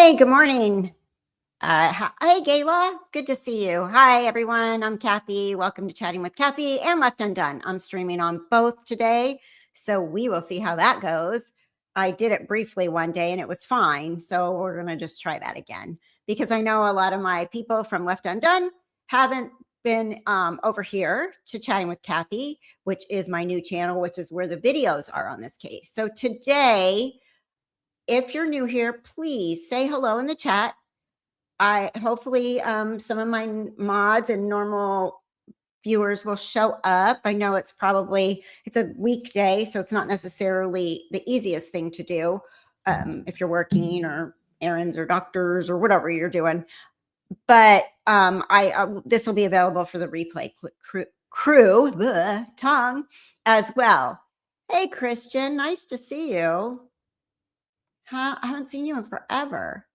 Hey, good morning. Hey, Gayla. Good to see you. Hi, everyone. I'm Kathy. Welcome to Chatting with Kathy and Left Undone. I'm streaming on both today, so we will see how that goes. I did it briefly one day and it was fine, so we're going to just try that again because I know a lot of my people from Left Undone haven't been over here to Chatting with Kathy, which is my new channel, which is where the videos are on this case. So today, if you're new here, please say hello in the chat. Hopefully some of my mods and normal viewers will show up. I know it's a weekday, so it's not necessarily the easiest thing to do if you're working or errands or doctors or whatever you're doing. But this will be available for the replay crew tongue as well. Hey, Christian, nice to see you. I haven't seen you in forever.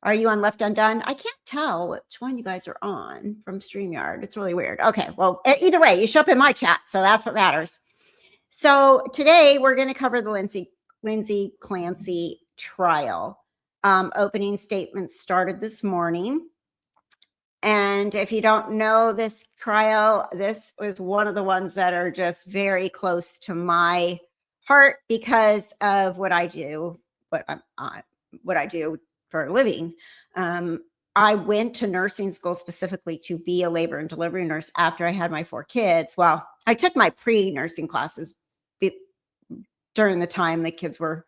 Are you on Left Undone? I can't tell which one you guys are on from StreamYard. It's really weird. Okay, well, either way, you show up in my chat, so that's what matters. So today we're going to cover the Lindsay Clancy trial. Opening statements started this morning. And if you don't know this trial, this is one of the ones that are just very close to my heart because of what I do, what I do for a living. I went to nursing school specifically to be a labor and delivery nurse after I had my 4 kids. Well, I took my pre-nursing classes during the time the kids were,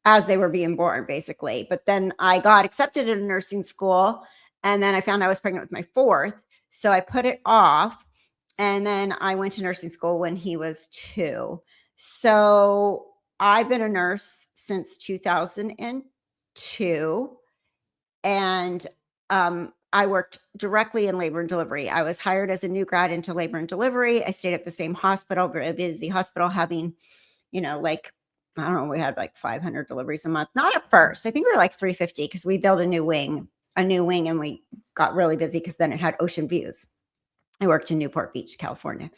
as they were being born, basically. But then I got accepted in nursing school, and then I found I was pregnant with my 4th. So I put it off, and then I went to nursing school when he was 2. So I've been a nurse since 2002. And I worked directly in labor and delivery. I was hired as a new grad into labor and delivery. I stayed at the same hospital, very busy hospital, having, like, I don't know, we had like 500 deliveries a month. Not at first. I think we were like 350 because we built a new wing, and we got really busy because then it had ocean views. I worked in Newport Beach, California.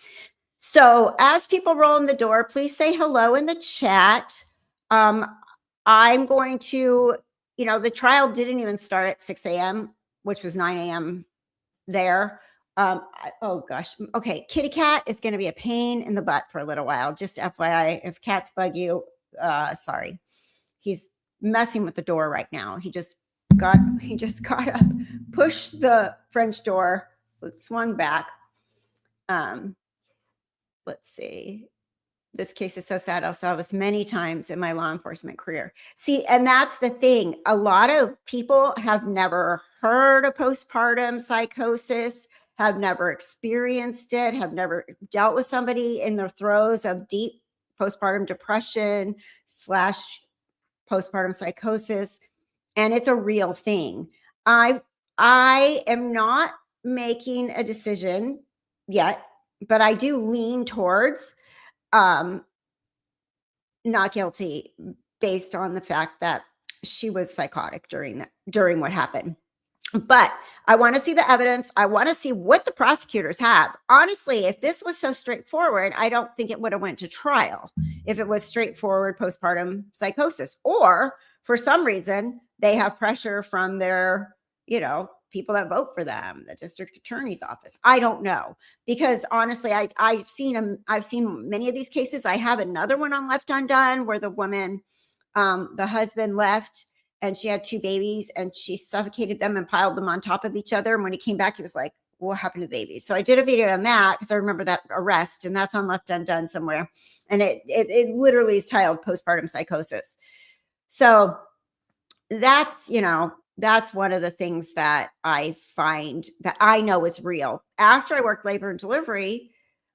So as people roll in the door, please say hello in the chat. I'm going to, the trial didn't even start at 6 a.m., which was 9 a.m. there. Oh gosh. Okay. Kitty cat is going to be a pain in the butt for a little while. Just FYI, if cats bug you, sorry. He's messing with the door right now. He just got up, pushed the French door, swung back. Let's see. This case is so sad. I saw this many times in my law enforcement career. See, and that's the thing. A lot of people have never heard of postpartum psychosis, have never experienced it, have never dealt with somebody in the throes of deep postpartum depression / postpartum psychosis. And it's a real thing. I am not making a decision yet, but I do lean towards not guilty based on the fact that she was psychotic during what happened. But I want to see the evidence. I want to see what the prosecutors have. Honestly, if this was so straightforward, I don't think it would have went to trial if it was straightforward postpartum psychosis, or for some reason they have pressure from their, people that vote for them, the district attorney's office. I don't know, because honestly, I've seen many of these cases. I have another one on Left Undone where the woman, the husband left and she had 2 babies and she suffocated them and piled them on top of each other. And when he came back, he was like, what happened to the babies? So I did a video on that because I remember that arrest, and that's on Left Undone somewhere. And it literally is titled Postpartum Psychosis. So that's, that's one of the things that I find that I know is real. After I worked labor and delivery,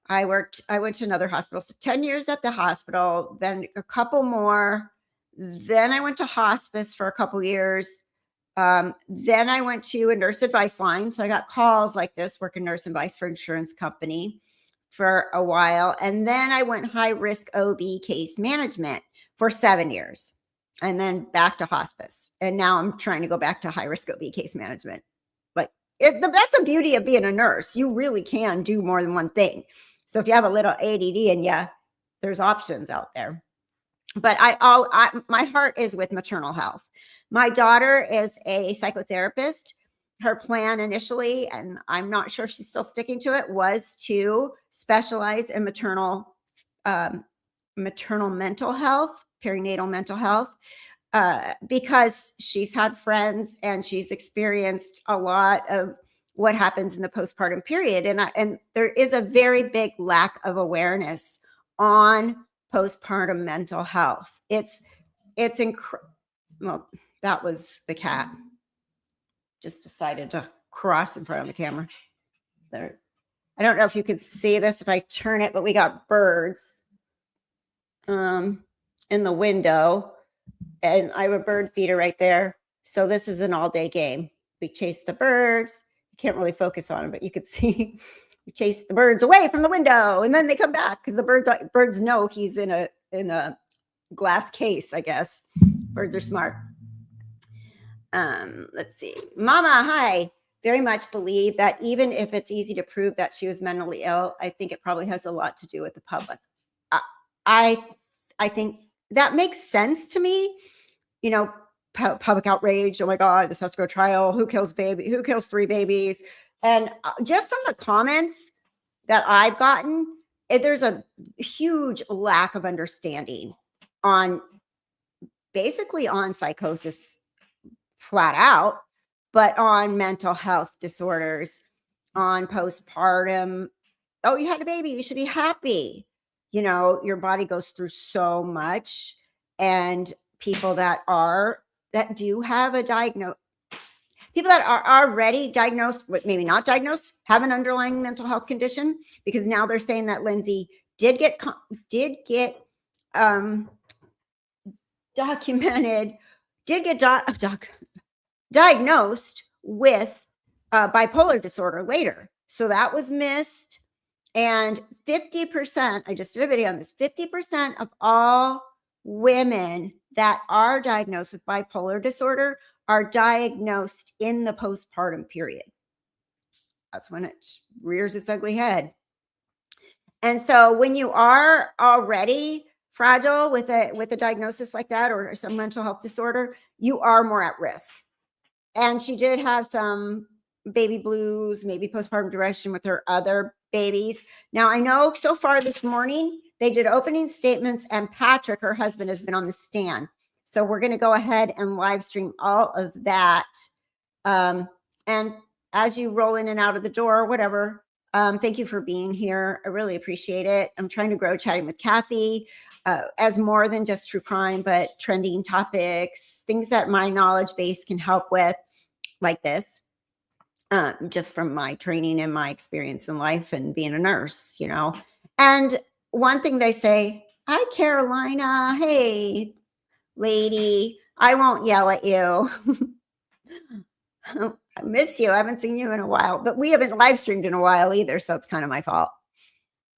I went to another hospital. So 10 years at the hospital, then a couple more. Then I went to hospice for a couple years. Then I went to a nurse advice line. So I got calls like this, working nurse advice for insurance company for a while. And then I went high risk OB case management for 7 years. And then back to hospice. And now I'm trying to go back to high risk OB case management. But that's the beauty of being a nurse. You really can do more than one thing. So if you have a little ADD in you, there's options out there. but my heart is with maternal health. My daughter is a psychotherapist. Her plan initially, and I'm not sure if she's still sticking to it, was to specialize in um, maternal mental health, perinatal mental health, because she's had friends and she's experienced a lot of what happens in the postpartum period, and there is a very big lack of awareness on postpartum mental health. It's incredible. Well, that was the cat. Just decided to cross in front of the camera. There. I don't know if you can see this if I turn it, but we got birds in the window, and I have a bird feeder right there. So this is an all-day game. We chase the birds. You can't really focus on them, but you could see we chase the birds away from the window, and then they come back because the birds know he's in a glass case, I guess. Birds are smart. Let's see. Mama, hi. Very much believe that even if it's easy to prove that she was mentally ill, I think it probably has a lot to do with the public. I think that makes sense to me. You know, public outrage. Oh my God, this has to go to trial. Who kills 3 babies? And just from the comments that I've gotten, there's a huge lack of understanding on psychosis flat out, but on mental health disorders, on postpartum. Oh, you had a baby, you should be happy. You know, your body goes through so much, and people that do have a diagnosis, people that are already diagnosed, but maybe not diagnosed, have an underlying mental health condition, because now they're saying that Lindsay did get diagnosed with bipolar disorder later. So that was missed. And 50%, I just did a video on this, 50% of all women that are diagnosed with bipolar disorder are diagnosed in the postpartum period. That's when it rears its ugly head. And so when you are already fragile with a diagnosis like that, or some mental health disorder, you are more at risk. And she did have some baby blues, maybe postpartum depression with her other babies. Now, I know so far this morning, they did opening statements, and Patrick, her husband, has been on the stand. So we're going to go ahead and live stream all of that. And as you roll in and out of the door, or whatever, thank you for being here. I really appreciate it. I'm trying to grow Chatting with Kathy as more than just true crime, but trending topics, things that my knowledge base can help with, like this, just from my training and my experience in life and being a nurse, you know. And one thing they say, hi, Carolina. Hey, lady, I won't yell at you. I miss you. I haven't seen you in a while, but we haven't live streamed in a while either. So it's kind of my fault.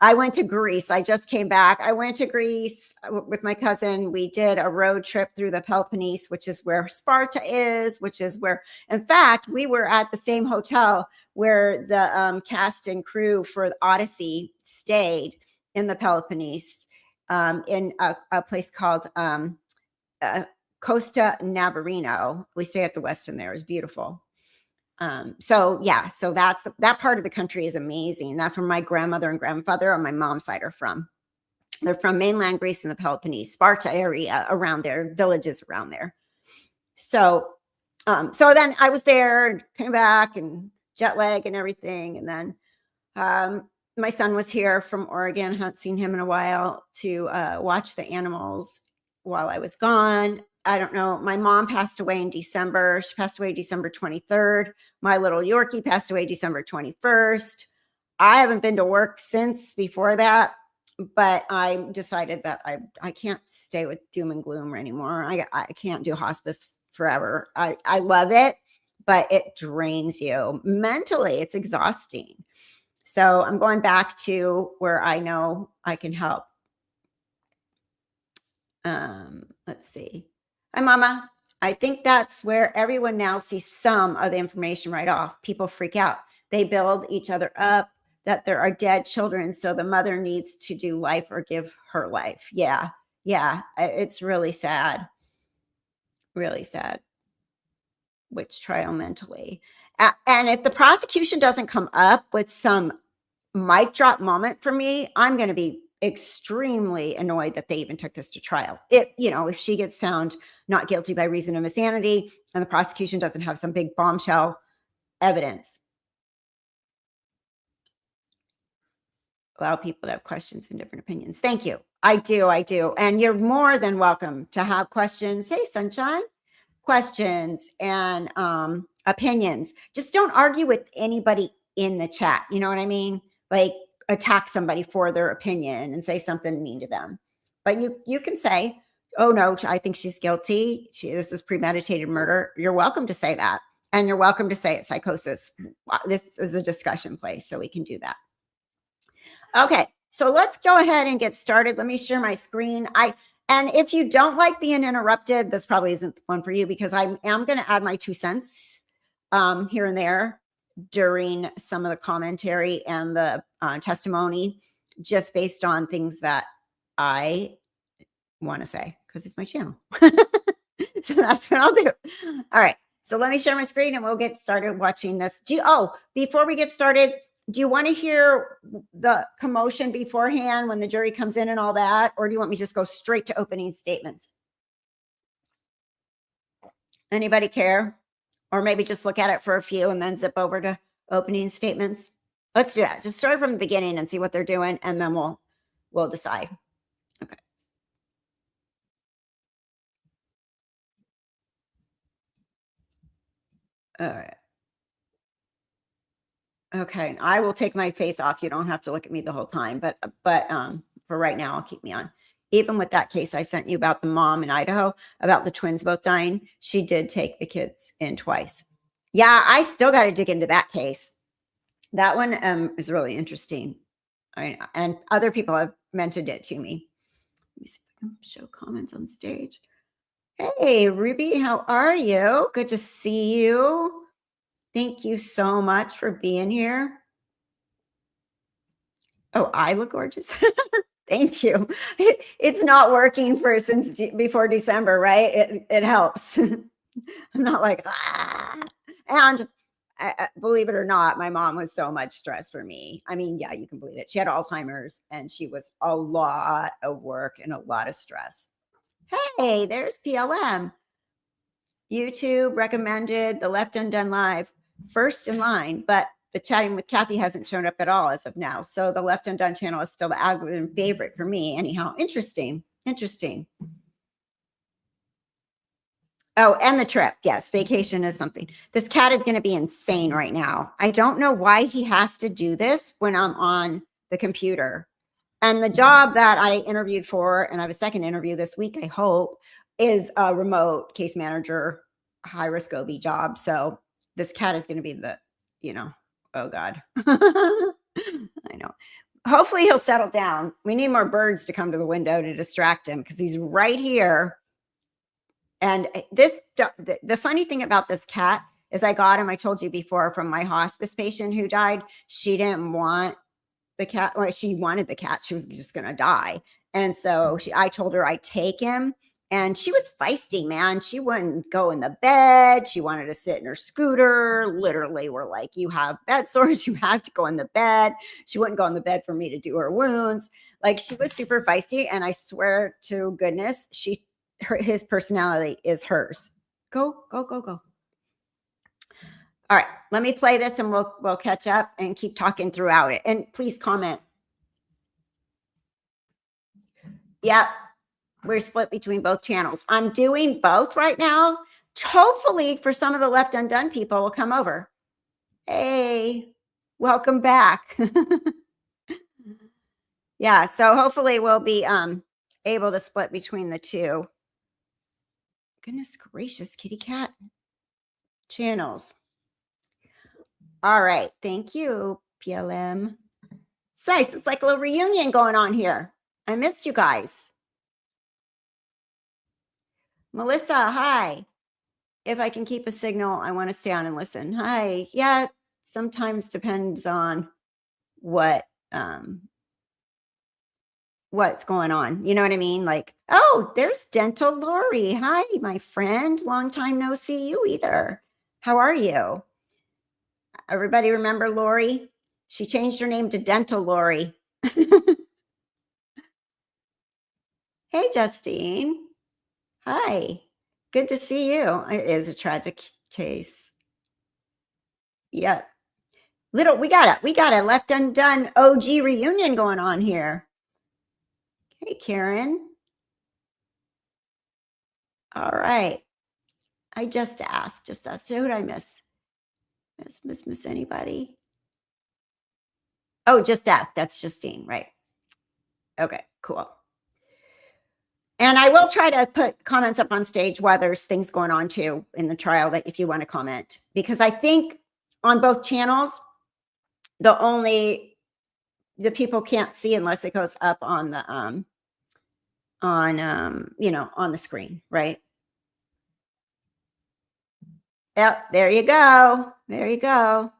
I went to Greece. I just came back. I went to Greece with my cousin. We did a road trip through the Peloponnese, which is where Sparta is, which is where, in fact, we were at the same hotel where the cast and crew for the Odyssey stayed, in the Peloponnese, in a place called Costa Navarino. We stayed at the Westin there. It was beautiful. So that part of the country is amazing. That's where my grandmother and grandfather on my mom's side are from. They're from mainland Greece and the Peloponnese, Sparta area, around there, villages around there. So then I was there and came back, and jet lag and everything. And then my son was here from Oregon. I hadn't seen him in a while, to watch the animals while I was gone. I don't know. My mom passed away in December. She passed away December 23rd. My little Yorkie passed away December 21st. I haven't been to work since before that, but I decided that I can't stay with doom and gloom anymore. I can't do hospice forever. I love it, but it drains you mentally. It's exhausting. So I'm going back to where I know I can help. Let's see. Hi, Mama. I think that's where everyone now sees some of the information right off. People freak out. They build each other up, that there are dead children, so the mother needs to do life or give her life. Yeah. Yeah, it's really sad. Really sad. Which trial mentally. And if the prosecution doesn't come up with some mic drop moment for me, I'm going to be extremely annoyed that they even took this to trial. If she gets found not guilty by reason of insanity and the prosecution doesn't have some big bombshell evidence. Allow people to have questions and different opinions. Thank you. I do. And you're more than welcome to have questions. Hey, Sunshine. Questions and opinions. Just don't argue with anybody in the chat. You know what I mean? Like attack somebody for their opinion and say something mean to them. But you can say, "Oh no, I think she's guilty. This is premeditated murder." You're welcome to say that, and you're welcome to say it's psychosis. This is a discussion place, so we can do that. Okay, so let's go ahead and get started. Let me share my screen. And if you don't like being interrupted, this probably isn't the one for you, because I am going to add my 2 cents here and there during some of the commentary and the testimony, just based on things that I want to say, because it's my channel. So that's what I'll do. All right. So let me share my screen and we'll get started watching this. Before we get started, do you want to hear the commotion beforehand when the jury comes in and all that? Or do you want me to just go straight to opening statements? Anybody care? Or maybe just look at it for a few and then zip over to opening statements? Let's do that. Just start from the beginning and see what they're doing, and then we'll decide. Okay. All right. Okay, I will take my face off. You don't have to look at me the whole time, but for right now, I'll keep me on. Even with that case I sent you about the mom in Idaho, about the twins both dying, she did take the kids in twice. Yeah, I still got to dig into that case. That one is really interesting. And other people have mentioned it to me. Let me see if I can show comments on stage. Hey, Ruby, how are you? Good to see you. Thank you so much for being here. Oh, I look gorgeous. Thank you. It's not working since before December, right? It helps. I'm not like, And believe it or not, my mom was so much stress for me. I mean, yeah, you can believe it. She had Alzheimer's and she was a lot of work and a lot of stress. Hey, there's PLM. YouTube recommended the Left Undone Live first in line, but the Chatting with Kathy hasn't shown up at all as of now. So the Left Undone channel is still the algorithm favorite for me. Anyhow, interesting. Oh, and the trip. Yes, vacation is something. This cat is going to be insane right now. I don't know why he has to do this when I'm on the computer. And the job that I interviewed for, and I have a second interview this week, I hope, is a remote case manager, high risk OB job. So this cat is going to be oh God. I know. Hopefully he'll settle down. We need more birds to come to the window to distract him, because he's right here. And the funny thing about this cat is I got him, I told you before, from my hospice patient who died. She didn't want the cat. Well, she wanted the cat. She was just going to die. And so I told her I'd take him. And she was feisty, man. She wouldn't go in the bed. She wanted to sit in her scooter. Literally, we're like, you have bed sores. You have to go in the bed. She wouldn't go in the bed for me to do her wounds. Like, she was super feisty. And I swear to goodness, his personality is hers. Go. All right, let me play this and we'll catch up and keep talking throughout it. And please comment. Yep. We're split between both channels. I'm doing both right now. Hopefully for some of the Left Undone people will come over. Hey, welcome back. Yeah, so hopefully we'll be able to split between the two. Goodness gracious, kitty cat channels. All right, thank you, PLM. It's nice. It's like a little reunion going on here. I missed you guys. Melissa, hi. If I can keep a signal, I want to stay on and listen. Hi. Yeah, sometimes depends on what what's going on. You know what I mean? Like, oh, there's Dental Lori. Hi, my friend. Long time no see you either. How are you? Everybody remember Lori? She changed her name to Dental Lori. Hey, Justine. Hi. Good to see you. It is a tragic case. Yeah. We got a left undone OG reunion going on here. Hey, Karen. All right. I just asked. Who did I miss? Miss anybody? Oh, just ask. That's Justine, right? Okay, cool. And I will try to put comments up on stage while there's things going on too in the trial, that if you want to comment, because I think on both channels, the people can't see unless it goes up on the on the screen, right? Yep, there you go. There you go.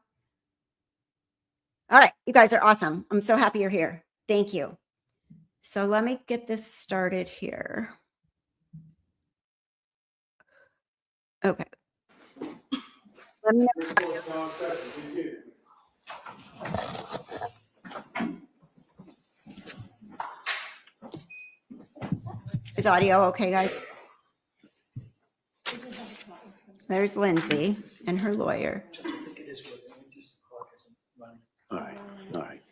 All right, you guys are awesome. I'm so happy you're here. Thank you. So let me get this started here. Okay. Is audio okay, guys? There's Lindsay and her lawyer. All right. All right.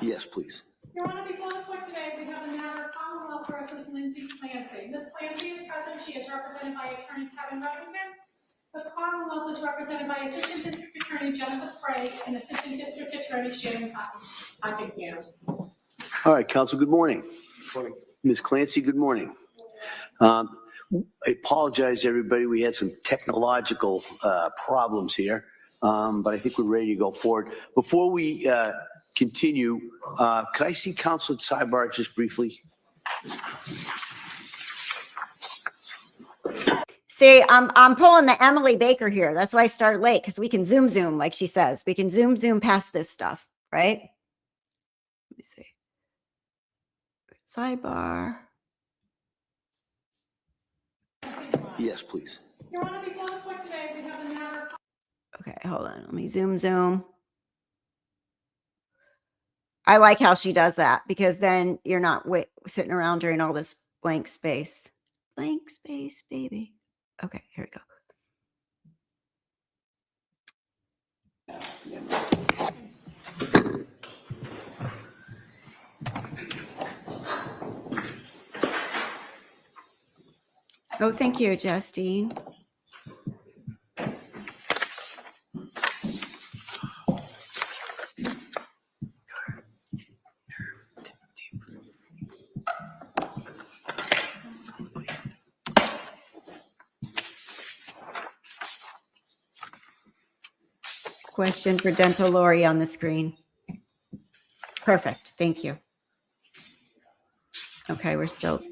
Yes, please. Your Honor, before the court today, we have a matter of Commonwealth versus Lindsay Clancy. Ms. Clancy is present. She is represented by Attorney Kevin Reddington. The Commonwealth is represented by Assistant District Attorney Jennifer Sprague and Assistant District Attorney Shannon Cottons. I thank you. All right, counsel, good morning. Good morning. Ms. Clancy, good morning. I apologize, everybody. We had some technological problems here, but I think we're ready to go forward. Before we continue, could I see counsel at sidebar just briefly? See, I'm pulling the Emily Baker here. That's why I started late, because we can zoom, like she says. We can zoom past this stuff, right? Let me see. Sidebar. Yes, please. Your Honor, before the court today, we have a matter of... Okay, hold on. Let me zoom. I like how she does that, because then you're not sitting around during all this blank space. Blank space, baby. Okay, here we go. Oh, thank you, Justine. Question for Dental Lori on the screen. Perfect. Thank you. Okay, we're still.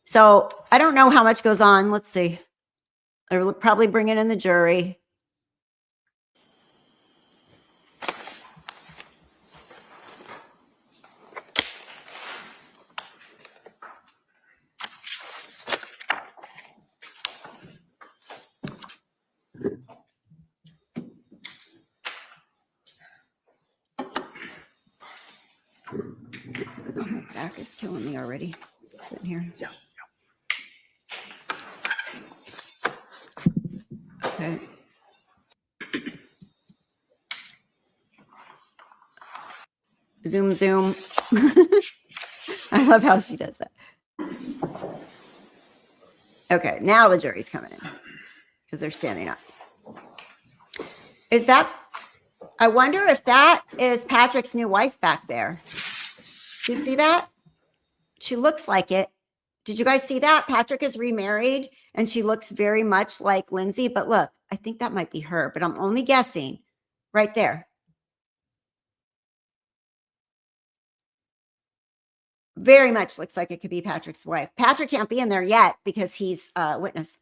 So I don't know how much goes on. Let's see. They're probably bringing in the jury. Oh, my back is killing me already. Sitting here. Yeah. Okay. Zoom. I love how she does that. Okay, now the jury's coming in because they're standing up. Is that, I wonder if that is Patrick's new wife back there. Do you see that? She looks like it. Did you guys see that? Patrick is remarried and she looks very much like Lindsay, but look, I think that might be her, but I'm only guessing. Right there. Very much looks like it could be Patrick's wife. Patrick can't be in there yet because he's a witness.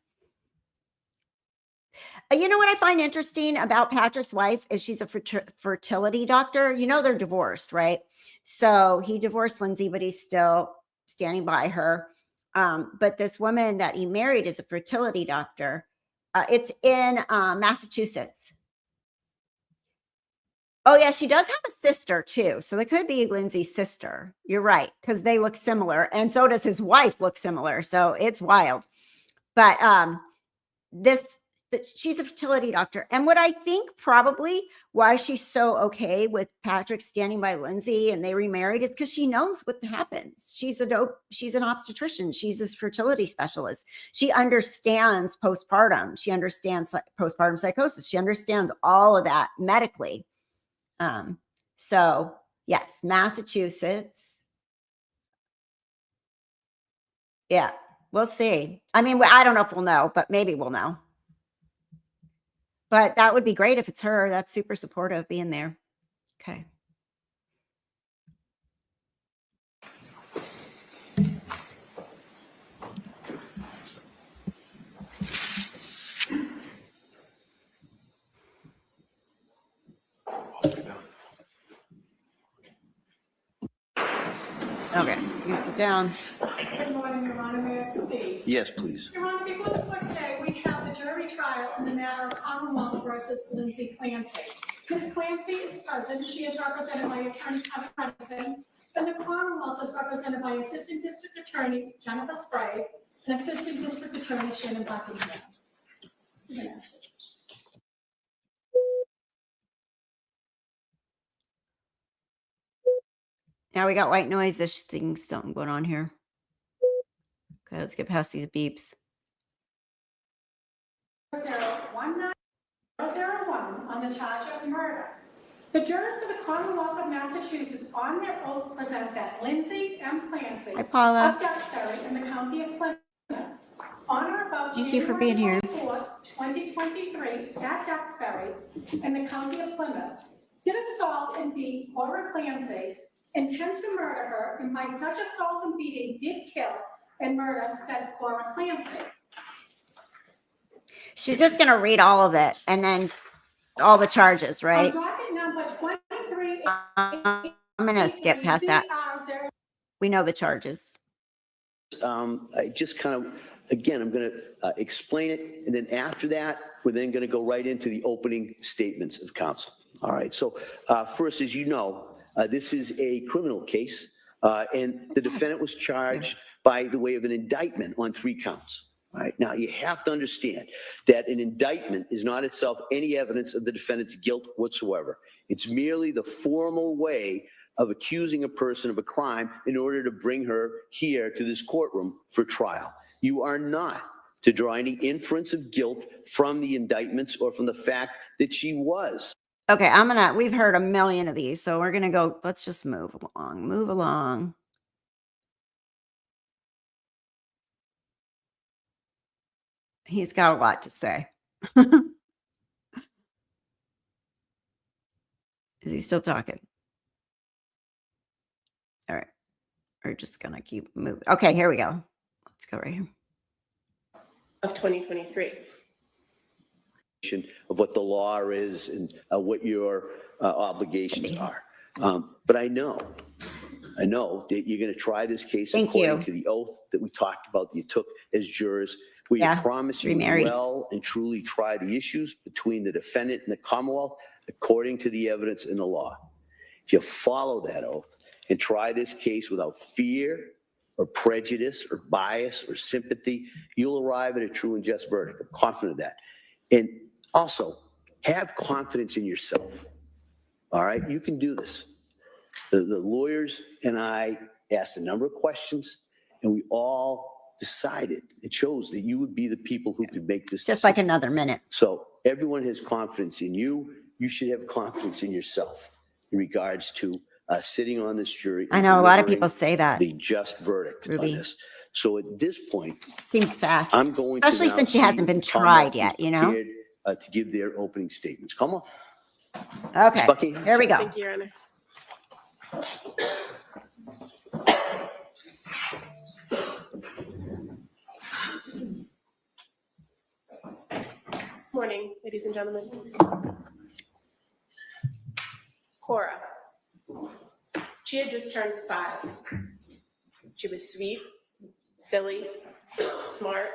You know what I find interesting about Patrick's wife is she's a fertility doctor. You know, they're divorced, right? So he divorced Lindsay, but he's still standing by her. But this woman that he married is a fertility doctor. It's in Massachusetts. Oh, yeah, she does have a sister too. So it could be Lindsay's sister. You're right, because they look similar. And so does his wife look similar. So it's wild. But she's a fertility doctor. And what I think probably why she's so okay with Patrick standing by Lindsay and they remarried is because she knows what happens. She's an obstetrician. She's a fertility specialist. She understands postpartum. She understands postpartum psychosis. She understands all of that medically. So yes, Massachusetts. Yeah, we'll see. I mean, I don't know if we'll know, but maybe we'll know. But that would be great if it's her. That's super supportive being there. Okay. Okay, you can sit down. Good morning, Your Honor. May I proceed? Yes, please. Your Honor, before the court today, we have the jury trial in the matter of Commonwealth versus Lindsay Clancy. Ms. Clancy is present. She is represented by Attorney Kevin Remington, and the Commonwealth is represented by Assistant District Attorney Jennifer Sprague and Assistant District Attorney Shannon Buckingham. Now we got white noise. This thing's something going on here. Okay, let's get past these beeps. 019-001 on the charge of murder. The jurors of the Commonwealth of Massachusetts on their oath present that Lindsay M. Clancy Hi, Paula. of Duxbury in the county of Plymouth on or about Thank you for being here. January 24th, 2023 at Duxbury in the county of Plymouth did assault and beat Cora Clancy, intend to murder her, and by such assault and beating did kill and murder said Cora Clancy. She's just going to read all of it and then all the charges, right? On docket number 23. I'm going to skip past that. We know the charges. I just kind of, again, I'm going to explain it. And then after that, we're then going to go right into the opening statements of counsel. All right. So first, as you know, this is a criminal case, and the defendant was charged by the way of an indictment on 3 counts. All right. Now, you have to understand that an indictment is not itself any evidence of the defendant's guilt whatsoever. It's merely the formal way of accusing a person of a crime in order to bring her here to this courtroom for trial. You are not to draw any inference of guilt from the indictments or from the fact that she was. Okay, we've heard a million of these, so we're going to go, let's just move along. He's got a lot to say. Is he still talking? All right. We're just going to keep moving. Okay, here we go. Let's go right here. Of 2023. Of what the law is and what your obligations are. But I know that you're going to try this case according to the oath that we talked about that you took as jurors. We promise you well and truly try the issues between the defendant and the Commonwealth according to the evidence in the law. If you follow that oath and try this case without fear or prejudice or bias or sympathy, you'll arrive at a true and just verdict. I'm confident of that. And also, have confidence in yourself. All right? You can do this. The lawyers and I asked a number of questions, and we all decided, it chose that you would be the people who could make this Just decision. like another minute. So everyone has confidence in you. You should have confidence in yourself in regards to sitting on this jury. I know a lot of people say that. The just verdict on this. So at this point, seems fast. I'm going especially to since she hasn't been tried yet, you know? To give their opening statements. Come on. Okay, Buckingham. here we go. Thank you, Your Honor. Morning, ladies and gentlemen. Cora. She had just turned 5. She was sweet, silly, smart.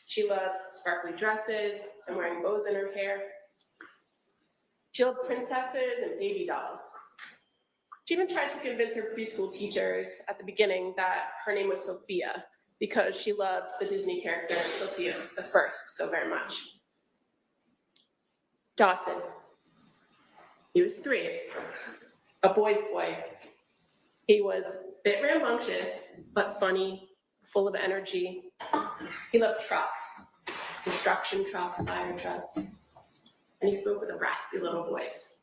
She loved sparkly dresses and wearing bows in her hair. She loved princesses and baby dolls. She even tried to convince her preschool teachers at the beginning that her name was Sophia because she loved the Disney character Sophia the First so very much. Dawson. He was 3, a boy's boy. He was a bit rambunctious, but funny, full of energy. He loved trucks, construction trucks, fire trucks, and he spoke with a raspy little voice.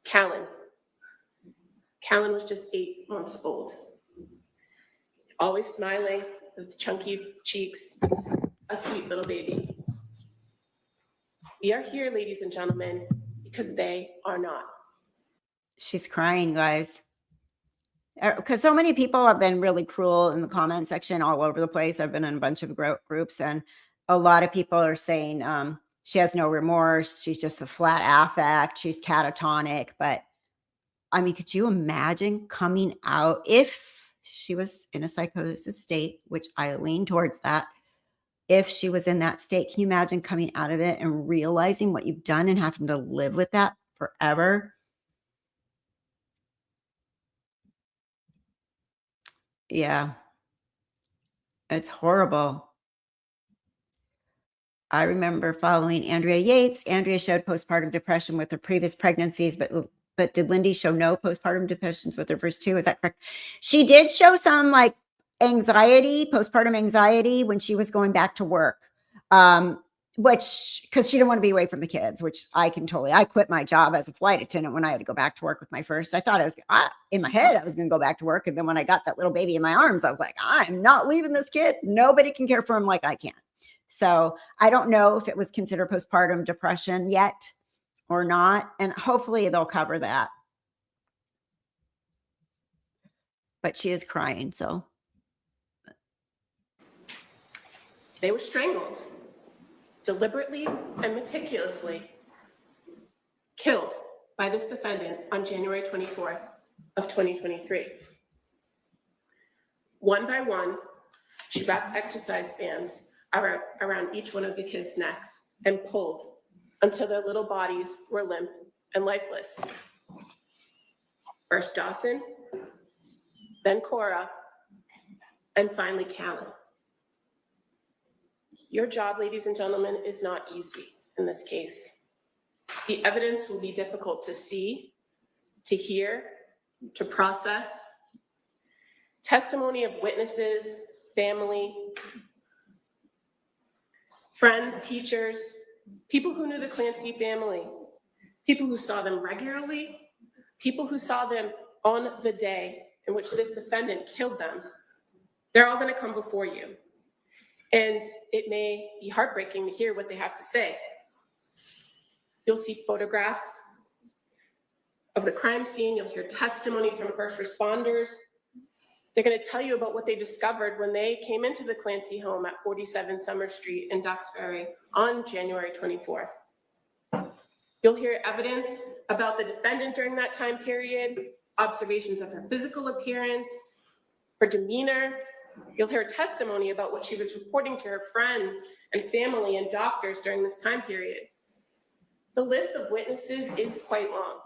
Callan. Callan was just 8 months old. Always smiling with chunky cheeks, a sweet little baby. We are here, ladies and gentlemen, because they are not. She's crying, guys. Because so many people have been really cruel in the comment section all over the place. I've been in a bunch of groups, and a lot of people are saying she has no remorse. She's just a flat affect. She's catatonic. But I mean, could you imagine coming out if she was in a psychosis state, which I lean towards that? If she was in that state, can you imagine coming out of it and realizing what you've done and having to live with that forever? Yeah, it's horrible. I remember following Andrea Yates. Andrea showed postpartum depression with her previous pregnancies, but did Lindy show no postpartum depressions with her first 2? Is that correct? She did show some like anxiety, postpartum anxiety when she was going back to work. Which, because she didn't want to be away from the kids, which I quit my job as a flight attendant when I had to go back to work with my first. I thought in my head, I was going to go back to work. And then when I got that little baby in my arms, I was like, I'm not leaving this kid. Nobody can care for him like I can. So I don't know if it was considered postpartum depression yet or not. And hopefully they'll cover that. But she is crying, so. They were strangled, deliberately and meticulously killed by this defendant on January 24th of 2023. One by one, she wrapped exercise bands around each one of the kids' necks and pulled until their little bodies were limp and lifeless. First Dawson, then Cora, and finally Callan. Your job, ladies and gentlemen, is not easy in this case. The evidence will be difficult to see, to hear, to process. Testimony of witnesses, family, friends, teachers, people who knew the Clancy family, people who saw them regularly, people who saw them on the day in which this defendant killed them. They're all going to come before you. And it may be heartbreaking to hear what they have to say. You'll see photographs of the crime scene. You'll hear testimony from first responders. They're going to tell you about what they discovered when they came into the Clancy home at 47 Summer Street in Duxbury on January 24th. You'll hear evidence about the defendant during that time period, observations of her physical appearance, her demeanor. You'll hear testimony about what she was reporting to her friends and family and doctors during this time period. The list of witnesses is quite long.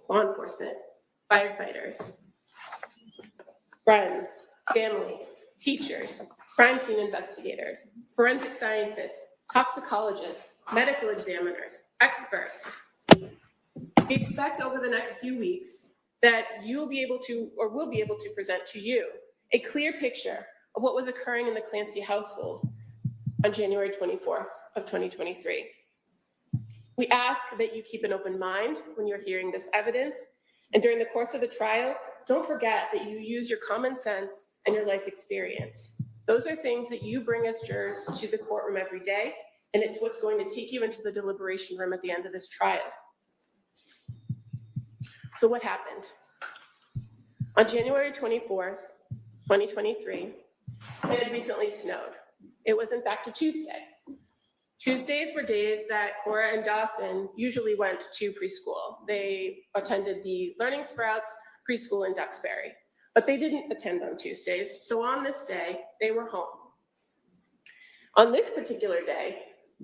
Law enforcement, firefighters, friends, family, teachers, crime scene investigators, forensic scientists, toxicologists, medical examiners, experts. We expect over the next few weeks that you'll be able to, or will be able to present to you a clear picture of what was occurring in the Clancy household on January 24th of 2023. We ask that you keep an open mind when you're hearing this evidence, and during the course of the trial, don't forget that you use your common sense and your life experience. Those are things that you bring as jurors to the courtroom every day, and it's what's going to take you into the deliberation room at the end of this trial. So what happened? On January 24th, 2023, it had recently snowed. It was in fact a Tuesday. Tuesdays were days that Cora and Dawson usually went to preschool. They attended the Learning Sprouts preschool in Duxbury, but they didn't attend on Tuesdays. So on this day, they were home. On this particular day,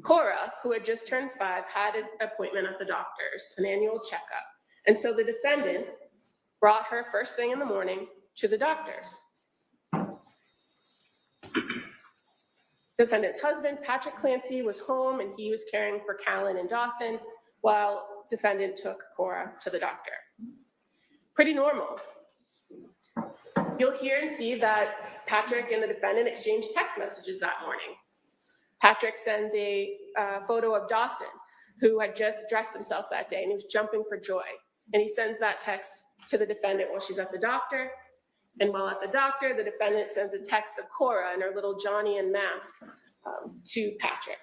Cora, who had just turned 5, had an appointment at the doctor's, an annual checkup. And so the defendant brought her first thing in the morning to the doctor's. Defendant's husband, Patrick Clancy, was home and he was caring for Callan and Dawson while defendant took Cora to the doctor. Pretty normal. You'll hear and see that Patrick and the defendant exchanged text messages that morning. Patrick sends a photo of Dawson, who had just dressed himself that day and he was jumping for joy. And he sends that text to the defendant while she's at the doctor. And while at the doctor, the defendant sends a text of Cora and her little Johnny and mask to Patrick.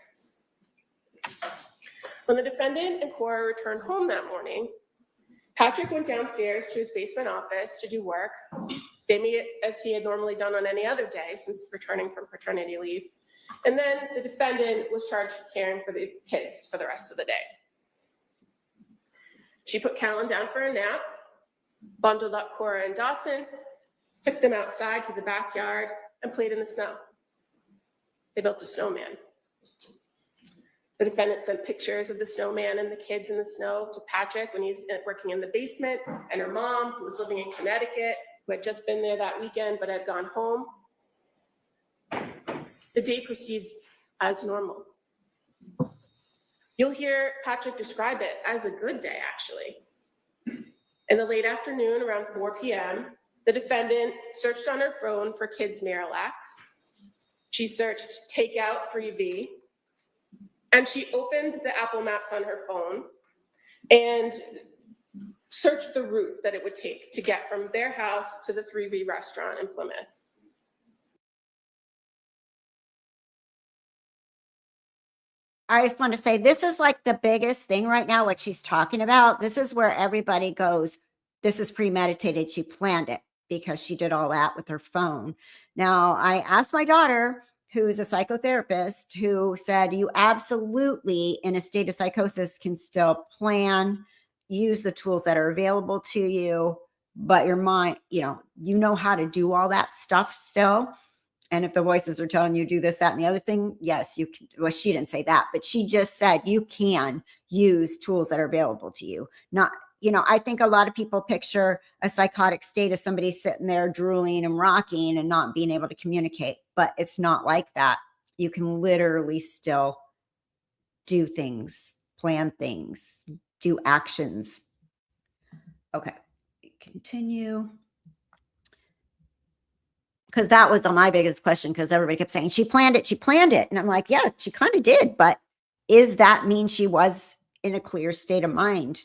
When the defendant and Cora returned home that morning, Patrick went downstairs to his basement office to do work, same as he had normally done on any other day since returning from paternity leave. And then the defendant was charged with caring for the kids for the rest of the day. She put Callan down for a nap, bundled up Cora and Dawson, took them outside to the backyard, and played in the snow. They built a snowman. The defendant sent pictures of the snowman and the kids in the snow to Patrick when he was working in the basement, and her mom, who was living in Connecticut, who had just been there that weekend but had gone home. The day proceeds as normal. You'll hear Patrick describe it as a good day, actually. In the late afternoon, around 4 p.m., the defendant searched on her phone for kids' Miralax. She searched takeout 3V, and she opened the Apple Maps on her phone and searched the route that it would take to get from their house to the 3V restaurant in Plymouth. I just want to say this is like the biggest thing right now, what she's talking about. This is where everybody goes, this is premeditated. She planned it because she did all that with her phone. Now, I asked my daughter, who's a psychotherapist, who said you absolutely, in a state of psychosis, can still plan, use the tools that are available to you, but your mind, you know how to do all that stuff still. And if the voices are telling you do this, that, and the other thing, yes, you can. Well, she didn't say that, but she just said you can use tools that are available to you. Not, I think a lot of people picture a psychotic state as somebody sitting there drooling and rocking and not being able to communicate, but it's not like that. You can literally still do things, plan things, do actions. Okay, continue. Because that was my biggest question, because everybody kept saying, she planned it. And I'm like, yeah, she kind of did. But is that mean she was in a clear state of mind,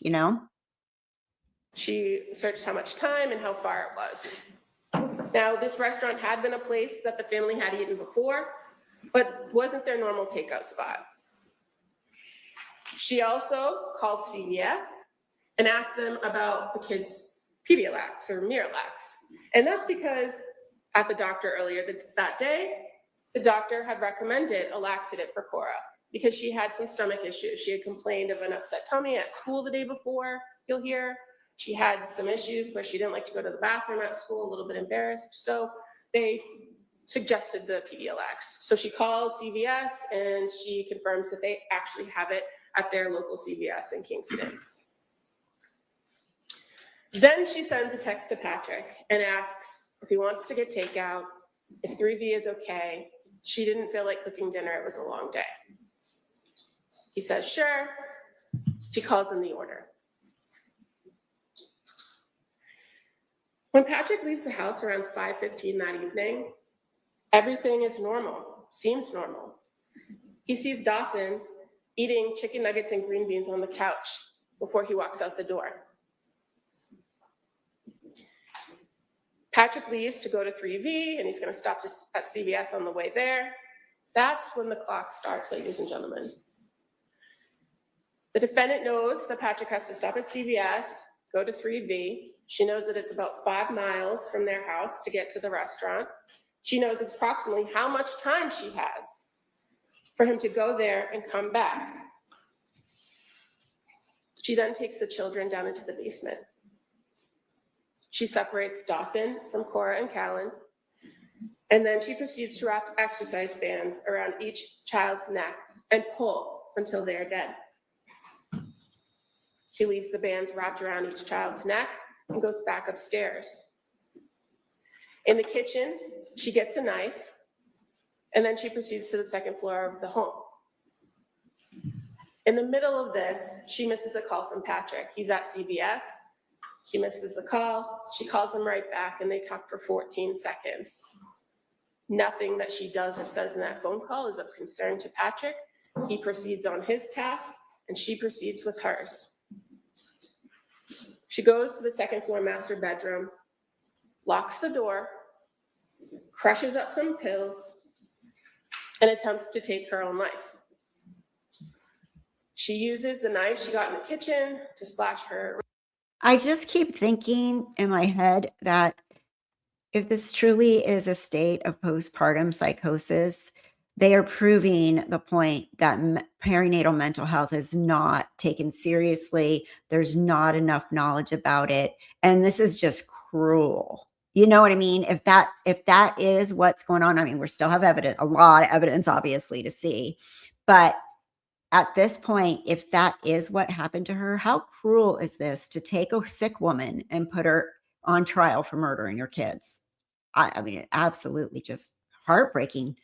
She searched how much time and how far it was. Now, this restaurant had been a place that the family had eaten before, but wasn't their normal takeout spot. She also called CVS and asked them about the kids' Pedialax or Miralax. And that's because at the doctor earlier that day, the doctor had recommended a laxative for Cora because she had some stomach issues. She had complained of an upset tummy at school the day before, you'll hear. She had some issues where she didn't like to go to the bathroom at school, a little bit embarrassed. So they suggested the Pedialax. So she calls CVS and she confirms that they actually have it at their local CVS in Kingston. Then she sends a text to Patrick and asks if he wants to get takeout, if 3V is okay. She didn't feel like cooking dinner. It was a long day. He says, sure. She calls in the order. When Patrick leaves the house around 5:15 that evening, everything is normal, seems normal. He sees Dawson eating chicken nuggets and green beans on the couch before he walks out the door. Patrick leaves to go to 3V, and he's going to stop at CVS on the way there. That's when the clock starts, ladies and gentlemen. The defendant knows that Patrick has to stop at CVS, go to 3V. She knows that it's about 5 miles from their house to get to the restaurant. She knows approximately how much time she has for him to go there and come back. She then takes the children down into the basement. She separates Dawson from Cora and Callan, and then she proceeds to wrap exercise bands around each child's neck and pull until they are dead. She leaves the bands wrapped around each child's neck and goes back upstairs. In the kitchen, she gets a knife, and then she proceeds to the second floor of the home. In the middle of this, she misses a call from Patrick. He's at CBS. She misses the call. She calls him right back, and they talk for 14 seconds. Nothing that she does or says in that phone call is of concern to Patrick. He proceeds on his task, and she proceeds with hers. She goes to the second floor master bedroom, locks the door, crushes up some pills, and attempts to take her own life. She uses the knife she got in the kitchen to slash her. I just keep thinking in my head that if this truly is a state of postpartum psychosis, they are proving the point that perinatal mental health is not taken seriously. There's not enough knowledge about it. And this is just cruel. You know what I mean? If that is what's going on, I mean, we still have evidence, a lot of evidence, obviously, to see. But at this point, if that is what happened to her, how cruel is this to take a sick woman and put her on trial for murdering her kids? I mean, absolutely just heartbreaking.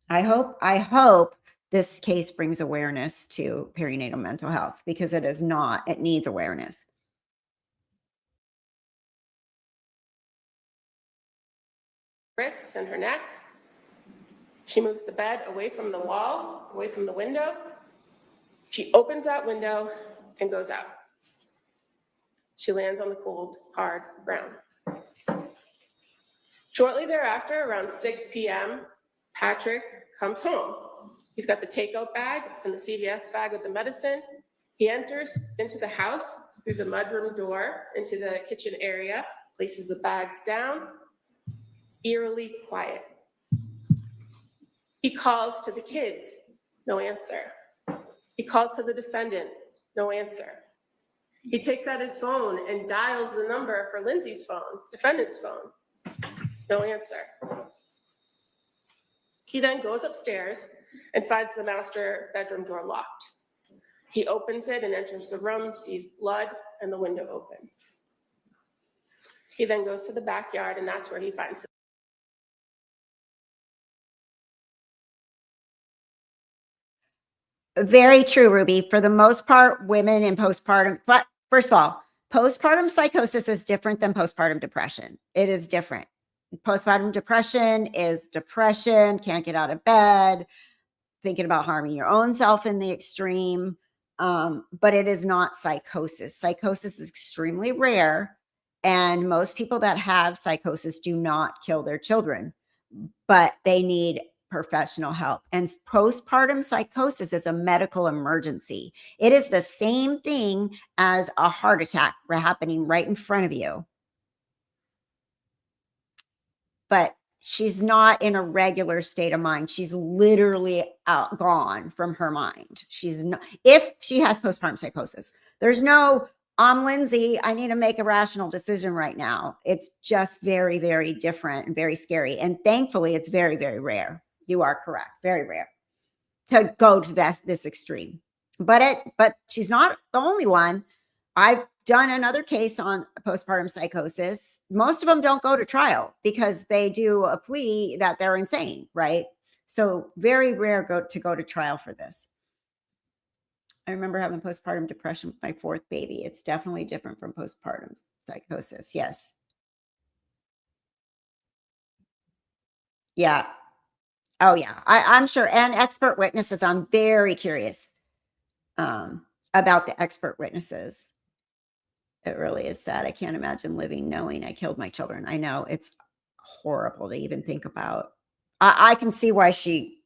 I hope this case brings awareness to perinatal mental health, because it is not, it needs awareness. Wrists and her neck. She moves the bed away from the wall, away from the window. She opens that window and goes out. She lands on the cold, hard ground. Shortly thereafter, around 6 p.m., Patrick comes home. He's got the takeout bag and the CVS bag with the medicine. He enters into the house through the mudroom door into the kitchen area, places the bags down. It's eerily quiet. He calls to the kids, no answer. He calls to the defendant, no answer. He takes out his phone and dials the number for Lindsay's phone, defendant's phone, no answer. He then goes upstairs and finds the master bedroom door locked. He opens it and enters the room, sees blood and the window open. He then goes to the backyard, and that's where he finds Very true, Ruby. For the most part, women in postpartum, but first of all, postpartum psychosis is different than postpartum depression. It is different. Postpartum depression is depression, can't get out of bed, thinking about harming your own self in the extreme. But it is not psychosis. Psychosis is extremely rare. And most people that have psychosis do not kill their children, but they need professional help. And postpartum psychosis is a medical emergency. It is the same thing as a heart attack happening right in front of you. But she's not in a regular state of mind. She's literally gone from her mind. She's not, if she has postpartum psychosis, there's no, I'm Lindsay, I need to make a rational decision right now. It's just very, very different and very scary. And thankfully, it's very, very rare. You are correct. Very rare to go to this extreme. But she's not the only one. I've done another case on postpartum psychosis. Most of them don't go to trial because they do a plea that they're insane, right? So very rare to go to trial for this. I remember having postpartum depression with my fourth baby. It's definitely different from postpartum psychosis. Yes. Yeah. Oh yeah, I'm sure. And expert witnesses. I'm very curious about the expert witnesses. It really is sad. I can't imagine living knowing I killed my children. I know it's horrible to even think about. I can see why she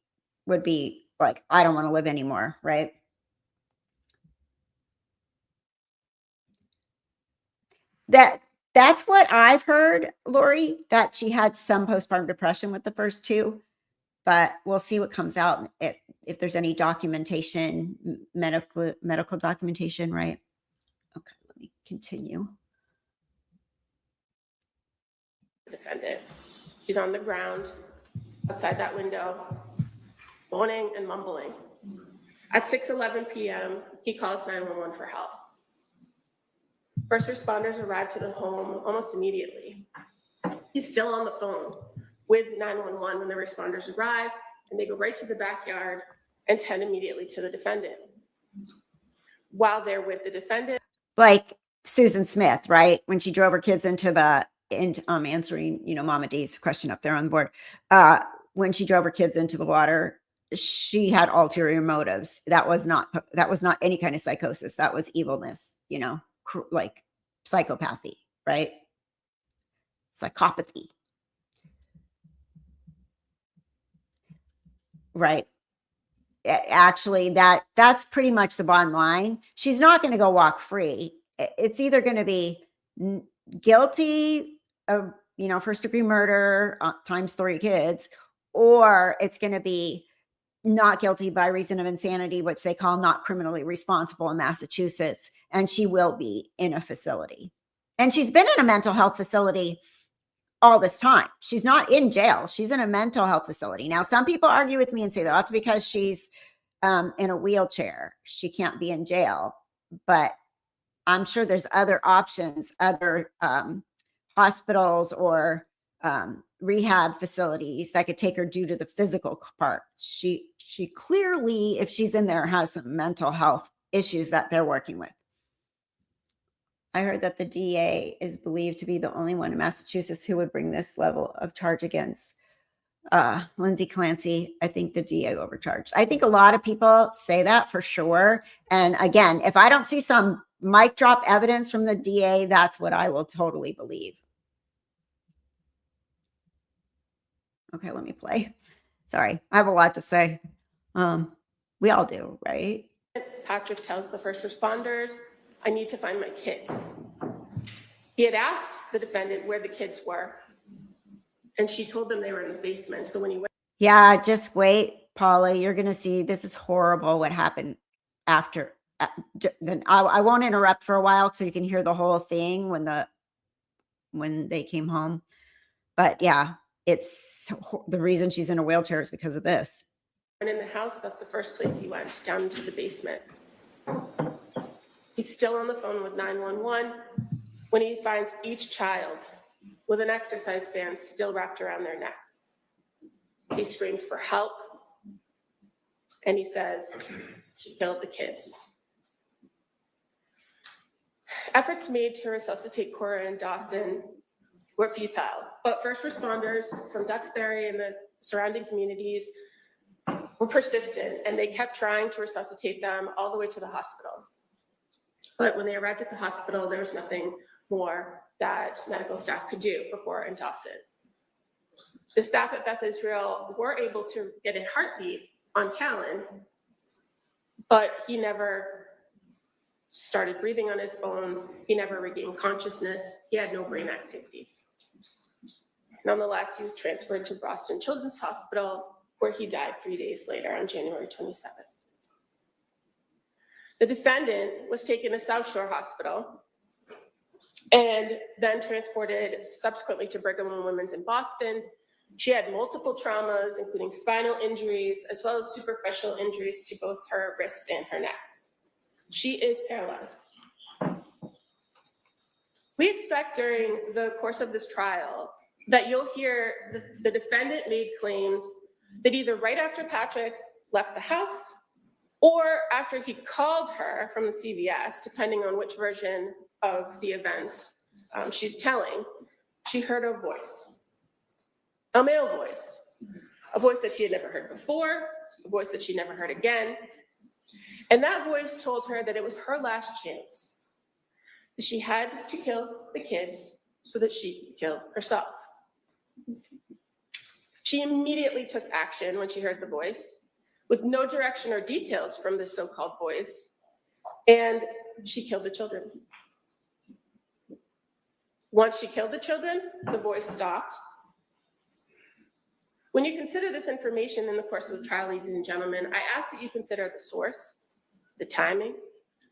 would be like, I don't want to live anymore, right? That That's what I've heard, Lori, that she had some postpartum depression with the first two, but we'll see what comes out if there's any documentation, medical documentation, right? Okay, let me continue. Defendant. She's on the ground outside that window, moaning and mumbling. At 6:11 p.m., he calls 911 for help. First responders arrive to the home almost immediately. He's still on the phone with 911 when the responders arrive, and they go right to the backyard and tend immediately to the defendant. While they're with the defendant, Like Susan Smith, right? When she drove her kids into answering, Mama D's question up there on the board. When she drove her kids into the water, she had ulterior motives. That was not any kind of psychosis. That was evilness, like psychopathy, right? Psychopathy. Right. Actually, that's pretty much the bottom line. She's not going to go walk free. It's either going to be guilty of, first degree murder times 3 kids, or it's going to be not guilty by reason of insanity, which they call not criminally responsible in Massachusetts. And she will be in a facility. And she's been in a mental health facility all this time. She's not in jail. She's in a mental health facility. Now, some people argue with me and say that's because she's in a wheelchair. She can't be in jail. But I'm sure there's other options, other hospitals or rehab facilities that could take her due to the physical part. She clearly, if she's in there, has some mental health issues that they're working with. I heard that the DA is believed to be the only one in Massachusetts who would bring this level of charge against Lindsay Clancy. I think the DA overcharged. I think a lot of people say that for sure. And again, if I don't see some mic drop evidence from the DA, that's what I will totally believe. Okay, let me play. Sorry, I have a lot to say. We all do, right? Patrick tells the first responders, I need to find my kids. He had asked the defendant where the kids were, and she told them they were in the basement. So when he went, yeah, just wait, Paula, you're going to see this is horrible what happened after. Then I won't interrupt for a while so you can hear the whole thing when they came home. But yeah, it's the reason she's in a wheelchair is because of this. And in the house, that's the first place he went, down into the basement. He's still on the phone with 911 when he finds each child with an exercise band still wrapped around their neck. He screams for help, and he says, she killed the kids. Efforts made to resuscitate Cora and Dawson were futile, but first responders from Duxbury and the surrounding communities were persistent, and they kept trying to resuscitate them all the way to the hospital. But when they arrived at the hospital, there was nothing more that medical staff could do for Cora and Dawson. The staff at Beth Israel were able to get a heartbeat on Callan, but he never started breathing on his own. He never regained consciousness. He had no brain activity. Nonetheless, he was transferred to Boston Children's Hospital, where he died 3 days later on January 27th. The defendant was taken to South Shore Hospital and then transported subsequently to Brigham and Women's in Boston. She had multiple traumas, including spinal injuries, as well as superficial injuries to both her wrists and her neck. She is paralyzed. We expect during the course of this trial that you'll hear the defendant made claims that either right after Patrick left the house or after he called her from the CVS, depending on which version of the events she's telling, she heard a voice, a male voice, a voice that she had never heard before, a voice that she never heard again. And that voice told her that it was her last chance, that she had to kill the kids so that she could kill herself. She immediately took action when she heard the voice, with no direction or details from this so-called voice, and she killed the children. Once she killed the children, the voice stopped. When you consider this information in the course of the trial, ladies and gentlemen, I ask that you consider the source, the timing,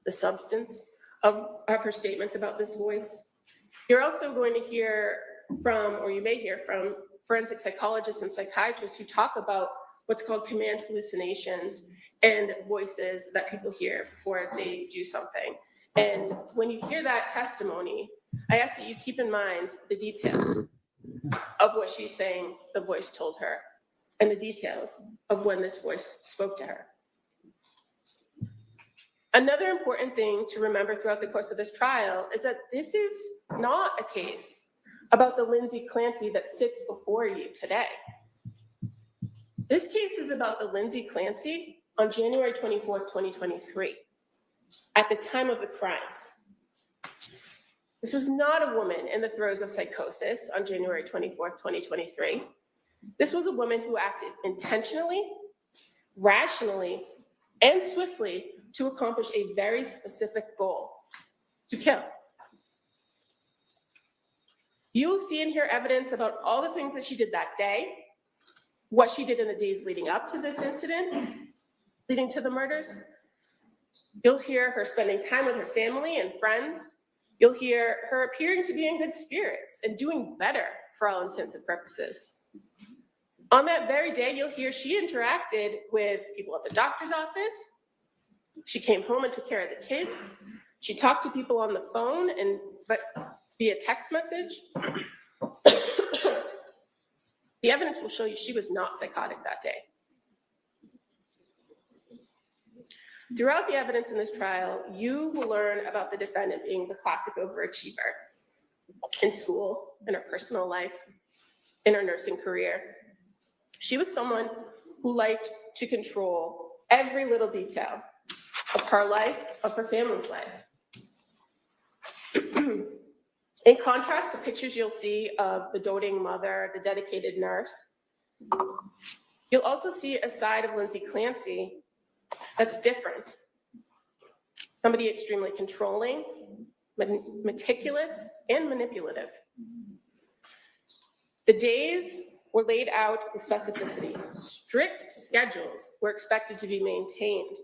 the substance of her statements about this voice. You're also going to hear from, or you may hear from, forensic psychologists and psychiatrists who talk about what's called command hallucinations and voices that people hear before they do something. And when you hear that testimony, I ask that you keep in mind the details of what she's saying the voice told her, and the details of when this voice spoke to her. Another important thing to remember throughout the course of this trial is that this is not a case about the Lindsay Clancy that sits before you today. This case is about the Lindsay Clancy on January 24th, 2023, at the time of the crimes. This was not a woman in the throes of psychosis on January 24th, 2023. This was a woman who acted intentionally, rationally, and swiftly to accomplish a very specific goal: to kill. You will see and hear evidence about all the things that she did that day, what she did in the days leading up to this incident, leading to the murders. You'll hear her spending time with her family and friends. You'll hear her appearing to be in good spirits and doing better for all intents and purposes. On that very day, you'll hear she interacted with people at the doctor's office. She came home and took care of the kids. She talked to people on the phone and via text message. The evidence will show you she was not psychotic that day. Throughout the evidence in this trial, you will learn about the defendant being the classic overachiever in school, in her personal life, in her nursing career. She was someone who liked to control every little detail of her life, of her family's life. In contrast to pictures you'll see of the doting mother, the dedicated nurse, you'll also see a side of Lindsay Clancy that's different. Somebody extremely controlling, meticulous, and manipulative. The days were laid out with specificity. Strict schedules were expected to be maintained.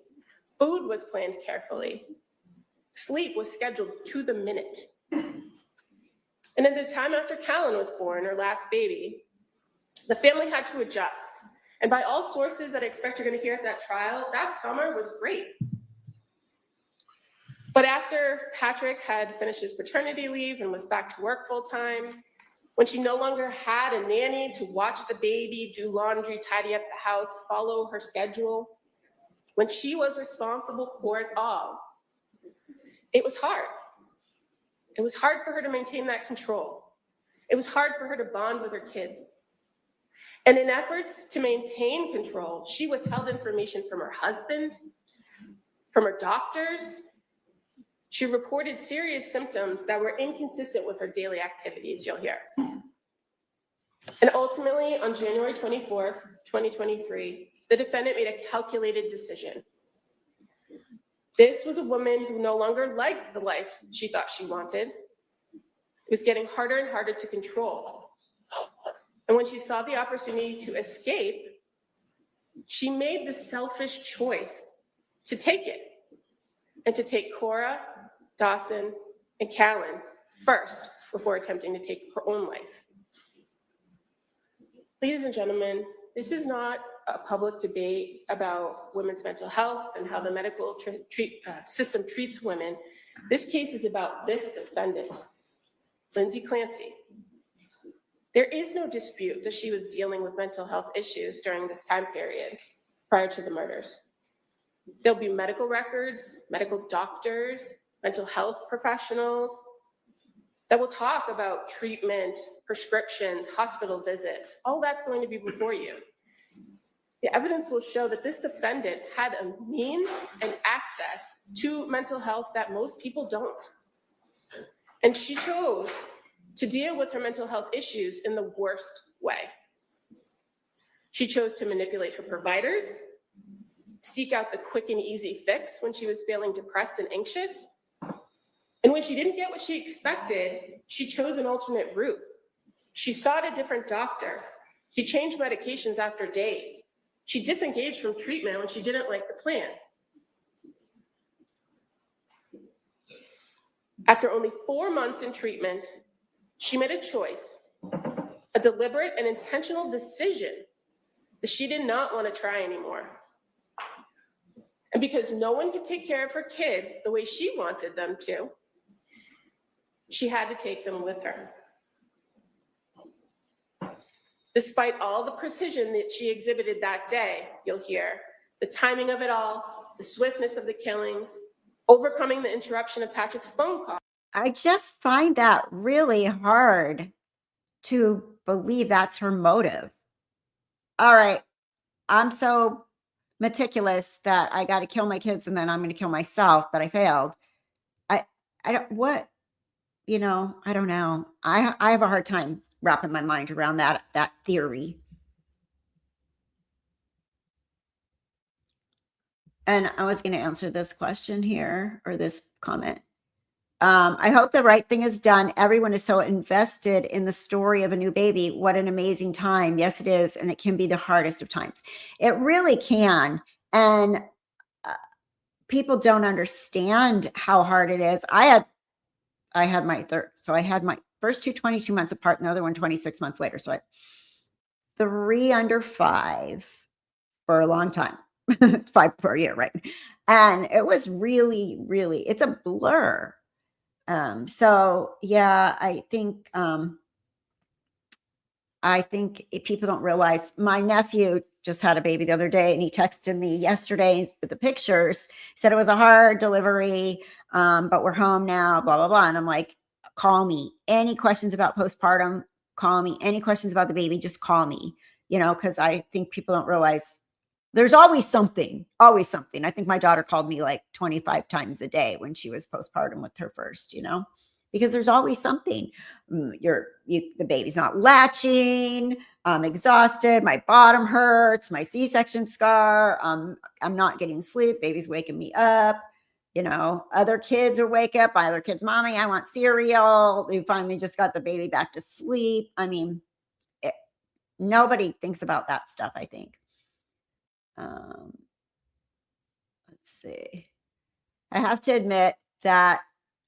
Food was planned carefully. Sleep was scheduled to the minute. And in the time after Callan was born, her last baby, the family had to adjust. And by all sources that I expect you're going to hear at that trial, that summer was great. But after Patrick had finished his paternity leave and was back to work full time, when she no longer had a nanny to watch the baby, do laundry, tidy up the house, follow her schedule, when she was responsible for it all, it was hard. It was hard for her to maintain that control. It was hard for her to bond with her kids. And in efforts to maintain control, she withheld information from her husband, from her doctors. She reported serious symptoms that were inconsistent with her daily activities, you'll hear. And ultimately, on January 24th, 2023, the defendant made a calculated decision. This was a woman who no longer liked the life she thought she wanted. It was getting harder and harder to control. And when she saw the opportunity to escape, she made the selfish choice to take it, and to take Cora, Dawson, and Callan first before attempting to take her own life. Ladies and gentlemen, this is not a public debate about women's mental health and how the medical system treats women. This case is about this defendant, Lindsay Clancy. There is no dispute that she was dealing with mental health issues during this time period prior to the murders. There'll be medical records, medical doctors, mental health professionals that will talk about treatment, prescriptions, hospital visits. All that's going to be before you. The evidence will show that this defendant had a means and access to mental health that most people don't. And she chose to deal with her mental health issues in the worst way. She chose to manipulate her providers, seek out the quick and easy fix when she was feeling depressed and anxious, And when she didn't get what she expected, she chose an alternate route. She sought a different doctor. She changed medications after days. She disengaged from treatment when she didn't like the plan. After only 4 months in treatment, she made a choice, a deliberate and intentional decision that she did not want to try anymore. And because no one could take care of her kids the way she wanted them to, she had to take them with her. Despite all the precision that she exhibited that day, you'll hear, the timing of it all, the swiftness of the killings, overcoming the interruption of Patrick's phone call. I just find that really hard to believe that's her motive. All right, I'm so meticulous that I got to kill my kids and then I'm going to kill myself, but I failed. I don't, what, I don't know. I have a hard time wrapping my mind around that theory. And I was going to answer this question here, or this comment. I hope the right thing is done. Everyone is so invested in the story of a new baby. What an amazing time. Yes, it is. And it can be the hardest of times. It really can. And people don't understand how hard it is. I had my third. So I had my first two 22 months apart and the other one 26 months later. So 3 under 5 for a long time. 5 per year, right? And it was really, really, it's a blur. So yeah, I think if people don't realize, my nephew just had a baby the other day and he texted me yesterday with the pictures, said it was a hard delivery, but we're home now, blah, blah, blah. And I'm like, call me. Any questions about postpartum, call me. Any questions about the baby, just call me, because I think people don't realize there's always something, always something. I think my daughter called me like 25 times a day when she was postpartum with her first, because there's always something. The baby's not latching. I'm exhausted. My bottom hurts. My C-section scar. I'm not getting sleep. Baby's waking me up. Other kids are wake up. Other kids, mommy, I want cereal. We finally just got the baby back to sleep. I mean, nobody thinks about that stuff, I think. Let's see. I have to admit that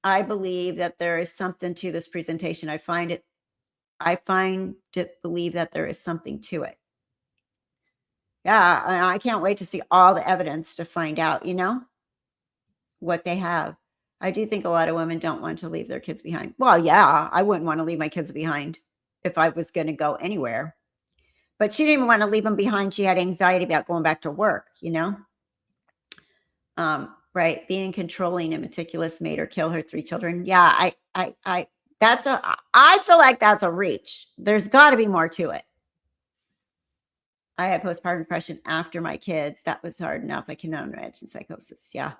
I believe that there is something to this presentation. I find to believe that there is something to it. Yeah, and I can't wait to see all the evidence to find out, what they have. I do think a lot of women don't want to leave their kids behind. Well, yeah, I wouldn't want to leave my kids behind if I was going to go anywhere. But she didn't even want to leave them behind. She had anxiety about going back to work, right. Being controlling and meticulous made her kill her 3 children. Yeah, I feel like that's a reach. There's got to be more to it. I had postpartum depression after my kids. That was hard enough. I cannot imagine psychosis. Yeah.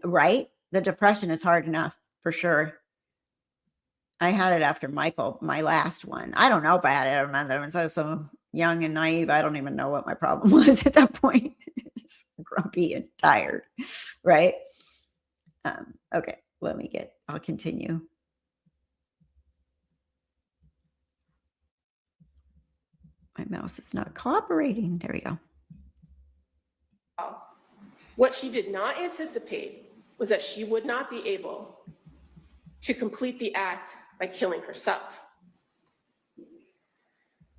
Right. The depression is hard enough for sure. I had it after Michael, my last one. I don't know if I had it after my other ones. I was so young and naive. I don't even know what my problem was at that point. Just grumpy and tired, right? Okay, I'll continue. My mouse is not cooperating. There we go. What she did not anticipate was that she would not be able to complete the act by killing herself.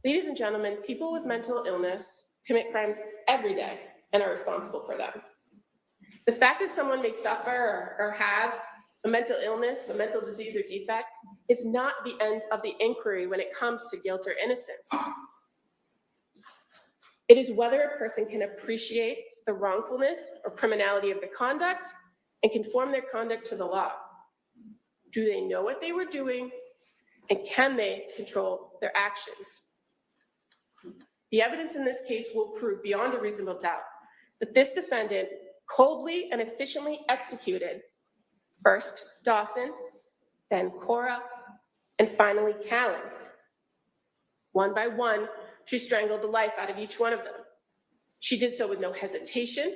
Ladies and gentlemen, people with mental illness commit crimes every day and are responsible for them. The fact that someone may suffer or have a mental illness, a mental disease or defect is not the end of the inquiry when it comes to guilt or innocence. It is whether a person can appreciate the wrongfulness or criminality of the conduct and conform their conduct to the law. Do they know what they were doing, and can they control their actions? The evidence in this case will prove beyond a reasonable doubt that this defendant coldly and efficiently executed first Dawson, then Cora, and finally Callan. One by one, she strangled the life out of each one of them. She did so with no hesitation,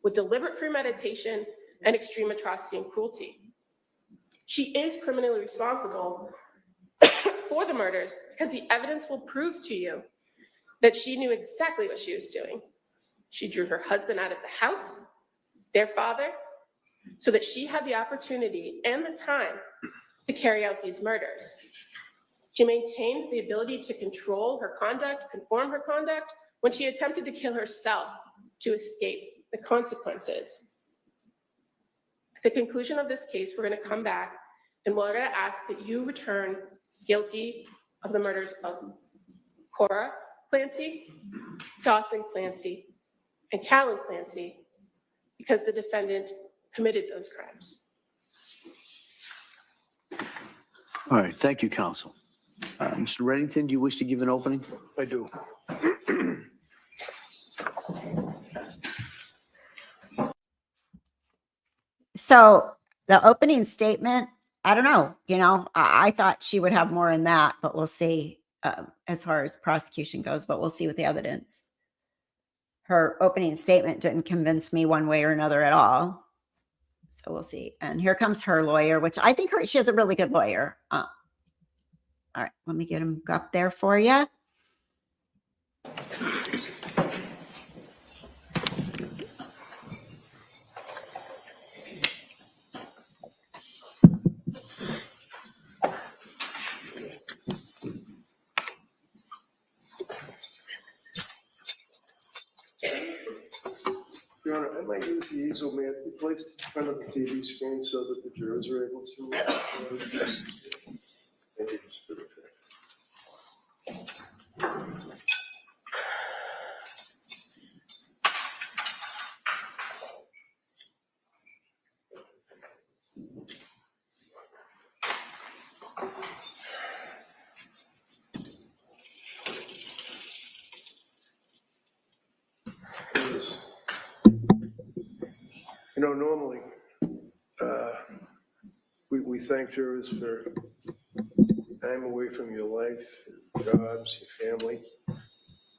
with deliberate premeditation, and extreme atrocity and cruelty. She is criminally responsible for the murders because the evidence will prove to you that she knew exactly what she was doing. She drew her husband out of the house, their father, so that she had the opportunity and the time to carry out these murders. She maintained the ability to control her conduct, conform her conduct, when she attempted to kill herself to escape the consequences. At the conclusion of this case, we're going to come back and we're going to ask that you return guilty of the murders of Cora Clancy, Dawson Clancy, and Callan Clancy, because the defendant committed those crimes. All right, thank you, counsel. Mr. Reddington, do you wish to give an opening? I do. So the opening statement, I don't know, I thought she would have more in that, but we'll see as far as prosecution goes, but we'll see with the evidence. Her opening statement didn't convince me one way or another at all. So we'll see. And here comes her lawyer, which I think she has a really good lawyer. All right, let me get him up there for you. Your Honor, I might use the easel, may it be placed in front of the TV screen so that the jurors are able to. Yes. Thank you. Normally, we thank jurors for time away from your life, your jobs, your family,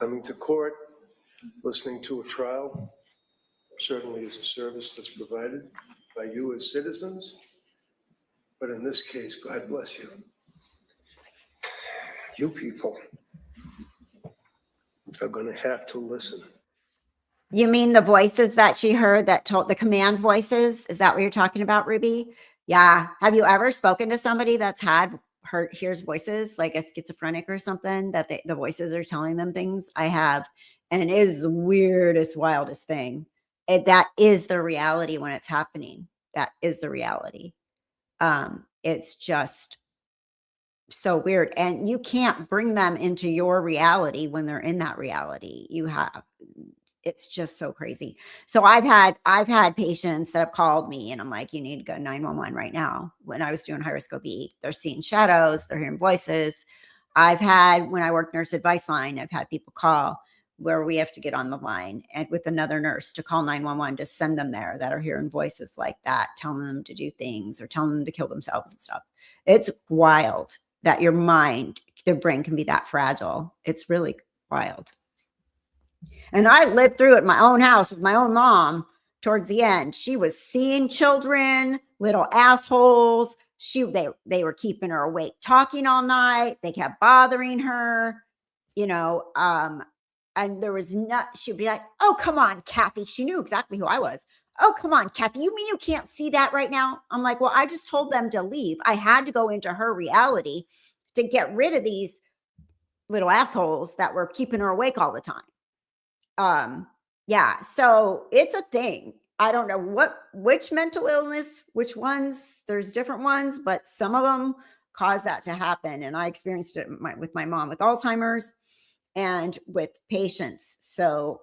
coming to court, listening to a trial, certainly is a service that's provided by you as citizens. But in this case, God bless you. You people are going to have to listen. You mean the voices that she heard that told the command voices? Is that what you're talking about, Ruby? Yeah. Have you ever spoken to somebody that's hears voices like a schizophrenic or something that the voices are telling them things? I have. And it is the weirdest, wildest thing. That is the reality when it's happening. That is the reality. It's just so weird. And you can't bring them into your reality when they're in that reality. It's just so crazy. So I've had patients that have called me and I'm like, you need to go 911 right now. When I was doing high risk OB, they're seeing shadows, they're hearing voices. I've had, when I worked nurse advice line, I've had people call where we have to get on the line and with another nurse to call 911 to send them there that are hearing voices like that, telling them to do things or telling them to kill themselves and stuff. It's wild that your mind, their brain can be that fragile. It's really wild. And I lived through it in my own house with my own mom towards the end. She was seeing children, little assholes. They were keeping her awake, talking all night. They kept bothering her, and there was she'd be like, oh, come on, Kathy. She knew exactly who I was. Oh, come on, Kathy. You mean you can't see that right now? I'm like, well, I just told them to leave. I had to go into her reality to get rid of these little assholes that were keeping her awake all the time. Yeah, so it's a thing. I don't know which mental illness, which ones, there's different ones, but some of them cause that to happen. And I experienced it with my mom with Alzheimer's and with patients. So,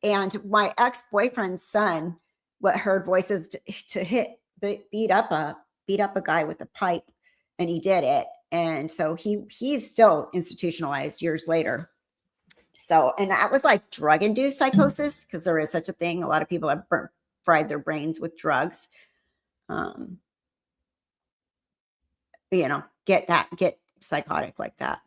and my ex-boyfriend's son, heard voices to beat up a guy with a pipe, and he did it. And so he's still institutionalized years later. So, and that was like drug-induced psychosis, because there is such a thing. A lot of people have fried their brains with drugs. Get psychotic like that.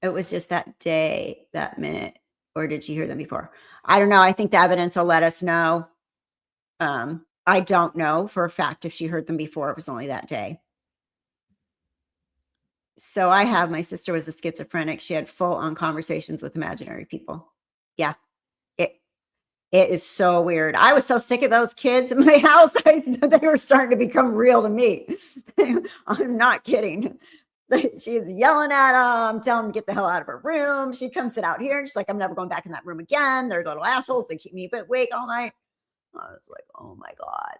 It was just that day, that minute, or did you hear them before? I don't know. I think the evidence will let us know. I don't know for a fact if she heard them before. It was only that day. So my sister was a schizophrenic. She had full on conversations with imaginary people. Yeah. It is so weird. I was so sick of those kids in my house. They were starting to become real to me. I'm not kidding. She's yelling at them, telling them to get the hell out of her room. She'd come sit out here and she's like, I'm never going back in that room again. They're little assholes. They keep me awake all night. I was like, oh my God,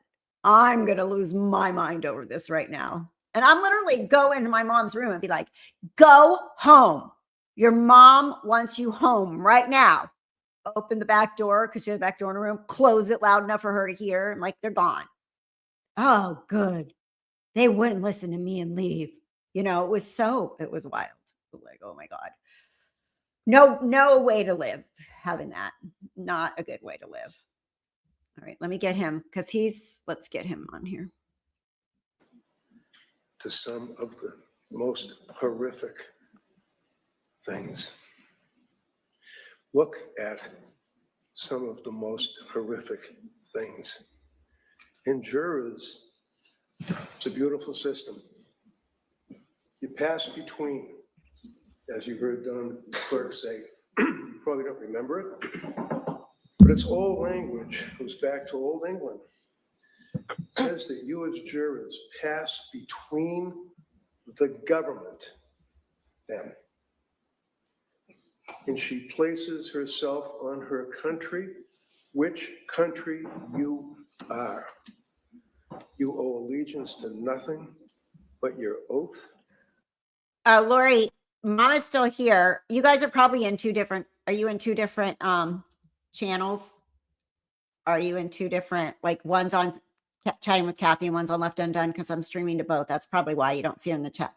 I'm going to lose my mind over this right now. And I'm literally go into my mom's room and be like, go home. Your mom wants you home right now. Open the back door because she had a back door in her room, close it loud enough for her to hear. And like, they're gone. Oh, good. They wouldn't listen to me and leave. You know, it was wild. It was like, oh my God. No way to live having that. Not a good way to live. All right, let me get him because let's get him on here. To some of the most horrific things. Look at some of the most horrific things. In jurors, it's a beautiful system. You pass between, as you heard Don Clerk say, you probably don't remember it, but it's old language, goes back to Old England. It says that you as jurors pass between the government, them, and she places herself on her country, which country you are. You owe allegiance to nothing but your oath. Lori, Mom is still here. You guys are probably are you in two different channels? Are you in two different, like one's on Chatting with Kathy and one's on Left Undone because I'm streaming to both. That's probably why you don't see it in the chat.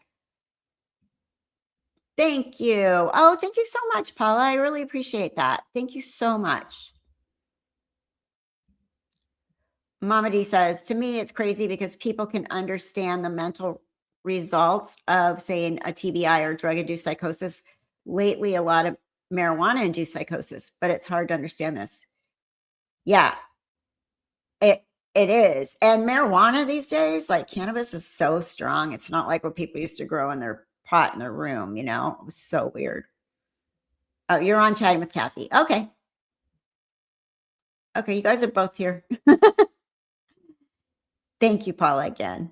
Thank you. Oh, thank you so much, Paula. I really appreciate that. Thank you so much. Mama D says, to me, it's crazy because people can understand the mental results of, say, a TBI or drug-induced psychosis. Lately, a lot of marijuana-induced psychosis, but it's hard to understand this. Yeah, it is. And marijuana these days, like cannabis is so strong. It's not like what people used to grow in their pot in their room, you know? It was so weird. Oh, you're on Chatting with Kathy. Okay. Okay, you guys are both here. Thank you, Paula, again.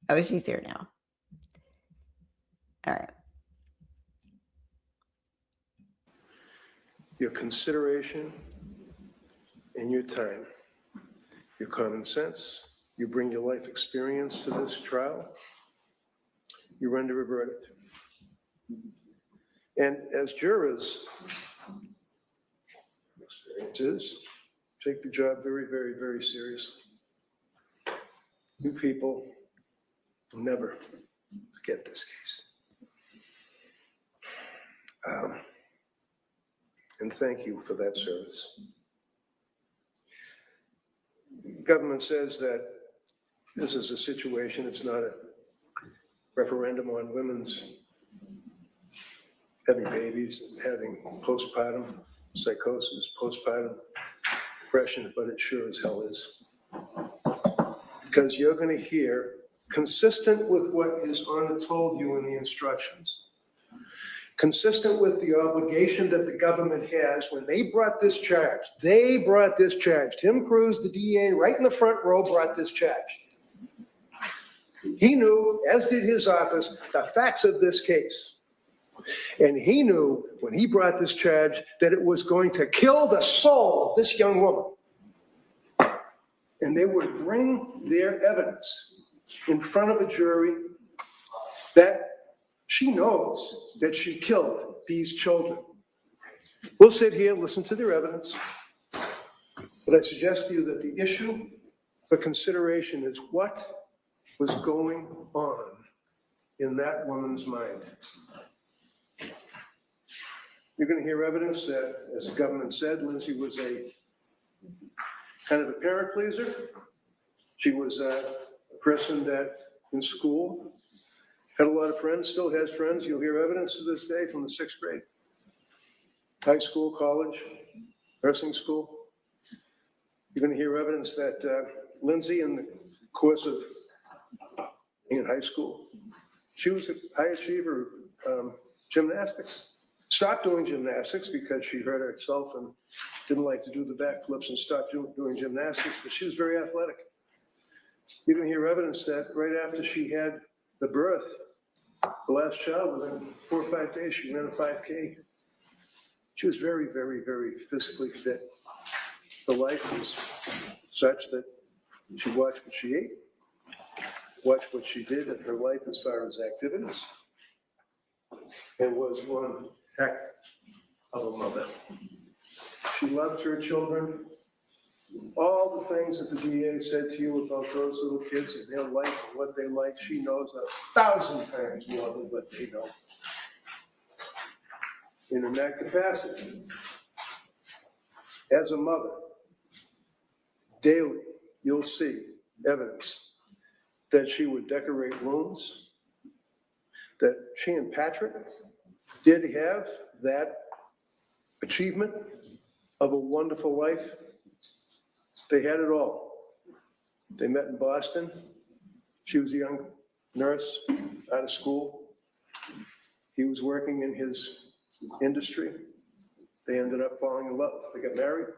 Oh, she's here now. All right. Your consideration and your time, your common sense, you bring your life experience to this trial, you render a verdict. And as jurors, experiences, take the job very, very, very seriously. You people will never forget this case. And thank you for that service. Government says that this is a situation, it's not a referendum on women's having babies and having postpartum psychosis, postpartum depression, but it sure as hell is. Because you're going to hear, consistent with what is told you in the instructions, consistent with the obligation that the government has when they brought this charge. Tim Cruz, the DA, right in the front row, brought this charge. He knew, as did his office, the facts of this case. And he knew when he brought this charge that it was going to kill the soul of this young woman. And they would bring their evidence in front of a jury that she knows that she killed these children. We'll sit here, listen to their evidence, but I suggest to you that the issue for consideration is what was going on in that woman's mind. You're going to hear evidence that, as the government said, Lindsay was a kind of a parent pleaser. She was a person that in school had a lot of friends, still has friends. You'll hear evidence to this day from the 6th grade. High school, college, nursing school. You're going to hear evidence that Lindsay, in the course of in high school, she was a high achiever, gymnastics. Stopped doing gymnastics because she hurt herself and didn't like to do the backflips and stopped doing gymnastics, but she was very athletic. You can hear evidence that right after she had the birth, the last child, within 4 or 5 days, she ran a 5K. She was very, very, very physically fit. Her life was such that she watched what she ate, watched what she did in her life as far as activities, and was one heck of a mother. She loved her children. All the things that the DA said to you about those little kids and their life and what they like, she knows 1,000 times more than what they know. And in that capacity, as a mother, daily you'll see evidence that she would decorate rooms, that she and Patrick did have that achievement of a wonderful life. They had it all. They met in Boston. She was a young nurse out of school. He was working in his industry. They ended up falling in love. They got married,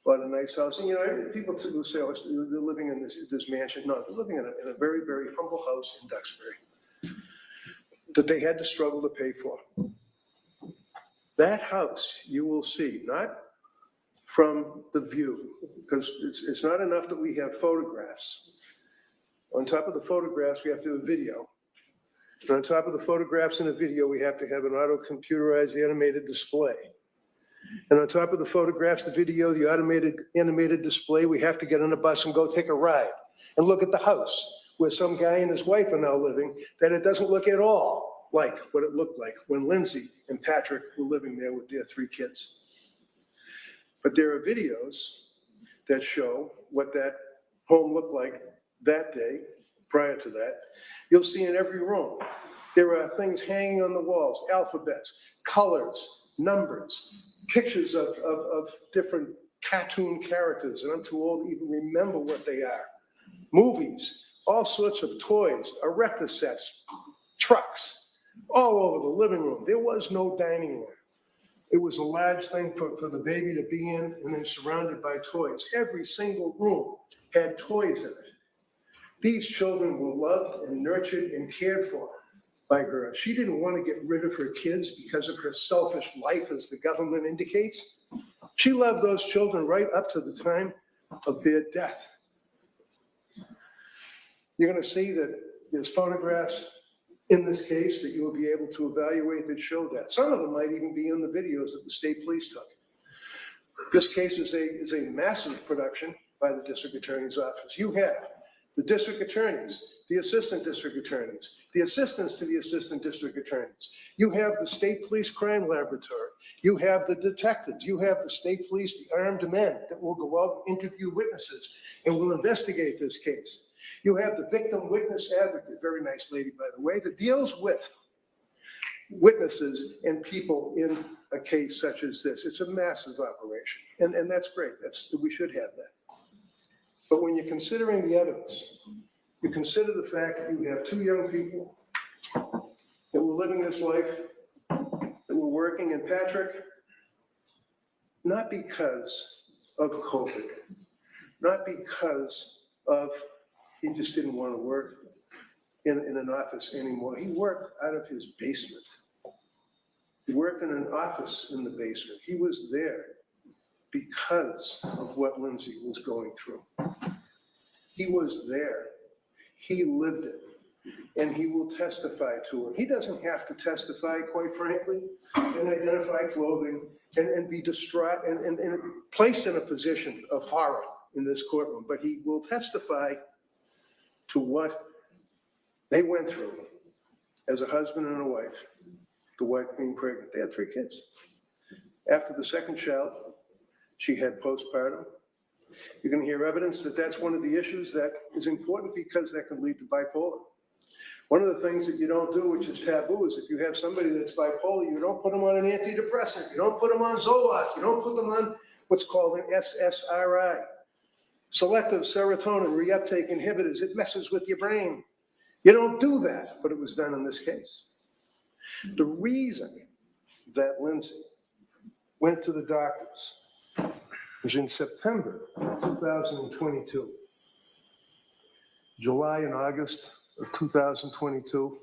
bought a nice house. And, you know, people will say, oh, they're living in this mansion. No, they're living in a very, very humble house in Duxbury that they had to struggle to pay for. That house, you will see, not from the view, because it's not enough that we have photographs. On top of the photographs, we have to have video. And on top of the photographs and the video, we have to have an auto-computerized animated display. And on top of the photographs, the video, the automated animated display, we have to get on a bus and go take a ride and look at the house where some guy and his wife are now living, that it doesn't look at all like what it looked like when Lindsay and Patrick were living there with their 3 kids. But there are videos that show what that home looked like that day, prior to that. You'll see in every room, there are things hanging on the walls, alphabets, colors, numbers, pictures of different cartoon characters, and I'm too old to even remember what they are. Movies, all sorts of toys, erector sets, trucks, all over the living room. There was no dining room. It was a large thing for the baby to be in, and then surrounded by toys. Every single room had toys in it. These children were loved and nurtured and cared for by her. She didn't want to get rid of her kids because of her selfish life, as the government indicates. She loved those children right up to the time of their death. You're going to see that there's photographs in this case that you will be able to evaluate that show that. Some of them might even be in the videos that the state police took. This case is a massive production by the district attorney's office. You have the district attorneys, the assistant district attorneys, the assistants to the assistant district attorneys. You have the state police crime laboratory. You have the detectives. You have the state police, the armed men that will go out and interview witnesses and will investigate this case. You have the victim witness advocate, very nice lady, by the way, that deals with witnesses and people in a case such as this. It's a massive operation, and that's great. We should have that. But when you're considering the evidence, you consider the fact that you have 2 young people that were living this life, that were working, and Patrick, not because of COVID, not because of he just didn't want to work in an office anymore. He worked out of his basement. He worked in an office in the basement. He was there because of what Lindsay was going through. He was there. He lived it. And he will testify to it. He doesn't have to testify, quite frankly, and identify clothing and be distraught and placed in a position of horror in this courtroom. But he will testify to what they went through as a husband and a wife, the wife being pregnant. They had 3 kids. After the second child, she had postpartum. You're going to hear evidence that that's one of the issues that is important because that can lead to bipolar. One of the things that you don't do, which is taboo, is if you have somebody that's bipolar, you don't put them on an antidepressant. You don't put them on Zoloft. You don't put them on what's called an SSRI. selective serotonin reuptake inhibitors. It messes with your brain. You don't do that, but it was done in this case. The reason that Lindsay went to the doctors was in September 2022. July and August of 2022,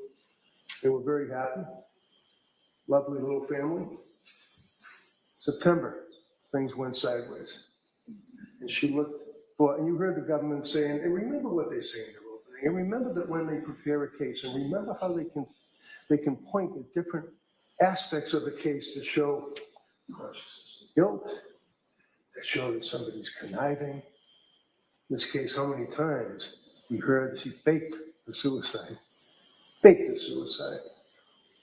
they were very happy. Lovely little family. September, things went sideways. And she looked for, and you heard the government saying, and remember what they say in their opening, and remember that when they prepare a case, and remember how they can point at different aspects of the case to show consciousness of guilt, that show that somebody's conniving. In this case, how many times we heard she faked the suicide. Faked the suicide.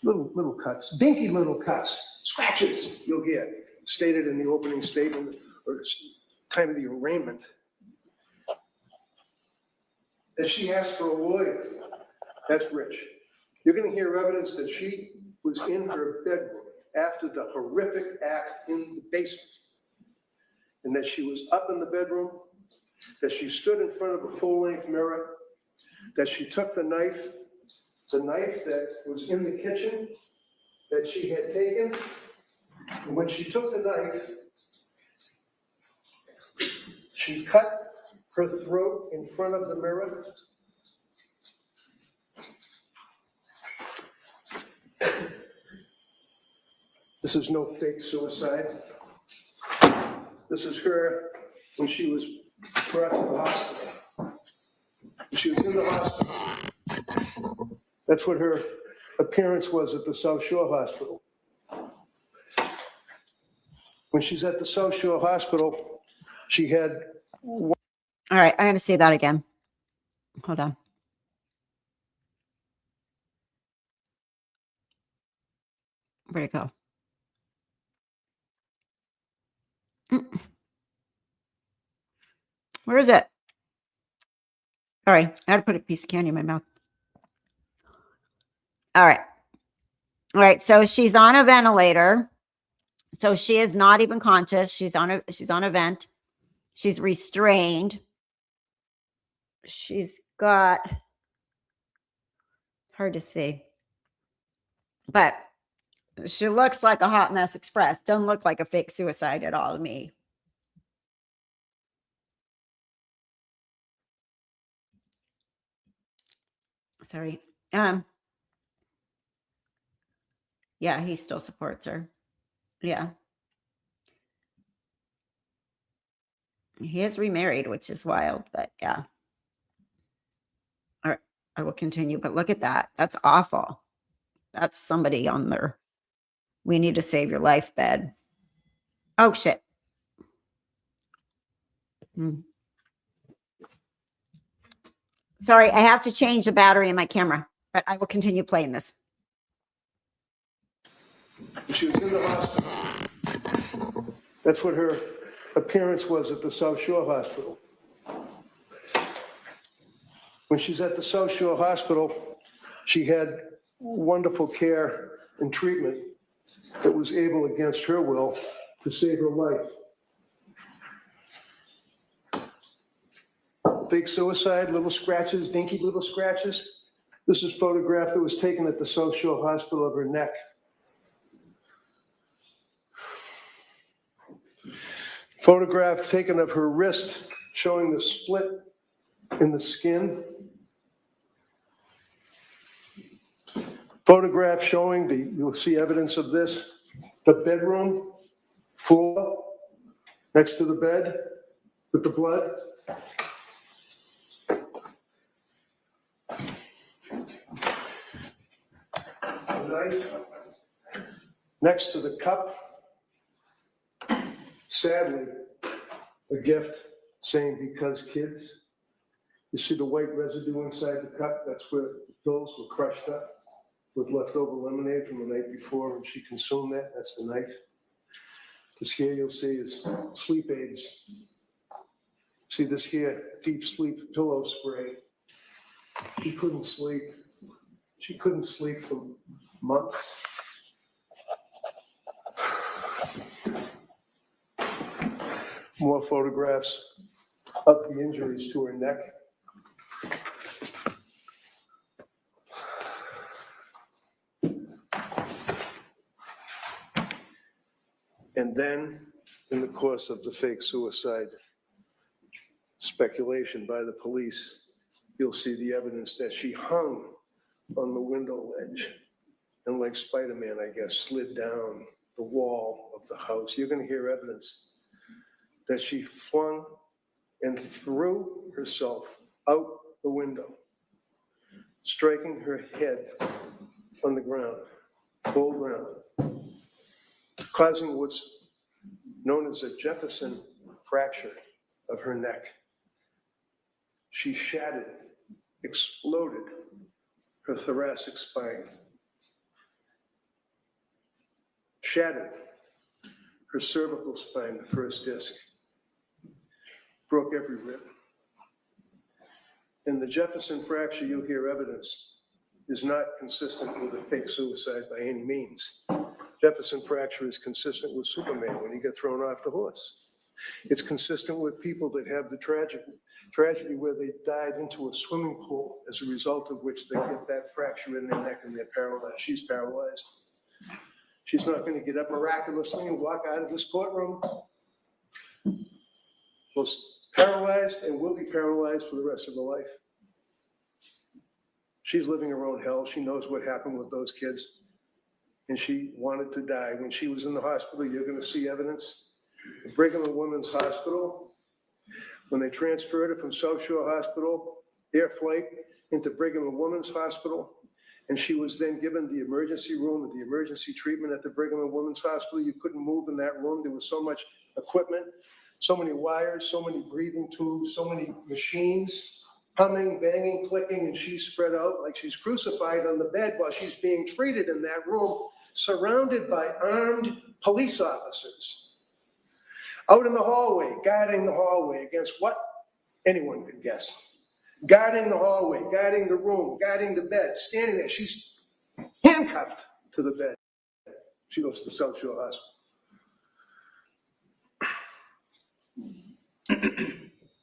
Little cuts, dinky little cuts, scratches you'll hear stated in the opening statement or time of the arraignment. That she asked for a lawyer. That's rich. You're going to hear evidence that she was in her bedroom after the horrific act in the basement. And that she was up in the bedroom, that she stood in front of a full-length mirror, that she took the knife that was in the kitchen that she had taken. And when she took the knife, she cut her throat in front of the mirror. This is no fake suicide. This is her when she was brought to the hospital. She was in the hospital. That's what her appearance was at the South Shore Hospital. When she's at the South Shore Hospital, she had... All right, I'm going to say that again. Hold on. Where'd it go? Where is it? Sorry, I had to put a piece of candy in my mouth. All right. All right, so she's on a ventilator. So she is not even conscious. She's on a vent. She's restrained. She's got, hard to see, but she looks like a hot mess express. Doesn't look like a fake suicide at all to me. Sorry. Yeah, he still supports her. Yeah. He is remarried, which is wild, but yeah. All right, I will continue, but look at that. That's awful. That's somebody on their "we need to save your life" bed. Oh, shit. Sorry, I have to change the battery in my camera, but I will continue playing this. She was in the hospital. That's what her appearance was at the South Shore Hospital. When she's at the South Shore Hospital, she had wonderful care and treatment that was able, against her will, to save her life. Fake suicide, little scratches, dinky little scratches. This is a photograph that was taken at the South Shore Hospital of her neck. Photograph taken of her wrist, showing the split in the skin. Photograph showing you'll see evidence of this, the bedroom floor next to the bed with the blood. The knife next to the cup. Sadly, a gift saying "because kids." You see the white residue inside the cup? That's where the pills were crushed up with leftover lemonade from the night before when she consumed that. That's the knife. This here you'll see is sleep aids. See this here, deep sleep pillow spray. She couldn't sleep. She couldn't sleep for months. More photographs. of the injuries to her neck. And then, in the course of the fake suicide speculation by the police, you'll see the evidence that she hung on the window ledge and, like Spider-Man, I guess, slid down the wall of the house. You're going to hear evidence that she flung and threw herself out the window, striking her head on the ground, full ground, causing what's known as a Jefferson fracture of her neck. She shattered, exploded her thoracic spine, shattered her cervical spine, the first disc, broke every rib. And the Jefferson fracture, you'll hear evidence, is not consistent with a fake suicide by any means. Jefferson fracture is consistent with Superman when he got thrown off the horse. It's consistent with people that have the tragedy where they dive into a swimming pool, as a result of which they get that fracture in their neck and they're paralyzed. She's paralyzed. She's not going to get up miraculously and walk out of this courtroom. She's paralyzed and will be paralyzed for the rest of her life. She's living her own hell. She knows what happened with those kids. And she wanted to die. When she was in the hospital, you're going to see evidence. The Brigham and Women's Hospital, when they transferred her from South Shore Hospital, air flight, into Brigham and Women's Hospital, and she was then given the emergency room and the emergency treatment at the Brigham and Women's Hospital. You couldn't move in that room. There was so much equipment, so many wires, so many breathing tubes, so many machines, humming, banging, clicking, and she's spread out like she's crucified on the bed while she's being treated in that room, surrounded by armed police officers. Out in the hallway, guarding the hallway against what? Anyone could guess. Guarding the hallway, guarding the room, guarding the bed, standing there. She's handcuffed to the bed. She goes to South Shore Hospital.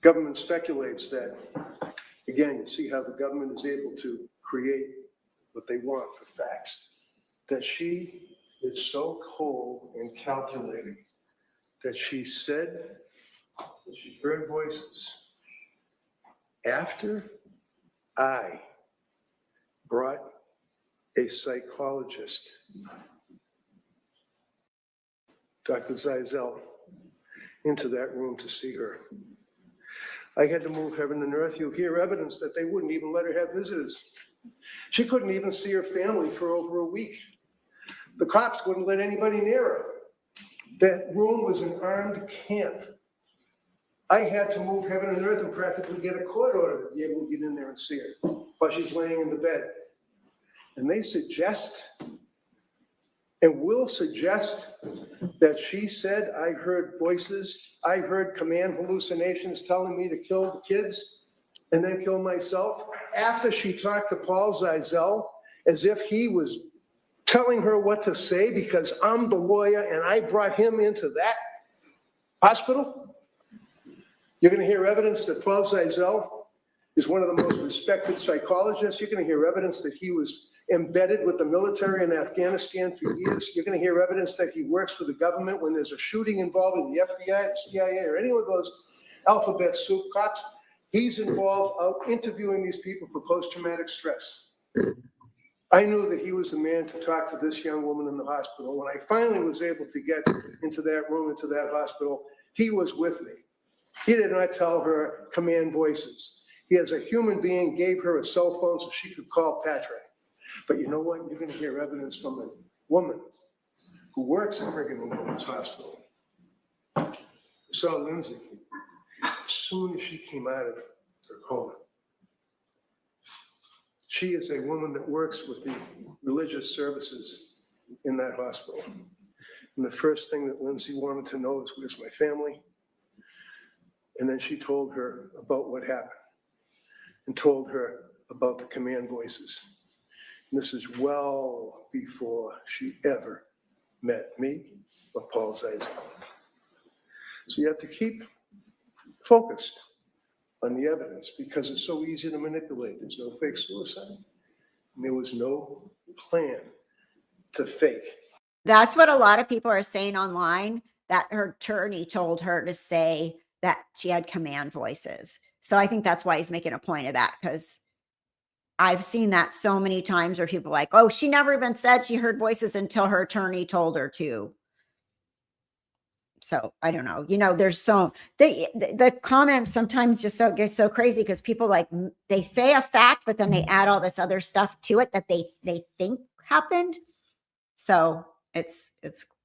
Government speculates that, again, you see how the government is able to create what they want for facts, that she is so cold and calculating that she said that she heard voices after I brought a psychologist, Dr. Zeisel, into that room to see her. I had to move heaven and earth. You'll hear evidence that they wouldn't even let her have visitors. She couldn't even see her family for over a week. The cops wouldn't let anybody near her. That room was an armed camp. I had to move heaven and earth and practically get a court order to be able to get in there and see her while she's laying in the bed. And they suggest and will suggest that she said, I heard voices, I heard command hallucinations telling me to kill the kids and then kill myself, after she talked to Paul Zeisel as if he was telling her what to say because I'm the lawyer and I brought him into that hospital. You're going to hear evidence that Paul Zeisel is one of the most respected psychologists. You're going to hear evidence that he was embedded with the military in Afghanistan for years. You're going to hear evidence that he works for the government when there's a shooting involving the FBI, the CIA, or any of those alphabet soup cops. He's involved out interviewing these people for post-traumatic stress. I knew that he was the man to talk to this young woman in the hospital. When I finally was able to get into that room, into that hospital, he was with me. He did not tell her command voices. He, as a human being, gave her a cell phone so she could call Patrick. But you know what? You're going to hear evidence from a woman who works at Brigham and Women's Hospital. I saw Lindsay as soon as she came out of her coma. She is a woman that works with the religious services in that hospital. And the first thing that Lindsay wanted to know is, where's my family? And then she told her about what happened and told her about the command voices. And this is well before she ever met me or Paul Zeisel. So you have to keep focused on the evidence because it's so easy to manipulate. There's no fake suicide. And there was no plan to fake. That's what a lot of people are saying online, that her attorney told her to say that she had command voices. So I think that's why he's making a point of that, because I've seen that so many times where people are like, oh, she never even said she heard voices until her attorney told her to. So I don't know, there's the comments sometimes just get so crazy because people they say a fact, but then they add all this other stuff to it that they think happened. So it's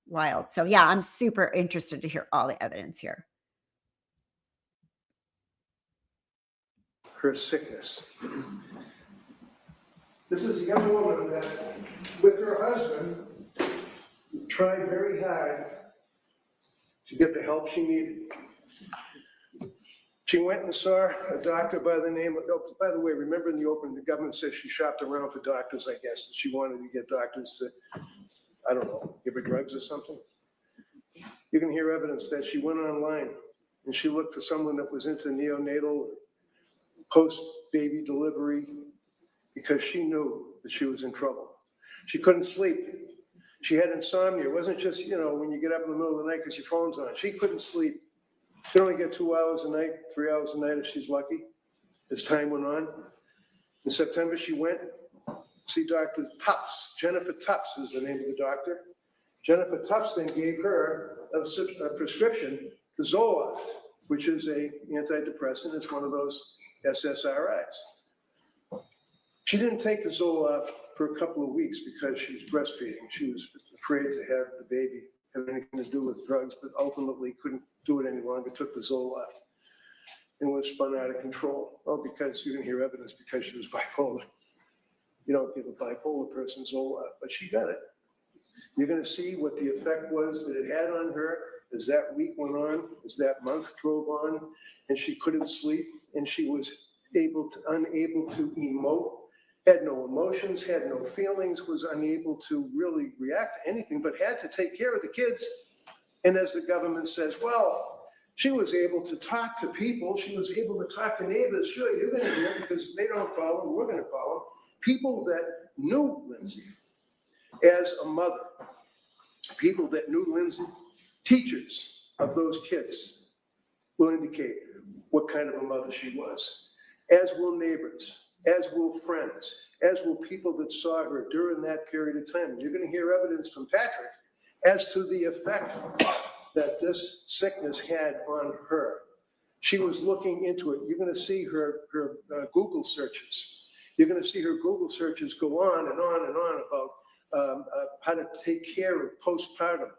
wild. So yeah, I'm super interested to hear all the evidence here. Her sickness. This is a young woman that, with her husband, tried very hard to get the help she needed. She went and saw a doctor by the name of, oh, by the way, remember in the open, the government says she shopped around for doctors, I guess, that she wanted to get doctors to, I don't know, give her drugs or something. You can hear evidence that she went online and she looked for someone that was into neonatal, post-baby delivery, because she knew that she was in trouble. She couldn't sleep. She had insomnia. It wasn't just, when you get up in the middle of the night because your phone's on. She couldn't sleep. She'd only get 2 hours a night, 3 hours a night if she's lucky, as time went on. In September, she went to see Dr. Tufts. Jennifer Tufts is the name of the doctor. Jennifer Tufts then gave her a prescription for Zoloft, which is an antidepressant. It's one of those SSRIs. She didn't take the Zoloft for a couple of weeks because she was breastfeeding. She was afraid to have the baby have anything to do with drugs, but ultimately couldn't do it any longer, took the Zoloft and was spun out of control. Well, because you didn't hear evidence because she was bipolar. You don't give a bipolar person Zoloft, but she got it. You're going to see what the effect was that it had on her as that week went on, as that month drove on, and she couldn't sleep, and she was unable to emote, had no emotions, had no feelings, was unable to really react to anything, but had to take care of the kids. And as the government says, well, she was able to talk to people. She was able to talk to neighbors. Sure, you're going to hear because they don't call them, we're going to call them. People that knew Lindsay as a mother, people that knew Lindsay, teachers of those kids will indicate what kind of a mother she was, as will neighbors, as will friends, as will people that saw her during that period of time. You're going to hear evidence from Patrick as to the effect that this sickness had on her. She was looking into it. You're going to see her Google searches. You're going to see her Google searches go on and on and on about how to take care of postpartum.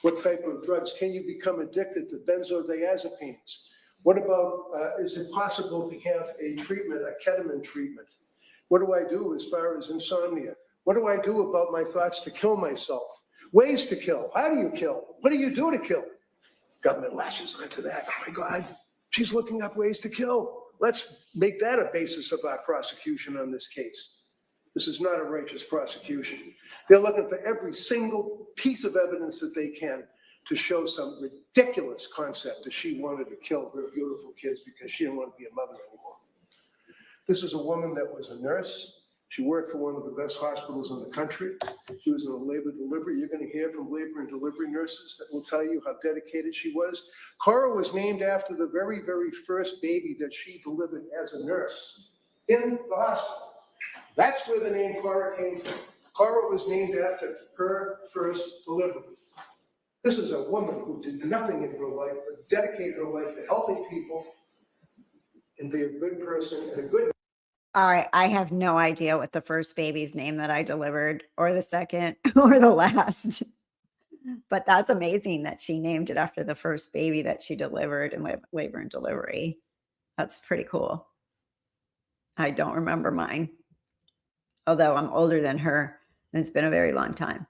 What type of drugs? Can you become addicted to benzodiazepines? What about, is it possible to have a treatment, a ketamine treatment? What do I do as far as insomnia? What do I do about my thoughts to kill myself? Ways to kill. How do you kill? What do you do to kill? Government lashes onto that. Oh my God, she's looking up ways to kill. Let's make that a basis of our prosecution on this case. This is not a righteous prosecution. They're looking for every single piece of evidence that they can to show some ridiculous concept that she wanted to kill her beautiful kids because she didn't want to be a mother anymore. This is a woman that was a nurse. She worked for one of the best hospitals in the country. She was in a labor delivery. You're going to hear from labor and delivery nurses that will tell you how dedicated she was. Cora was named after the very, very first baby that she delivered as a nurse in the hospital. That's where the name Cora came from. Cora was named after her first delivery. This is a woman who did nothing in her life but dedicate her life to helping people and be a good person and a good. All right. I have no idea what the first baby's name that I delivered or the second or the last, but that's amazing that she named it after the first baby that she delivered in labor and delivery. That's pretty cool. I don't remember mine, although I'm older than her and it's been a very long time.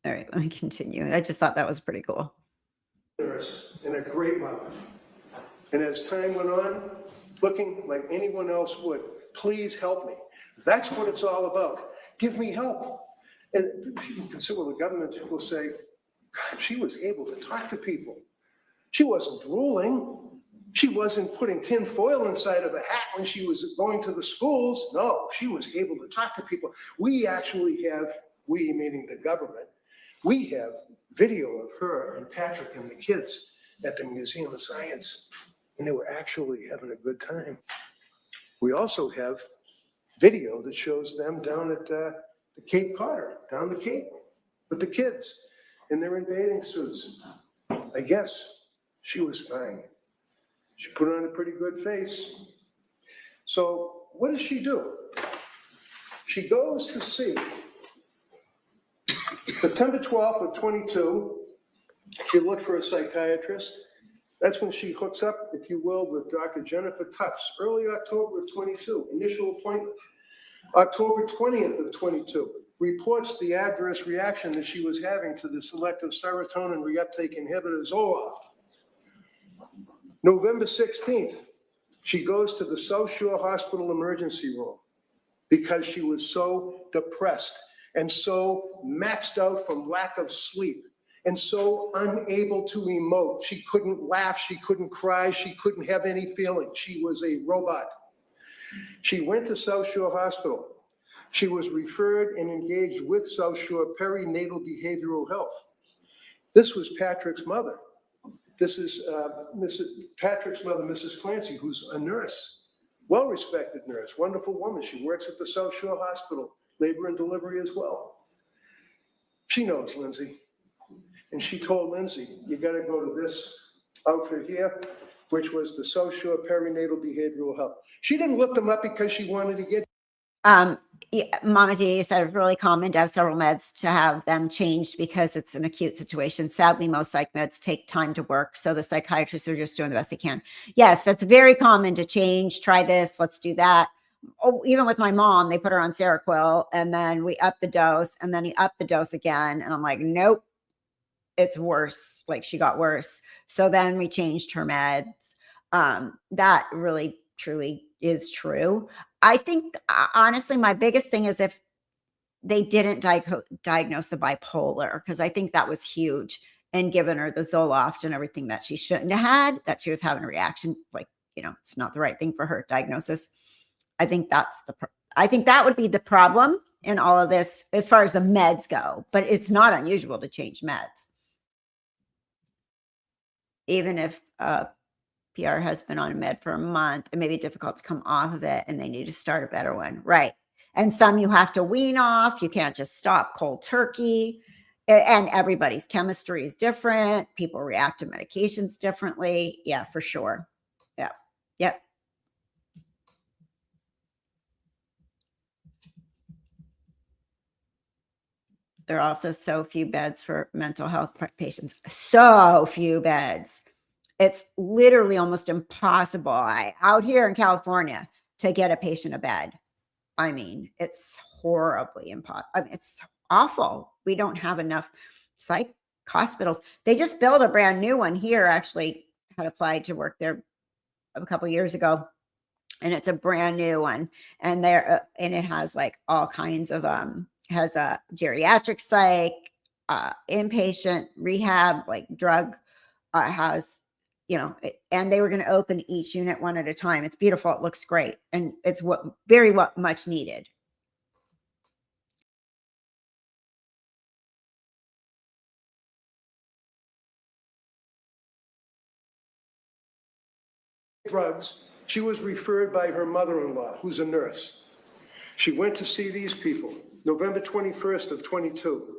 All right, let me continue. I just thought that was pretty cool. Nurse and a great mother. And as time went on, looking like anyone else would, please help me. That's what it's all about. Give me help. And you can see, well, the government will say, God, she was able to talk to people. She wasn't drooling. She wasn't putting tin foil inside of a hat when she was going to the schools. No, she was able to talk to people. We actually have, we meaning the government, we have video of her and Patrick and the kids at the Museum of Science, and they were actually having a good time. We also have video that shows them down at the Cape Cod, down the Cape, with the kids, and they're in bathing suits. I guess she was fine. She put on a pretty good face. So what does she do? She goes to see, September 12th of 22, she looked for a psychiatrist. That's when she hooks up, if you will, with Dr. Jennifer Tufts, early October of 22, initial appointment. October 20th of 22, reports the adverse reaction that she was having to the selective serotonin reuptake inhibitor Zoloft. November 16th, she goes to the South Shore Hospital emergency room because she was so depressed and so maxed out from lack of sleep and so unable to emote. She couldn't laugh, she couldn't cry, she couldn't have any feeling. She was a robot. She went to South Shore Hospital. She was referred and engaged with South Shore Perinatal Behavioral Health. This was Patrick's mother. This is Patrick's mother, Mrs. Clancy, who's a nurse, well-respected nurse, wonderful woman. She works at the South Shore Hospital, labor and delivery as well. She knows Lindsay. And she told Lindsay, you got to go to this outfit here, which was the South Shore Perinatal Behavioral Health. She didn't look them up because she wanted to get. Yeah, Mama D, you said it's really common to have several meds to have them changed because it's an acute situation. Sadly, most psych meds take time to work. So the psychiatrists are just doing the best they can. Yes, that's very common to change. Try this. Let's do that. Oh, even with my mom, they put her on Seroquel and then we upped the dose and then he upped the dose again. And I'm like, nope, it's worse. Like she got worse. So then we changed her meds. That really, truly is true. I think, honestly, my biggest thing is if they didn't diagnose the bipolar, because I think that was huge, and given her the Zoloft and everything that she shouldn't have had, that she was having a reaction, like, it's not the right thing for her diagnosis. I think I think that would be the problem in all of this as far as the meds go, but it's not unusual to change meds. Even if PR has been on a med for a month, it may be difficult to come off of it and they need to start a better one. Right. And some you have to wean off. You can't just stop cold turkey. And everybody's chemistry is different. People react to medications differently. Yeah, for sure. Yeah. Yep. There are also so few beds for mental health patients. So few beds. It's literally almost impossible out here in California to get a patient a bed. I mean, it's horribly impossible. I mean, it's awful. We don't have enough psych hospitals. They just built a brand new one here. Actually, had applied to work there a couple years ago, and it's a brand new one. And and it has like all kinds of has a geriatric psych, inpatient rehab, like drug. Has and they were going to open each unit one at a time. It's beautiful. It looks great. And it's very much needed. Drugs. She was referred by her mother-in-law, who's a nurse. She went to see these people, November 21st of 22.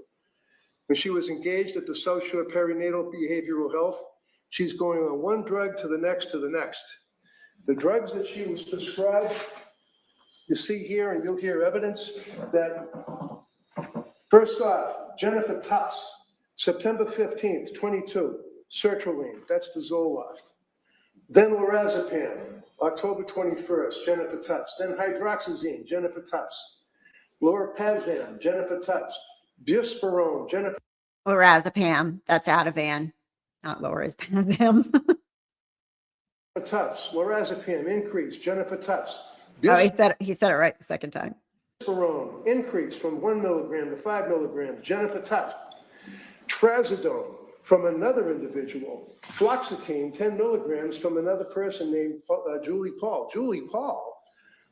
When she was engaged at the South Shore Perinatal Behavioral Health, she's going on one drug to the next to the next. The drugs that she was prescribed, you see here, and you'll hear evidence that, first off, Jennifer Tufts, September 15th, 22, sertraline, that's the Zoloft. Then lorazepam, October 21st, Jennifer Tufts. Then hydroxyzine, Jennifer Tufts. Lorapazan, Jennifer Tufts. Buspirone, Jennifer. Lorazepam, that's Ativan. Not lorazepam. Tufts, lorazepam, increase, Jennifer Tufts. Oh, he said it right the second time. Increase from 1 milligram to 5 milligrams, Jennifer Tufts. Trazodone, from another individual, fluoxetine, 10 milligrams from another person named Julie Paul. Julie Paul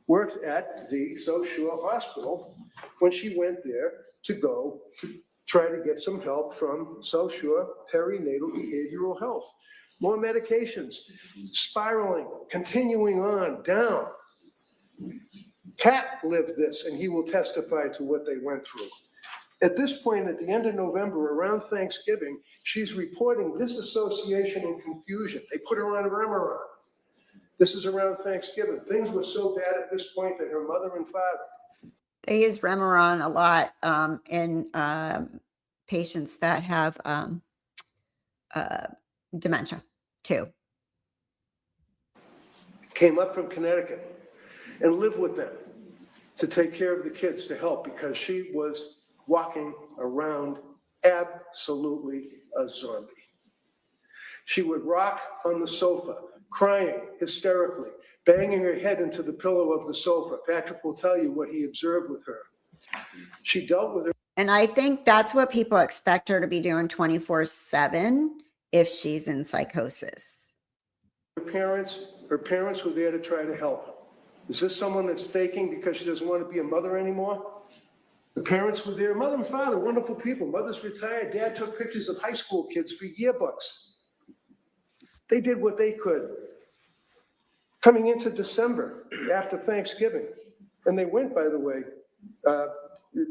worked at the South Shore Hospital when she went there to try to get some help from South Shore Perinatal Behavioral Health. More medications, spiraling, continuing on, down. Pat lived this, and he will testify to what they went through. At this point, at the end of November, around Thanksgiving, she's reporting disassociation and confusion. They put her on Remeron. This is around Thanksgiving. Things were so bad at this point that her mother and father. They use Remeron a lot in patients that have dementia too. Came up from Connecticut and lived with them to take care of the kids, to help, because she was walking around absolutely a zombie. She would rock on the sofa, crying hysterically, banging her head into the pillow of the sofa. Patrick will tell you what he observed with her. She dealt with her. And I think that's what people expect her to be doing 24/7 if she's in psychosis. Her parents were there to try to help. Is this someone that's faking because she doesn't want to be a mother anymore? The parents were there, mother and father, wonderful people. Mother's retired, dad took pictures of high school kids for yearbooks. They did what they could. Coming into December, after Thanksgiving, and they went, by the way,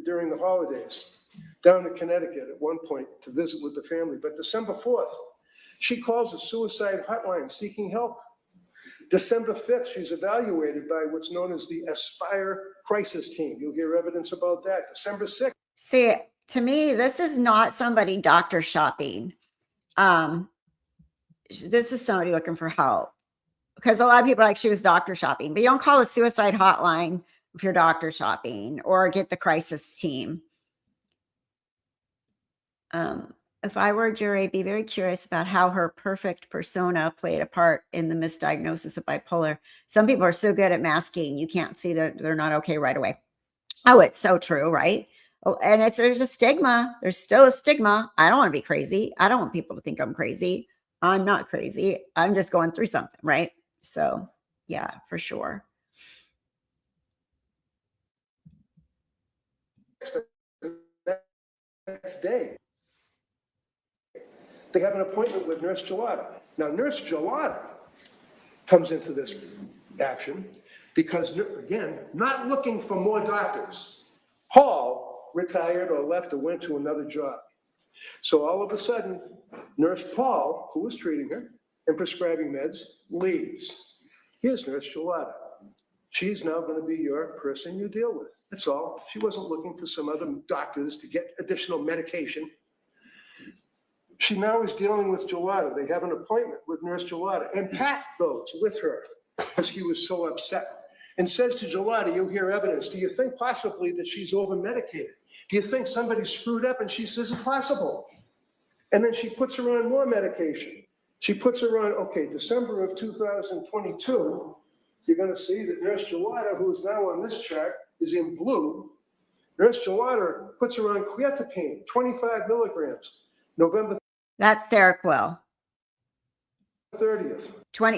during the holidays, down to Connecticut at one point to visit with the family. But December 4th, she calls a suicide hotline seeking help. December 5th, she's evaluated by what's known as the Aspire Crisis Team. You'll hear evidence about that. December 6th. See, to me, this is not somebody doctor shopping. This is somebody looking for help. Because a lot of people are like, she was doctor shopping. But you don't call a suicide hotline if you're doctor shopping, or get the crisis team. If I were a jury, I'd be very curious about how her perfect persona played a part in the misdiagnosis of bipolar. Some people are so good at masking, you can't see that they're not okay right away. Oh, it's so true, right? Oh, and there's a stigma. There's still a stigma. I don't want to be crazy. I don't want people to think I'm crazy. I'm not crazy. I'm just going through something, right? So, yeah, for sure. Next day, they have an appointment with Nurse Gelada. Now, Nurse Gelada comes into this action because, again, not looking for more doctors. Paul retired or left or went to another job. So all of a sudden, Nurse Paul, who was treating her and prescribing meds, leaves. Here's Nurse Gelada. She's now going to be your person you deal with. That's all. She wasn't looking for some other doctors to get additional medication. She now is dealing with Gelada. They have an appointment with Nurse Gelada. And Pat goes with her because he was so upset and says to Gelada, you'll hear evidence. Do you think possibly that she's over-medicated? Do you think somebody screwed up? And she says, it's possible. And then she puts her on more medication. She puts her on, okay, December of 2022, you're going to see that Nurse Gelada, who is now on this chart, is in blue. Nurse Gelada puts her on quetiapine, 25 milligrams, November. That's Seroquel. 30th.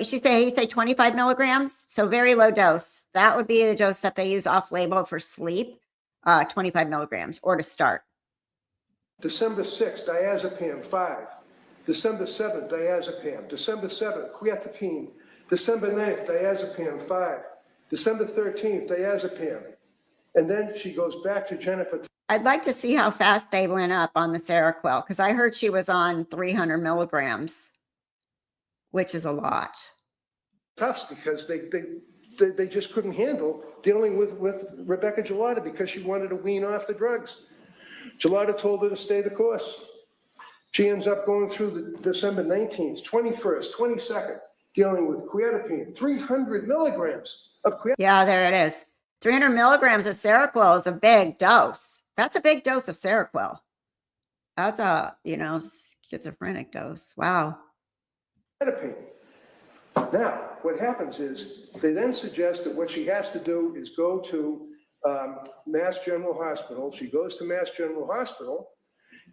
He say 25 milligrams, so very low dose. That would be the dose that they use off-label for sleep, 25 milligrams, or to start. December 6th, diazepam, 5. December 7th, diazepam. December 7th, quetiapine. December 9th, diazepam, 5. December 13th, diazepam. And then she goes back to Jennifer. I'd like to see how fast they went up on the Seroquel, because I heard she was on 300 milligrams, which is a lot. Tough, because they just couldn't handle dealing with Rebecca Gelada because she wanted to wean off the drugs. Gelada told her to stay the course. She ends up going through the December 19th, 21st, 22nd, dealing with quetiapine, 300 milligrams of quetiapine. Yeah, there it is. 300 milligrams of Seroquel is a big dose. That's a big dose of Seroquel. That's a, schizophrenic dose. Wow. Now, what happens is they then suggest that what she has to do is go to Mass General Hospital. She goes to Mass General Hospital,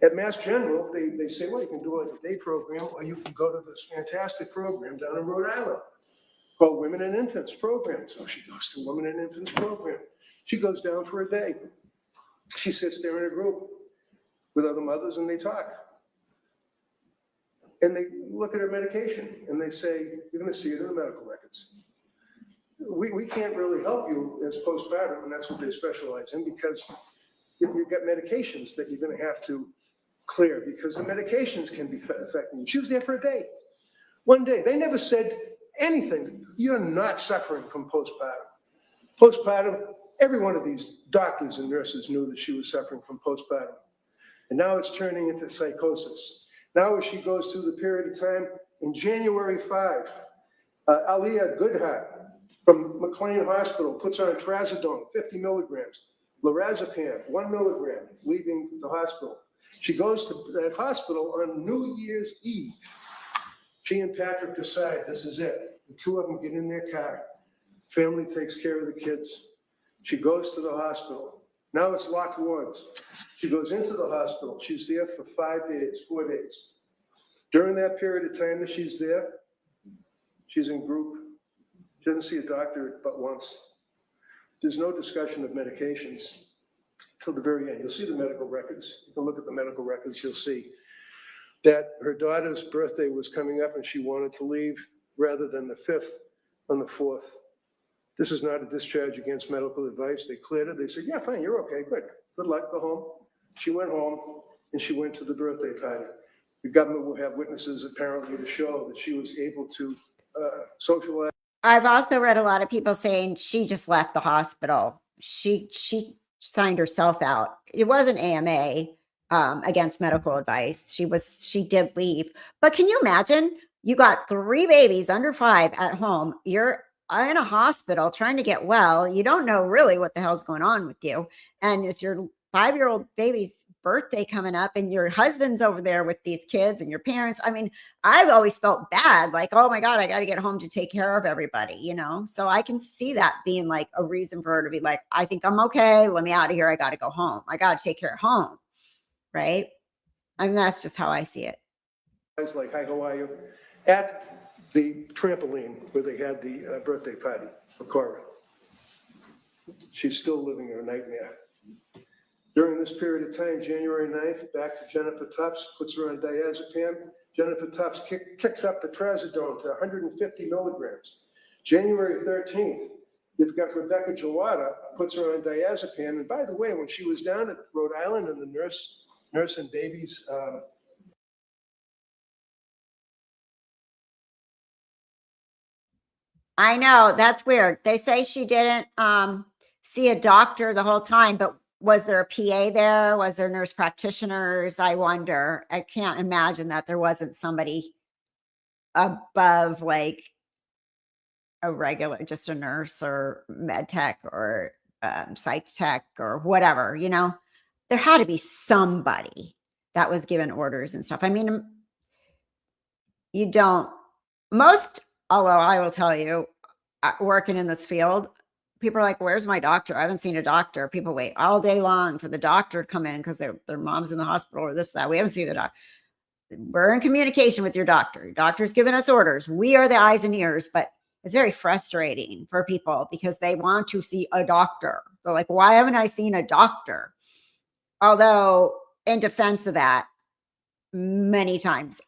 At Mass General, they say, well, you can do like a day program, or you can go to this fantastic program down in Rhode Island called Women and Infants Program. So she goes to Women and Infants Program. She goes down for a day. She sits there in a group with other mothers and they talk. And they look at her medication and they say, you're gonna see it in the medical records. We can't really help you as postpartum, and that's what they specialize in, because you've got medications that you're gonna have to clear, because the medications can be affecting you. She was there for a day, one day. They never said anything. You're not suffering from postpartum. Postpartum, every one of these doctors and nurses knew that she was suffering from postpartum. And now it's turning into psychosis. Now as she goes through the period of time, in January 5, Aliyah Goodhart from McLean Hospital puts on trazodone, 50 milligrams, lorazepam, 1 milligram, leaving the hospital. She goes to that hospital on New Year's Eve. She and Patrick decide this is it. The two of them get in their car. Family takes care of the kids. She goes to the hospital. Now it's locked wards. She goes into the hospital. She's there for 4 days. During that period of time that she's there, she's in group. She doesn't see a doctor but once. There's no discussion of medications till the very end. You'll see the medical records. You can look at the medical records. You'll see that her daughter's birthday was coming up and she wanted to leave rather than the 5th on the 4th. This is not a discharge against medical advice. They cleared her. They said, yeah, fine, you're okay, good. Good luck, go home. She went home and she went to the birthday party. The government will have witnesses apparently to show that she was able to socialize. I've also read a lot of people saying she just left the hospital. She signed herself out. It wasn't AMA against medical advice. She did leave. But can you imagine? You got 3 babies under 5 at home. You're in a hospital trying to get well. You don't know really what the hell's going on with you. And it's your 5-year-old baby's birthday coming up and your husband's over there with these kids and your parents. I mean, I've always felt bad, like, oh my God, I got to get home to take care of everybody, you know? So I can see that being like a reason for her to be like, I think I'm okay. Let me out of here. I got to go home. I got to take care of home. Right. I mean, that's just how I see it. Like, hi, how are you? At the trampoline where they had the birthday party for Cora. She's still living her nightmare. During this period of time, January 9th, back to Jennifer Tufts, puts her on diazepam. Jennifer Tufts kicks up the trazodone to 150 milligrams. January 13th, you've got Rebecca Jawada, puts her on diazepam. And by the way, when she was down at Rhode Island and the nurse and babies, I know, that's weird. They say she didn't see a doctor the whole time, but was there a PA there? Was there nurse practitioners? I wonder. I can't imagine that there wasn't somebody above like a regular, just a nurse or med tech or psych tech or whatever, you know? There had to be somebody that was given orders and stuff. I mean, you don't, although I will tell you, working in this field, people are like, where's my doctor? I haven't seen a doctor. People wait all day long for the doctor to come in because their mom's in the hospital or this, that. We haven't seen the doctor. We're in communication with your doctor. Your doctor's giving us orders. We are the eyes and ears, but it's very frustrating for people because they want to see a doctor. They're like, why haven't I seen a doctor? Although in defense of that, many times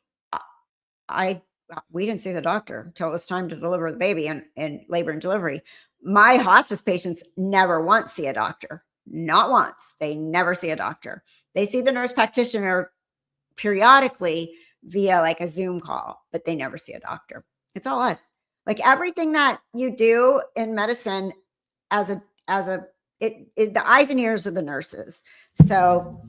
we didn't see the doctor until it was time to deliver the baby in labor and delivery. My hospice patients never once see a doctor. Not once. They never see a doctor. They see the nurse practitioner periodically via like a Zoom call, but they never see a doctor. It's all us. Like everything that you do in medicine the eyes and ears of the nurses. So,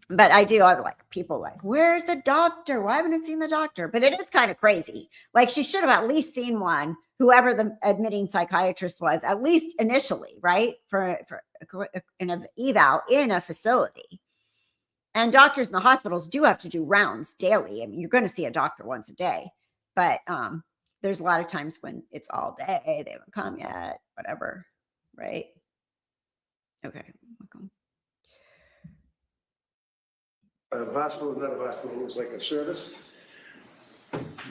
but I have like people like, where's the doctor? Why haven't I seen the doctor? But it is kind of crazy. Like she should have at least seen one, whoever the admitting psychiatrist was, at least initially, right? For an eval in a facility. And doctors in the hospitals do have to do rounds daily. I mean, you're going to see a doctor once a day, but there's a lot of times when it's all day, they haven't come yet, whatever, right? Okay. hospital, not a hospital, it was like a service.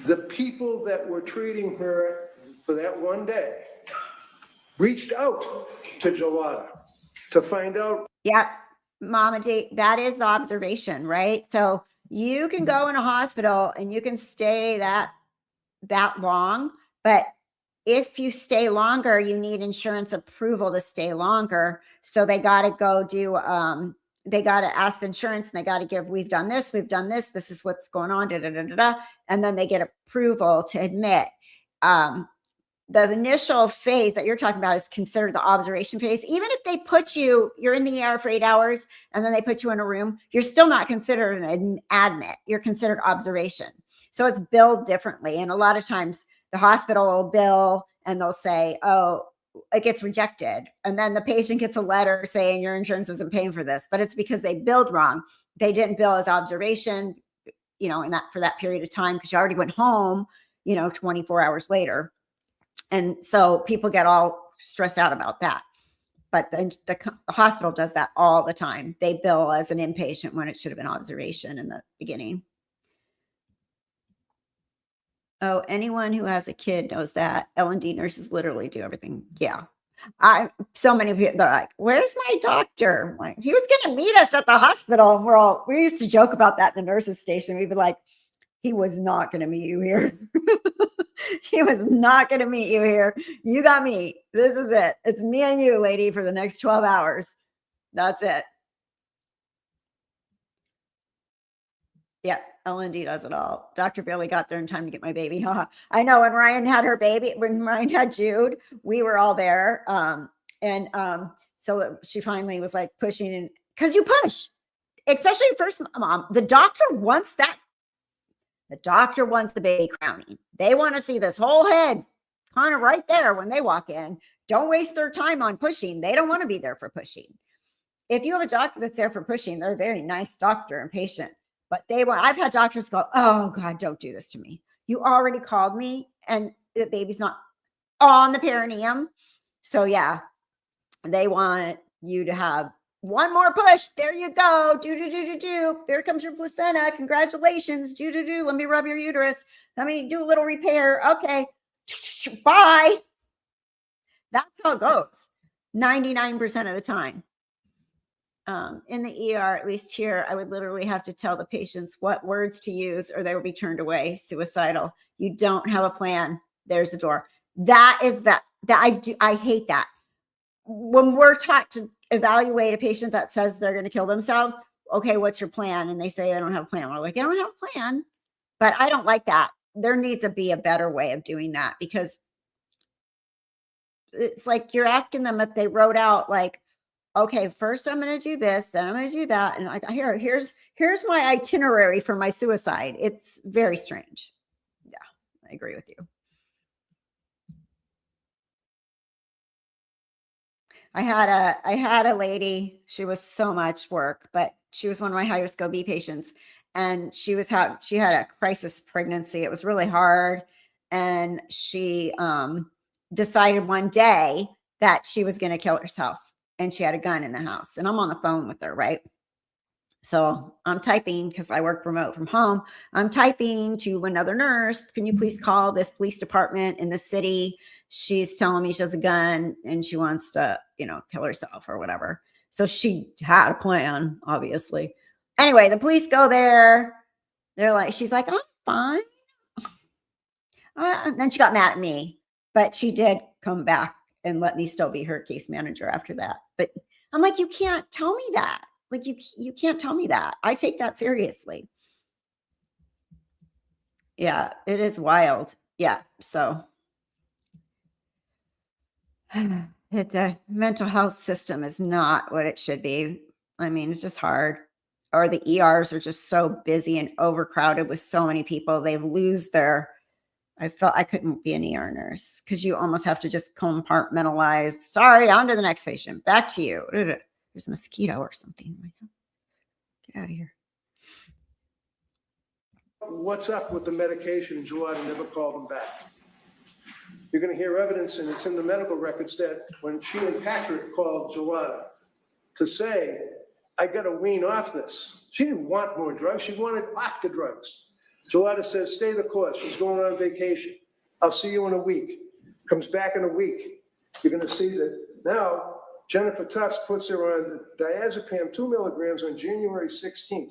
The people that were treating her for that one day reached out to Jolada to find out. Yep, Mama D, that is the observation, right? So you can go in a hospital and you can stay that long, but if you stay longer, you need insurance approval to stay longer. So they got to go do, they got to ask the insurance, and they got to give, we've done this, this is what's going on, da, da, da, da, da, and then they get approval to admit. The initial phase that you're talking about is considered the observation phase. Even if they put you, you're in the ER for 8 hours, and then they put you in a room, you're still not considered an admit. You're considered observation. So it's billed differently. And a lot of times the hospital will bill and they'll say, oh, it gets rejected. And then the patient gets a letter saying your insurance isn't paying for this, but it's because they billed wrong. They didn't bill as observation, in that for that period of time, because you already went home, 24 hours later. And so people get all stressed out about that. But the hospital does that all the time. They bill as an inpatient when it should have been observation in the beginning. Oh, anyone who has a kid knows that L&D nurses literally do everything. Yeah. So many people, they're like, where's my doctor? Like, he was going to meet us at the hospital. We used to joke about that in the nurses station. We'd be like, he was not going to meet you here. He was not going to meet you here. You got me. This is it. It's me and you, lady, for the next 12 hours. That's it. Yeah, L&D does it all. Doctor barely got there in time to get my baby. I know when Ryan had Jude, we were all there. So she finally was like pushing, and because you push, especially first mom, the doctor wants that. The doctor wants the baby crowning. They want to see this whole head kind of right there when they walk in. Don't waste their time on pushing. They don't want to be there for pushing. If you have a doctor that's there for pushing, they're a very nice doctor and patient. But I've had doctors go, oh God, don't do this to me. You already called me and the baby's not on the perineum. So yeah, they want you to have one more push. There you go. Do. Here comes your placenta. Congratulations. Do. Let me rub your uterus. Let me do a little repair. Okay. Bye. That's how it goes 99% of the time. In the ER, at least here, I would literally have to tell the patients what words to use or they will be turned away. Suicidal. You don't have a plan. There's the door. I hate that. When we're taught to evaluate a patient that says they're going to kill themselves, okay, what's your plan? And they say they don't have a plan. We're like, I don't have a plan. But I don't like that. There needs to be a better way of doing that, because it's like you're asking them if they wrote out like, okay, first I'm going to do this, then I'm going to do that. And here's my itinerary for my suicide. It's very strange. Yeah, I agree with you. I had a lady, she was so much work, but she was one of my high risk OB patients, and she had a crisis pregnancy. It was really hard. And she decided one day that she was going to kill herself, and she had a gun in the house, and I'm on the phone with her. Right. So I'm typing, because I work remote from home. I'm typing to another nurse. Can you please call this police department in the city? She's telling me she has a gun and she wants to, kill herself or whatever. So she had a plan, obviously. Anyway, the police go there. She's like, I'm fine. And then she got mad at me, but she did come back and let me still be her case manager after that. But I'm like, you can't tell me that. Like, you can't tell me that. I take that seriously. Yeah, it is wild. Yeah. So the mental health system is not what it should be. I mean, it's just hard. Or the ERs are just so busy and overcrowded with so many people. They lose I felt I couldn't be an ER nurse, because you almost have to just compartmentalize. Sorry, on to the next patient. Back to you. There's a mosquito or something. Get out of here. What's up with the medication? Jolada never called them back. You're going to hear evidence, and it's in the medical records, that when she and Patrick called Jolada to say, I got to wean off this, She didn't want more drugs. She wanted off the drugs. Gelada says, stay the course. She's going on vacation. I'll see you in a week. Comes back in a week. You're going to see that now Jennifer Tufts puts her on diazepam 2 milligrams on January 16th.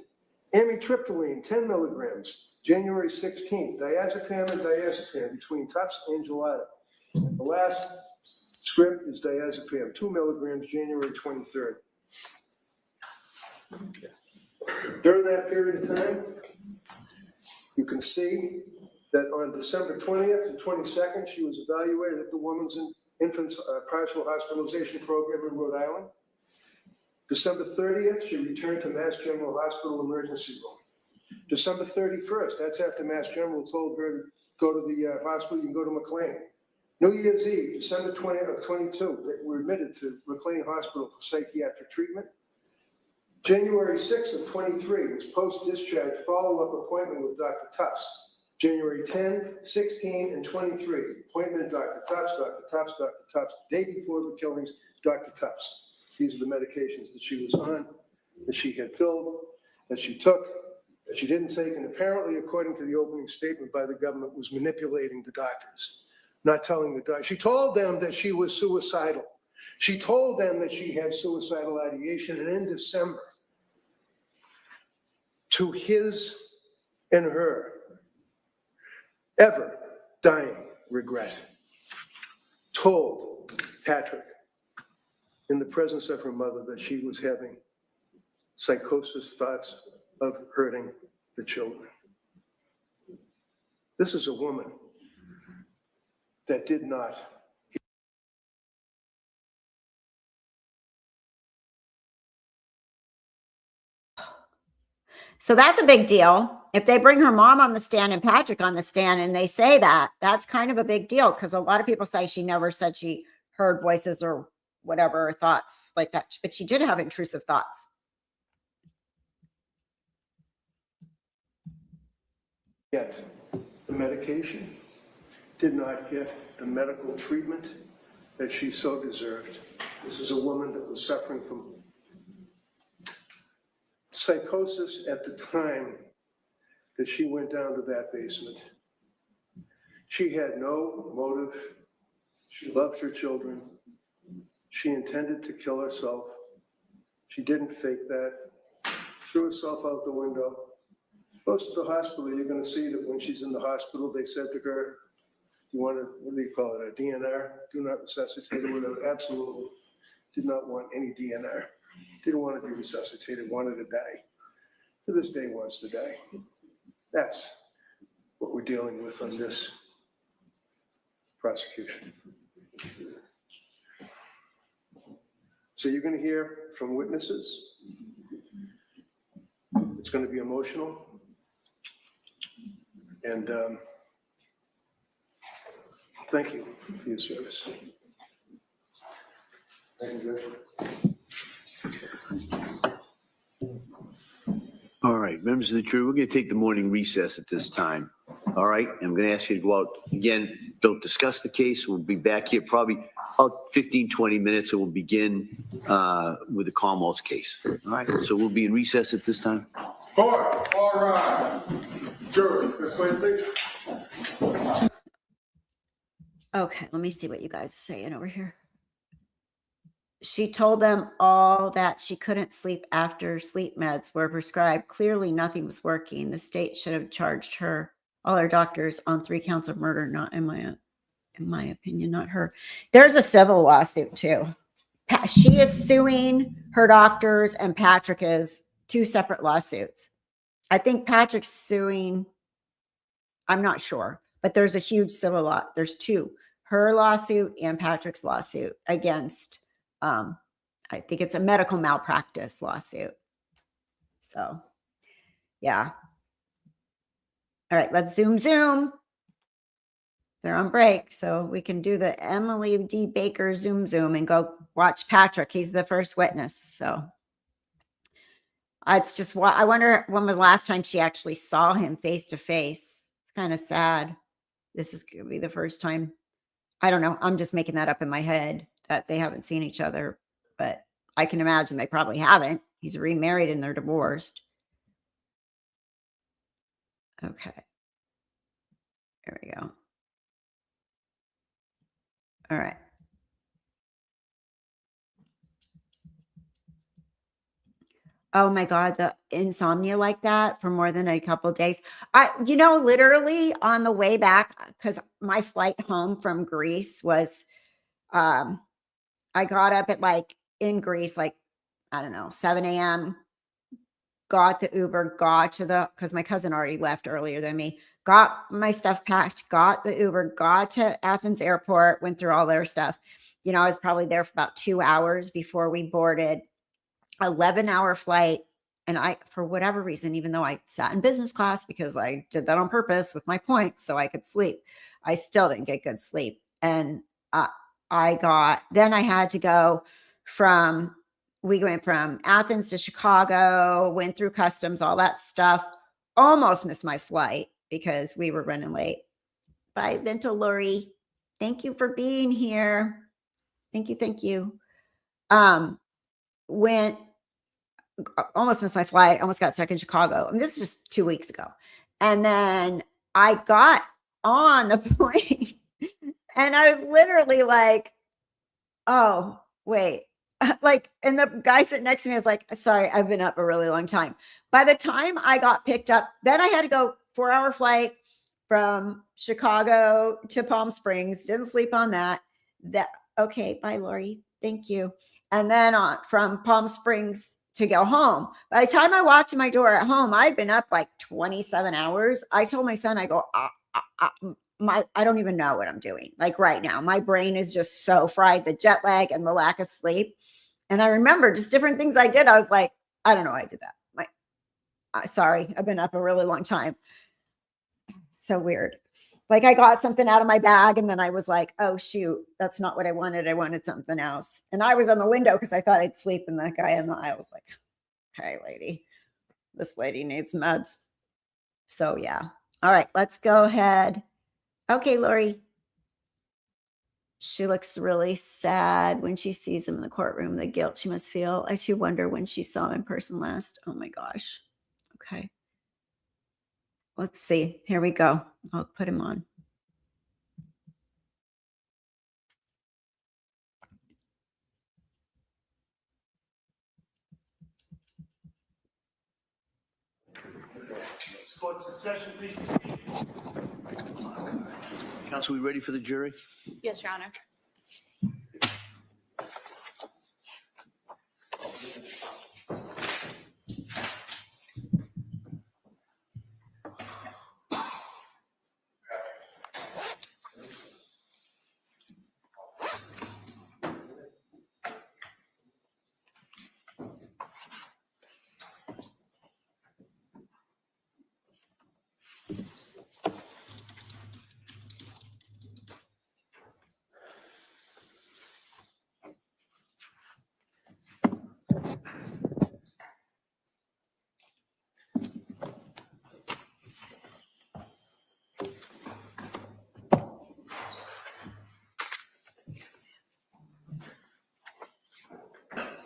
Amitriptyline 10 milligrams, January 16th. Diazepam and diazepam between Tufts and Gelada. The last script is diazepam 2 milligrams, January 23rd. During that period of time, you can see that on December 20th and 22nd, she was evaluated at the Women's and Infants Partial Hospitalization Program in Rhode Island. December 30th, she returned to Mass General Hospital emergency room. December 31st, that's after Mass General told her to go to the hospital, you can go to McLean. New Year's Eve, December 20th of 22, they were admitted to McLean Hospital for psychiatric treatment. January 6th of 23 was post-discharge follow-up appointment with Dr. Tufts. January 10, 16, and 23, appointment of Dr. Tufts, Dr. Tufts, Dr. Tufts. Day before the killings, Dr. Tufts. These are the medications that she was on, that she had filled, that she took, that she didn't take, and apparently, according to the opening statement by the government, was manipulating the doctors, not telling the doctors. She told them that she was suicidal. She told them that she had suicidal ideation, and in December, to his and her ever dying regret, told Patrick in the presence of her mother that she was having psychosis thoughts of hurting the children. This is a woman that did not. So that's a big deal. If they bring her mom on the stand and Patrick on the stand and they say that, that's kind of a big deal, because a lot of people say she never said she heard voices or whatever, thoughts like that, but she did have intrusive thoughts. Get the medication, did not get the medical treatment that she so deserved. This is a woman that was suffering from psychosis at the time that she went down to that basement. She had no motive. She loved her children. She intended to kill herself. She didn't fake that. Threw herself out the window. Goes to the hospital. You're going to see that when she's in the hospital, they said to her, you want to, what do you call it, a DNR? Do not resuscitate or whatever. Absolutely did not want any DNR. Didn't want to be resuscitated, wanted to die. To this day wants to die. That's what we're dealing with on this prosecution. So you're going to hear from witnesses. It's going to be emotional. And thank you for your service. Thank you, Judge. All right, members of the jury, we're going to take the morning recess at this time. All right, I'm going to ask you to go out. Again, don't discuss the case. We'll be back here probably about 15, 20 minutes, and we'll begin with the Commonwealth's case. All right, so we'll be in recess at this time. Court, all right. Jury, this way, please. Okay, let me see what you guys are saying over here. She told them all that she couldn't sleep after sleep meds were prescribed. Clearly nothing was working. The state should have charged her, all her doctors, on 3 counts of murder, not in my opinion, not her. There's a civil lawsuit too. She is suing her doctors and Patrick is 2 separate lawsuits. I think Patrick's suing, I'm not sure, but there's a huge civil law. There's 2, her lawsuit and Patrick's lawsuit against, I think it's a medical malpractice lawsuit. So, yeah. All right, let's zoom. They're on break, so we can do the Emily D. Baker zoom and go watch Patrick. He's the first witness. So it's just, I wonder when was the last time she actually saw him face to face. It's kind of sad. This is going to be the first time. I don't know. I'm just making that up in my head that they haven't seen each other, but I can imagine they probably haven't. He's remarried and they're divorced. Okay. There we go. All right. Oh my God, the insomnia like that for more than a couple days. Literally on the way back, because my flight home from Greece was, I got up at in Greece, I don't know, 7 a.m., got the Uber, because my cousin already left earlier than me, got my stuff packed, got the Uber, got to Athens airport, went through all their stuff. I was probably there for about 2 hours before we boarded. 11-hour flight. And for whatever reason, even though I sat in business class because I did that on purpose with my points so I could sleep, I still didn't get good sleep. And then I had to go we went from Athens to Chicago, went through customs, all that stuff, almost missed my flight because we were running late. Bye, Linda Lori. Thank you for being here. Thank you. Thank you. Almost missed my flight, almost got stuck in Chicago. And this is just 2 weeks ago. And then I got on the plane and I was literally like, oh, wait. And the guy sitting next to me was like, sorry, I've been up a really long time. By the time I got picked up, then I had to go 4-hour flight from Chicago to Palm Springs. Didn't sleep on that. Okay, bye, Lori. Thank you. And then from Palm Springs to go home. By the time I walked to my door at home, I'd been up 27 hours. I told my son, I go, I don't even know what I'm doing. Right now, my brain is just so fried, the jet lag and the lack of sleep. And I remember just different things I did. I was like, I don't know why I did that. Sorry, I've been up a really long time. So weird. I got something out of my bag and then I was like, oh shoot, that's not what I wanted. I wanted something else. And I was on the window because I thought I'd sleep. And the guy in the aisle was like, okay, lady, this lady needs meds. So yeah. All right, let's go ahead. Okay, Lori. She looks really sad when she sees him in the courtroom, the guilt she must feel. I too wonder when she saw him in person last. Oh my gosh. Okay. Let's see. Here we go. I'll put him on. Court succession, please. Fix the clock. Counsel, we ready for the jury? Yes, Your Honor.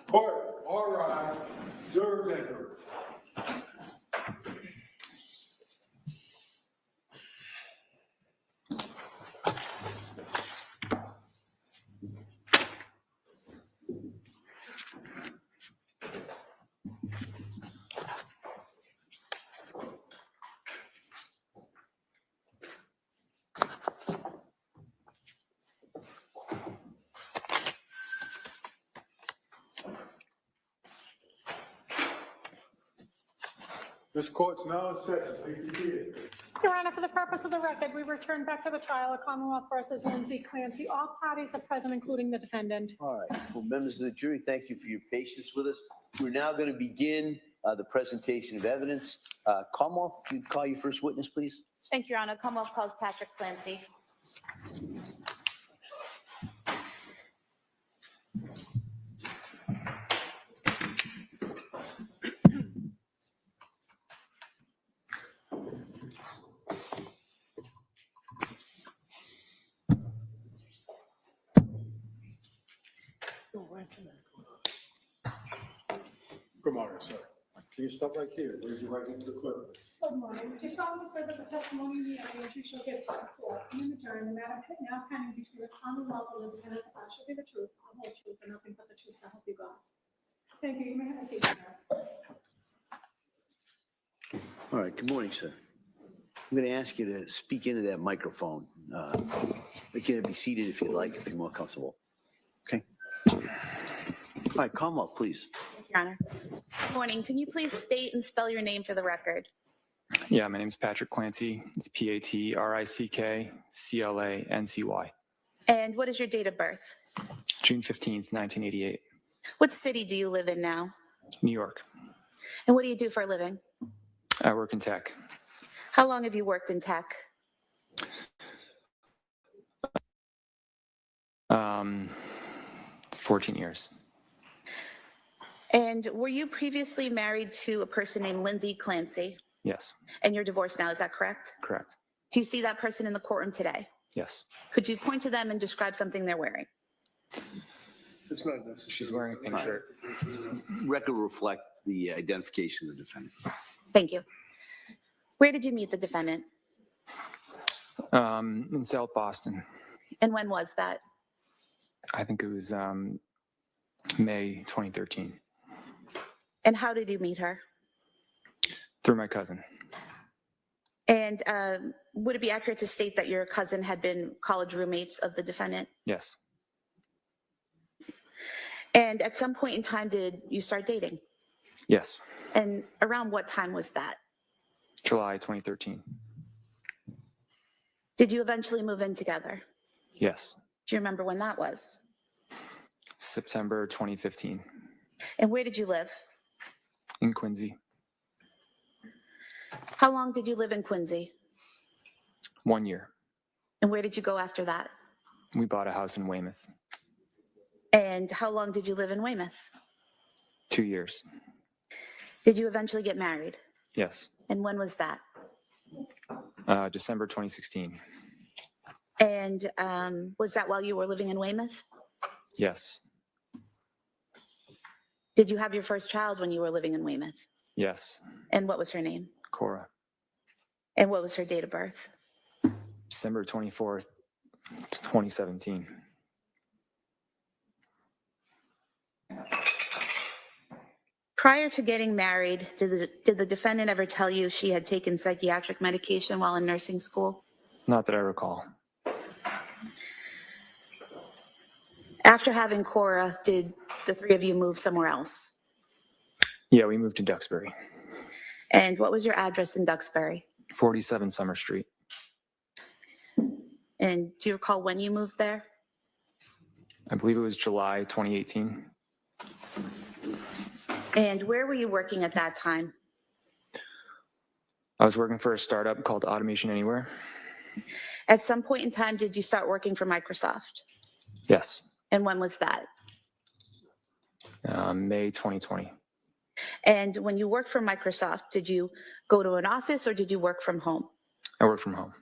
Court, all rise. Jurors enter. This court's now in session. Please be seated. Your Honor, for the purpose of the record, we return back to the trial of Commonwealth versus Lindsay Clancy. All parties are present, including the defendant. All right. Well, members of the jury, thank you for your patience with us. We're now going to begin the presentation of evidence. Commonwealth, can you call your first witness, please? Thank you, Your Honor. Commonwealth calls Patrick Clancy. Good morning, sir. Can you stop right here? Raise your right hand to the clerk. Good morning. Do you solemnly swear that the testimony in the evidence you shall give before and adjourn the matter now pending between the Commonwealth and the defendant shall be the truth, the whole truth, and nothing but the truth, so help you God? Thank you. You may have a seat, sir. All right, good morning, sir. I'm going to ask you to speak into that microphone. You can be seated if you'd like, if you're more comfortable. Okay. All right, Commonwealth, please. Thank you, Your Honor. Good morning. Can you please state and spell your name for the record? Yeah, my name is Patrick Clancy. It's Patrick Clancy. And what is your date of birth? June 15th, 1988, What city do you live in now? New York. And what do you do for a living? I work in tech. How long have you worked in tech? 14 years. And were you previously married to a person named Lindsay Clancy? Yes, And you're divorced now, is that correct? correct. Do you see that person in the courtroom today? Yes. Could you point to them and describe something they're wearing? It's not necessary. She's wearing a pink shirt. Record reflect the identification of the defendant. Thank you. Where did you meet the defendant? In South Boston. And when was that? I think it was May 2013. And how did you meet her? Through my cousin. And would it be accurate to state that your cousin had been college roommates of the defendant? Yes. And at some point in time, did you start dating? Yes. And around what time was that? July 2013. Did you eventually move in together? Yes. Do you remember when that was? September 2015. And where did you live? In Quincy. How long did you live in Quincy? 1 year. And where did you go after that? We bought a house in Weymouth. And how long did you live in Weymouth? 2 years. Did you eventually get married? Yes. And when was that? December 2016. And was that while you were living in Weymouth? Yes. Did you have your first child when you were living in Weymouth? Yes. And what was her name? Cora. And what was her date of birth? December 24th, 2017. Prior to getting married, did the defendant ever tell you she had taken psychiatric medication while in nursing school? Not that I recall. After having Cora, did the three of you move somewhere else? Yeah, we moved to Duxbury. And what was your address in Duxbury? 47 Summer Street. And do you recall when you moved there? I believe it was July 2018. And where were you working at that time? I was working for a startup called Automation Anywhere. At some point in time, did you start working for Microsoft? Yes. And when was that? May 2020. And when you worked for Microsoft, did you go to an office or did you work from home? I work from home.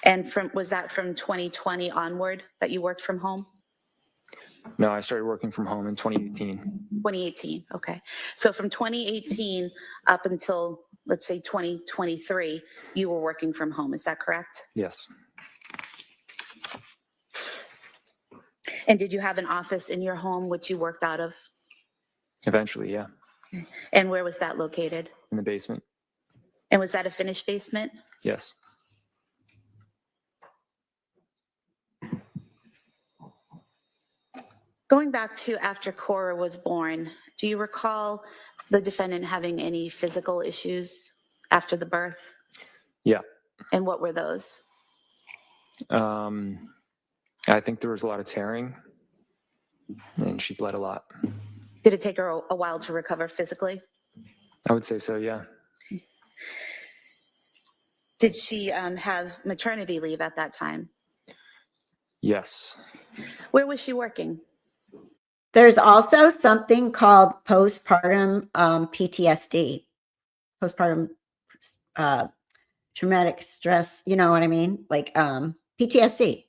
And was that from 2020 onward that you worked from home? No, I started working from home in 2018. 2018, okay. So from 2018 up until, let's say, 2023, you were working from home, is that correct? Yes. And did you have an office in your home which you worked out of? Eventually, yeah. And where was that located? In the basement. And was that a finished basement? Yes. Going back to after Cora was born, do you recall the defendant having any physical issues after the birth? Yeah. And what were those? I think there was a lot of tearing and she bled a lot. Did it take her a while to recover physically? I would say so, yeah. Did she have maternity leave at that time? Yes. Where was she working? There's also something called postpartum PTSD, postpartum traumatic stress. You know what I mean? Like PTSD,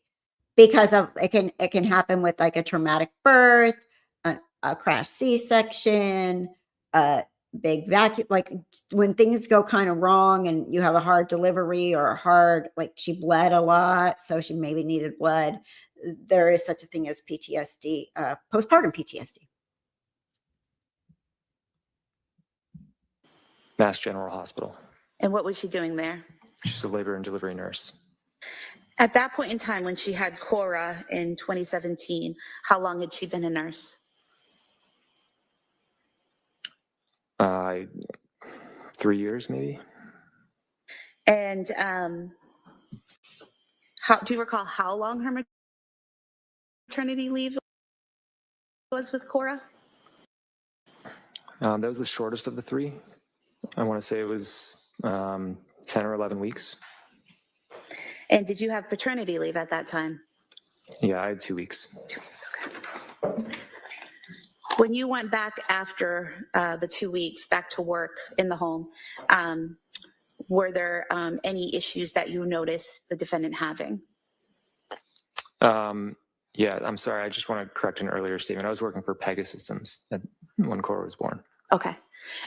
because of it can happen with like a traumatic birth, a crash C-section, big vacuum, like when things go kind of wrong and you have a hard delivery or a hard, like she bled a lot, so she maybe needed blood. There is such a thing as PTSD, postpartum PTSD. Mass General Hospital. And what was she doing there? She's a labor and delivery nurse. At that point in time, when she had Cora in 2017, how long had she been a nurse? 3 years, maybe. And do you recall how long her maternity leave was with Cora? That was the shortest of the 3. I want to say it was 10 or 11 weeks. And did you have paternity leave at that time? Yeah, I had 2 weeks. 2 weeks, okay. When you went back after the 2 weeks back to work in the home, were there any issues that you noticed the defendant having? Yeah, I'm sorry. I just want to correct an earlier statement. I was working for Pegasystems when Cora was born. Okay.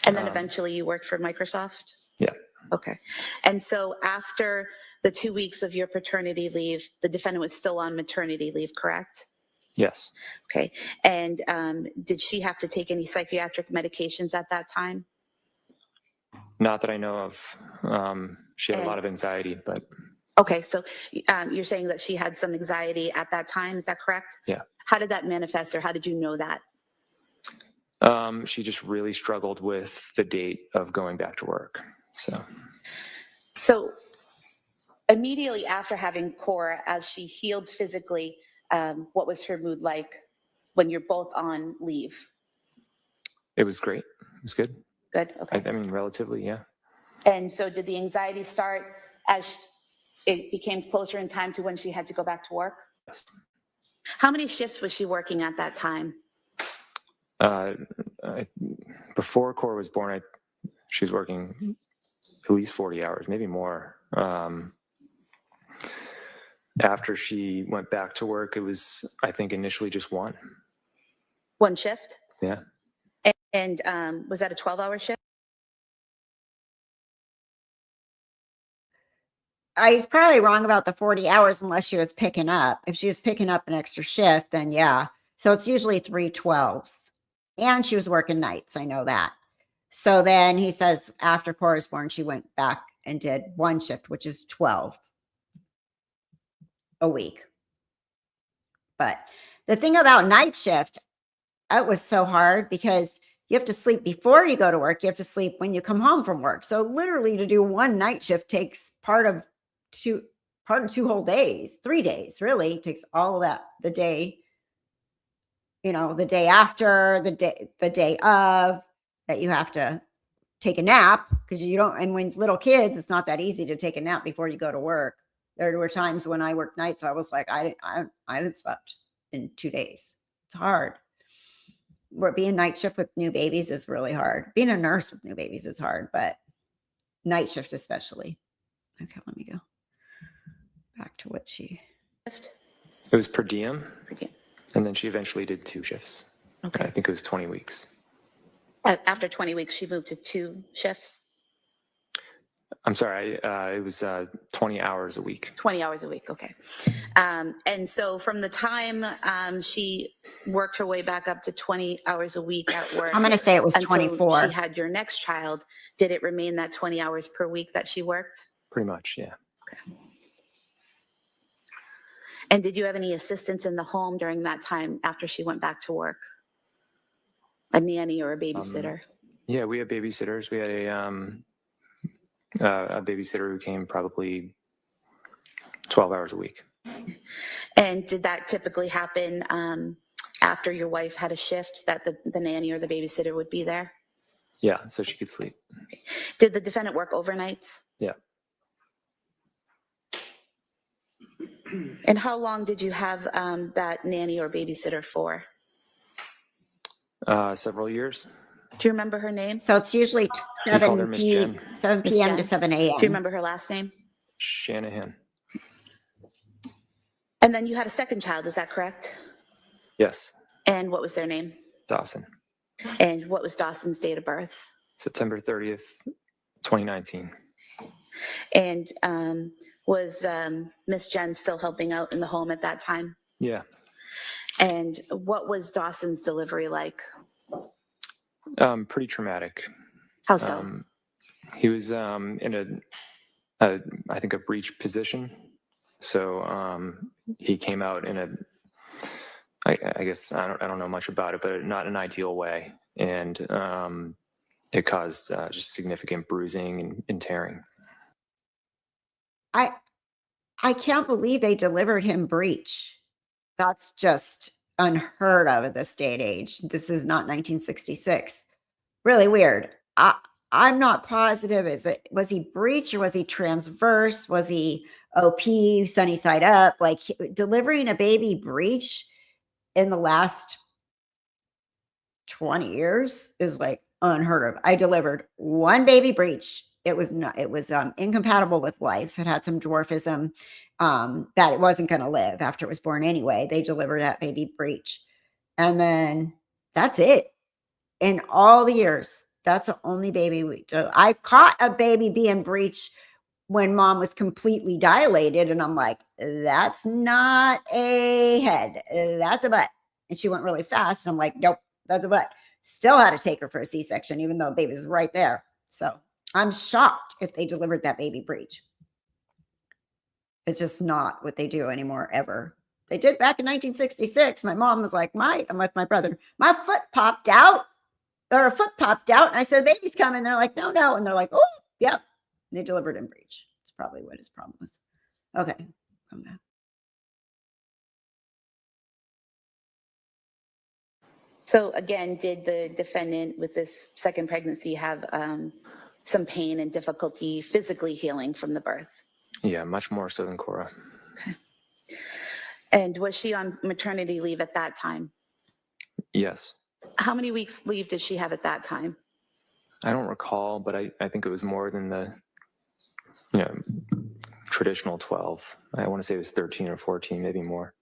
And then eventually you worked for Microsoft? Yeah. Okay. And so after the 2 weeks of your paternity leave, the defendant was still on maternity leave, correct? Yes. Okay. And did she have to take any psychiatric medications at that time? Not that I know of. She had a lot of anxiety, but Okay. So you're saying that she had some anxiety at that time. Is that correct? yeah. How did that manifest, or how did you know that? She just really struggled with the date of going back to work. So immediately after having Cora, as she healed physically, what was her mood like when you're both on leave? It was great. It was good. Good. Okay. I mean, relatively, yeah. And so did the anxiety start as it became closer in time to when she had to go back to work? Yes. How many shifts was she working at that time? Before Cora was born, she was working at least 40 hours, maybe more. After she went back to work, it was, I think, initially just one. One shift? Yeah. And was that a 12-hour shift? He's probably wrong about the 40 hours unless she was picking up. If she was picking up an extra shift, then yeah. So it's usually 3 12s. And she was working nights. I know that. So then he says after Cora's born, she went back and did one shift, which is 12 a week. But the thing about night shift, it was so hard because you have to sleep before you go to work. You have to sleep when you come home from work. So literally to do one night shift takes part of 2 whole days, 3 days, really. It takes all of that, the day, the day after, the day of, that you have to take a nap because you don't, and when little kids, it's not that easy to take a nap before you go to work. There were times when I worked nights, I was like, I haven't slept in 2 days. It's hard. Being night shift with new babies is really hard. Being a nurse with new babies is hard, but night shift especially. Okay, let me go back to what she... Shift? It was per diem. Per diem. And then she eventually did 2 shifts. Okay. I think it was 20 weeks. After 20 weeks, she moved to 2 shifts? I'm sorry, it was 20 hours a week. 20 hours a week, okay. And so from the time she worked her way back up to 20 hours a week at work. I'm going to say it was until 24. she had your next child, did it remain that 20 hours per week that she worked? Pretty much, yeah. Okay. And did you have any assistance in the home during that time after she went back to work? A nanny or a babysitter? Yeah, we had babysitters. We had a babysitter who came probably 12 hours a week. And did that typically happen after your wife had a shift, that the nanny or the babysitter would be there? Yeah, so she could sleep. Did the defendant work overnights? Yeah. And how long did you have that nanny or babysitter for? Several years. Do you remember her name? So it's usually We called her Miss 7 Miss p.m. Jen. to 7 Do a.m. you remember her last name? Shanahan. And then you had a second child, is that correct? Yes. And what was their name? Dawson. And what was Dawson's date of birth? September 30th, 2019. And was Miss Jen still helping out in the home at that time? Yeah. And what was Dawson's delivery like? Pretty traumatic. How so? He was in I think a breech position. So he came out in I guess I don't know much about it, but not an ideal way. And it caused just significant bruising and tearing. I can't believe they delivered him breech. That's just unheard of at this day and age. This is not 1966. Really weird. I'm not positive. Was he breech or was he transverse? Was he OP, sunny side up? Like delivering a baby breech in the last 20 years is like unheard of. I delivered one baby breech. It was incompatible with life. It had some dwarfism that it wasn't going to live after it was born anyway. They delivered that baby breech. And then that's it. In all the years, that's the only baby I caught a baby being breech when mom was completely dilated. And I'm like, that's not a head. That's a butt. And she went really fast. And I'm like, nope, that's a butt. Still had to take her for a C-section, even though the baby was right there. So I'm shocked if they delivered that baby breech. It's just not what they do anymore, ever. They did back in 1966. My mom was like, I'm with my brother. My foot popped out. Or a foot popped out. And I said, baby's coming. They're like, no. And they're like, oh, yep. They delivered in breech. It's probably what his problem was. Okay. Come back. So again, did the defendant with this second pregnancy have some pain and difficulty physically healing from the birth? Yeah, much more so than Cora. Okay. And was she on maternity leave at that time? Yes. How many weeks leave did she have at that time? I don't recall, but I think it was more than the traditional 12. I want to say it was 13 or 14, maybe more.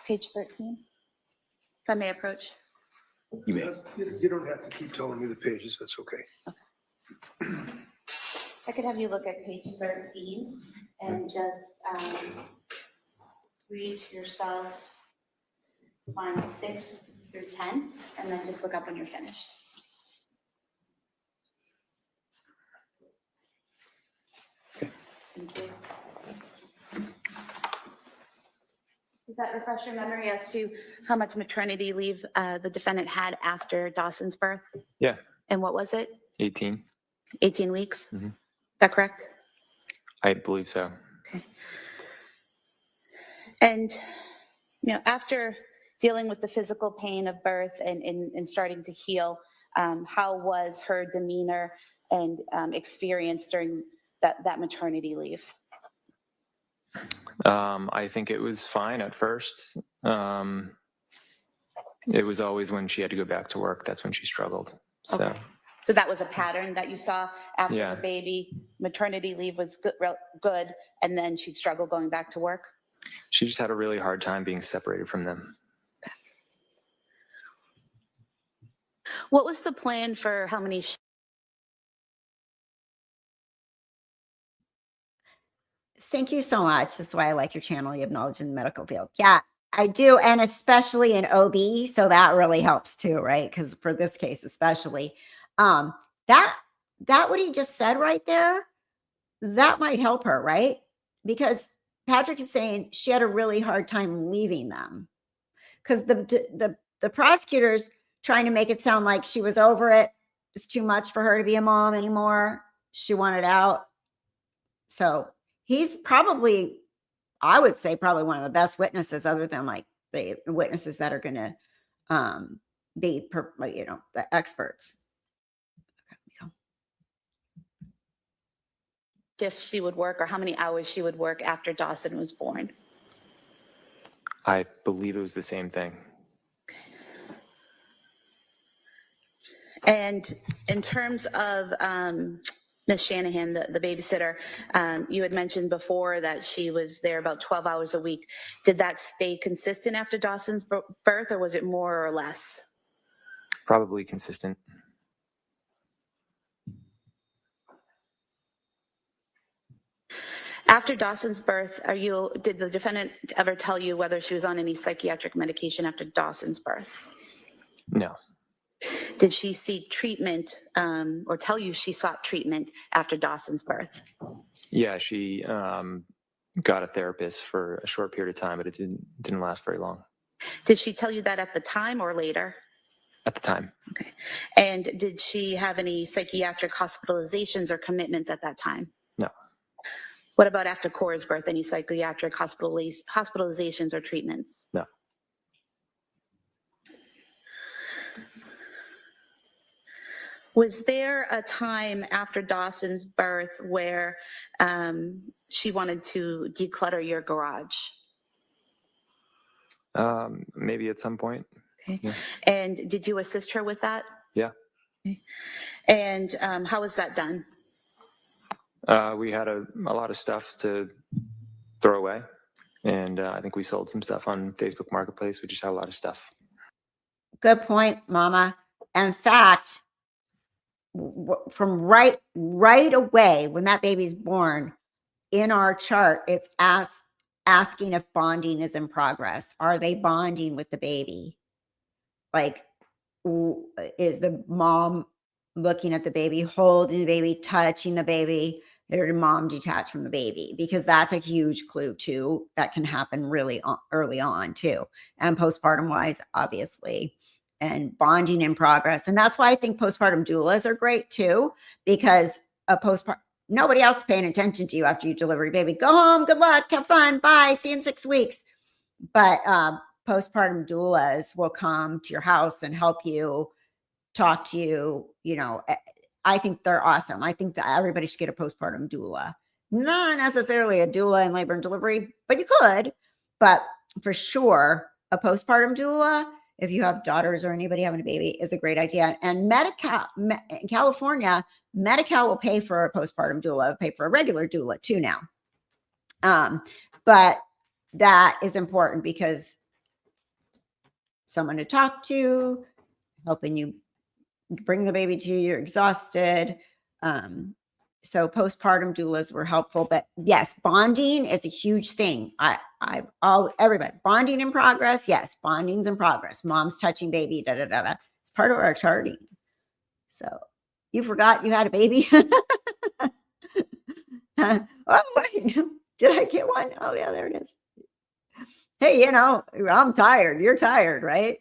Page 13, if I may approach. You may. You don't have to keep telling me the pages, that's okay. I could have you look at page 13 and just read to yourselves lines 6 through 10, and then just look up when you're finished. Thank you. Does that refresh your memory as to how much maternity leave the defendant had after Dawson's birth? Yeah. And what was it? 18. 18 weeks? Mm-hmm. Is that correct? I believe so. Okay. And, after dealing with the physical pain of birth and starting to heal, how was her demeanor and experience during that maternity leave? I think it was fine at first. It was always when she had to go back to work, that's when she struggled. So, Okay. So that was a pattern that you saw after Yeah. the baby. Maternity leave was good, and then she'd struggle going back to work? she just had a really hard time being separated from them. What was the plan for how many Thank you so much. This is why I like your channel. You have knowledge in the medical field. Yeah, I do. And especially in OB. So that really helps too, right? Because for this case, especially, that what he just said right there, that might help her, right? Because Patrick is saying she had a really hard time leaving them. Because the prosecutors trying to make it sound like she was over it. It's too much for her to be a mom anymore. She wanted out. So he's probably, I would say, probably one of the best witnesses, other than like the witnesses that are going to be, the experts. shifts she would work or how many hours she would work after Dawson was born? I believe it was the same thing. And in terms of Ms. Shanahan, the babysitter, you had mentioned before that she was there about 12 hours a week. Did that stay consistent after Dawson's birth, or was it more or less? Probably consistent. After Dawson's birth, did the defendant ever tell you whether she was on any psychiatric medication after Dawson's birth? No. Did she seek treatment or tell you she sought treatment after Dawson's birth? Yeah, she got a therapist for a short period of time, but it didn't last very long. Did she tell you that at the time or later? At the time. Okay. And did she have any psychiatric hospitalizations or commitments at that time? No. What about after Cora's birth? Any psychiatric hospitalizations or treatments? No. Was there a time after Dawson's birth where she wanted to declutter your garage? Maybe at some point. Okay. Yeah. And did you assist her with that? Yeah. Okay. And how was that done? We had a lot of stuff to throw away, and I think we sold some stuff on Facebook Marketplace. We just had a lot of stuff. Good point, Mama. In fact, from right away when that baby's born, in our chart, it's asking if bonding is in progress. Are they bonding with the baby? Like, is the mom looking at the baby, holding the baby, touching the baby? Or did mom detach from the baby? Because that's a huge clue too. That can happen really early on too. And postpartum wise, obviously, and bonding in progress. And that's why I think postpartum doulas are great too, because nobody else is paying attention to you after you deliver your baby. Go home, good luck, have fun, bye, see you in 6 weeks. But postpartum doulas will come to your house and help you, talk to you, you know. I think they're awesome. I think that everybody should get a postpartum doula. Not necessarily a doula in labor and delivery, but you could. But for sure, a postpartum doula, if you have daughters or anybody having a baby, is a great idea. And Medi-Cal, in California, Medi-Cal will pay for a postpartum doula, pay for a regular doula too now. But that is important because someone to talk to, helping you bring the baby to you, you're exhausted. So postpartum doulas were helpful, but yes, bonding is a huge thing. Everybody, bonding in progress. Yes, bonding's in progress. Mom's touching baby, da, da, da, da. It's part of our charting. So you forgot you had a baby. Oh, wait, did I get one? Oh yeah, there it is. Hey, you know, I'm tired. You're tired, right?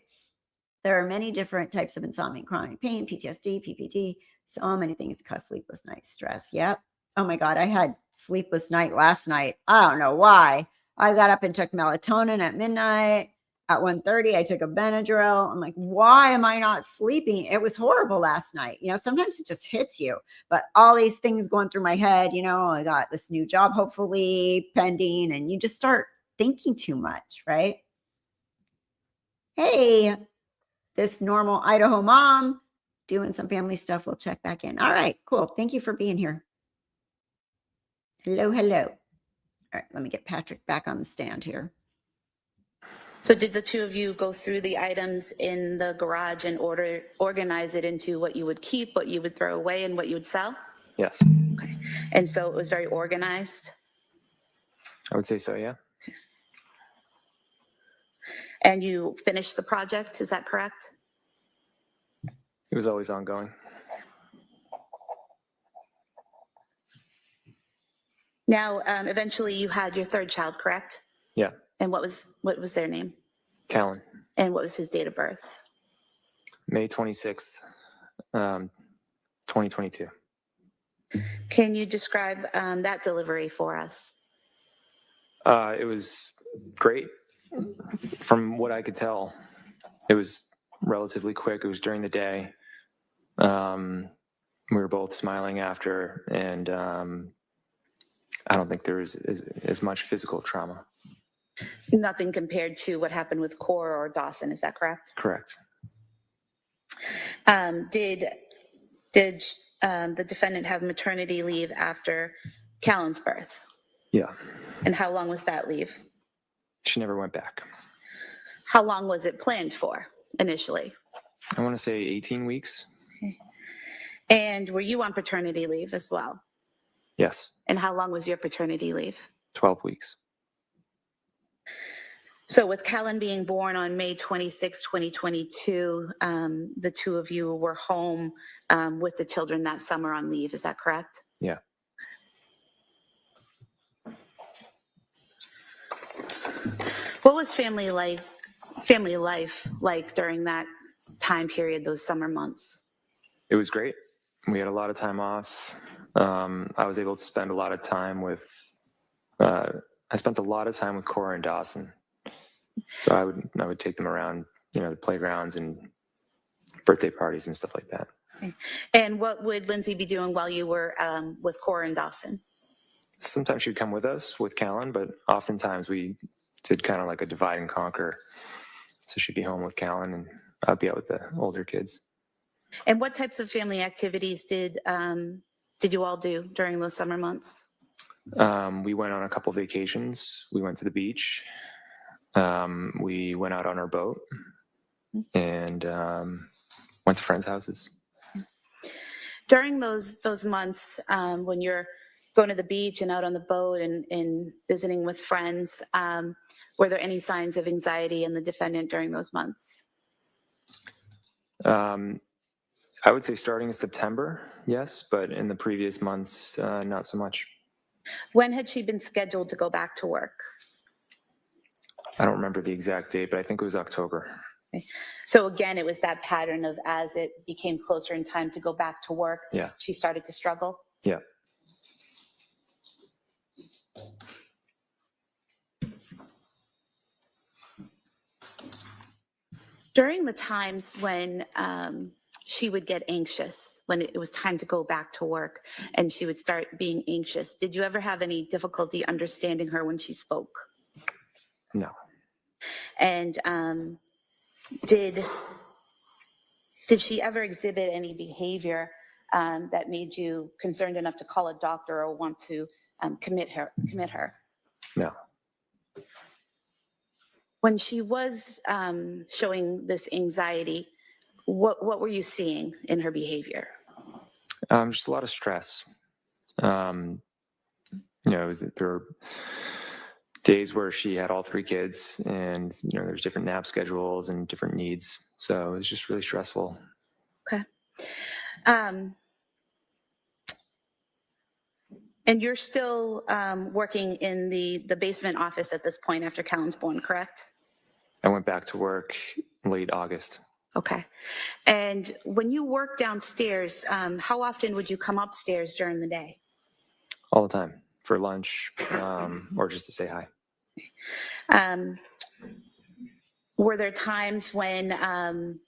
There are many different types of insomnia, chronic pain, PTSD, PPD, so many things cause sleepless nights, stress. Yep. Oh my God, I had sleepless night last night. I don't know why. I got up and took melatonin at midnight. At 1:30, I took a Benadryl. I'm like, why am I not sleeping? It was horrible last night. You know, sometimes it just hits you, but all these things going through my head, you know, I got this new job, hopefully pending, and you just start thinking too much, right? Hey, this normal Idaho mom doing some family stuff. We'll check back in. All right, cool. Thank you for being here. Hello, hello. All right, let me get Patrick back on the stand here. So did the two of you go through the items in the garage and organize it into what you would keep, what you would throw away, and what you would sell? Yes. Okay. And so it was very organized? I would say so, yeah. And you finished the project, is that correct? It was always ongoing. Now, eventually you had your third child, correct? Yeah. And what was their name? Callan. And what was his date of birth? May 26th, 2022. Can you describe that delivery for us? It was great. From what I could tell, it was relatively quick. It was during the day. We were both smiling after, and I don't think there was as much physical trauma. Nothing compared to what happened with Cora or Dawson, is that correct? Correct. Did the defendant have maternity leave after Callan's birth? Yeah. And how long was that leave? She never went back. How long was it planned for initially? I want to say 18 weeks. And were you on paternity leave as well? Yes. And how long was your paternity leave? 12 weeks. So with Callan being born on May 26, 2022, the two of you were home with the children that summer on leave. Is that correct? Yeah. What was family life like during that time period, those summer months? It was great. We had a lot of time off. I was able to spend a lot of time with, I spent a lot of time with Cora and Dawson. So I would take them around, the playgrounds and birthday parties and stuff like that. Okay. And what would Lindsay be doing while you were with Cora and Dawson? Sometimes she'd come with us with Callan, but oftentimes we did kind of like a divide and conquer. So she'd be home with Callan and I'd be out with the older kids. And what types of family activities did you all do during those summer months? We went on a couple vacations. We went to the beach. We went out on our boat and went to friends' houses. During those months, when you're going to the beach and out on the boat and visiting with friends, were there any signs of anxiety in the defendant during those months? I would say starting in September, yes, but in the previous months, not so much. When had she been scheduled to go back to work? I don't remember the exact date, but I think it was October. Okay. So again, it was that pattern of as it became closer in time to go back to work, Yeah. she started to struggle? Yeah. During the times when she would get anxious, when it was time to go back to work and she would start being anxious, did you ever have any difficulty understanding her when she spoke? No. And did she ever exhibit any behavior that made you concerned enough to call a doctor or want to commit her? No. When she was showing this anxiety, what were you seeing in her behavior? Just a lot of stress. There were days where she had all three kids and, there's different nap schedules and different needs. So it was just really stressful. Okay. And you're still working in the basement office at this point after Callan's born, correct? I went back to work late August. Okay. And when you work downstairs, how often would you come upstairs during the day? All the time for lunch or just to say hi. Were there times when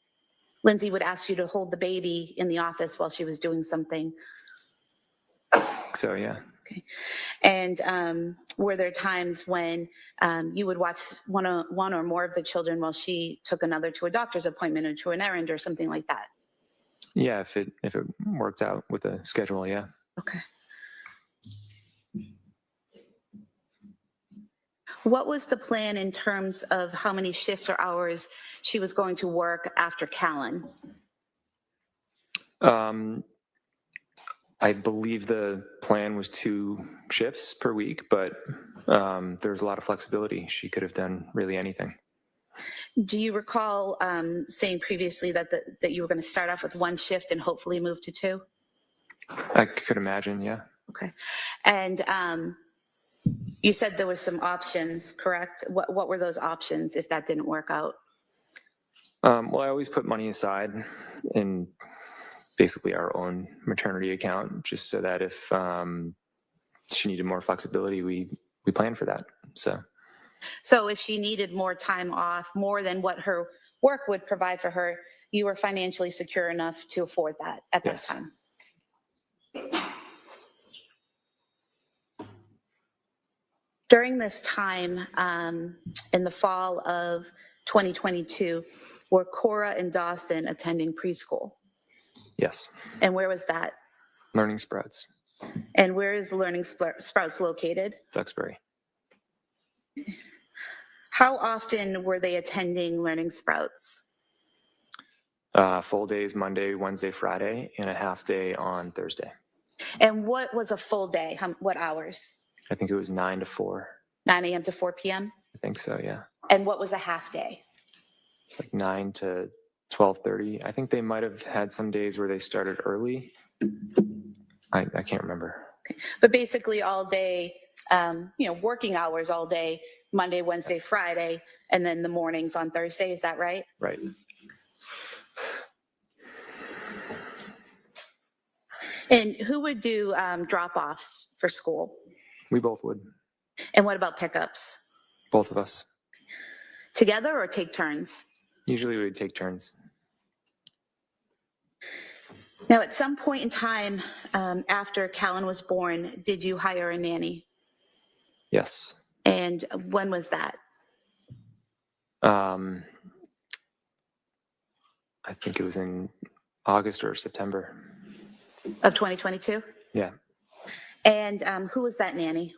Lindsay would ask you to hold the baby in the office while she was doing something? So, yeah. Okay. And were there times when you would watch one or more of the children while she took another to a doctor's appointment or to an errand or something like that? Yeah, if it worked out with the schedule, yeah. Okay. What was the plan in terms of how many shifts or hours she was going to work after Callan? I believe the plan was 2 shifts per week, but there was a lot of flexibility. She could have done really anything. Do you recall saying previously that you were going to start off with 1 shift and hopefully move to 2? I could imagine, yeah. Okay. And you said there were some options, correct? What were those options if that didn't work out? Well, I always put money aside in basically our own maternity account, just so that if she needed more flexibility, we planned for that. So if she needed more time off, more than what her work would provide for her, you were financially secure enough to afford that at that Yes. time? During this time, in the fall of 2022, were Cora and Dawson attending preschool? Yes. And where was that? Learning Sprouts, And where is Learning Sprouts located? Duxbury. How often were they attending Learning Sprouts? Full days Monday, Wednesday, Friday, and a half day on Thursday. And what was a full day? What hours? I think it was 9 to 4. 9 a.m. to 4 p.m.? I think so, yeah. And what was a half day? Like 9 to 12:30. I think they might have had some days where they started early. I can't remember. But basically all day, working hours all day, Monday, Wednesday, Friday, and then the mornings on Thursday. Is that right? Right. And who would do drop-offs for school? We both would. And what about pickups? Both of us. Together or take turns? Usually we would take turns. Now, at some point in time after Callan was born, did you hire a nanny? Yes. And when was that? I think it was in August or September. Of 2022? Yeah. And who was that nanny?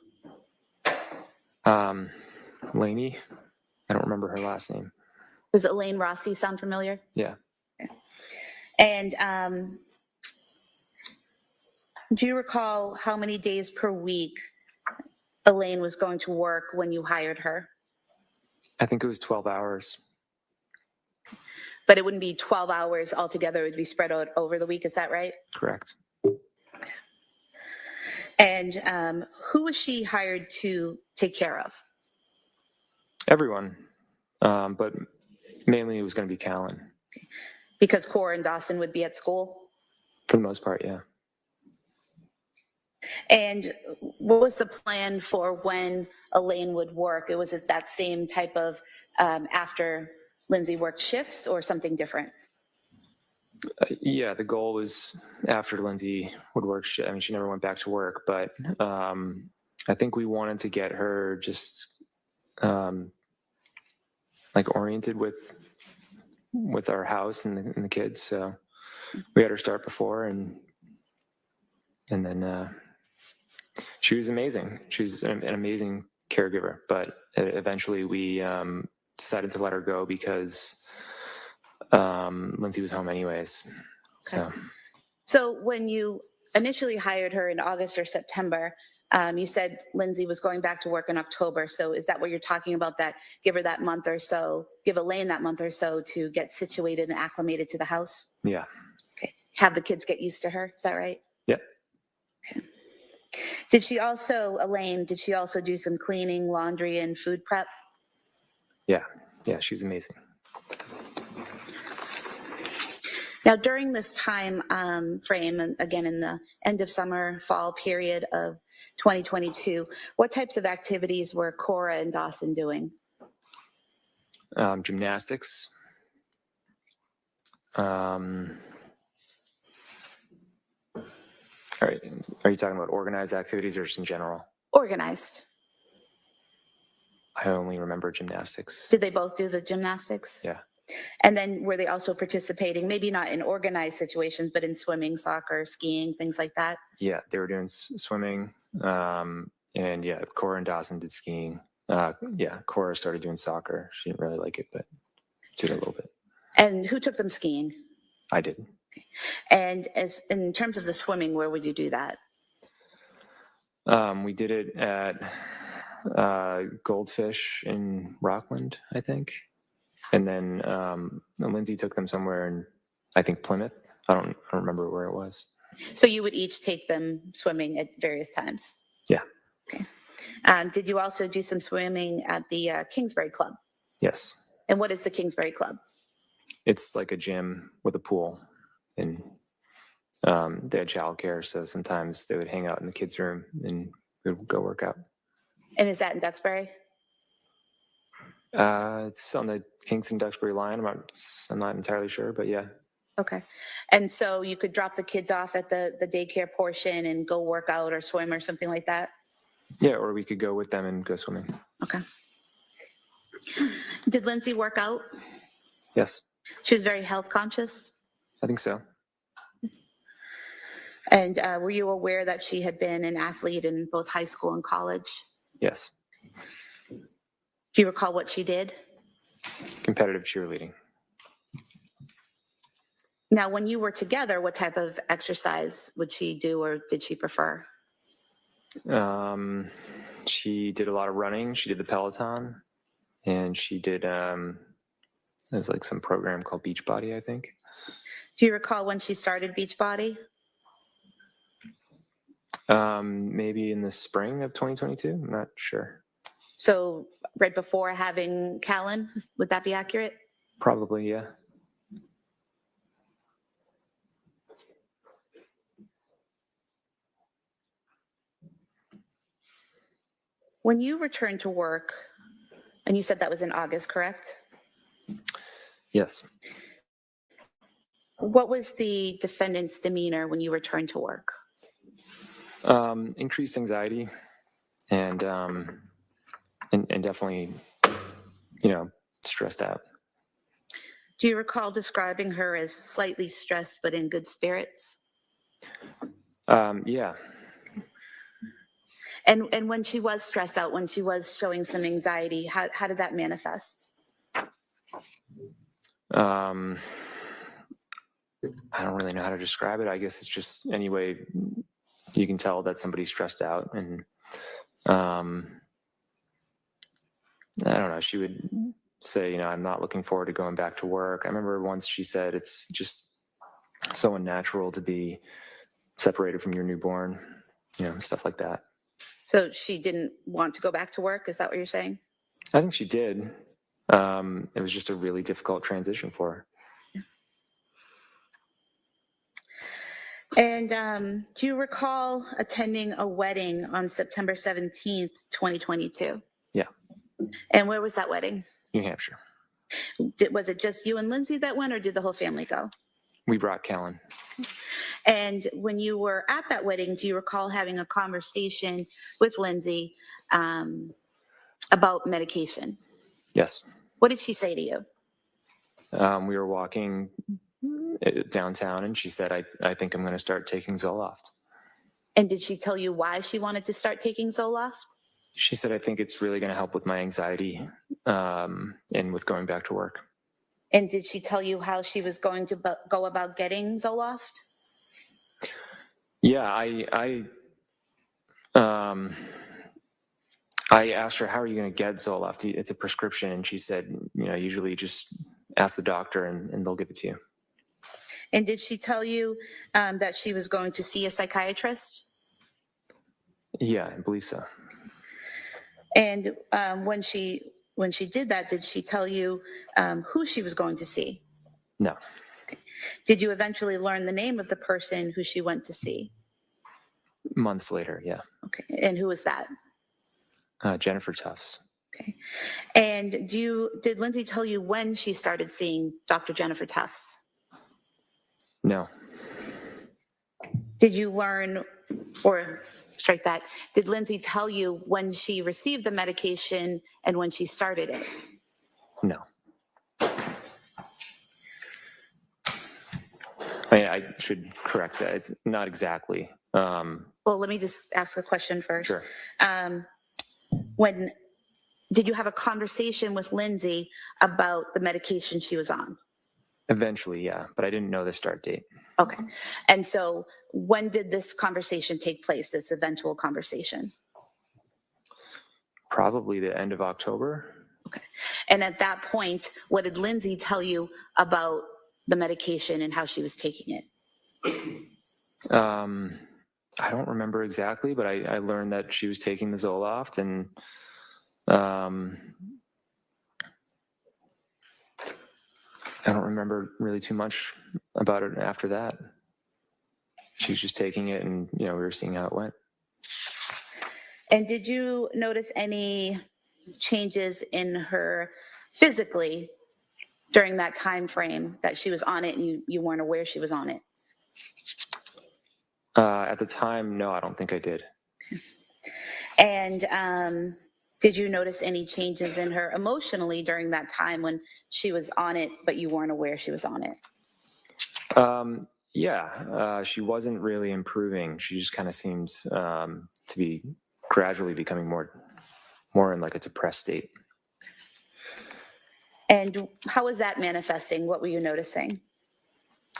Lainey. I don't remember her last name. Does Elaine Rossi sound familiar? Yeah. And do you recall how many days per week Elaine was going to work when you hired her? I think it was 12 hours. But it wouldn't be 12 hours altogether. It would be spread out over the week. Is that right? Correct. And who was she hired to take care of? Everyone. But mainly it was going to be Callan. Because Cora and Dawson would be at school? For the most part, yeah. And what was the plan for when Elaine would work? Was it that same type of after Lindsay worked shifts or something different? Yeah, the goal was after Lindsay would work. I mean, she never went back to work, but I think we wanted to get her just like oriented with our house and the kids. So we had her start before, and then she was amazing. She was an amazing caregiver, but eventually we decided to let her go because Lindsay was home anyways. So when you initially hired her in August or September, you said Lindsay was going back to work in October. So is that what you're talking about, that give her that month or so, give Elaine that month or so to get situated and acclimated to the house? Yeah. Okay. Have the kids get used to her. Is that right? Yep. Okay. Elaine, did she also do some cleaning, laundry, and food prep? Yeah. Yeah, she was amazing. Now, during this time frame, and again in the end of summer, fall period of 2022, what types of activities were Cora and Dawson doing? Gymnastics. Are you talking about organized activities or just in general? Organized. I only remember gymnastics. Did they both do the gymnastics? Yeah. And then were they also participating, maybe not in organized situations, but in swimming, soccer, skiing, things like that? Yeah, they were doing swimming. And yeah, Cora and Dawson did skiing. Yeah, Cora started doing soccer. She didn't really like it, but did a little bit. And who took them skiing? I did. And as in terms of the swimming, where would you do that? We did it at Goldfish in Rockland, I think. And then Lindsay took them somewhere in, I think, Plymouth. I don't remember where it was. So you would each take them swimming at various times? Yeah. Okay. Did you also do some swimming at the Kingsbury Club? Yes. And what is the Kingsbury Club? It's like a gym with a pool. And they had childcare, so sometimes they would hang out in the kids' room and we would go work out. And is that in Duxbury? It's on the Kingston-Duxbury line. I'm not entirely sure, but yeah. Okay. And so you could drop the kids off at the daycare portion and go work out or swim or something like that? Yeah, or we could go with them and go swimming. Okay. Did Lindsay work out? Yes, She was very health conscious. I think so. And were you aware that she had been an athlete in both high school and college? Yes, Do you recall what she did? competitive cheerleading. Now, when you were together, what type of exercise would she do or did she prefer? She did a lot of running. She did the Peloton, and she did there's like some program called Beachbody, I think. Do you recall when she started Beachbody? Maybe in the spring of 2022. I'm not sure. So right before having Callan, would that be accurate? Probably, yeah. When you returned to work, and you said that was in August, correct? Yes. What was the defendant's demeanor when you returned to work? Increased anxiety and definitely, stressed out. Do you recall describing her as slightly stressed but in good spirits? Yeah. And when she was stressed out, when she was showing some anxiety, how did that manifest? I don't really know how to describe it. I guess it's just any way you can tell that somebody's stressed out. And I don't know, she would say, I'm not looking forward to going back to work. I remember once she said it's just so unnatural to be separated from your newborn, stuff like that. So she didn't want to go back to work? Is that what you're saying? I think she did. It was just a really difficult transition for her. And do you recall attending a wedding on September 17th, 2022? Yeah. And where was that wedding? New Hampshire. Was it just you and Lindsay that went, or did the whole family go? We brought Callan. And when you were at that wedding, do you recall having a conversation with Lindsay about medication? Yes. What did she say to you? We were walking downtown, and she said, I think I'm going to start taking Zoloft. And did she tell you why she wanted to start taking Zoloft? She said, I think it's really going to help with my anxiety and with going back to work. And did she tell you how she was going to go about getting Zoloft? Yeah, I asked her, how are you going to get Zoloft? It's a prescription. And she said, usually just ask the doctor and they'll give it to you. And did she tell you that she was going to see a psychiatrist? Yeah, I believe so. And when she did that, did she tell you who she was going to see? No. Okay. Did you eventually learn the name of the person who she went to see? Months later, yeah. Okay. And who was that? Jennifer Tufts. Okay. And did Lindsay tell you when she started seeing Dr. Jennifer Tufts? No. Did you learn, or strike that, did Lindsay tell you when she received the medication and when she started it? No. I should correct that. It's not exactly. Well, let me just ask a question first. Sure. Did you have a conversation with Lindsay about the medication she was on? Eventually, yeah, but I didn't know the start date. Okay. And so when did this conversation take place, this eventual conversation? Probably the end of October. Okay. And at that point, what did Lindsay tell you about the medication and how she was taking it? I don't remember exactly, but I learned that she was taking the Zoloft, and I don't remember really too much about it after that. She was just taking it, and we were seeing how it went. And did you notice any changes in her physically during that time frame that she was on it and you weren't aware she was on it? At the time, no, I don't think I did. And did you notice any changes in her emotionally during that time when she was on it, but you weren't aware she was on it? Yeah, she wasn't really improving. She just kind of seems to be gradually becoming more in like a depressed state. And how was that manifesting? What were you noticing?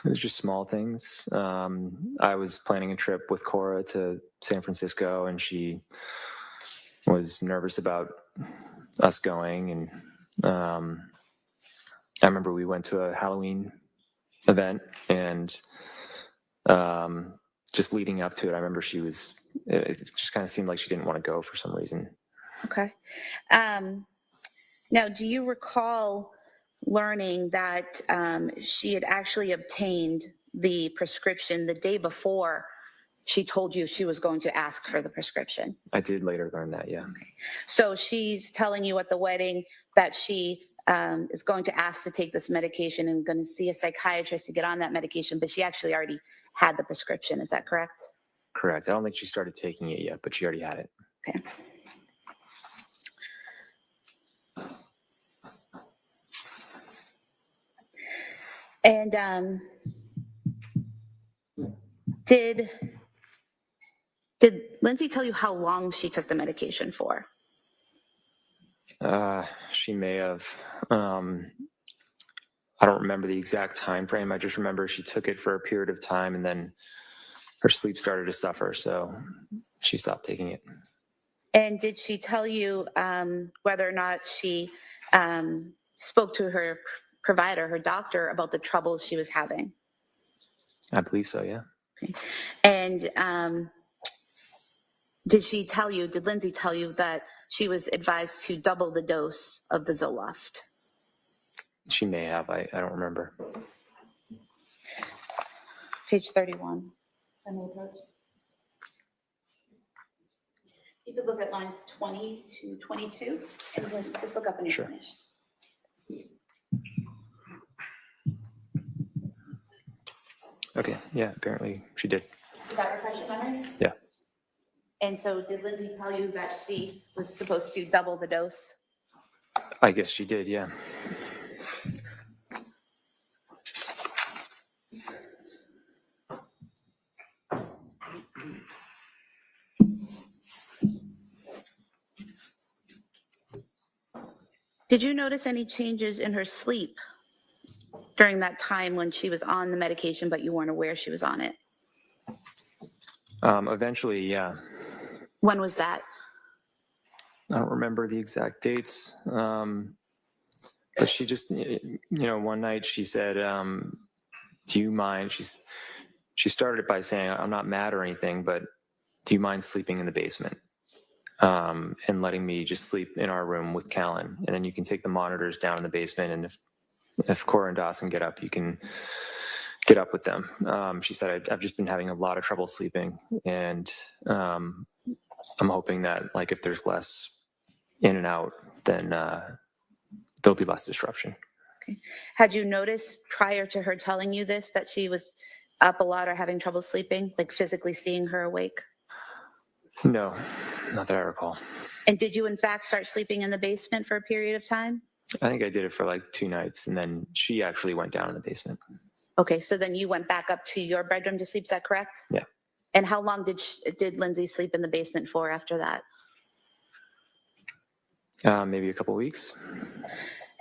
It was just small things. I was planning a trip with Cora to San Francisco, and she was nervous about us going. And I remember we went to a Halloween event, and just leading up to it, I remember it just kind of seemed like she didn't want to go for some reason. Okay. Now, do you recall learning that she had actually obtained the prescription the day before she told you she was going to ask for the prescription? I did later learn that, yeah. Okay. So she's telling you at the wedding that she is going to ask to take this medication and going to see a psychiatrist to get on that medication, but she actually already had the prescription. Is that correct? Correct. I don't think she started taking it yet, but she already had it. Okay. And did Lindsay tell you how long she took the medication for? She may have. I don't remember the exact time frame. I just remember she took it for a period of time, and then her sleep started to suffer, so she stopped taking it. And did she tell you whether or not she spoke to her provider, her doctor, about the troubles she was having? I believe so, yeah. Okay. And did Lindsay tell you that she was advised to double the dose of the Zoloft? She may have. I don't remember. Page 31. You could look at lines 20 to 22 and then just look up when you're Sure. finished. Okay, yeah, apparently she did. Did that refresh your memory? Yeah. And so did Lindsay tell you that she was supposed to double the dose? I guess she did, yeah. Did you notice any changes in her sleep during that time when she was on the medication, but you weren't aware she was on it? Eventually, yeah. When was that? I don't remember the exact dates. But she just, one night she said, do you mind? She started it by saying, I'm not mad or anything, but do you mind sleeping in the basement? And letting me just sleep in our room with Callan. And then you can take the monitors down in the basement. And if Cora and Dawson get up, you can get up with them. She said, I've just been having a lot of trouble sleeping. And I'm hoping that like if there's less in and out, then there'll be less disruption. Okay. Had you noticed prior to her telling you this that she was up a lot or having trouble sleeping, like physically seeing her awake? No, not that I recall. And did you in fact start sleeping in the basement for a period of time? I think I did it for like 2 nights, and then she actually went down in the basement. Okay, so then you went back up to your bedroom to sleep, is that correct? Yeah. And how long did Lindsay sleep in the basement for after that? Maybe a couple weeks.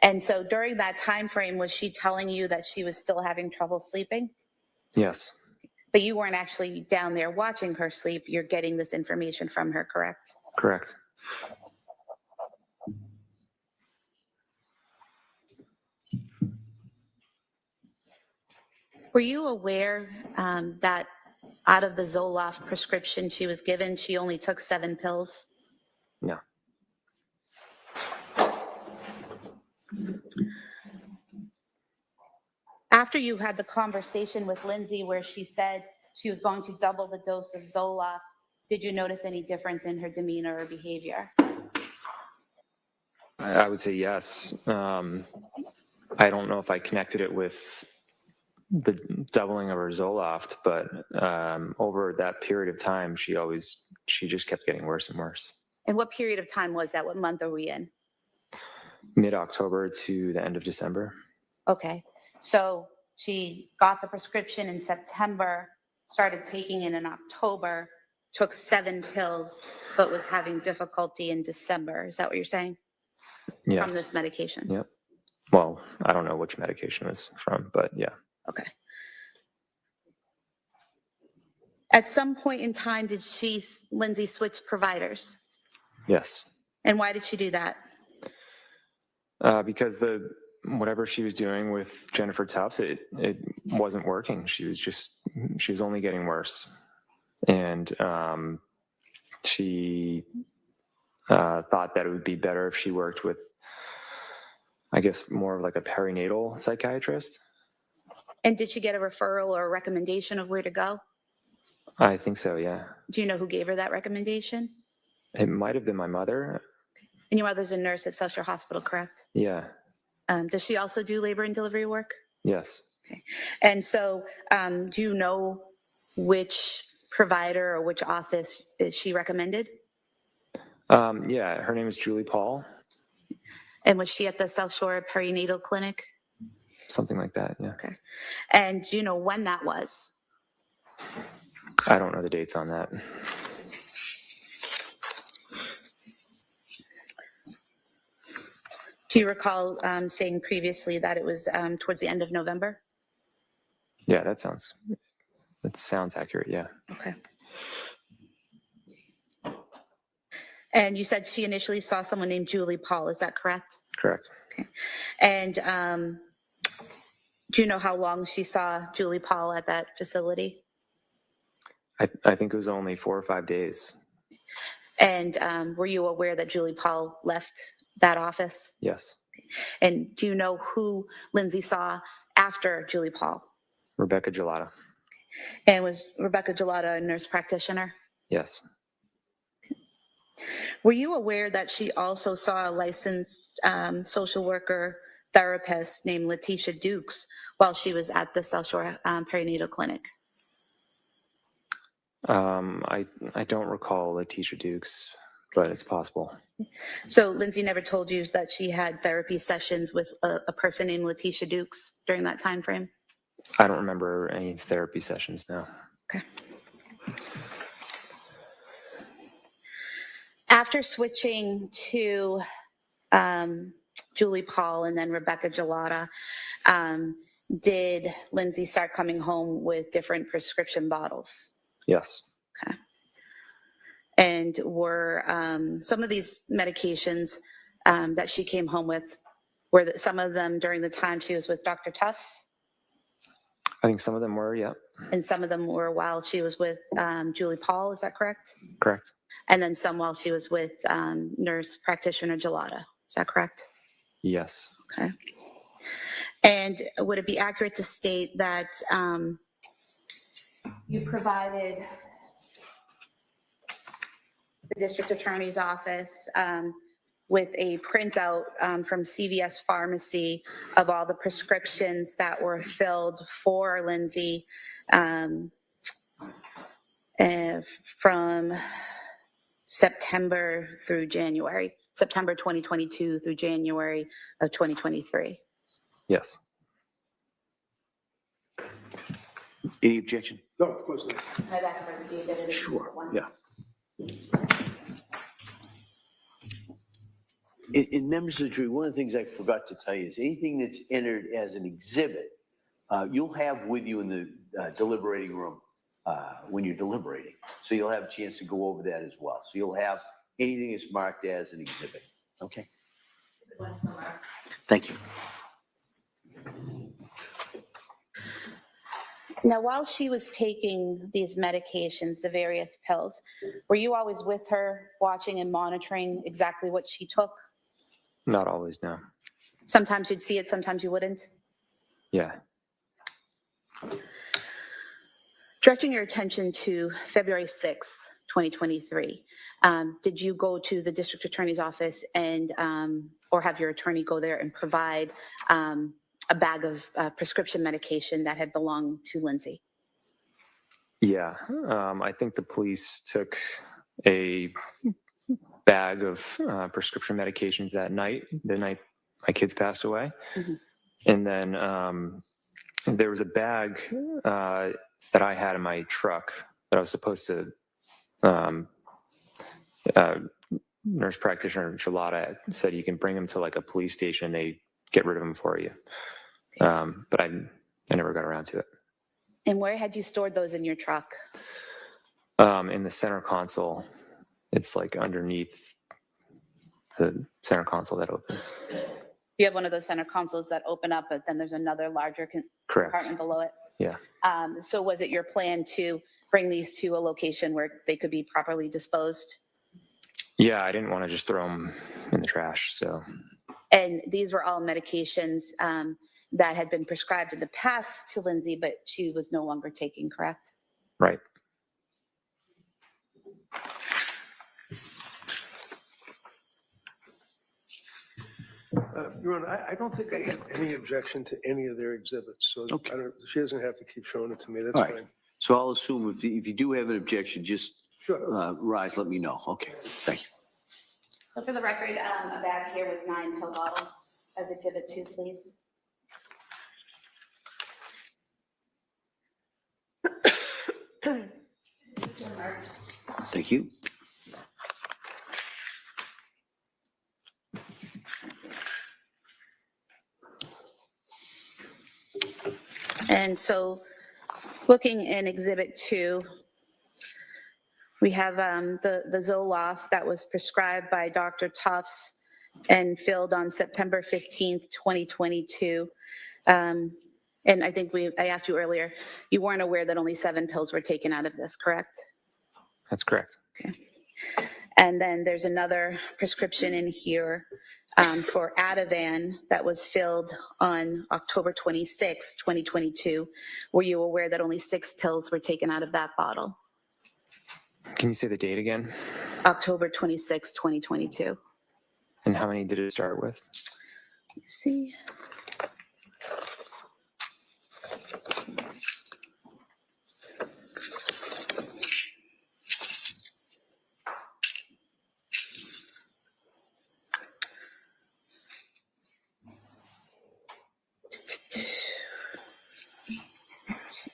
And so during that time frame, was she telling you that she was still having trouble sleeping? Yes. But you weren't actually down there watching her sleep. You're getting this information from her, correct? Correct. Were you aware that out of the Zoloft prescription she was given, she only took 7 pills? No. After you had the conversation with Lindsay where she said she was going to double the dose of Zoloft, did you notice any difference in her demeanor or behavior? I would say yes. I don't know if I connected it with the doubling of her Zoloft, but over that period of time, she just kept getting worse and worse. And what period of time was that? What month are we in? Mid-October to the end of December. Okay, so she got the prescription in September, started taking it in October, took 7 pills, but was having difficulty in December. Is that what you're saying? Yes. From this medication? Yep. Well, I don't know which medication it was from, but yeah. Okay. At some point in time, did Lindsay switch providers? Yes. And why did she do that? Because whatever she was doing with Jennifer Tufts, it wasn't working. She was only getting worse. And she thought that it would be better if she worked with, I guess, more of like a perinatal psychiatrist. And did she get a referral or a recommendation of where to go? I think so, yeah. Do you know who gave her that recommendation? It might have been my mother. And your mother's a nurse at South Shore Hospital, correct? Yeah. Does she also do labor and delivery work? Yes. Okay. And so do you know which provider or which office she recommended? Yeah, her name is Julie Paul. And was she at the South Shore Perinatal Clinic? Something like that, yeah. Okay. And do you know when that was? I don't know the dates on that. Do you recall saying previously that it was towards the end of November? Yeah, that sounds accurate, yeah. Okay. And you said she initially saw someone named Julie Paul, is that correct? Correct. Okay. And do you know how long she saw Julie Paul at that facility? I think it was only 4 or 5 days. And were you aware that Julie Paul left that office? Yes. And do you know who Lindsay saw after Julie Paul? Rebecca Gelata. And was Rebecca Gelata a nurse practitioner? Yes. Were you aware that she also saw a licensed social worker therapist named Letitia Dukes while she was at the South Shore Perinatal Clinic? I don't recall Letitia Dukes, but it's possible. So Lindsay never told you that she had therapy sessions with a person named Letitia Dukes during that time frame? I don't remember any therapy sessions now. Okay. After switching to Julie Paul and then Rebecca Gelata, did Lindsay start coming home with different prescription bottles? Yes. Okay. And were some of these medications that she came home with, were some of them during the time she was with Dr. Tufts? I think some of them were, yeah. And some of them were while she was with Julie Paul, is that correct? Correct. And then some while she was with nurse practitioner Gelata, is that correct? Yes. Okay. And would it be accurate to state that you provided the district attorney's office with a printout from CVS Pharmacy of all the prescriptions that were filled for Lindsay from September through January, September 2022 through January of 2023? Yes. Any objection? No, of course not. I'd ask for it to be a bit of a Sure, short one. yeah. In members of the jury, one of the things I forgot to tell you is anything that's entered as an exhibit, you'll have with you in the deliberating room when you're deliberating. So you'll have a chance to go over that as well. So you'll have anything that's marked as an exhibit. Okay? Thank you. Now, while she was taking these medications, the various pills, were you always with her, watching and monitoring exactly what she took? Not always, no. Sometimes you'd see it, sometimes you wouldn't. Yeah. Directing your attention to February 6th, 2023, did you go to the district attorney's office and or have your attorney go there and provide a bag of prescription medication that had belonged to Lindsay? Yeah. I think the police took a bag of prescription medications that night, the night my kids passed away. Mhm. And then there was a bag that I had in my truck that I was supposed to, nurse practitioner Charlotta said you can bring them to like a police station. They get rid of them for you. But I never got around to it. And where had you stored those in your truck? In the center console. It's like underneath the center console that opens. You have one of those center consoles that open up, but then there's another larger Correct. compartment below it. Yeah. So was it your plan to bring these to a location where they could be properly disposed? Yeah, I didn't want to just throw them in the trash. So, And these were all medications that had been prescribed in the past to Lindsay, but she was no longer taking, correct? right. Your Honor, I don't think I have any objection to any of their exhibits, so Okay. she doesn't have to keep showing it to me, that's All right. fine. So I'll assume if you do have an objection, just Sure. rise, let me know. Okay, thank you. So for the record, a bag here with 9 pill bottles as exhibit 2, please. Thank you. And so looking in exhibit 2, we have the Zoloft that was prescribed by Dr. Tufts and filled on September 15th, 2022. And I think I asked you earlier, you weren't aware that only 7 pills were taken out of this, correct? That's correct. And then there's another prescription in here for Ativan that was filled on October 26, 2022. Were you aware that only 6 pills were taken out of that bottle? Can you say the date again? October 26, 2022. And how many did it start with? Let's see.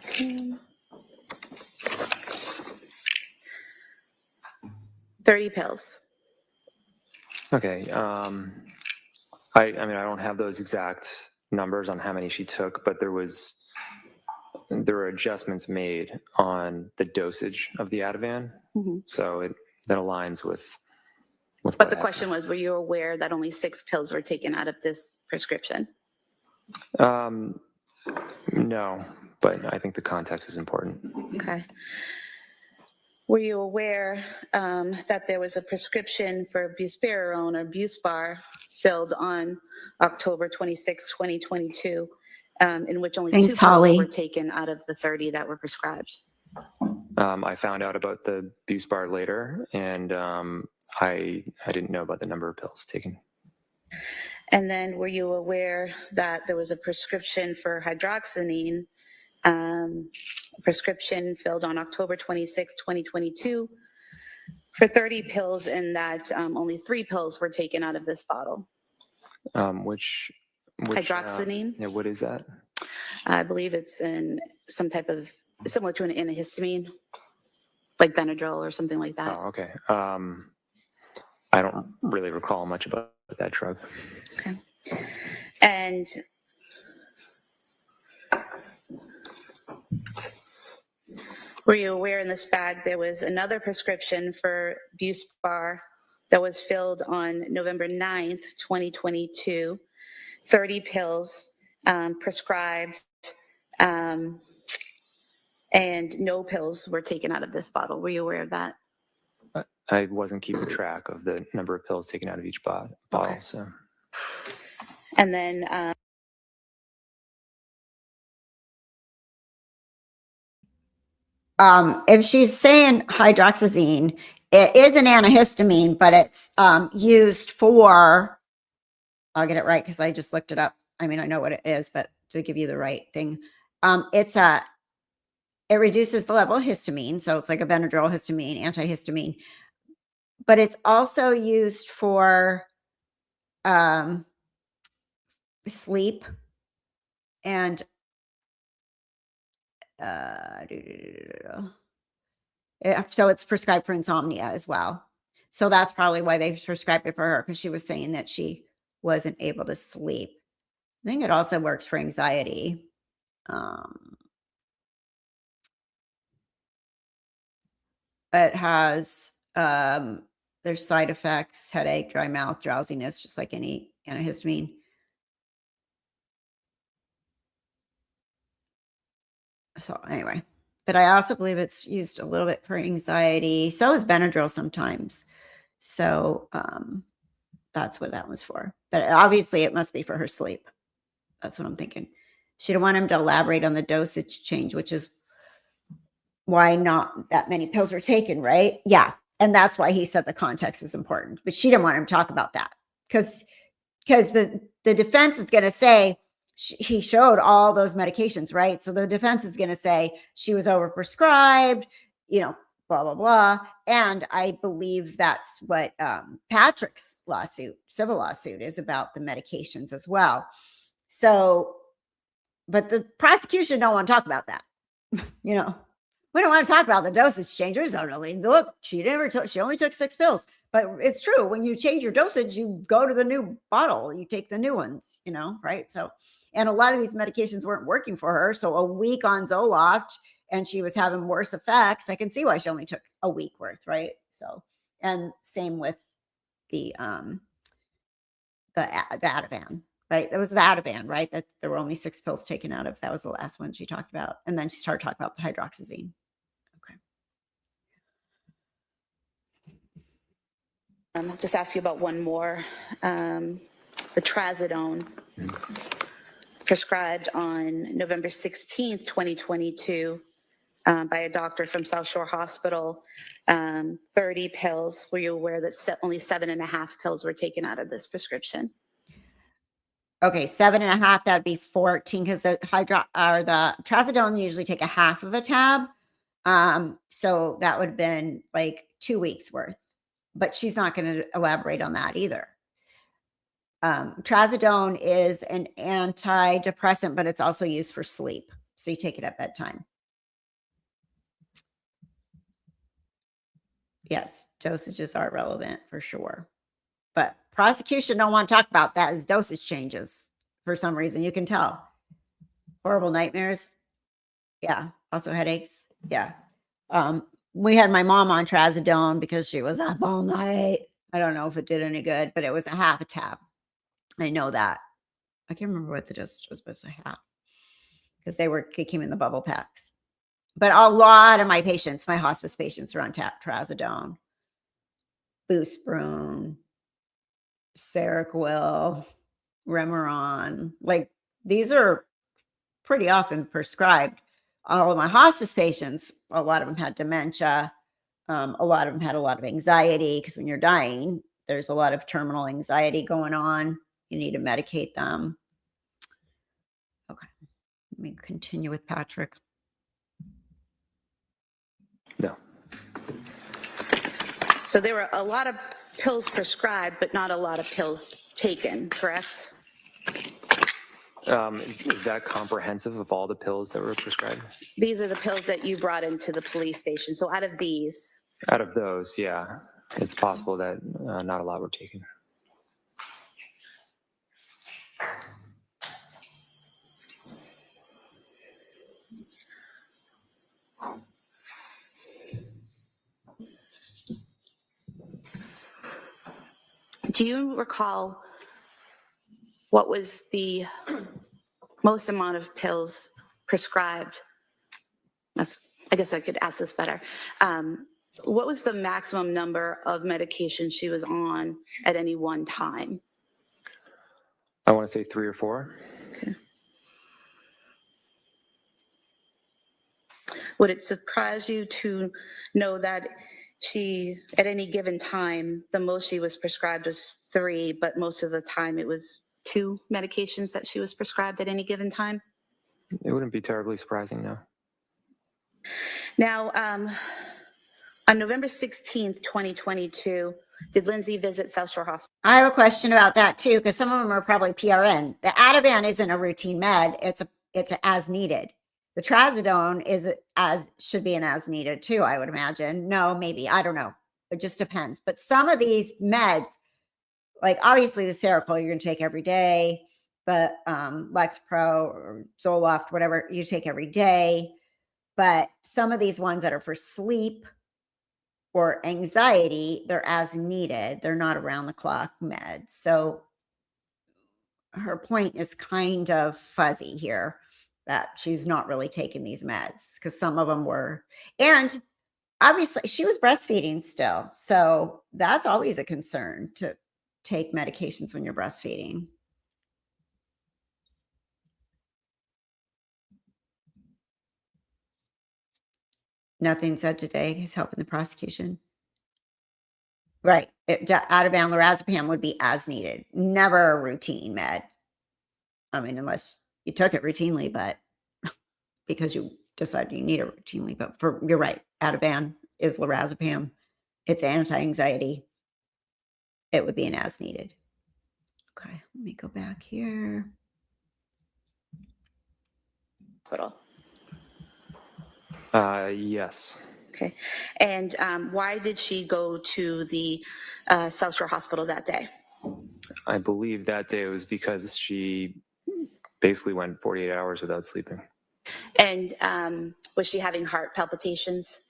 Okay. 30 pills. Okay. I mean, I don't have those exact numbers on how many she took, but there were adjustments made on the dosage of the Ativan. Mhm. So that aligns with But what the happened. question was, were you aware that only 6 pills were taken out of this prescription? No, but I think the context is important. Okay. Were you aware that there was a prescription for buspirone or Buspar filled on October 26, 2022, in which only Thanks, 2 pills Holly. were taken out of the 30 that were prescribed? I found out about the Buspar later, and I didn't know about the number of pills taken. And then were you aware that there was a prescription for hydroxyzine, prescription filled on October 26, 2022 for 30 pills, and that only 3 pills were taken out of this bottle? Which Hydroxyzine? Yeah, what is that? I believe it's in some type of, similar to an antihistamine, like Benadryl or something like that. Oh, okay. I don't really recall much about that drug. Okay. And were you aware in this bag there was another prescription for Buspar that was filled on November 9th, 2022, 30 pills prescribed, and no pills were taken out of this bottle? Were you aware of that? I wasn't keeping track of the number of pills taken out of each bottle. Okay. So And then if she's saying hydroxyzine, it is an antihistamine, but it's used for, I'll get it right because I just looked it up. I mean, I know what it is, but to give you the right thing, it reduces the level of histamine. So it's like a Benadryl histamine, antihistamine, but it's also used for sleep and so it's prescribed for insomnia as well. So that's probably why they prescribed it for her, because she was saying that she wasn't able to sleep. I think it also works for anxiety. It has there's side effects: headache, dry mouth, drowsiness, just like any antihistamine. So anyway, but I also believe it's used a little bit for anxiety. So is Benadryl sometimes. So that's what that was for. But obviously it must be for her sleep. That's what I'm thinking. She didn't want him to elaborate on the dosage change, which is why not that many pills were taken, right? Yeah. And that's why he said the context is important. But she didn't want him to talk about that because the defense is going to say he showed all those medications, right? So the defense is going to say she was overprescribed, blah, blah, blah. And I believe that's what Patrick's civil lawsuit is about, the medications as well. So, but the prosecution don't want to talk about that. We don't want to talk about the dosage changes. Don't really look. She only took 6 pills, but it's true. When you change your dosage, you go to the new bottle. You take the new ones. Right? So, and a lot of these medications weren't working for her. So a week on Zoloft, and she was having worse effects. I can see why she only took a week worth, right? So, and same with the Ativan. Right. That was the Ativan, right? That there were only 6 pills taken out of. That was the last one she talked about. And then she started talking about the hydroxyzine. Okay. I'll just ask you about one more. The trazodone, prescribed on November 16th, 2022, by a doctor from South Shore Hospital, 30 pills. Were you aware that only 7.5 pills were taken out of this prescription? Okay, 7.5, that'd be 14, because the trazodone usually take a half of a tab. So that would have been like 2 weeks worth, but she's not going to elaborate on that either. Trazodone is an antidepressant, but it's also used for sleep. So you take it at bedtime. Yes, dosages are relevant for sure. But prosecution don't want to talk about that as dosage changes for some reason. You can tell. Horrible nightmares. Yeah. Also headaches. Yeah. We had my mom on trazodone because she was up all night. I don't know if it did any good, but it was a half a tab. I know that. I can't remember what the dosage was, but it's a half, because they came in the bubble packs. But a lot of my patients, my hospice patients, are on trazodone, Boosprone, Seroquel, Remeron. Like, these are pretty often prescribed. All of my hospice patients, a lot of them had dementia. A lot of them had a lot of anxiety, because when you're dying, there's a lot of terminal anxiety going on. You need to medicate them. Okay. Let me continue with Patrick. No. So there were a lot of pills prescribed, but not a lot of pills taken, correct? Is that comprehensive of all the pills that were prescribed? These are the pills that you brought into the police station. So out of these? Out of those, yeah. It's possible that not a lot were taken. Do you recall what was the most amount of pills prescribed? I guess I could ask this better. What was the maximum number of medications she was on at any one time? I want to say 3 or 4. Okay. Would it surprise you to know that she, at any given time, the most she was prescribed was 3, but most of the time it was 2 medications that she was prescribed at any given time? It wouldn't be terribly surprising, no. Now, On November 16th, 2022, did Lindsay visit South Shore Hospital? I have a question about that too, because some of them are probably PRN. The Ativan isn't a routine med; it's a as needed. The trazodone should be an as needed too, I would imagine. No, maybe, I don't know. It just depends. But some of these meds, like obviously the Seroquel, you're going to take every day, but Lexapro or Zoloft, whatever, you take every day. But some of these ones that are for sleep or anxiety, they're as needed. They're not around the clock meds. So her point is kind of fuzzy here, that she's not really taking these meds because some of them were. And obviously she was breastfeeding still. So that's always a concern, to take medications when you're breastfeeding. Nothing said today is helping the prosecution. Right. Ativan, lorazepam would be as needed. Never a routine med. I mean, unless you took it routinely, but because you decided you need it routinely. But you're right. Ativan is lorazepam. It's anti-anxiety. It would be an as needed. Okay. Let me go back here. Hospital. Yes. Okay. And why did she go to the South Shore Hospital that day? I believe that day it was because she basically went 48 hours without sleeping. And was she having heart palpitations?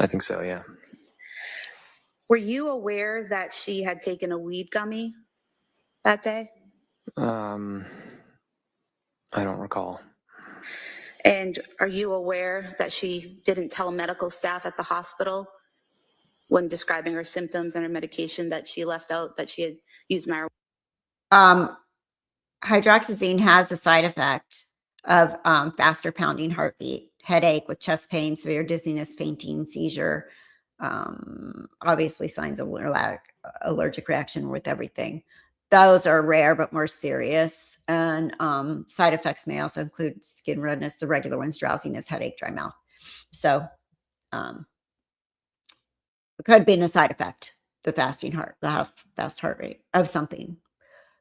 I think so, yeah. Were you aware that she had taken a weed gummy that day? I don't recall. And are you aware that she didn't tell medical staff at the hospital when describing her symptoms and her medication that she left out that she had used marijuana? Hydroxyzine has a side effect of faster pounding heartbeat, headache with chest pain, severe dizziness, fainting, seizure, obviously signs of allergic reaction with everything. Those are rare but more serious. And side effects may also include skin redness, the regular ones, drowsiness, headache, dry mouth. So it could be a side effect, the fast heart rate of something.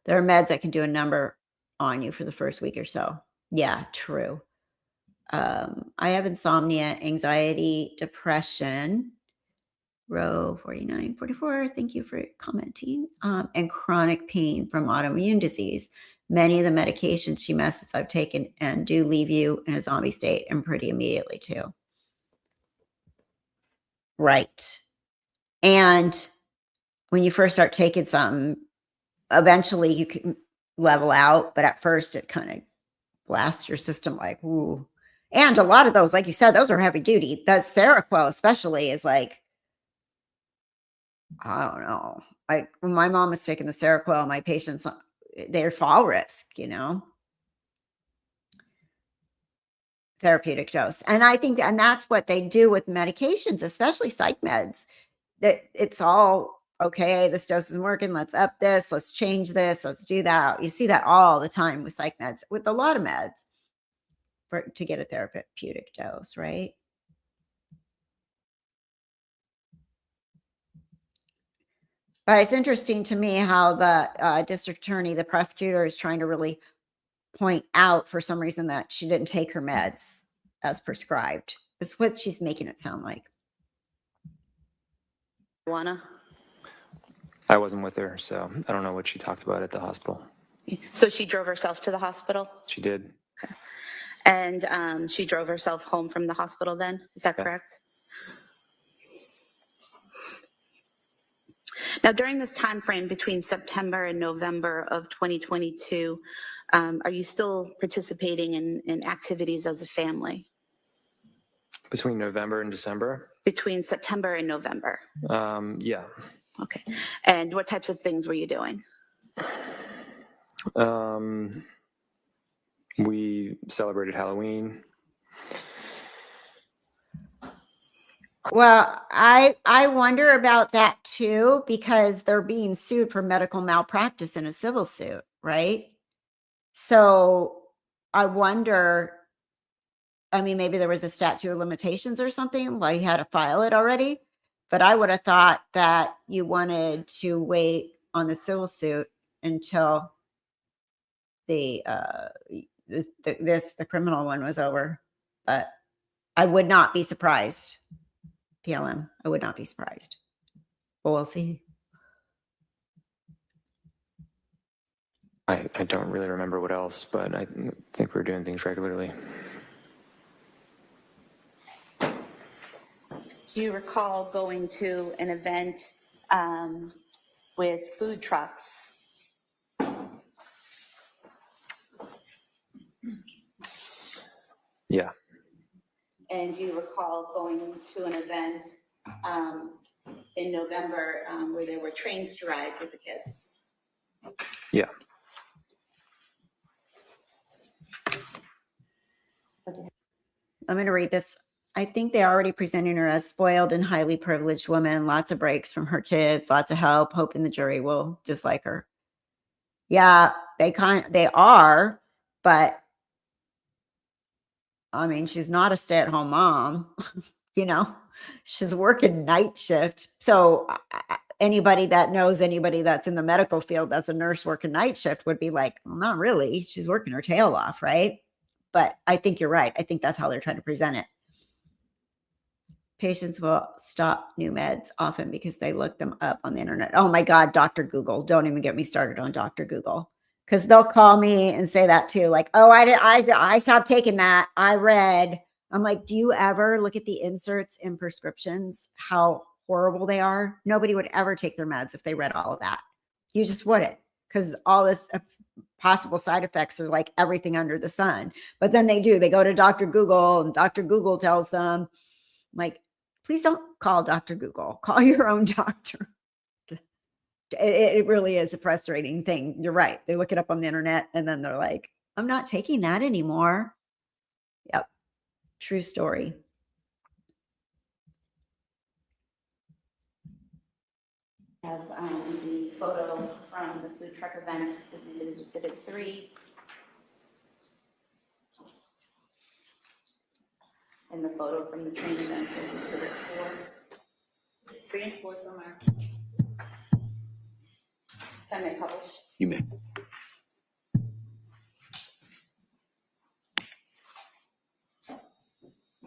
There are meds that can do a number on you for the first week or so. Yeah, true. I have insomnia, anxiety, depression. Row 49, 44. Thank you for commenting. And chronic pain from autoimmune disease. Many of the medications she messes I've taken and do leave you in a zombie state, and pretty immediately too. Right. And when you first start taking something, eventually you can level out, but at first it kind of blasts your system like, ooh. And a lot of those, like you said, those are heavy duty. The Seroquel especially is like, I don't know. Like when my mom was taking the Seroquel, my patients, they're fall risk, therapeutic dose. And I think, and that's what they do with medications, especially psych meds, that it's all, okay, this dose isn't working. Let's up this. Let's change this. Let's do that. You see that all the time with psych meds, with a lot of meds to get a therapeutic dose, right? But it's interesting to me how the district attorney, the prosecutor, is trying to really point out for some reason that she didn't take her meds as prescribed. It's what she's making it sound like. Marijuana? I wasn't with her, so I don't know what she talked about at the hospital. So she drove herself to the hospital? She did. Okay. And she drove herself home from the hospital then? Is that correct? Now, during this time frame between September and November of 2022, are you still participating in activities as a family? Between November and December? Between September and November? Yeah. Okay. And what types of things were you doing? We celebrated Halloween. Well, I wonder about that too, because they're being sued for medical malpractice in a civil suit, right? So I wonder, I mean, maybe there was a statute of limitations or something, why you had to file it already. But I would have thought that you wanted to wait on the civil suit until the criminal one was over. But I would not be surprised. PLM, I would not be surprised. But we'll see. I don't really remember what else, but I think we're doing things regularly. Do you recall going to an event with food trucks? Yeah. And do you recall going to an event in November where there were trains to ride with the kids? Yeah. I'm going to read this. I think they're already presenting her as spoiled and highly privileged woman, lots of breaks from her kids, lots of help, hoping the jury will dislike her. Yeah, they are, but I mean, she's not a stay-at-home mom, you know, she's working night shift. So anybody that knows anybody that's in the medical field, that's a nurse working night shift would be like, well, not really. She's working her tail off, right? But I think you're right. I think that's how they're trying to present it. Patients will stop new meds often because they look them up on the internet. Oh my God, Dr. Google. Don't even get me started on Dr. Google, because they'll call me and say that too. Like, oh, I stopped taking that. I read. I'm like, do you ever look at the inserts in prescriptions, how horrible they are? Nobody would ever take their meds if they read all of that. You just wouldn't, because all this possible side effects are like everything under the sun. But then they do. They go to Dr. Google and Dr. Google tells them, like, please don't call Dr. Google. Call your own doctor. It really is a frustrating thing. You're right. They look it up on the internet and then they're like, I'm not taking that anymore. Yep. True story. I have the photo from the food truck event. This is exhibit 3. And the photo from the train event is exhibit 4. 3 and 4 somewhere. Can they publish? You may.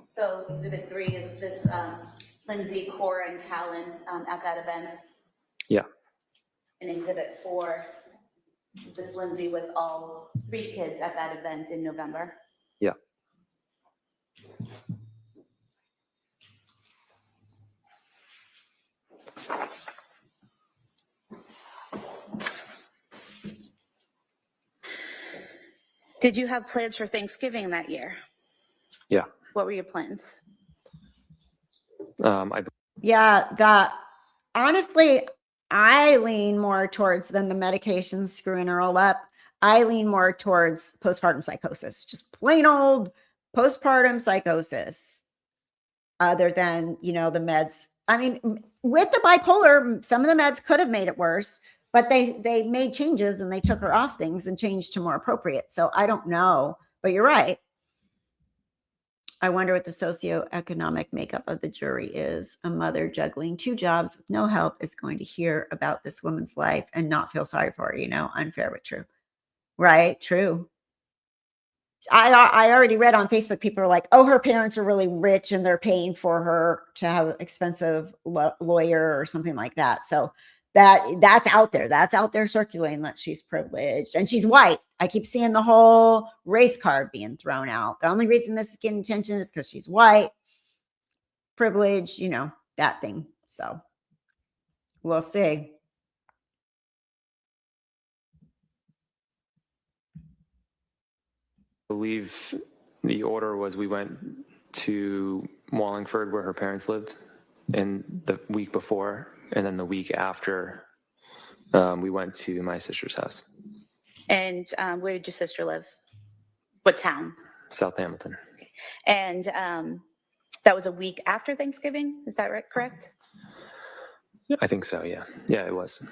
So exhibit 3 is this Lindsay, Cora, and Callan at that event. Yeah. And exhibit 4, this Lindsay with all 3 kids at that event in November. Yeah. Did you have plans for Thanksgiving that year? Yeah. What were your plans? Yeah, honestly, I lean more towards than the medications screwing her all up. I lean more towards postpartum psychosis, just plain old postpartum psychosis, other than, you know, the meds. I mean, with the bipolar, some of the meds could have made it worse, but they made changes and they took her off things and changed to more appropriate. So I don't know, but you're right. I wonder what the socioeconomic makeup of the jury is. A mother juggling 2 jobs with no help is going to hear about this woman's life and not feel sorry for her, you know, unfair but true. Right? True. I already read on Facebook, people are like, oh, her parents are really rich and they're paying for her to have an expensive lawyer or something like that. So that's out there. That's out there circulating that she's privileged and she's white. I keep seeing the whole race card being thrown out. The only reason this is getting attention is because she's white, privileged, you know, that thing. So we'll see. I believe the order was we went to Wallingford where her parents lived in the week before, and then the week after we went to my sister's house. And where did your sister live? What town? South Hamilton. And that was a week after Thanksgiving, is that right, correct? I think so, yeah. Yeah, it was.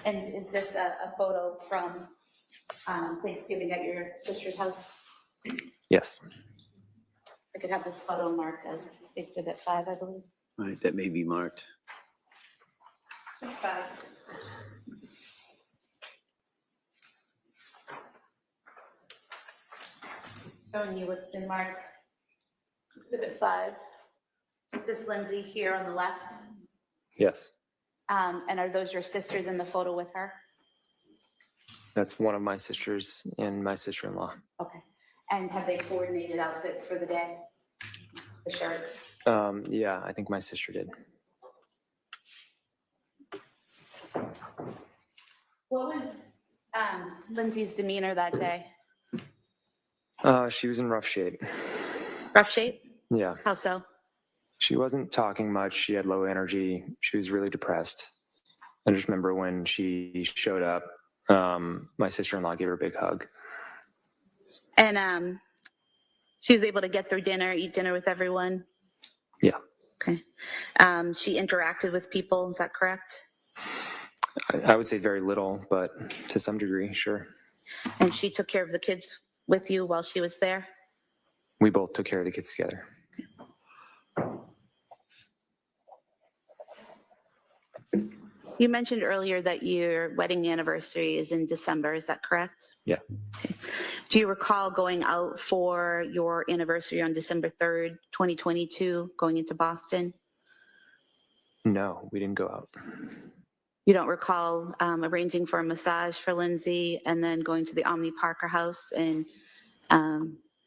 And is this a photo from Thanksgiving at your sister's house? Yes. I could have this photo marked as Exhibit 5, I believe. All right, that may be marked. 5. Showing you what's been marked. Exhibit 5. Is this Lindsay here on the left? Yes. And are those your sisters in the photo with her? That's one of my sisters and my sister-in-law. Okay. And have they coordinated outfits for the day? The shirts? Yeah, I think my sister did. What was Lindsay's demeanor that day? She was in rough shape. Rough shape? Yeah. How so? She wasn't talking much. She had low energy. She was really depressed. I just remember when she showed up, my sister-in-law gave her a big hug. And she was able to get through dinner, eat dinner with everyone? Yeah. Okay. She interacted with people, is that correct? I would say very little, but to some degree, sure. And she took care of the kids with you while she was there? We both took care of the kids together. You mentioned earlier that your wedding anniversary is in December, is that correct? Yeah. Okay. Do you recall going out for your anniversary on December 3rd, 2022, going into Boston? No, we didn't go out. You don't recall arranging for a massage for Lindsay and then going to the Omni Parker house and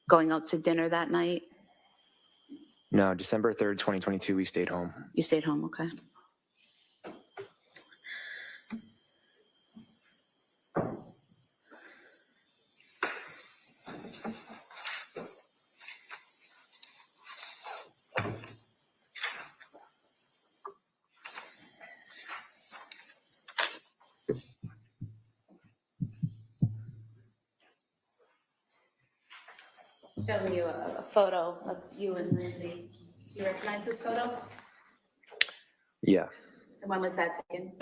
going out to dinner that night? No, December 3rd, 2022, we stayed home. You stayed home, okay. Showing you a photo of you and Lindsay. You recognize this photo? Yeah. And when was that taken?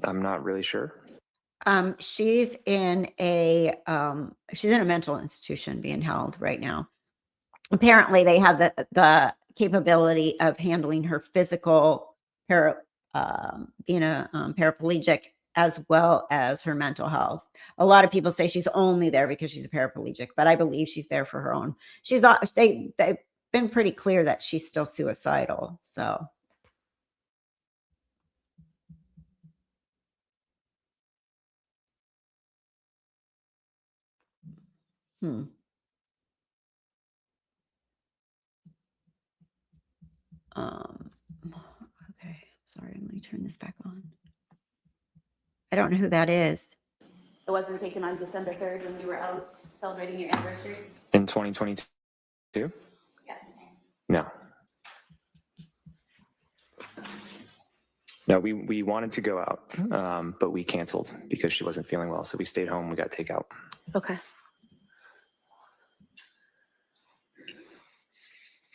I'm not really sure. She's in a mental institution being held right now. Apparently, they have the capability of handling her physical being a paraplegic as well as her mental health. A lot of people say she's only there because she's a paraplegic, but I believe she's there for her own. They've been pretty clear that she's still suicidal. So. Okay, sorry, let me turn this back on. I don't know who that is. It wasn't taken on December 3rd when you were out celebrating your anniversary? In 2022? Yes. No. No, we wanted to go out, but we canceled because she wasn't feeling well. So we stayed home. We got takeout. Okay.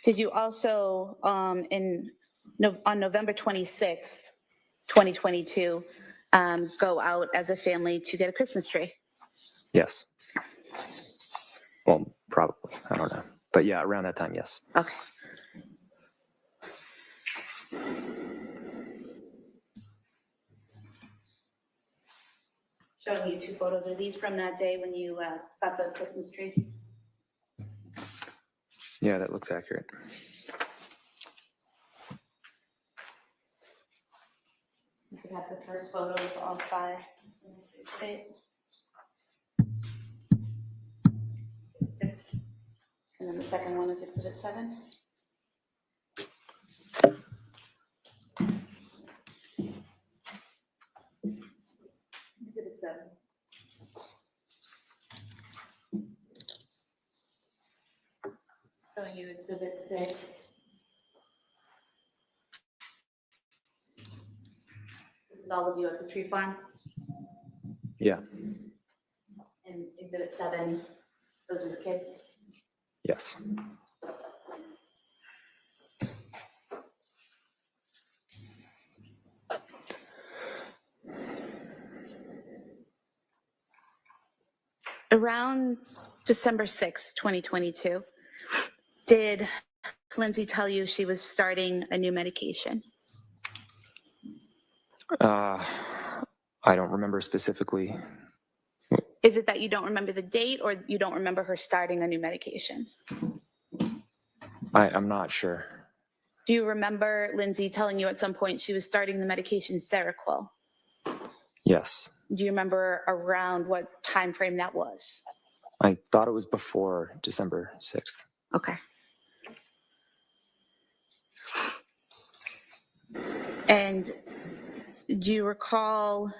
Did you also, on November 26th, 2022, go out as a family to get a Christmas tree? Yes. Well, probably. I don't know. But yeah, around that time, yes. Okay. Showing you two photos. Are these from that day when you got the Christmas tree? Yeah, that looks accurate. You could have the first photo of all 5. 6. And then the second one is Exhibit 7. Exhibit 7. Showing you Exhibit 6. This is all of you at the tree farm. Yeah. And Exhibit 7, those are the kids. Yes. Around December 6th, 2022, did Lindsay tell you she was starting a new medication? I don't remember specifically. Is it that you don't remember the date or you don't remember her starting a new medication? I'm not sure. Do you remember Lindsay telling you at some point she was starting the medication Seroquel? Yes. Do you remember around what time frame that was? I thought it was before December 6th. Okay. And do you recall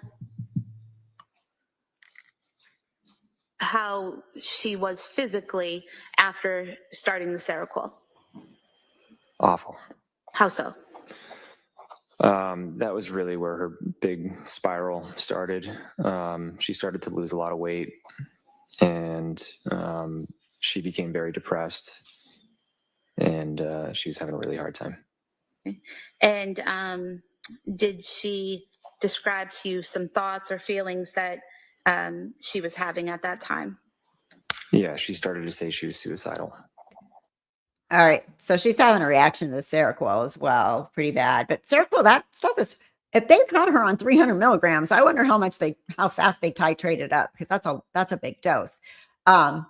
how she was physically after starting the Seroquel? Awful. How so? That was really where her big spiral started. She started to lose a lot of weight, and she became very depressed, and she was having a really hard time. And did she describe to you some thoughts or feelings that she was having at that time? Yeah, she started to say she was suicidal. All right. So she's having a reaction to the Seroquel as well. Pretty bad. But Seroquel, that stuff is, if they caught her on 300 milligrams, I wonder how fast they titrate it up, because that's a big dose. And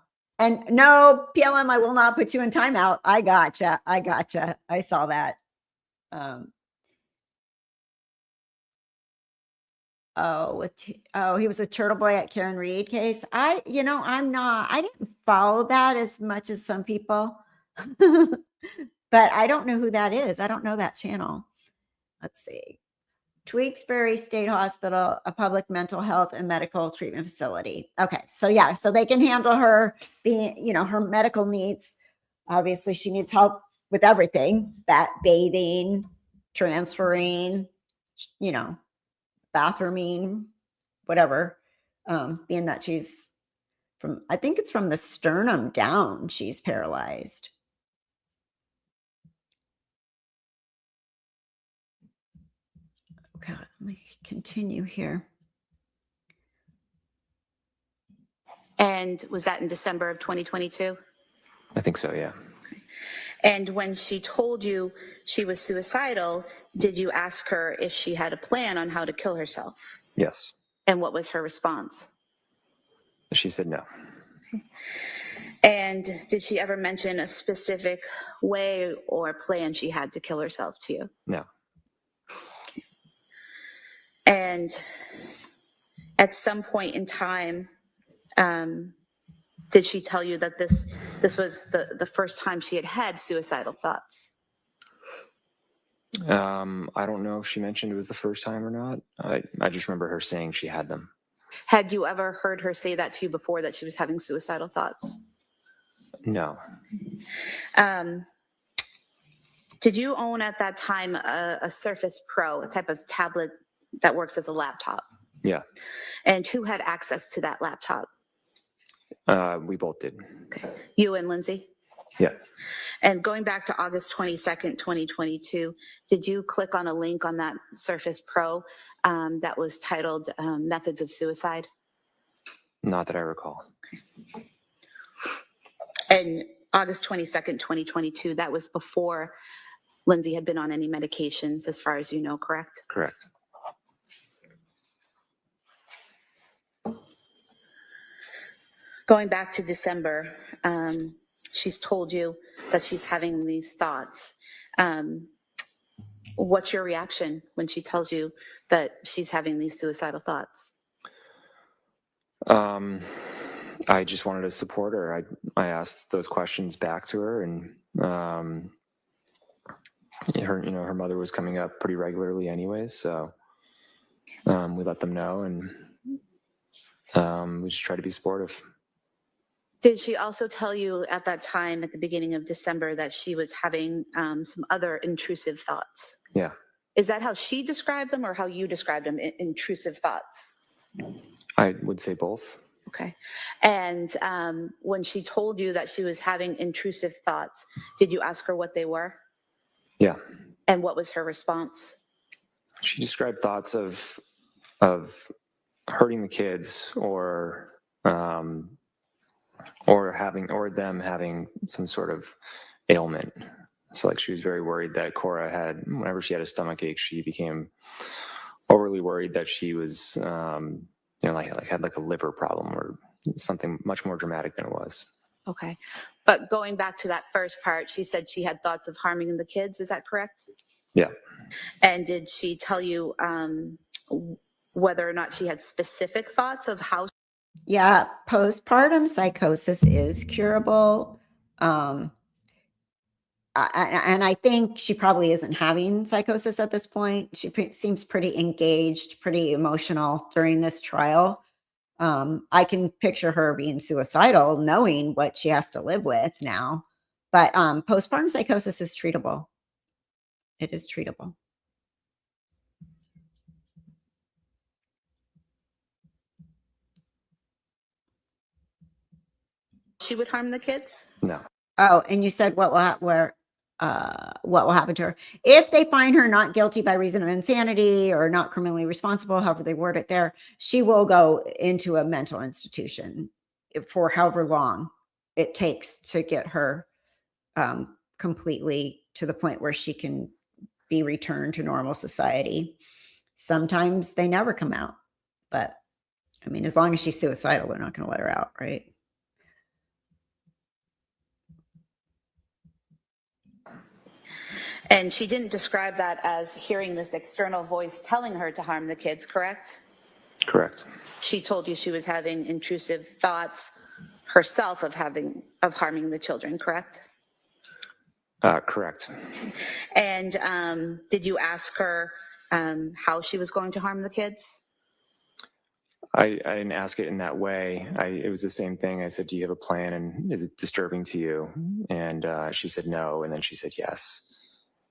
no, PLM, I will not put you in timeout. I gotcha. I saw that. He was a Turtle Boy at Karen Reed case. I didn't follow that as much as some people. But I don't know who that is. I don't know that channel. Let's see. Tewksbury State Hospital, a public mental health and medical treatment facility. Okay. So yeah, so they can handle her being, her medical needs. Obviously she needs help with everything, that bathing, transferring, bathrooming, whatever. Being that she's I think it's from the sternum down, she's paralyzed. Okay, let me continue here. And was that in December of 2022? I think so, yeah. And when she told you she was suicidal, did you ask her if she had a plan on how to kill herself? Yes. And what was her response? She said no. And did she ever mention a specific way or plan she had to kill herself to you? No. And at some point in time, did she tell you that this was the first time she had suicidal thoughts? I don't know if she mentioned it was the first time or not. I just remember her saying she had them. Had you ever heard her say that to you before, that she was having suicidal thoughts? No. Did you own at that time a Surface Pro, a type of tablet that works as a laptop? Yeah. And who had access to that laptop? We both did. Okay. You and Lindsay? Yeah. And going back to August 22nd, 2022, did you click on a link on that Surface Pro that was titled Methods of Suicide? Not that I recall. And August 22nd, 2022, that was before Lindsay had been on any medications, as far as you know, correct? Correct. Going back to December, she's told you that she's having these thoughts. What's your reaction when she tells you that she's having these suicidal thoughts? I just wanted to support her. I asked those questions back to her, and her mother was coming up pretty regularly anyways, so we let them know, and we just try to be supportive. Did she also tell you at that time, at the beginning of December, that she was having some other intrusive thoughts? Yeah. Is that how she described them or how you described them, intrusive thoughts? I would say both. Okay. And when she told you that she was having intrusive thoughts, did you ask her what they were? Yeah. And what was her response? She described thoughts of hurting the kids, or or them having some sort of ailment. So like she was very worried that Cora had, whenever she had a stomach ache, she became overly worried that she was, like had like a liver problem or something much more dramatic than it was. Okay. But going back to that first part, she said she had thoughts of harming the kids. Is that correct? Yeah. And did she tell you whether or not she had specific thoughts of how? Yeah, postpartum psychosis is curable. And I think she probably isn't having psychosis at this point. She seems pretty engaged, pretty emotional during this trial. I can picture her being suicidal, knowing what she has to live with now. But postpartum psychosis is treatable. It is treatable. She would harm the kids? No. Oh, and you said what will happen to her if they find her not guilty by reason of insanity or not criminally responsible, however they word it there. She will go into a mental institution for however long it takes to get her completely to the point where she can be returned to normal society. Sometimes they never come out, but I mean, as long as she's suicidal, they're not going to let her out, right? And she didn't describe that as hearing this external voice telling her to harm the kids, correct? Correct. She told you she was having intrusive thoughts herself of harming the children, correct? Correct. And did you ask her how she was going to harm the kids? I didn't ask it in that way. It was the same thing. I said, do you have a plan, and is it disturbing to you? And she said no, and then she said yes.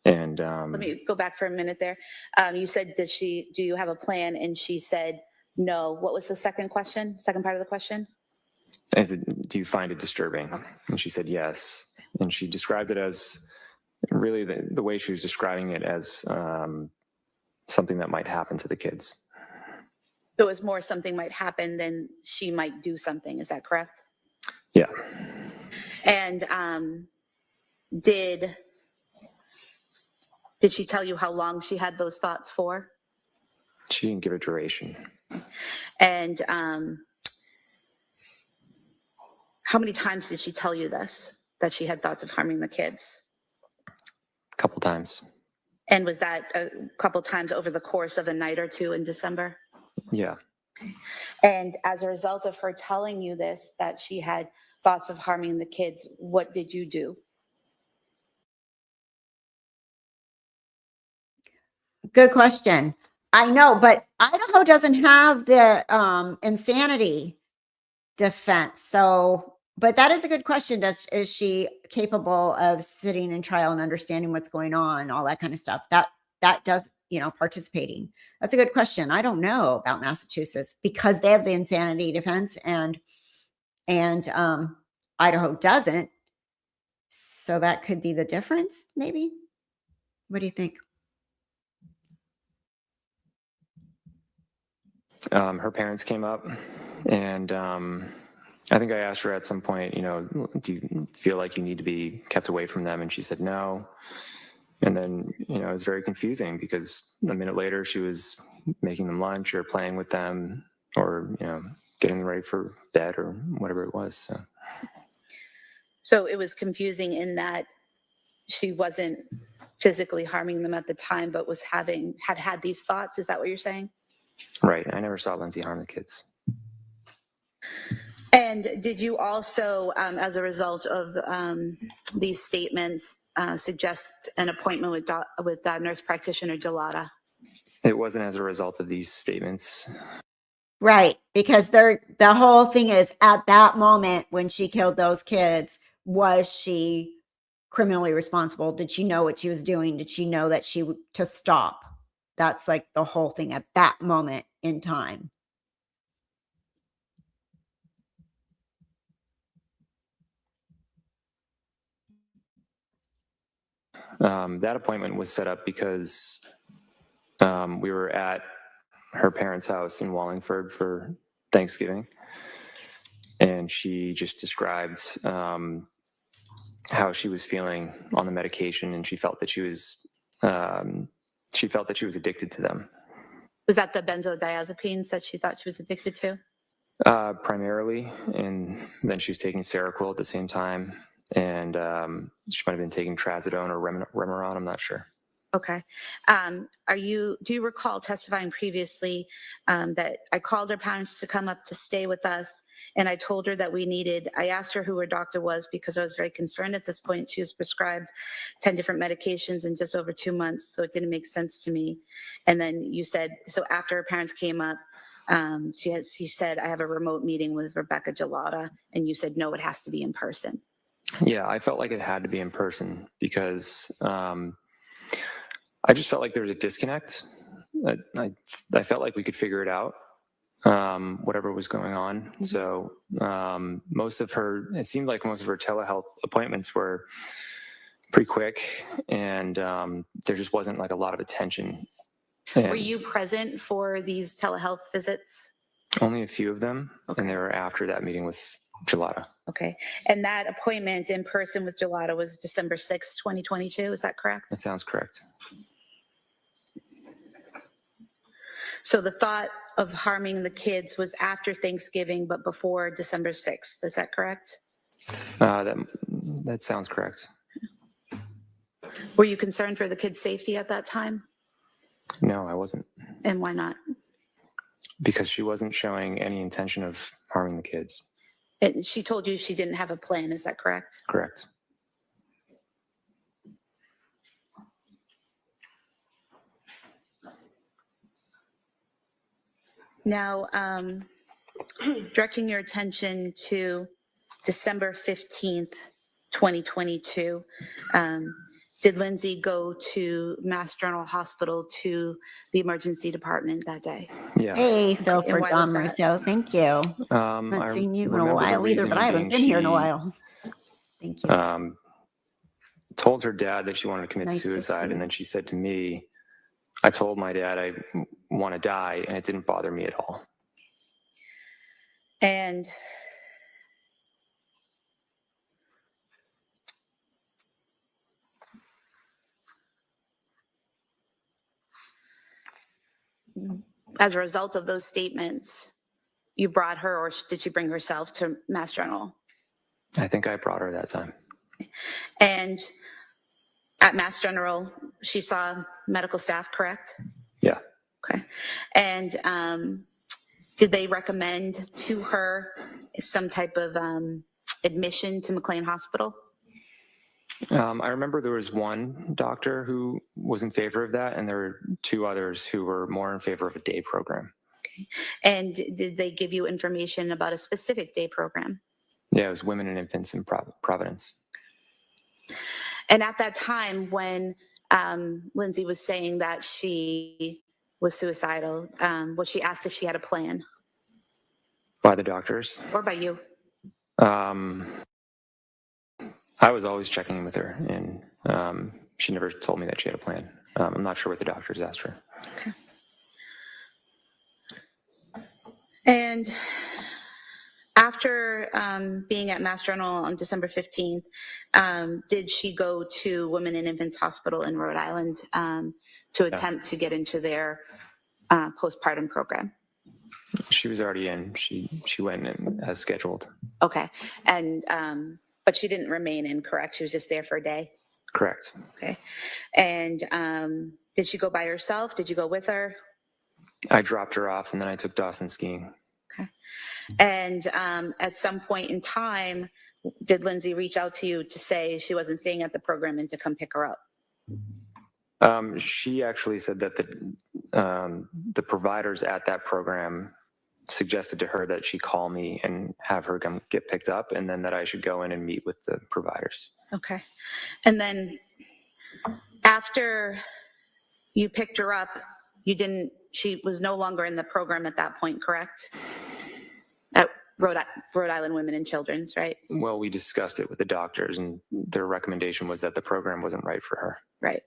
And let me go back for a minute there. You said, do you have a plan? And she said no. What was the second question? Second part of the question? I said, do you find it disturbing? Okay. And she said yes. And she described it as really the way she was describing it as something that might happen to the kids. So it was more something might happen than she might do something. Is that correct? Yeah. And did she tell you how long she had those thoughts for? She didn't give a duration. And how many times did she tell you this, that she had thoughts of harming the kids? A couple times. And was that a couple times over the course of a night or two in December? Yeah. And as a result of her telling you this, that she had thoughts of harming the kids, what did you do? Good question. I know, but Idaho doesn't have the insanity defense. So, but that is a good question. Is she capable of sitting in trial and understanding what's going on, all that kind of stuff? That does, participating. That's a good question. I don't know about Massachusetts because they have the insanity defense and Idaho doesn't. So that could be the difference, maybe. What do you think? Her parents came up, and I think I asked her at some point, do you feel like you need to be kept away from them? And she said no. And then, it was very confusing because a minute later she was making them lunch or playing with them or, getting them ready for bed or whatever it was. So it was confusing in that she wasn't physically harming them at the time, but was had these thoughts. Is that what you're saying? Right. I never saw Lindsay harm the kids. And did you also, as a result of these statements, suggest an appointment with nurse practitioner Gelada? It wasn't as a result of these statements. Right. Because the whole thing is at that moment when she killed those kids, was she criminally responsible? Did she know what she was doing? Did she know that to stop? That's like the whole thing at that moment in time. That appointment was set up because we were at her parents' house in Wallingford for Thanksgiving. and she just described how she was feeling on the medication, and she felt that she was addicted to them. Was that the benzodiazepines that she thought she was addicted to? Primarily, and then she was taking Seroquel at the same time, and she might have been taking Trazodone or Remeron. I'm not sure. Okay. Do you recall testifying previously that I called her parents to come up to stay with us, and I told her that I asked her who her doctor was because I was very concerned at this point. She was prescribed 10 different medications in just over 2 months, so it didn't make sense to me. And then you said, so after her parents came up, she said, I have a remote meeting with Rebecca Gelada, and you said, no, it has to be in person. Yeah, I felt like it had to be in person because I just felt like there was a disconnect. I felt like we could figure it out, whatever was going on. So it seemed like most of her telehealth appointments were pretty quick, and there just wasn't like a lot of attention. Were you present for these telehealth visits? Only a few of them, Okay. and they were after that meeting with Gelada. Okay. And that appointment in person with Gelada was December 6th, 2022. Is that correct? That sounds correct. So the thought of harming the kids was after Thanksgiving, but before December 6th. Is that correct? That sounds correct. Were you concerned for the kids' safety at that time? No, I wasn't, And why not? because she wasn't showing any intention of harming the kids. And she told you she didn't have a plan. Is that correct? Correct. Now, directing your attention to December 15th, 2022, did Lindsay go to Mass General Hospital to the emergency department that day? Yeah. Hey, Phil Okay, for and why was Dom that? Russo. Thank you. Haven't seen you in a while either, but I haven't been here in a while. Thank you. Told her dad that she wanted to commit Nice to suicide, hear. and then she said to me, I told my dad I want to die, and it didn't bother me at all. And as a result of those statements, you brought her, or did she bring herself to Mass General? I think I brought her that time. And at Mass General, she saw medical staff, correct? Yeah. Okay. And did they recommend to her some type of admission to McLean Hospital? I remember there was one doctor who was in favor of that, and there were two others who were more in favor of a day program. Okay. And did they give you information about a specific day program? Yeah, it was Women and Infants in Providence. And at that time, when Lindsay was saying that she was suicidal, was she asked if she had a plan? By the doctors. Or by you? I was always checking in with her, and she never told me that she had a plan. I'm not sure what the doctors asked her. Okay. And after being at Mass General on December 15th, did she go to Women and Infants Hospital in Rhode Island to attempt to get into their postpartum program? She was already in. She went in as scheduled. Okay. And but she didn't remain in, correct? She was just there for a day? Correct. Okay. And did she go by herself? Did you go with her? I dropped her off, and then I took Dawson skiing. Okay. And at some point in time, did Lindsay reach out to you to say she wasn't staying at the program and to come pick her up? She actually said that the providers at that program suggested to her that she call me and have her come get picked up, and then that I should go in and meet with the providers. Okay. And then after you picked her up, she was no longer in the program at that point, correct? At Rhode Island Women and Children's, right? Well, we discussed it with the doctors, and their recommendation was that the program wasn't right for her. Right.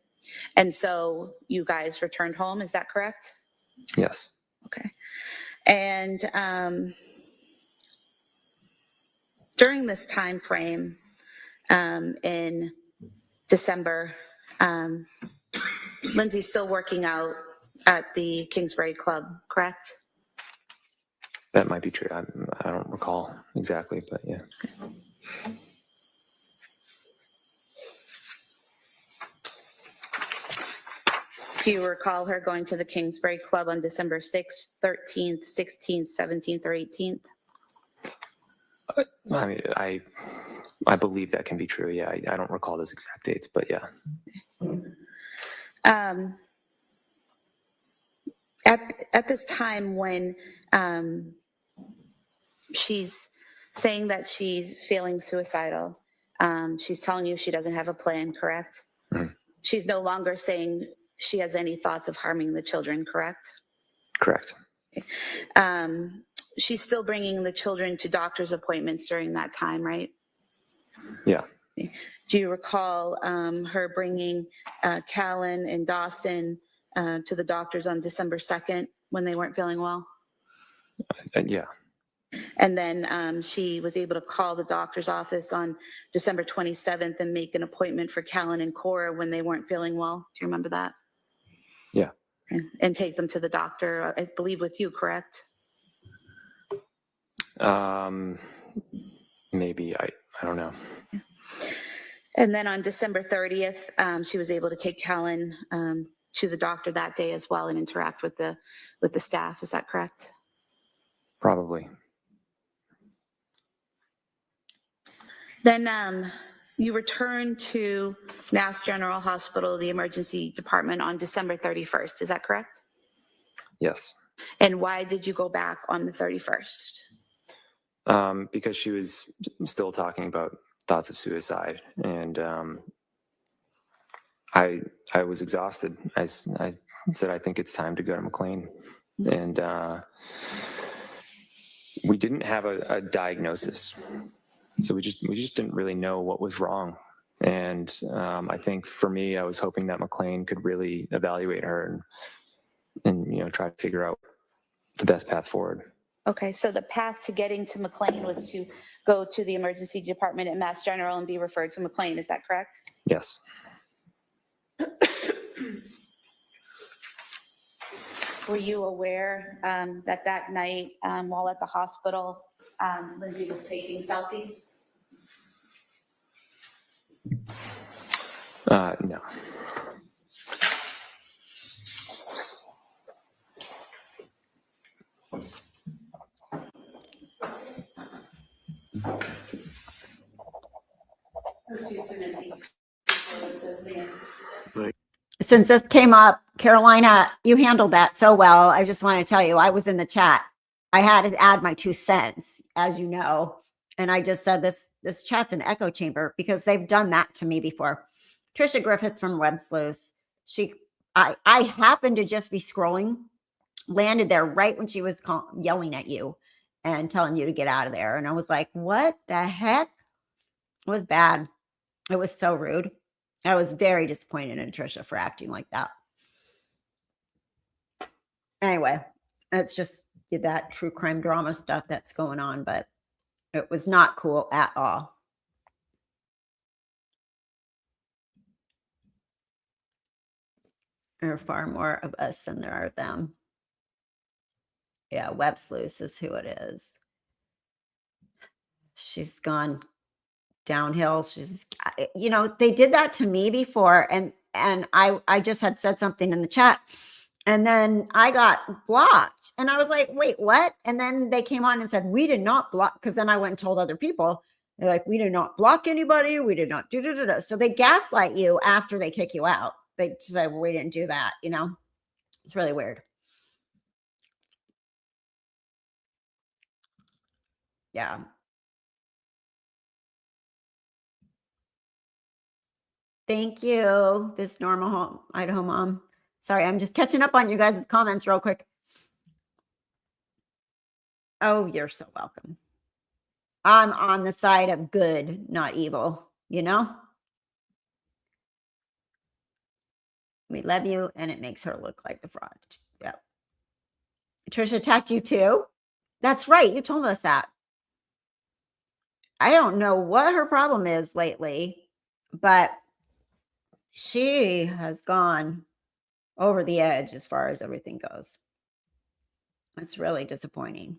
And so you guys returned home, is that correct? Yes. Okay. And during this time frame in December, Lindsay's still working out at the Kingsbury Club, correct? That might be true. I don't recall exactly, but yeah. Do you recall her going to the Kingsbury Club on December 6th, 13th, 16th, 17th, or 18th? I mean, I believe that can be true. Yeah, I don't recall those exact dates, but yeah. At this time when she's saying that she's feeling suicidal, she's telling you she doesn't have a plan, correct? Mhm. She's no longer saying she has any thoughts of harming the children, correct? Correct. She's still bringing the children to doctor's appointments during that time, right? Yeah. Do you recall her bringing Callan and Dawson to the doctors on December 2nd when they weren't feeling well? Yeah. And then she was able to call the doctor's office on December 27th and make an appointment for Callan and Cora when they weren't feeling well. Do you remember that? Yeah. And take them to the doctor, I believe with you, correct? Maybe I don't know. And then on December 30th, she was able to take Callan to the doctor that day as well and interact with the staff. Is that correct? Probably. Then you returned to Mass General Hospital, the emergency department, on December 31st. Is that correct? Yes. And why did you go back on the 31st? Because she was still talking about thoughts of suicide, and I was exhausted. I said, I think it's time to go to McLean, and we didn't have a diagnosis, so we just didn't really know what was wrong. And I think for me, I was hoping that McLean could really evaluate her and try to figure out the best path forward. Okay, so the path to getting to McLean was to go to the emergency department at Mass General and be referred to McLean. Is that correct? Yes. Were you aware that night while at the hospital, Lindsay was taking selfies? No. Since this came up, Carolina, you handled that so well. I just want to tell you, I was in the chat. I had to add my 2 cents, as you know. And I just said this chat's an echo chamber because they've done that to me before. Trisha Griffith from Web Sleuths. I happened to just be scrolling, landed there right when she was yelling at you and telling you to get out of there. And I was like, what the heck? It was bad. It was so rude. I was very disappointed in Trisha for acting like that. Anyway, it's just that true crime drama stuff that's going on, but it was not cool at all. There are far more of us than there are of them. Yeah, Web Sleuths is who it is. She's gone downhill. She's, they did that to me before, and I just had said something in the chat, and then I got blocked, and I was like, wait, what? And then they came on and said, we did not block, because then I went and told other people. They're like, we did not block anybody. We did not do. So they gaslight you after they kick you out. They say, well, we didn't do that. It's really weird. Yeah. Thank you. This normal home, Idaho mom. Sorry, I'm just catching up on you guys' comments real quick. Oh, you're so welcome. I'm on the side of good, not evil, We love you, and it makes her look like the fraud. Yep. Trisha attacked you too? That's right. You told us that. I don't know what her problem is lately, but she has gone over the edge as far as everything goes. It's really disappointing.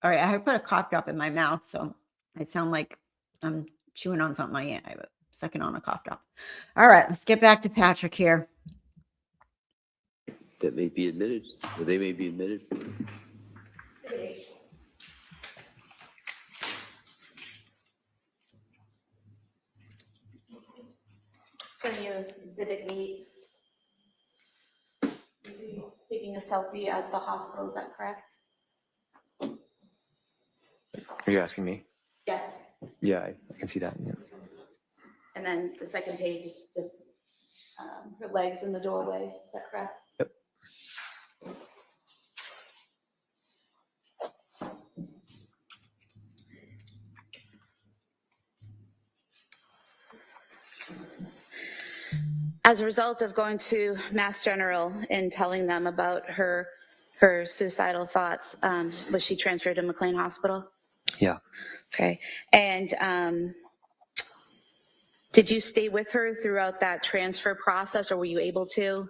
All right, I put a cough drop in my mouth, so I sound like I'm chewing on something. I have a second on a cough drop. All right, let's get back to Patrick here. That may be admitted, or they may be admitted. Can you exhibit me taking a selfie at the hospital, is that correct? Are you asking me? Yes. Yeah, I can see that. Yeah. And then the second page is just her legs in the doorway, is that correct? Yep. As a result of going to Mass General and telling them about her suicidal thoughts, was she transferred to McLean Hospital? Yeah. Okay. And did you stay with her throughout that transfer process, or were you able to?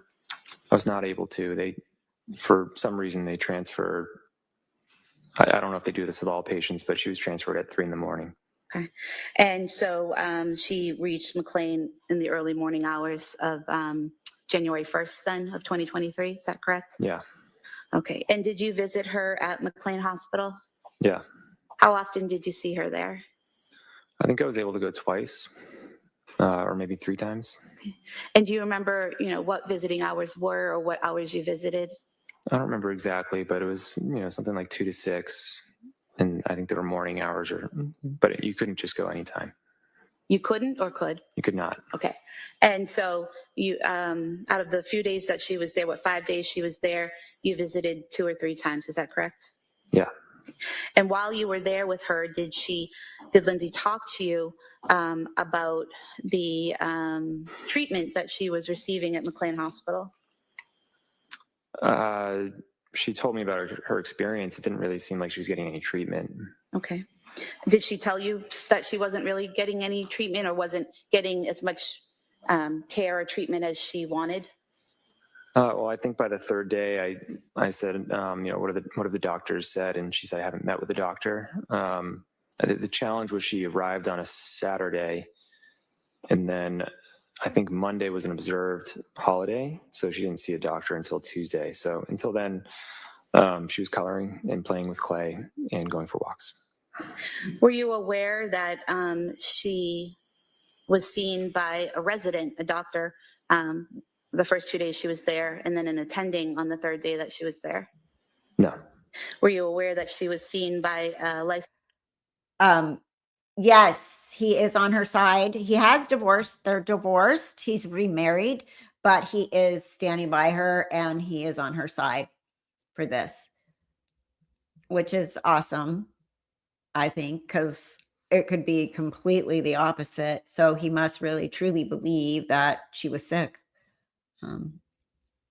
I was not able to. They, for some reason, they transferred. I don't know if they do this with all patients, but she was transferred at 3 a.m. Okay. And so she reached McLean in the early morning hours of January 1st then of 2023, is that correct? Yeah. Okay. And did you visit her at McLean Hospital? Yeah. How often did you see her there? I think I was able to go twice, or maybe 3 times. Okay. And do you remember, what visiting hours were or what hours you visited? I don't remember exactly, but it was, something like 2 to 6. And I think there were morning hours, but you couldn't just go anytime. You couldn't or could? You could not. Okay. And so you, out of the few days that she was there, 5 days she was there, you visited 2 or 3 times, is that correct? Yeah. And while you were there with her, did Lindsay talk to you about the treatment that she was receiving at McLean Hospital? She told me about her experience. It didn't really seem like she was getting any treatment. Okay. Did she tell you that she wasn't really getting any treatment or wasn't getting as much care or treatment as she wanted? Well, I think by the 3rd day, I said, what have the doctors said? And she said, I haven't met with the doctor. The challenge was she arrived on a Saturday, and then I think Monday was an observed holiday, so she didn't see a doctor until Tuesday. So until then, she was coloring and playing with clay and going for walks. Were you aware that she was seen by a resident, a doctor, the first 2 days she was there, and then an attending on the 3rd day that she was there? No. Were you aware that she was seen by a licensed? Yes, he is on her side. He has divorced. They're divorced. He's remarried, but he is standing by her and he is on her side for this, which is awesome, I think, because it could be completely the opposite. So he must really truly believe that she was sick.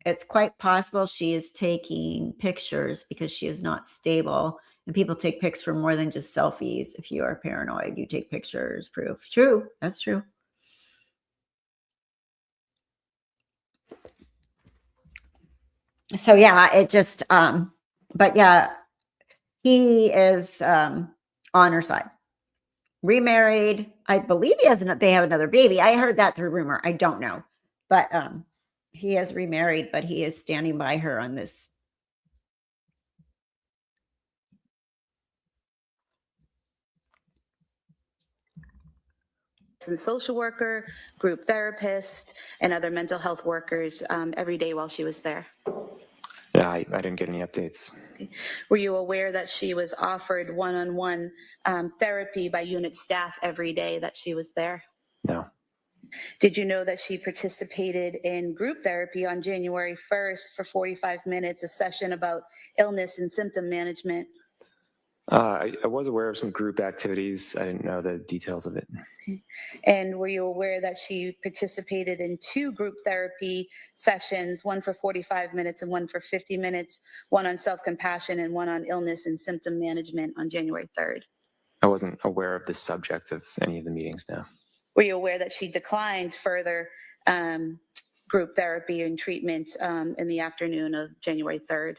It's quite possible she is taking pictures because she is not stable. And people take pics for more than just selfies. If you are paranoid, you take pictures, proof. True. That's true. So yeah, it just, but yeah, he is on her side. Remarried. I believe they have another baby. I heard that through rumor. I don't know. But he is remarried, but he is standing by her on this. And social worker, group therapist, and other mental health workers every day while she was there. Yeah, I didn't get any updates. Okay. Were you aware that she was offered one-on-one therapy by unit staff every day that she was there? No. Did you know that she participated in group therapy on January 1st for 45 minutes, a session about illness and symptom management? I was aware of some group activities. I didn't know the details of it. And were you aware that she participated in 2 group therapy sessions, one for 45 minutes and one for 50 minutes, one on self-compassion and one on illness and symptom management on January 3rd? I wasn't aware of the subject of any of the meetings now. Were you aware that she declined further group therapy and treatment in the afternoon of January 3rd?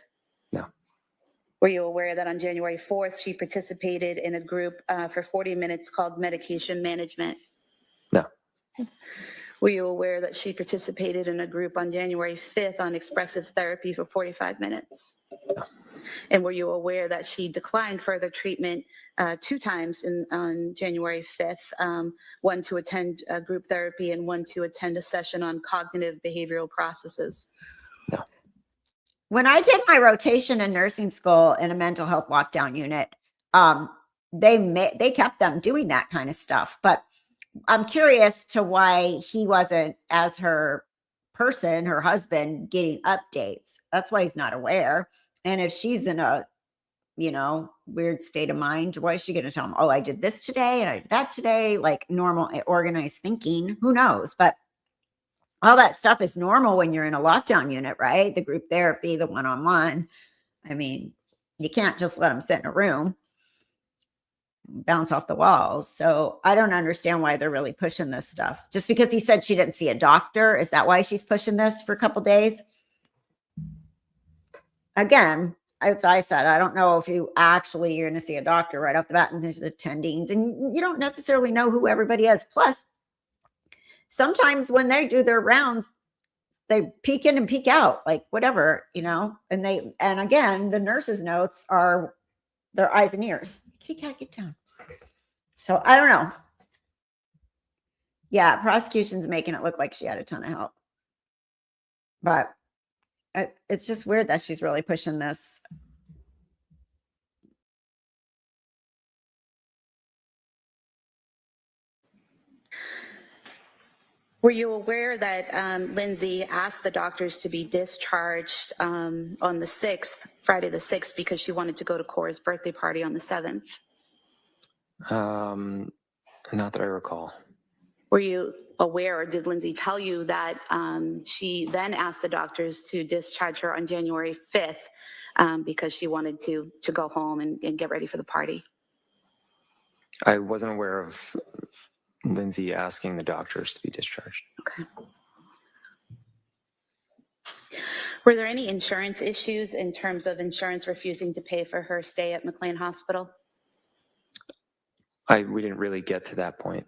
No. Were you aware that on January 4th, she participated in a group for 40 minutes called medication management? No. Were you aware that she participated in a group on January 5th on expressive therapy for 45 minutes? No. And were you aware that she declined further treatment 2 times on January 5th, one to attend group therapy and one to attend a session on cognitive behavioral processes? No. When I did my rotation in nursing school in a mental health lockdown unit, they kept them doing that kind of stuff. But I'm curious to why he wasn't, as her person, her husband, getting updates. That's why he's not aware. And if she's in a, weird state of mind, why is she going to tell him, oh, I did this today and I did that today? Like normal, organized thinking, who knows? But all that stuff is normal when you're in a lockdown unit, right? The group therapy, the one-on-one. I mean, you can't just let them sit in a room, bounce off the walls. So I don't understand why they're really pushing this stuff. Just because he said she didn't see a doctor, is that why she's pushing this for a couple days? Again, as I said, I don't know if you're going to see a doctor right off the bat and there's attendings, and you don't necessarily know who everybody is. Plus, sometimes when they do their rounds, they peek in and peek out, like whatever, and again, the nurses' notes are their eyes and ears. You can't get down. So I don't know. Yeah, prosecution's making it look like she had a ton of help. But it's just weird that she's really pushing this. Were you aware that Lindsay asked the doctors to be discharged on the 6th, Friday the 6th, because she wanted to go to Cora's birthday party on the 7th? Not that I recall. Were you aware, or did Lindsay tell you that she then asked the doctors to discharge her on January 5th because she wanted to go home and get ready for the party? I wasn't aware of Lindsay asking the doctors to be discharged. Okay. Were there any insurance issues in terms of insurance refusing to pay for her stay at McLean Hospital? We didn't really get to that point.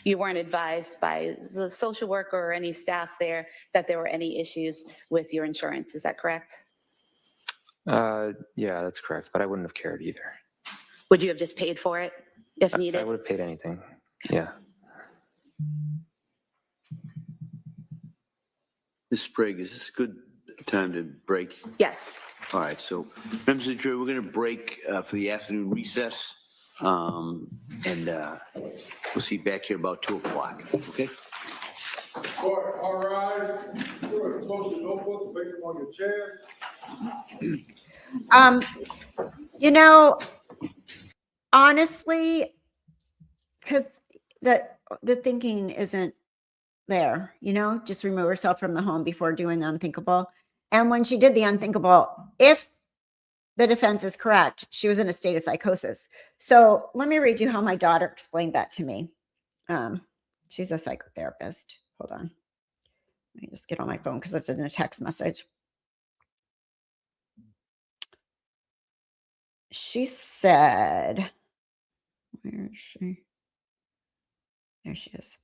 You weren't advised by the social worker or any staff there that there were any issues with your insurance, is that correct? Yeah, that's correct, but I wouldn't have cared either. Would you have just paid for it if needed? I would have paid anything, yeah. Ms. Sprague, is this a good time to break? Yes. All right, so members of the jury, we're going to break for the afternoon recess. And we'll see you back here about 2 o'clock, okay? Court, all rise. Close your notebooks, place them on your chairs. Honestly, because the thinking isn't there, just remove herself from the home before doing the unthinkable. And when she did the unthinkable, if the defense is correct, she was in a state of psychosis. So let me read you how my daughter explained that to me. She's a psychotherapist. Hold on. Let me just get on my phone because it's in a text message. She said, where is she? There she is.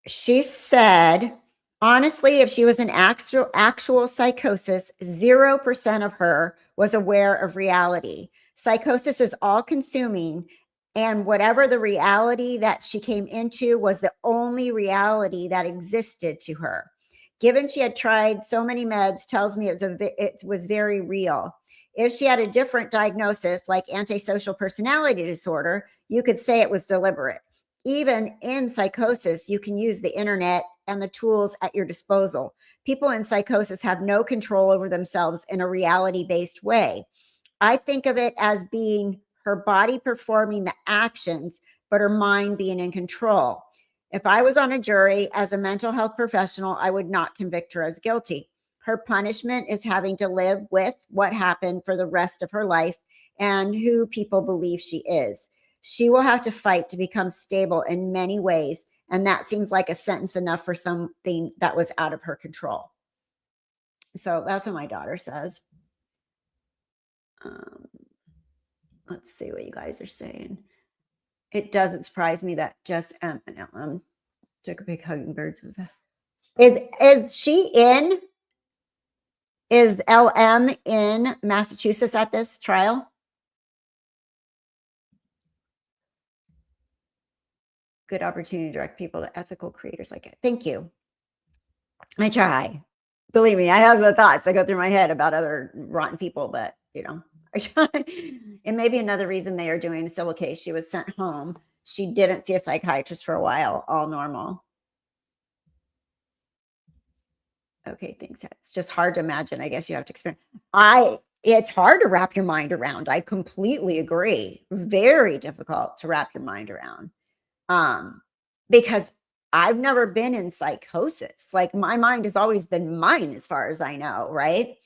She said, honestly, if she was in actual psychosis, 0% of her was aware of reality. Psychosis is all-consuming, and whatever the reality that she came into was the only reality that existed to her. Given she had tried so many meds, tells me it was very real. If she had a different diagnosis, like antisocial personality disorder, you could say it was deliberate. Even in psychosis, you can use the internet and the tools at your disposal. People in psychosis have no control over themselves in a reality-based way. I think of it as being her body performing the actions, but her mind being in control. If I was on a jury as a mental health professional, I would not convict her as guilty. Her punishment is having to live with what happened for the rest of her life and who people believe she is. She will have to fight to become stable in many ways, and that seems like a sentence enough for something that was out of her control. So that's what my daughter says. Let's see what you guys are saying. It doesn't surprise me that Jess took a big hugging birds with her. Is she in? Is LM in Massachusetts at this trial? Good opportunity to direct people to ethical creators like it. Thank you. I try. Believe me, I have the thoughts that go through my head about other rotten people, but you know, I try. It may be another reason they are doing a civil case. She was sent home. She didn't see a psychiatrist for a while. All normal. Okay, thanks. It's just hard to imagine. I guess you have to experience. It's hard to wrap your mind around. I completely agree. Very difficult to wrap your mind around. Because I've never been in psychosis. Like my mind has always been mine as far as I know, right?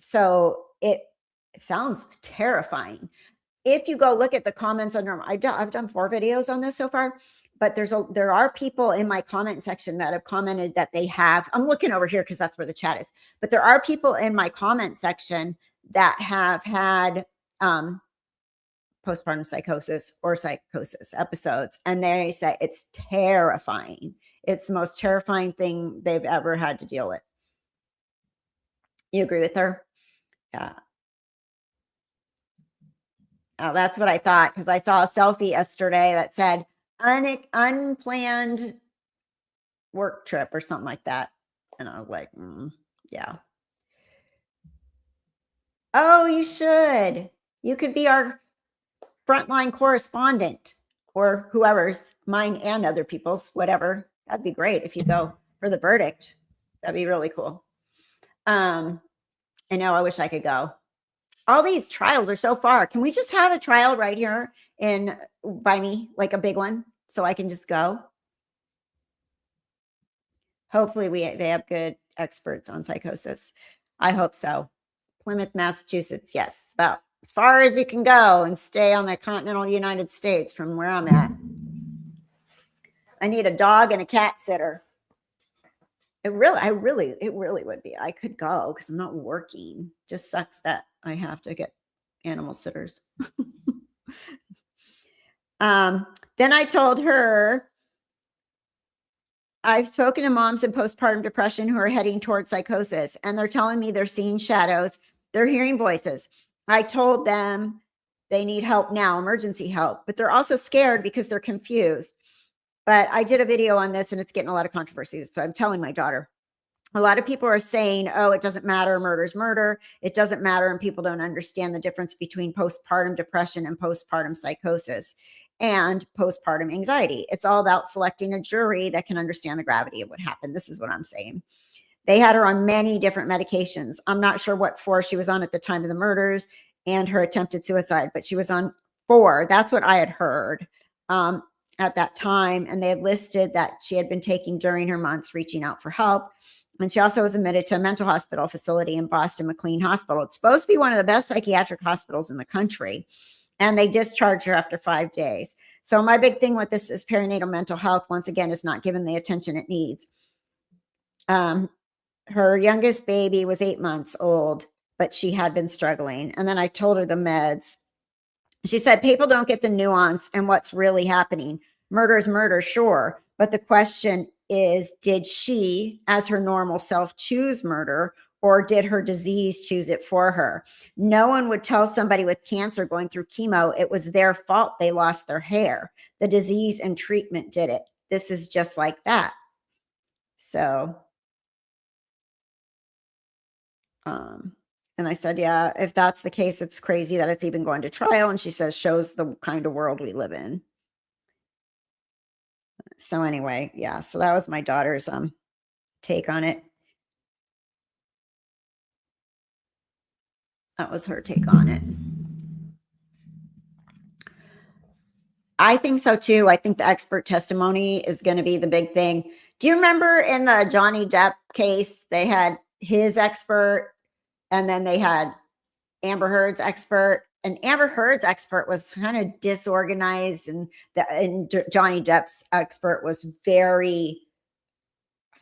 So it sounds terrifying. If you go look at the comments under, I've done 4 videos on this so far, but there are people in my comment section that have commented that they have, I'm looking over here because that's where the chat is, but there are people in my comment section that have had postpartum psychosis or psychosis episodes, and they say it's terrifying. It's the most terrifying thing they've ever had to deal with. You agree with her? Yeah. Oh, that's what I thought, because I saw a selfie yesterday that said unplanned work trip or something like that. And I was like, yeah. Oh, you should. You could be our frontline correspondent, or whoever's, mine and other people's, whatever. That'd be great if you go for the verdict. That'd be really cool. I know, I wish I could go. All these trials are so far. Can we just have a trial right here by me, like a big one, so I can just go? Hopefully they have good experts on psychosis. I hope so. Plymouth, Massachusetts. Yes, about as far as you can go and stay on the continental United States from where I'm at. I need a dog and a cat sitter. It really would be. I could go because I'm not working. Just sucks that I have to get animal sitters. Then I told her, I've spoken to moms in postpartum depression who are heading towards psychosis, and they're telling me they're seeing shadows. They're hearing voices. I told them they need help now, emergency help, but they're also scared because they're confused. But I did a video on this and it's getting a lot of controversy. So I'm telling my daughter, a lot of people are saying, oh, it doesn't matter. Murder's murder. It doesn't matter. And people don't understand the difference between postpartum depression and postpartum psychosis and postpartum anxiety. It's all about selecting a jury that can understand the gravity of what happened. This is what I'm saying. They had her on many different medications. I'm not sure what 4 she was on at the time of the murders and her attempted suicide, but she was on 4. That's what I had heard at that time. And they had listed that she had been taking during her months reaching out for help. And she also was admitted to a mental hospital facility in Boston, McLean Hospital. It's supposed to be one of the best psychiatric hospitals in the country. And they discharged her after 5 days. So my big thing with this is perinatal mental health, once again, is not given the attention it needs. Her youngest baby was 8 months old, but she had been struggling. And then I told her the meds. She said, people don't get the nuance and what's really happening. Murder is murder, sure. But the question is, did she, as her normal self, choose murder, or did her disease choose it for her? No one would tell somebody with cancer going through chemo it was their fault they lost their hair. The disease and treatment did it. This is just like that. So, and I said, yeah, if that's the case, it's crazy that it's even going to trial. And she says, shows the kind of world we live in. So anyway, yeah, so that was my daughter's take on it. That was her take on it. I think so too. I think the expert testimony is going to be the big thing. Do you remember in the Johnny Depp case, they had his expert and then they had Amber Heard's expert, and Amber Heard's expert was kind of disorganized, and Johnny Depp's expert was very,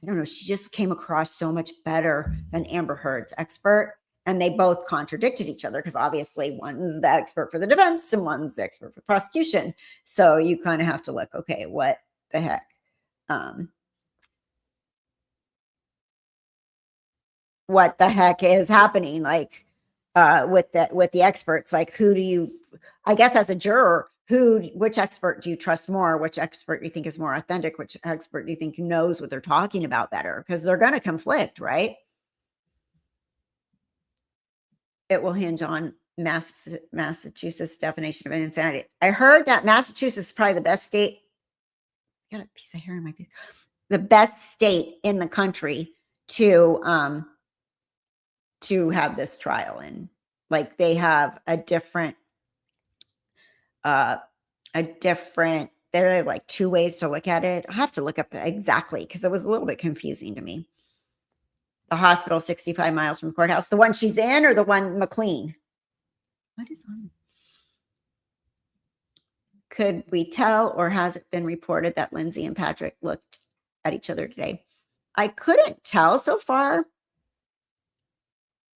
I don't know, she just came across so much better than Amber Heard's expert. And they both contradicted each other because obviously one's the expert for the defense and one's the expert for prosecution. So you kind of have to look, okay, what the heck? What the heck is happening? Like with the experts, like who do you, I guess as a juror, which expert do you trust more? Which expert do you think is more authentic? Which expert do you think knows what they're talking about better? Because they're going to conflict, right? It will hinge on Massachusetts definition of insanity. I heard that Massachusetts is probably the best state. Got a piece of hair in my face. The best state in the country to have this trial in. Like they have a different, there are like two ways to look at it. I have to look up exactly because it was a little bit confusing to me. The hospital 65 miles from the courthouse. The one she's in or the one McLean? What is on? Could we tell or has it been reported that Lindsay and Patrick looked at each other today? I couldn't tell so far.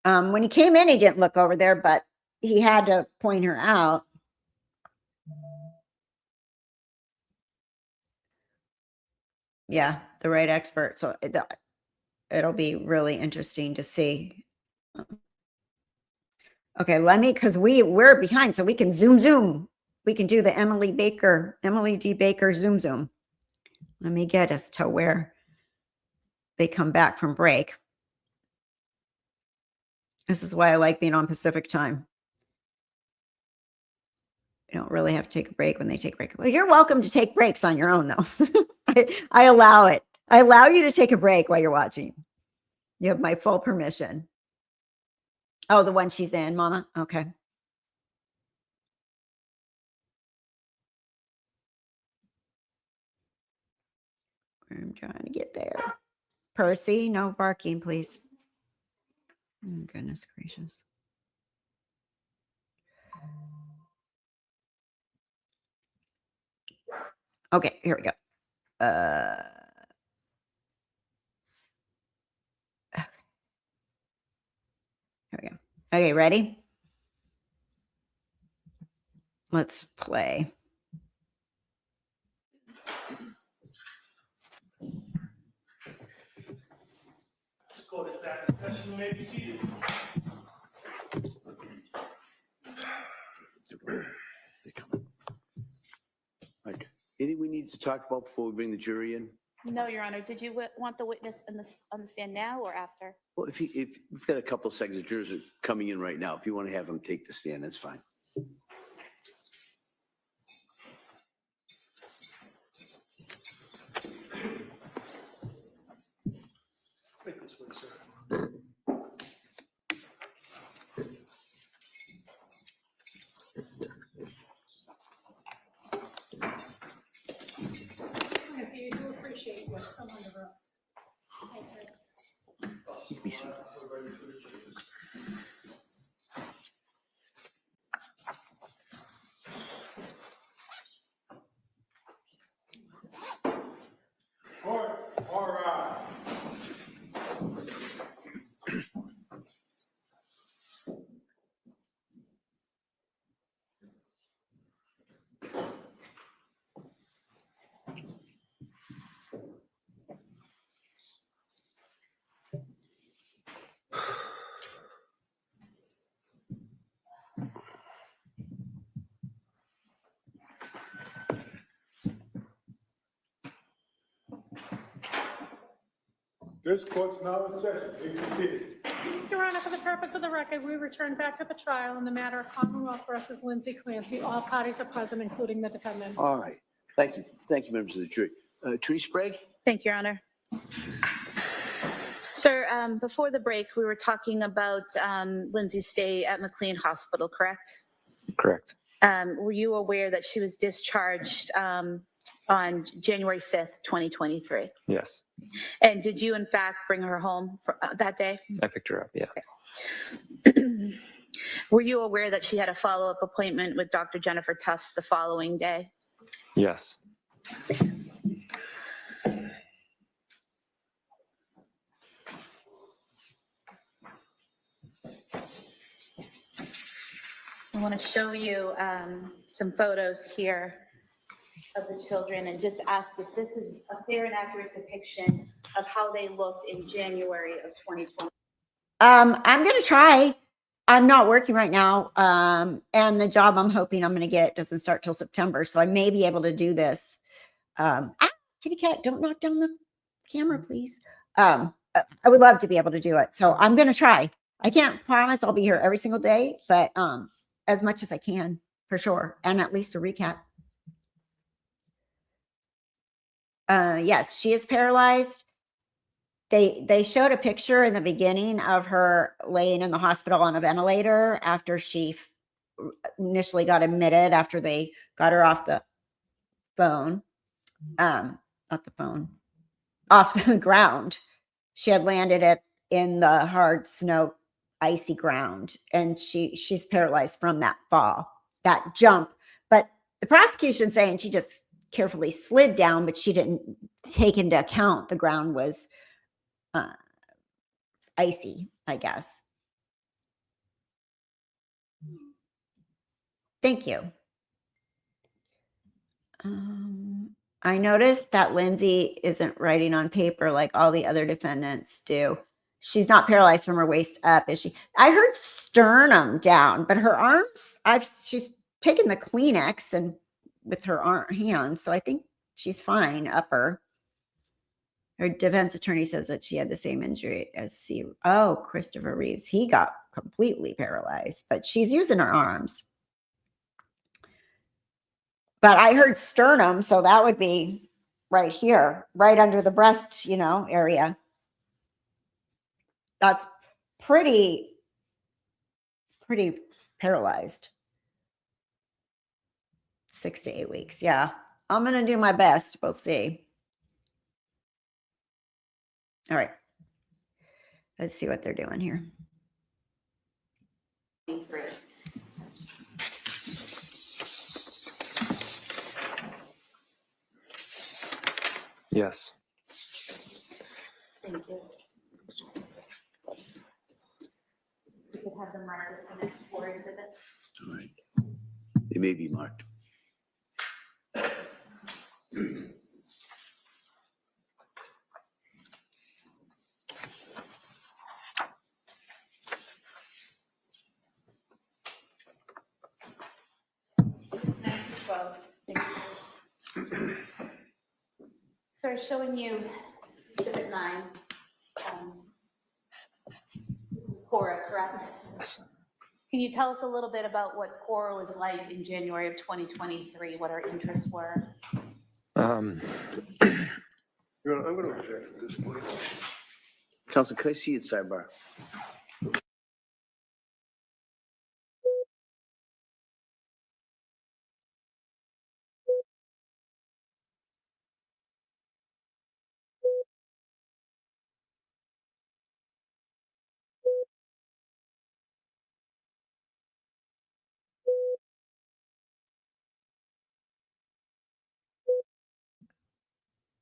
When he came in, he didn't look over there, but he had to point her out. Yeah, the right expert. So it'll be really interesting to see. Okay, because we're behind, so we can zoom. We can do the Emily D. Baker zoom. Let me get us to where they come back from break. This is why I like being on Pacific time. You don't really have to take a break when they take a break. Well, you're welcome to take breaks on your own, though. I allow it. I allow you to take a break while you're watching. You have my full permission. Oh, the one she's in, Mama? Okay. I'm trying to get there. Percy, no barking, please. Oh, goodness gracious. Okay, here we go. Okay. Here we go. Okay, ready? Let's play. Court is back in session. You may be seated. Right. Anything we need to talk about before we bring the jury in? No, Your Honor. Did you want the witness on the stand now or after? Well, if we've got a couple of seconds, the jurors are coming in right now. If you want to have them take the stand, that's fine. Right this way, sir. Nancy, you do appreciate what's come on the road. Thank you. You can be seated. All right. This court's now in session. Please be seated. Your Honor, for the purpose of the record, we return back to the trial in the matter of Commonwealth versus Lindsay Clancy. All parties are present, including the defendant. All right. Thank you. Thank you, members of the jury. Attorney Sprague? Thank you, Your Honor. Sir, before the break, we were talking about Lindsay's stay at McLean Hospital, correct? Correct. Were you aware that she was discharged on January 5th, 2023? Yes. And did you, in fact, bring her home that day? I picked her up. Yeah. Were you aware that she had a follow-up appointment with Dr. Jennifer Tufts the following day? Yes. I want to show you some photos here of the children and just ask if this is a fair and accurate depiction of how they looked in January of 2020. I'm going to try. I'm not working right now. And the job I'm hoping I'm going to get doesn't start till September. So I may be able to do this. Kitty cat, don't knock down the camera, please. I would love to be able to do it. So I'm going to try. I can't promise I'll be here every single day, but as much as I can, for sure. And at least a recap. Yes, she is paralyzed. They showed a picture in the beginning of her laying in the hospital on a ventilator after she initially got admitted, after they got her off the phone, off the ground. She had landed in the hard snow, icy ground, and she's paralyzed from that fall, that jump. But the prosecution saying she just carefully slid down, but she didn't take into account the ground was icy, I guess. Thank you. I noticed that Lindsay isn't writing on paper like all the other defendants do. She's not paralyzed from her waist up, is she? I heard sternum down, but her arms, she's taken the Kleenex and with her hands, so I think she's fine upper. Her defense attorney says that she had the same injury as Christopher Reeves. He got completely paralyzed, but she's using her arms. But I heard sternum, so that would be right here, right under the breast, area. That's pretty paralyzed. 6 to 8 weeks. Yeah, I'm going to do my best. We'll see. All right. Let's see what they're doing here. Yes. Thank you. You could have them mark this the next 4 exhibits. All right. They may be marked. So showing you exhibit 9. This is Cora, correct? Yes. Can you tell us a little bit about what Cora was like in January of 2023, what her interests were? I'm going to object at this point. Counsel, can I see it sidebar?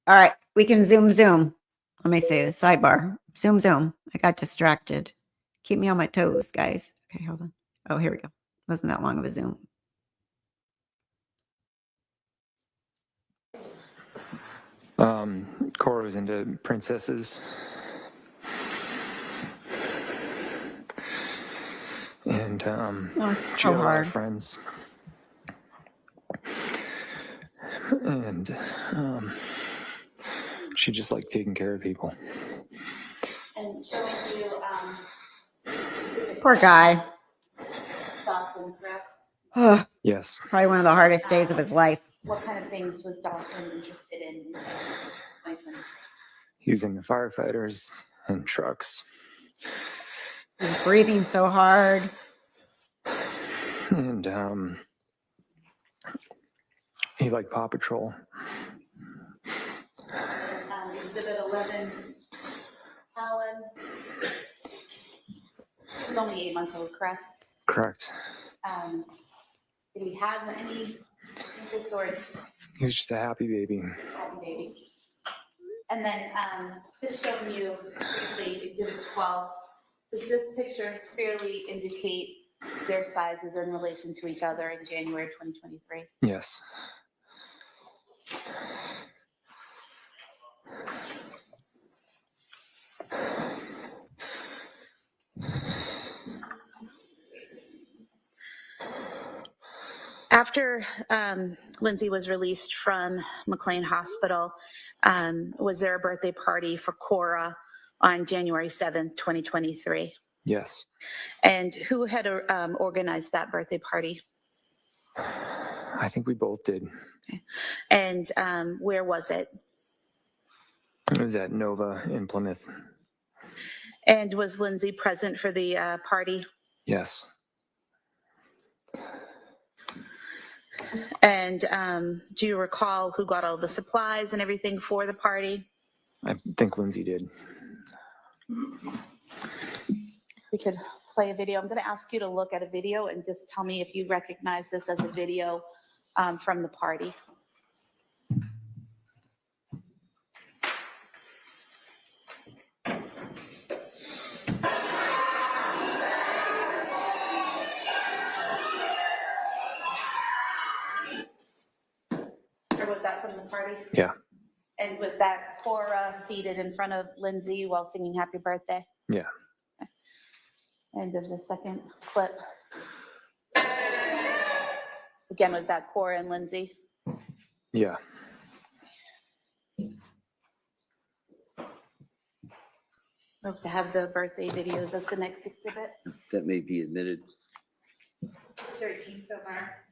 All right, we can zoom. Let me see the sidebar. Zoom. I got distracted. Keep me on my toes, guys. Okay, hold on. Oh, here we go. Wasn't that long of a zoom. Cora was into princesses. And it's she so had a lot hard. of friends. And she just liked taking care of people. And showing you Poor guy. Dawson, correct? Oh, Yes. probably one of the hardest days of his life. What kind of things was Dawson interested in 2023? He was into firefighters and trucks. He's breathing so hard. And he liked Paw Patrol. Exhibit 11, Alan. He's only 8 months old, correct? Correct. Did he have any interest or He was just a happy baby. happy baby? And then just showing you briefly Exhibit 12. Does this picture clearly indicate their sizes in relation to each other in January 2023? Yes. After Lindsay was released from McLean Hospital, was there a birthday party for Cora on January 7th, 2023? Yes. And who had organized that birthday party? I think we both did. Okay. And where was it? It was at Nova in Plymouth. And was Lindsay present for the party? Yes. And do you recall who got all the supplies and everything for the party? I think Lindsay did. We could play a video. I'm going to ask you to look at a video and just tell me if you recognize this as a video from the party. Or was that from the party? Yeah. And was that Cora seated in front of Lindsay while singing Happy Birthday? Yeah. And there's a second clip. Again, was that Cora and Lindsay? Yeah. Hope to have the birthday videos as the next exhibit. That may be admitted. 13 so far.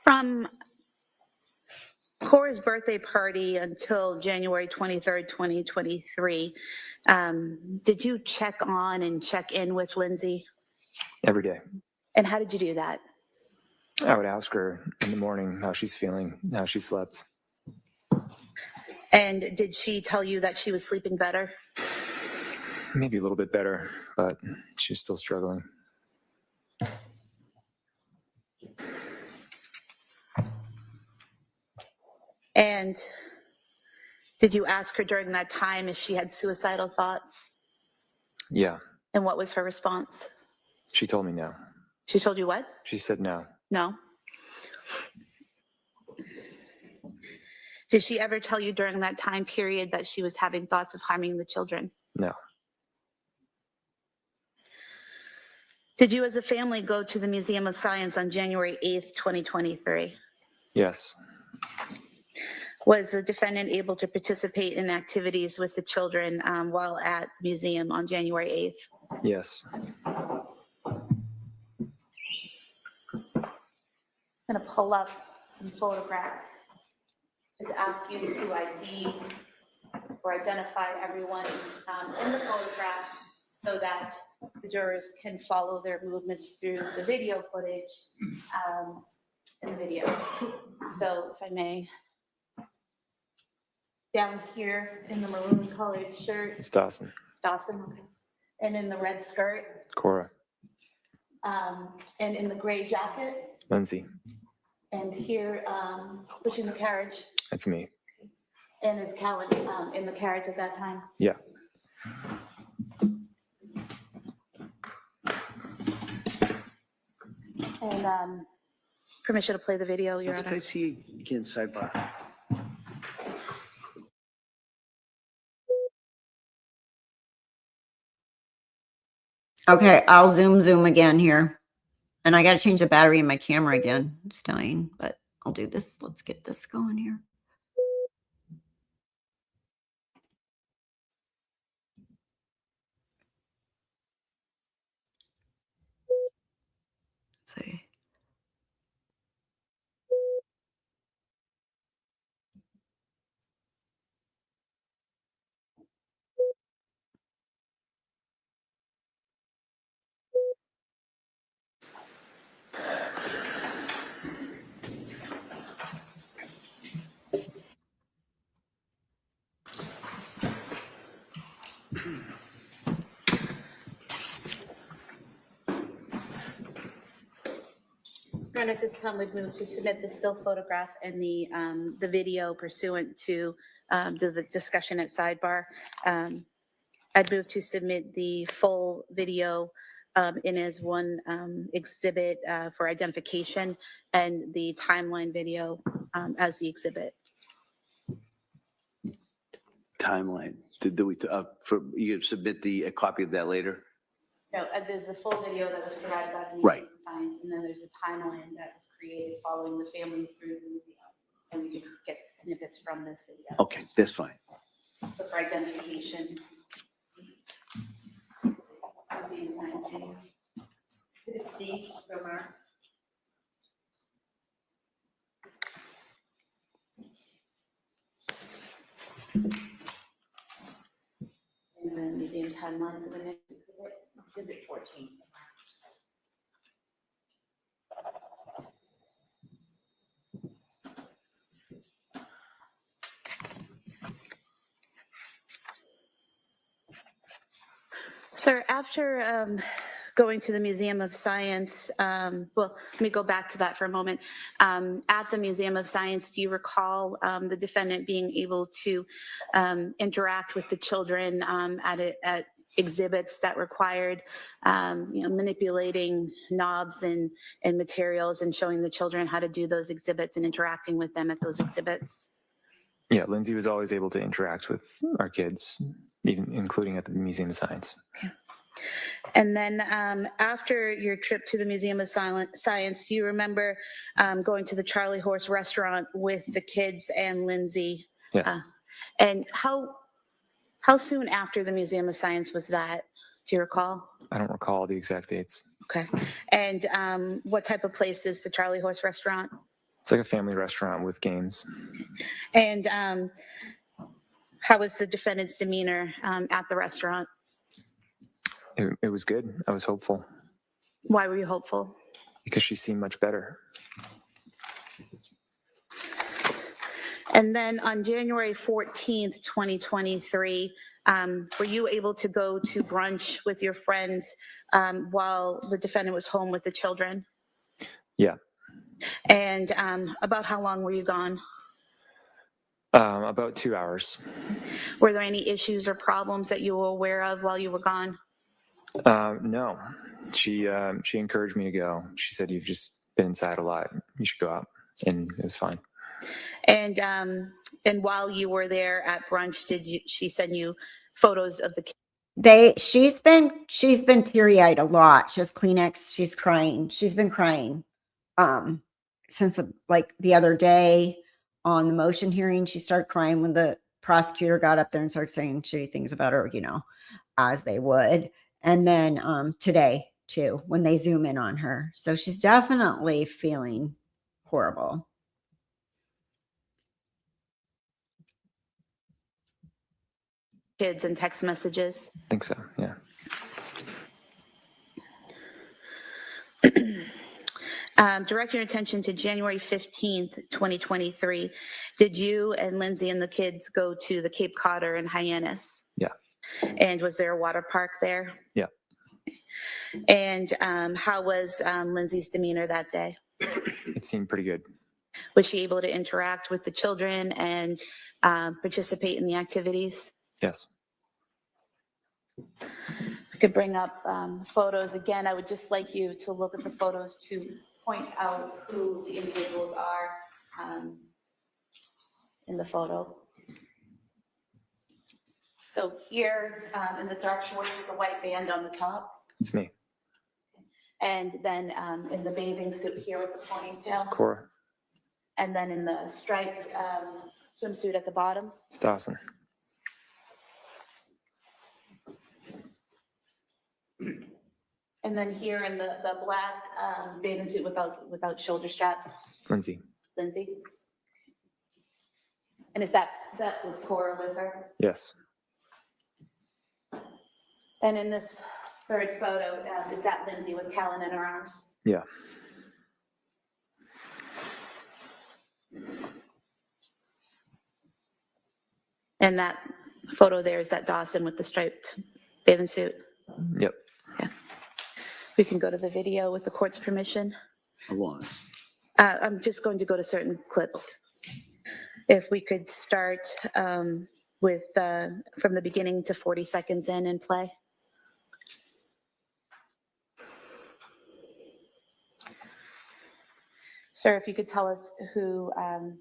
From Cora's birthday party until January 23rd, 2023, did you check on and check in with Lindsay? Every day. And how did you do that? I would ask her in the morning how she's feeling, how she slept. And did she tell you that she was sleeping better? Maybe a little bit better, but she's still struggling. And did you ask her during that time if she had suicidal thoughts? Yeah. And what was her response? She told me no. She told you what? She said no. No. Did she ever tell you during that time period that she was having thoughts of harming the children? No. Did you as a family go to the Museum of Science on January 8th, 2023? Yes. Was the defendant able to participate in activities with the children while at the museum on January 8th? Yes. I'm going to pull up some photographs. Just ask you to ID or identify everyone in the photograph so that the jurors can follow their movements through the video footage in the video. So if I may, down here in the maroon colored shirt, It's Dawson. Dawson, okay. And in the red skirt, Cora. and in the gray jacket, Lindsay. and here pushing the carriage. That's me. And is Callan in the carriage at that time? Yeah. And permission to play the video, Your Can I Honor? see you again, sidebar? Okay, I'll zoom again here. And I got to change the battery in my camera again. It's dying, but I'll do this. Let's get this going here. Let's see. And at this time, we'd move to submit the still photograph and the video pursuant to the discussion at sidebar. I'd move to submit the full video in as one exhibit for identification and the timeline video as the exhibit. Timeline. Did we, you submit a copy of that later? No, there's a full video that was provided by the Right. Museum of Science, and then there's a timeline that was created following the family through the museum. And you can get snippets from this video. Okay, that's fine. So for identification. Museum of Science video. Exhibit C, so marked. And then museum timeline for the next exhibit, exhibit 14. Sir, after going to the Museum of Science, well, let me go back to that for a moment. At the Museum of Science, do you recall the defendant being able to interact with the children at exhibits that required, manipulating knobs and materials and showing the children how to do those exhibits and interacting with them at those exhibits? Yeah, Lindsay was always able to interact with our kids, even including at the Museum of Science. Okay. And then after your trip to the Museum of Science, do you remember going to the Charlie Horse restaurant with the kids and Lindsay? Yes. And how soon after the Museum of Science was that? Do you recall? I don't recall the exact dates. Okay. And what type of place is the Charlie Horse restaurant? It's like a family restaurant with games. And how was the defendant's demeanor at the restaurant? It was good. I was hopeful Why were you hopeful? because she seemed much better. And then on January 14th, 2023, were you able to go to brunch with your friends while the defendant was home with the children? Yeah. And about how long were you gone? About 2 hours. Were there any issues or problems that you were aware of while you were gone? No, she encouraged me to go. She said, "You've just been inside a lot. You should go out," and it was fine. And while you were there at brunch, she send you photos of the kids? She's been teary-eyed a lot. She has Kleenex. She's crying. She's been crying since like the other day on the motion hearing. She started crying when the prosecutor got up there and started saying shitty things about her, as they would. And then today too, when they zoom in on her. So she's definitely feeling horrible. Kids and text messages? I think so, yeah. Direct your attention to January 15th, 2023. Did you and Lindsay and the kids go to the Cape Codder in Hyannis? Yeah. And was there a water park there? Yeah. And how was Lindsay's demeanor that day? It seemed pretty good. Was she able to interact with the children and participate in the activities? Yes. I could bring up photos again. I would just like you to look at the photos to point out who the individuals are in the photo. So here in the dark shorts with the white band on the top, It's me. and then in the bathing suit here with the It's ponytail, Cora. and then in the striped swimsuit at the bottom. It's Dawson. And then here in the black bathing suit without shoulder straps, Lindsay. Lindsay. And is that was Cora with her? Yes. And in this third photo, is that Lindsay with Callan in her arms? Yeah. And that photo there is that Dawson with the striped bathing suit. Yep. We can go to the video with the court's permission. How long? I'm just going to go to certain clips. If we could start with from the beginning to 40 seconds in and play. Sir, if you could tell us who,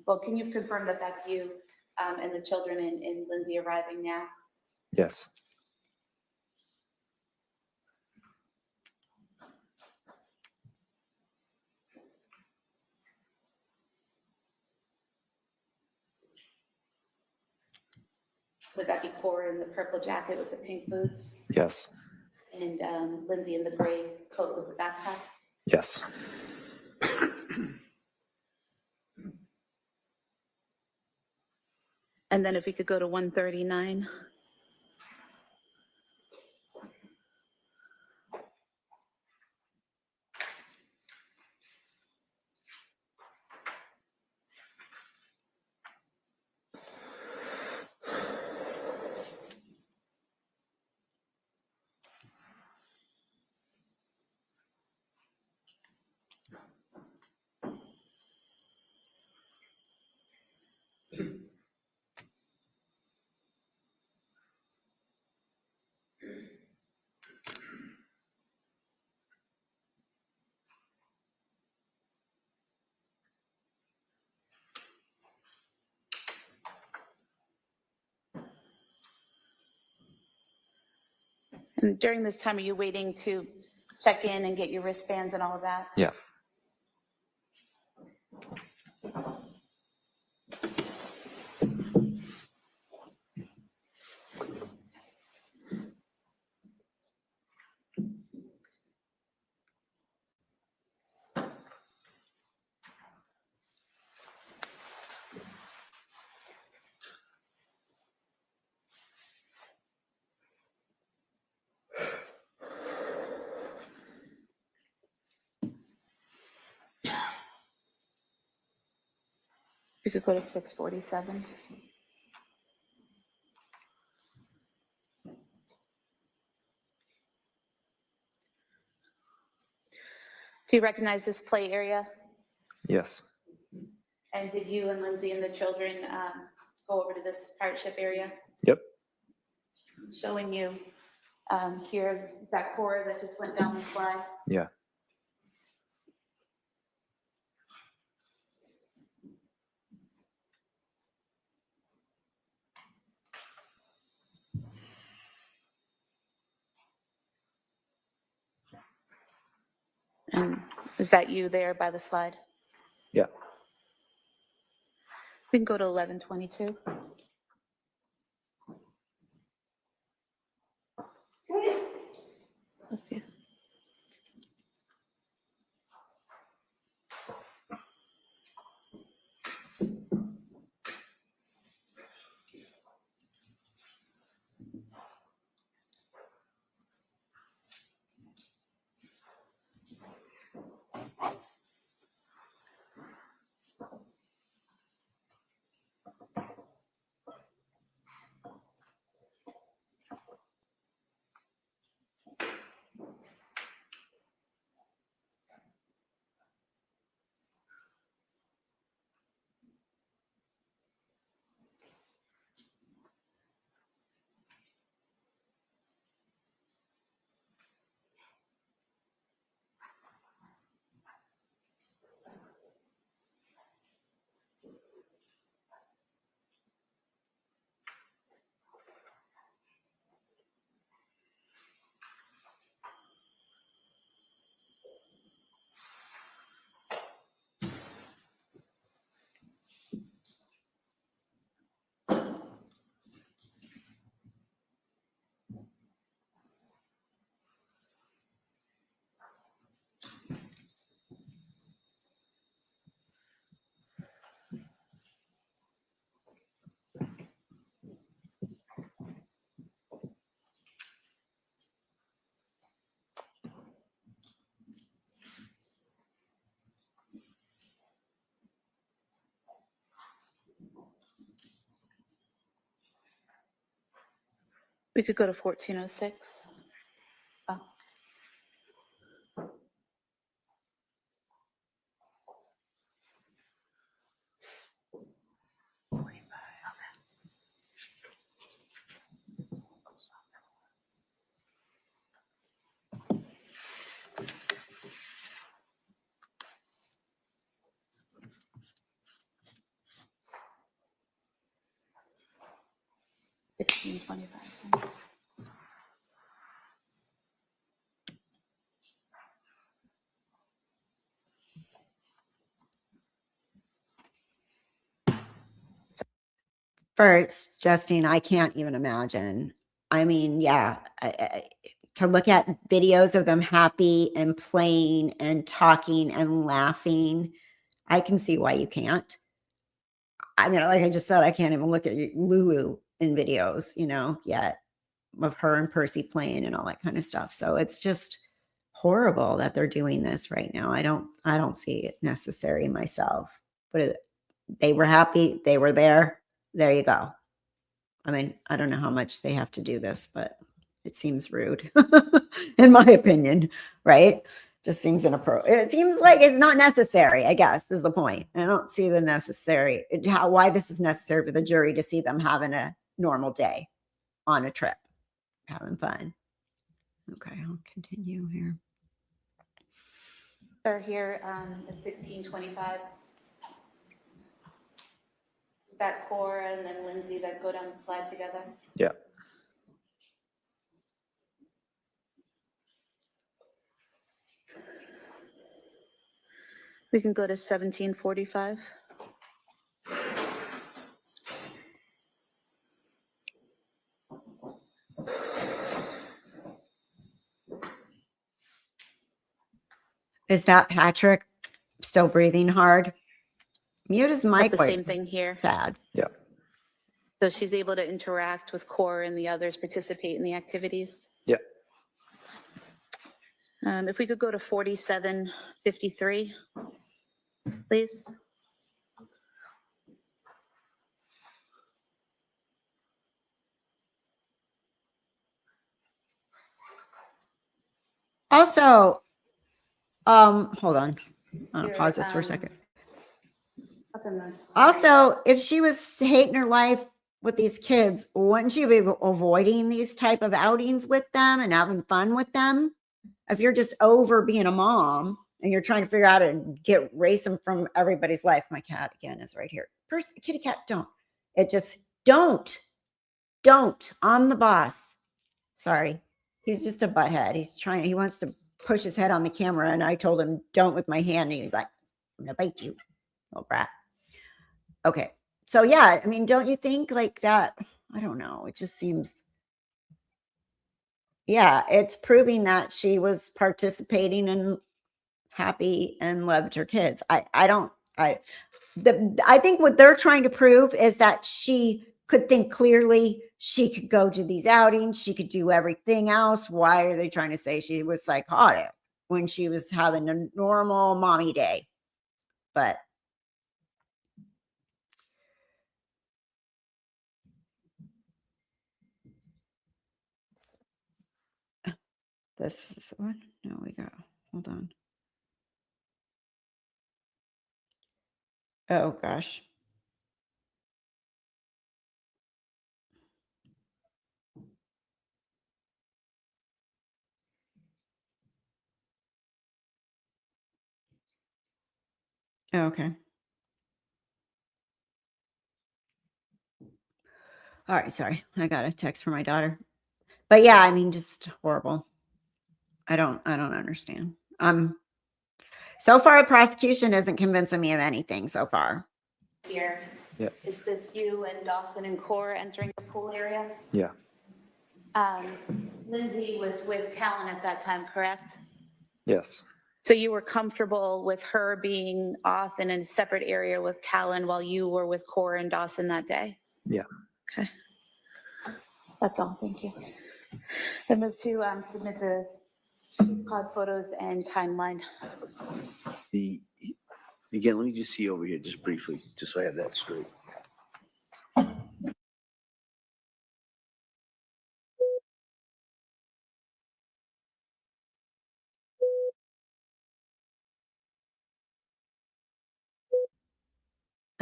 well, can you confirm that that's you and the children and Lindsay arriving now? Yes. Would that be Cora in the purple jacket with the pink boots? Yes. And Lindsay in the gray coat with the backpack? Yes. And then if we could go to 139. And during this time, are you waiting to check in and get your wristbands and all of that? Yeah. We could go to 647. Do you recognize this play area? Yes. And did you and Lindsay and the children go over to this hardship area? Yep. Showing you here, is that Cora that just went down the slide? Yeah. And is that you there by the slide? Yeah. We can go to 1122. Let's see. We could go to 1406. Oh. $16.25. First, Justine, I can't even imagine. I mean, yeah, to look at videos of them happy and playing and talking and laughing, I can see why you can't. I mean, like I just said, I can't even look at Lulu in videos, yet of her and Percy playing and all that kind of stuff. So it's just horrible that they're doing this right now. I don't see it necessary myself, but they were happy. They were there. There you go. I mean, I don't know how much they have to do this, but it seems rude, in my opinion, right? Just seems inappropriate. It seems like it's not necessary, I guess, is the point. I don't see the necessary, why this is necessary for the jury to see them having a normal day on a trip, having fun. Okay, I'll continue here. They're here at 1625. That Cora and then Lindsay that go down the slide together. Yeah. We can go to 1745. Is that Patrick still breathing hard? Mute his mic. The same thing here. Sad. Yeah. So she's able to interact with Cora and the others, participate in the activities. Yeah. If we could go to 4753, please. Also, hold on. I'll pause this for a second. Also, if she was hating her life with these kids, wouldn't she be avoiding these type of outings with them and having fun with them? If you're just over being a mom and you're trying to figure out how to erase them from everybody's life. My cat again is right here. First, kitty cat, don't. Don't. I'm the boss. Sorry. He's just a butthead. He wants to push his head on the camera. And I told him, don't with my hand. And he's like, I'm going to bite you, little brat. Okay. So yeah, I mean, don't you think like that? I don't know. It just seems, yeah, it's proving that she was participating and happy and loved her kids. I think what they're trying to prove is that she could think clearly. She could go to these outings. She could do everything else. Why are they trying to say she was psychotic when she was having a normal mommy day? But this is what? No, we got, hold on. Oh gosh. Oh, okay. All right, sorry. I got a text from my daughter. But yeah, I mean, just horrible. I don't understand. So far, prosecution isn't convincing me of anything so far. Here. Yeah. Is this you and Dawson and Cora entering the pool area? Yeah. Lindsay was with Callan at that time, correct? Yes. So you were comfortable with her being off in a separate area with Callan while you were with Cora and Dawson that day? Yeah. Okay. That's all. Thank you. I move to submit the pod photos and timeline. Again, let me just see over here just briefly, just so I have that straight.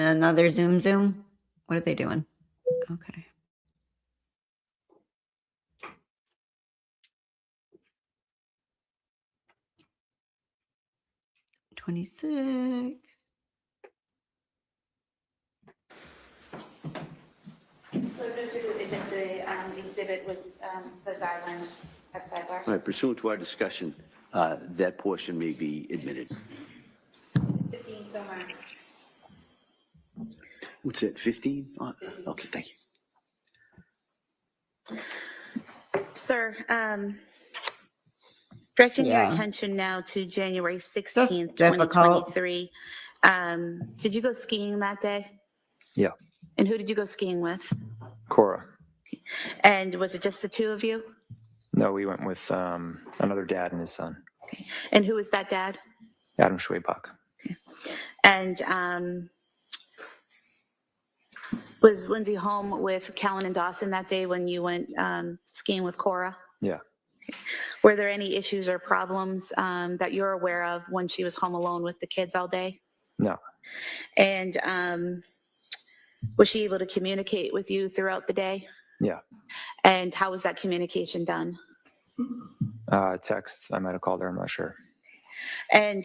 Another Zoom. What are they doing? Okay. $26. If it's the exhibit with the guidelines at sidebar. All right, pursuant to our discussion, that portion may be admitted. 15 somewhere. What's it, 15? Okay, thank you. Sir, directing your Yeah. attention now to January That's 16th, difficult. 2023. Did you go skiing that day? Yeah. And who did you go skiing with? Cora. And was it just the two of you? No, we went with another dad and his son, And who was that dad? Adam Schwabach. And was Lindsay home with Callan and Dawson that day when you went skiing with Cora? Yeah. Were there any issues or problems that you're aware of when she was home alone with the kids all day? No. And was she able to communicate with you throughout the day? Yeah. And how was that communication done? Texts. I might have called her. I'm not sure. And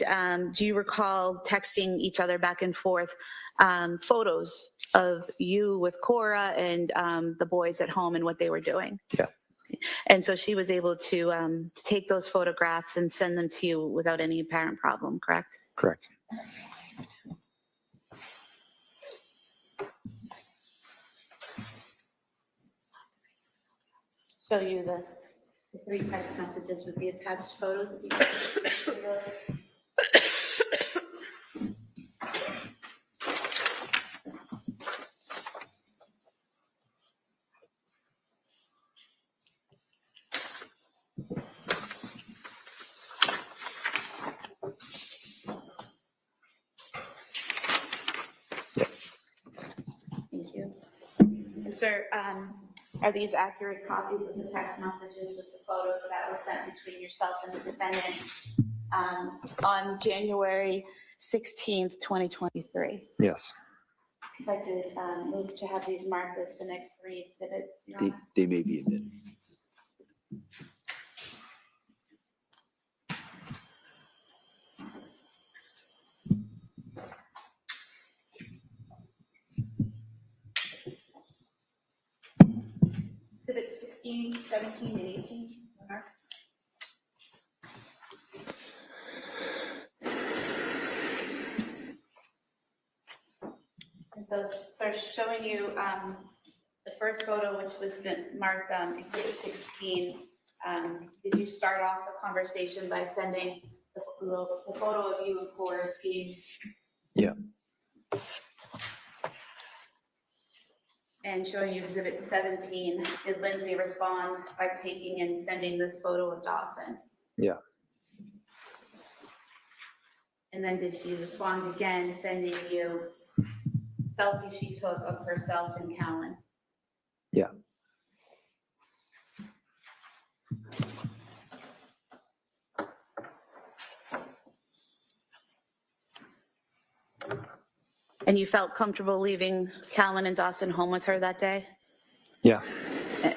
do you recall texting each other back and forth photos of you with Cora and the boys at home and what they were doing? Yeah. And so she was able to take those photographs and send them to you without any apparent problem, correct? Correct. Show you the 3 text messages with the attached photos. If you can see those. Thank you. And sir, are these accurate copies of the text messages with the photos that were sent between yourself and the defendant on January 16th, 2023? Yes. If I could move to have these marked as the next 3 exhibits, Your They, Honor. they may be admitted. Exhibits 16, 17, and 18. Your Honor. And so, sir, showing you the first photo, which was marked exhibit 16. Did you start off the conversation by sending the photo of you and Cora skiing? Yeah. And showing you exhibit 17, did Lindsay respond by taking and sending this photo of Dawson? Yeah. And then did she respond again, sending you selfie she took of herself and Callan? Yeah. And you felt comfortable leaving Callan and Dawson home with her that day? Yeah.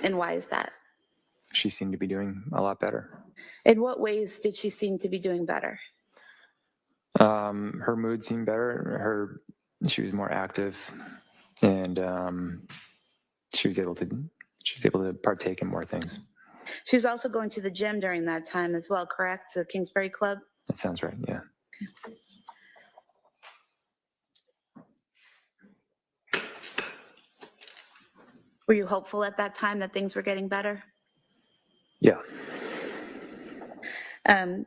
And why is that? She seemed to be doing a lot better. In what ways did she seem to be doing better? Her mood seemed better. She was more active, and she was able to partake in more things. She was also going to the gym during that time as well, correct? To the Kingsbury Club? That sounds right. Yeah. Were you hopeful at that time that things were getting better? Yeah.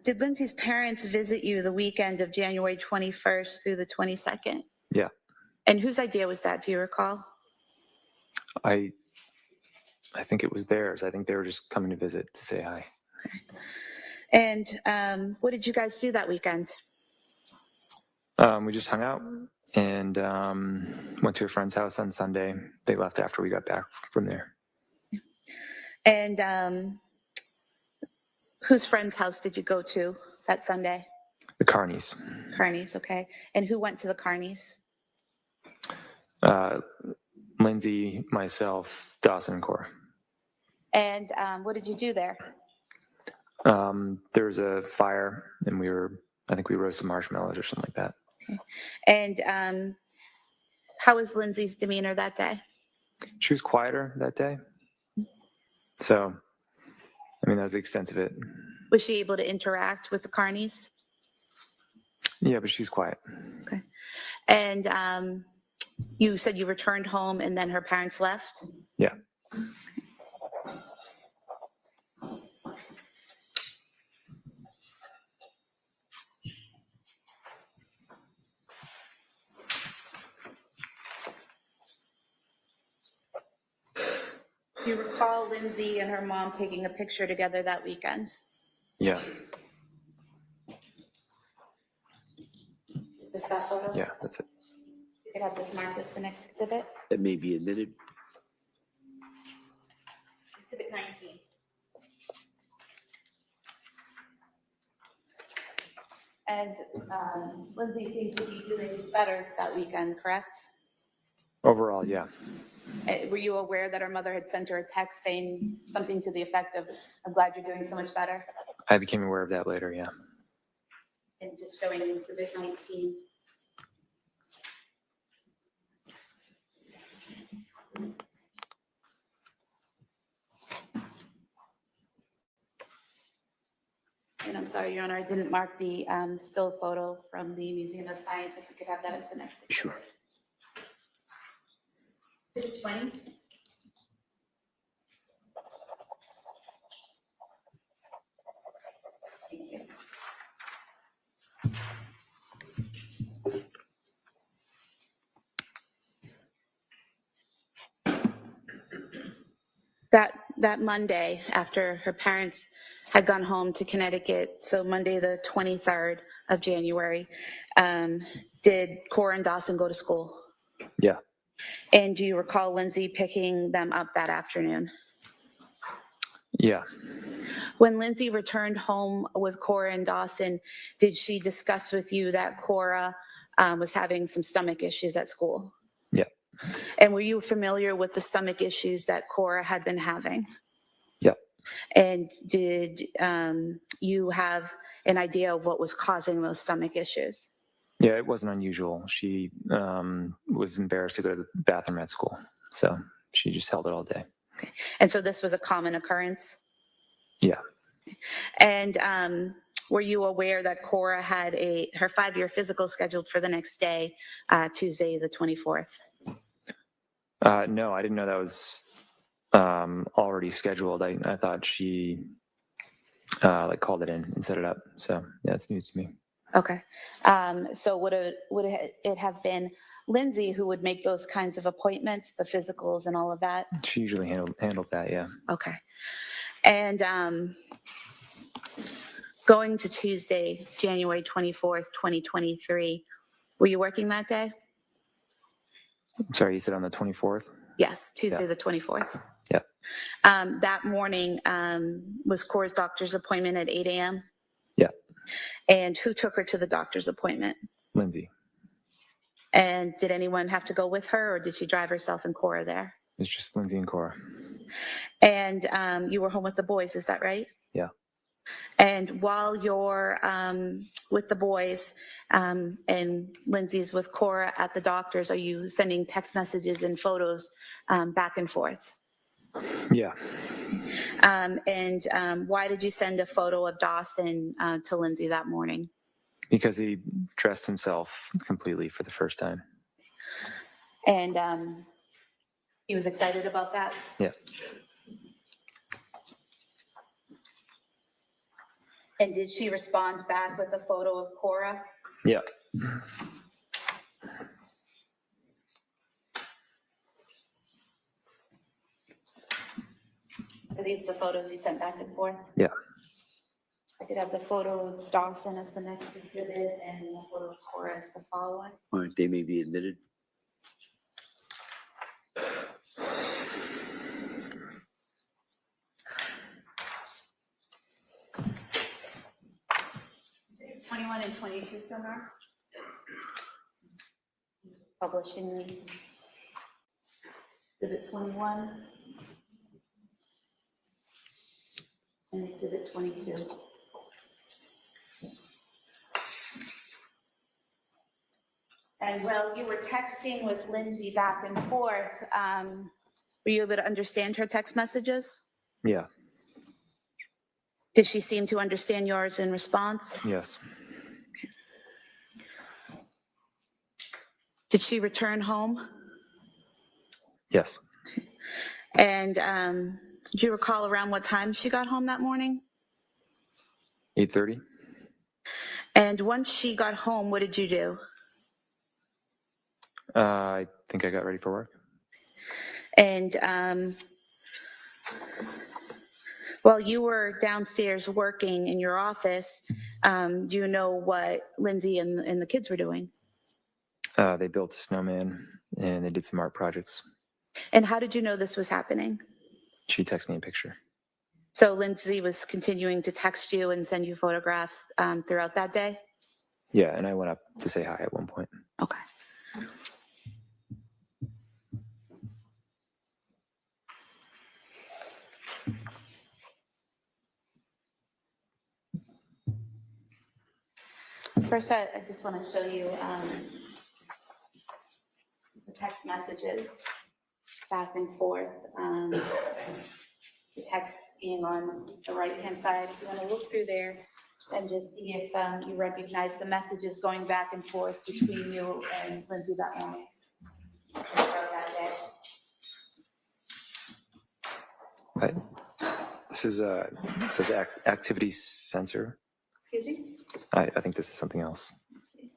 Did Lindsay's parents visit you the weekend of January 21st through the 22nd? Yeah. And whose idea was that? Do you recall? I think it was theirs. I think they were just coming to visit to say hi. And what did you guys do that weekend? We just hung out and went to a friend's house on Sunday. They left after we got back from there. And whose friend's house did you go to that Sunday? The Carneys. Carney's, okay. And who went to the Carneys? Lindsay, myself, Dawson, and Cora. And what did you do there? There was a fire, and I think we roasted marshmallows or something like that. And how was Lindsay's demeanor that day? She was quieter that day. So, I mean, that was the extent of it. Was she able to interact with the Carneys? Yeah, but she's quiet. Okay. And you said you returned home and then her parents left? Yeah. Do you recall Lindsay and her mom taking a picture together that weekend? Yeah. Is this that photo? Yeah, that's it. You could have this marked as the next exhibit. That may be admitted. Exhibit 19. And Lindsay seemed to be doing better that weekend, correct? Overall, yeah. Were you aware that her mother had sent her a text saying something to the effect of, "I'm glad you're doing so much better"? I became aware of that later, yeah. And just showing exhibit 19. And I'm sorry, Your Honor, I didn't mark the still photo from the Museum of Science. If we could have that as the next. Sure. Exhibit 20. Thank you. That Monday, after her parents had gone home to Connecticut, so Monday the 23rd of January, did Cora and Dawson go to school? Yeah. And do you recall Lindsay picking them up that afternoon? Yeah. When Lindsay returned home with Cora and Dawson, did she discuss with you that Cora was having some stomach issues at school? Yeah. And were you familiar with the stomach issues that Cora had been having? Yeah. And did you have an idea of what was causing those stomach issues? Yeah, it wasn't unusual. She was embarrassed to go to the bathroom at school, so she just held it all day. Okay. And so this was a common occurrence? Yeah. And were you aware that Cora had her 5-year physical scheduled for the next day, Tuesday the 24th? No, I didn't know that was already scheduled. I thought she called it in and set it up. So yeah, it's news to me. Okay. So would it have been Lindsay who would make those kinds of appointments, the physicals and all of that? She usually handled that, yeah. Okay. And going to Tuesday, January 24th, 2023, were you working that day? I'm sorry, you said on the 24th? Yes, Tuesday Yeah. the 24th. Yeah. That morning was Cora's doctor's appointment at 8 a.m.? Yeah. And who took her to the doctor's appointment? Lindsay. And did anyone have to go with her, or did she drive herself and Cora there? It's just Lindsay and Cora. And you were home with the boys, is that right? Yeah. And while you're with the boys and Lindsay's with Cora at the doctor's, are you sending text messages and photos back and forth? Yeah. And why did you send a photo of Dawson to Lindsay that morning? Because he dressed himself completely for the first time. And he was excited about that? Yeah. And did she respond back with a photo of Cora? Yeah. Are these the photos you sent back and forth? Yeah. I could have the photo of Dawson as the next exhibit and the photo of Cora as the following. All right, they may be admitted. Exhibits 21 and 22 somewhere? Publishing these. Exhibit 21 and Exhibit 22. And while you were texting with Lindsay back and forth, were you able to understand her text messages? Yeah. Did she seem to understand yours in response? Yes. Did she return home? Yes. And do you recall around what time she got home that morning? 8:30. And once she got home, what did you do? I think I got ready for work. And while you were downstairs working in your office, do you know what Lindsay and the kids were doing? They built a snowman and they did some art projects. And how did you know this was happening? She texted me a picture. So Lindsay was continuing to text you and send you photographs throughout that day? Yeah, and I went up to say hi at one point. Okay. First, I just want to show you the text messages back and forth. The text being on the right-hand side. If you want to look through there and just see if you recognize the messages going back and forth between you and Lindsay that morning. That day. Right. This is says activity sensor. Excuse me? I think this is something else. Let's see.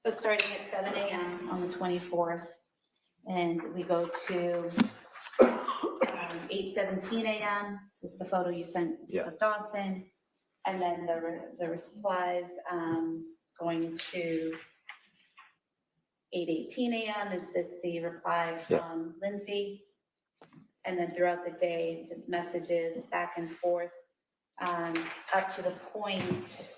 So starting at 7 a.m. on the 24th, and we go to 8:17 a.m. This is the photo you sent of Dawson, and then the replies going to 8:18 a.m. Is this the reply from Lindsay? And then throughout the day, just messages back and forth up to the point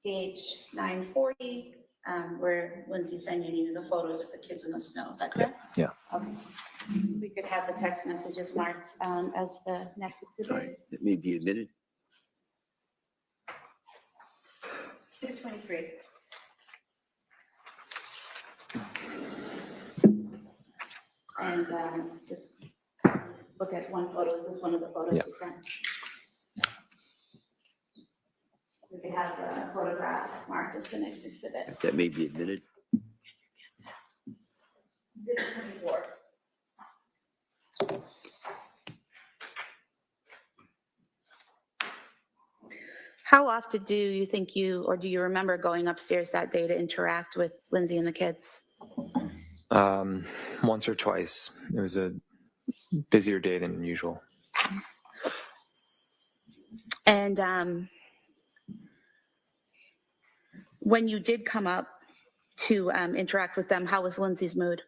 page 940, where Lindsay's sending you the photos of the kids in the snow. Is that correct? Yeah. Okay. We could have the text messages marked as the next exhibit. All right, that may be admitted. Exhibit 23. And just look at one photo. Is this one of the photos you sent? We could have the photograph marked as the next exhibit. That may be admitted. Exhibit 24. How often do you think or do you remember going upstairs that day to interact with Lindsay and the kids? Once or twice. It was a busier day than usual. And when you did come up to interact with them, how was Lindsay's mood?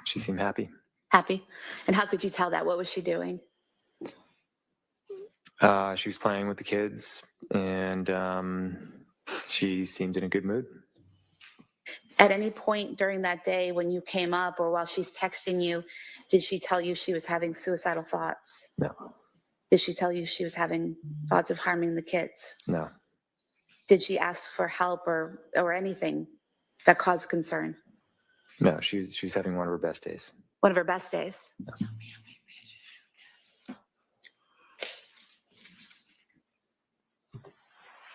She seemed happy. Happy? And how could you tell that? What was she doing? She was playing with the kids, and she seemed in a good mood. At any point during that day when you came up or while she's texting you, did she tell you she was having suicidal thoughts? No. Did she tell you she was having thoughts of harming the kids? No. Did she ask for help or anything that caused concern? No, she was having one of her best days. One of her best days? No.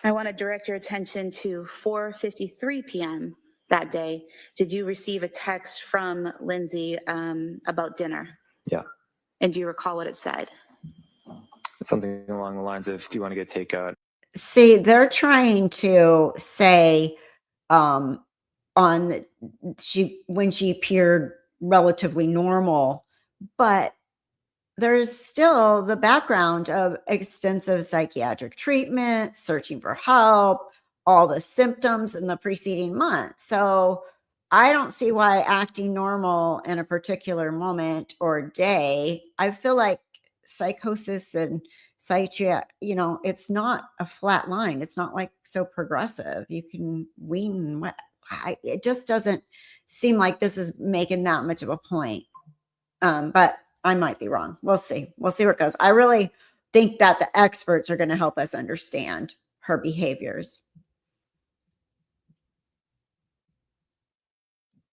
I want to direct your attention to 4:53 p.m. that day. Did you receive a text from Lindsay about dinner? Yeah. And do you recall what it said? Something along the lines of, do you want to get takeout? See, they're trying to say when she appeared relatively normal, but there's still the background of extensive psychiatric treatment, searching for help, all the symptoms in the preceding month. So I don't see why acting normal in a particular moment or day, I feel like psychosis and psychiatric, it's not a flat line. It's not like so progressive. You can wean what it just doesn't seem like this is making that much of a point. But I might be wrong. We'll see. We'll see where it goes. I really think that the experts are going to help us understand her behaviors.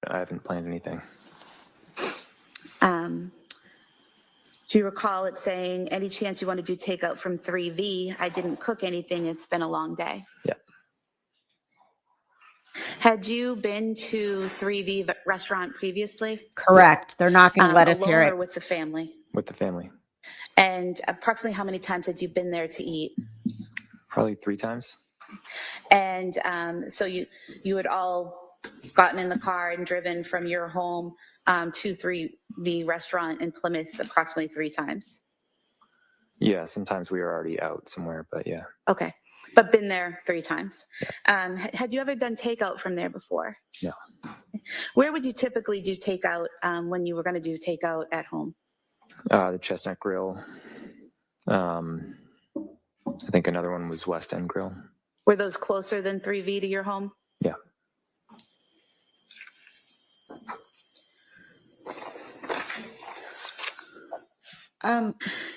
I haven't planned anything. Do you recall it saying, any chance you want to do takeout from 3V? I didn't cook anything. It's been a long day. Yeah. Had you been to 3V restaurant previously? Correct. They're not going to let us alone hear or it. with the family? With the family. And approximately how many times had you been there to eat? Probably 3 times. And so you had all gotten in the car and driven from your home to 3V restaurant in Plymouth approximately 3 times? Yeah, sometimes we were already out somewhere, but yeah. Okay, but been there 3 times. Had you ever done takeout from there before? No. Where would you typically do takeout when you were going to do takeout at home? The Chestnut Grill. I think another one was West End Grill. Were those closer than 3V to your home? Yeah.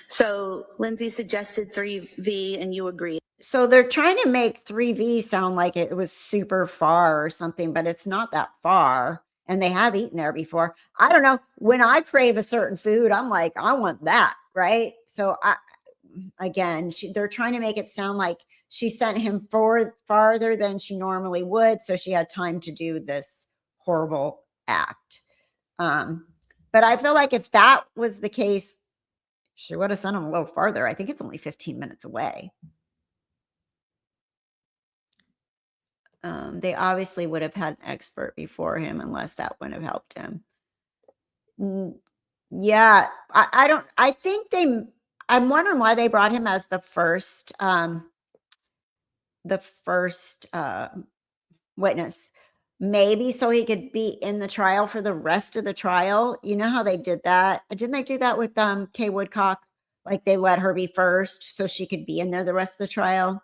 So Lindsay suggested 3V and you agreed. So they're trying to make 3V sound like it was super far or something, but it's not that far. And they have eaten there before. I don't know. When I crave a certain food, I'm like, I want that, right? So they're trying to make it sound like she sent him farther than she normally would. So she had time to do this horrible act. But I feel like if that was the case, she would have sent him a little farther. I think it's only 15 minutes away. They obviously would have had an expert before him unless that wouldn't have helped him. Yeah, I'm wondering why they brought him as the first witness. Maybe so he could be in the trial for the rest of the trial. You know how they did that? Didn't they do that with Kay Woodcock? Like they let her be first so she could be in there the rest of the trial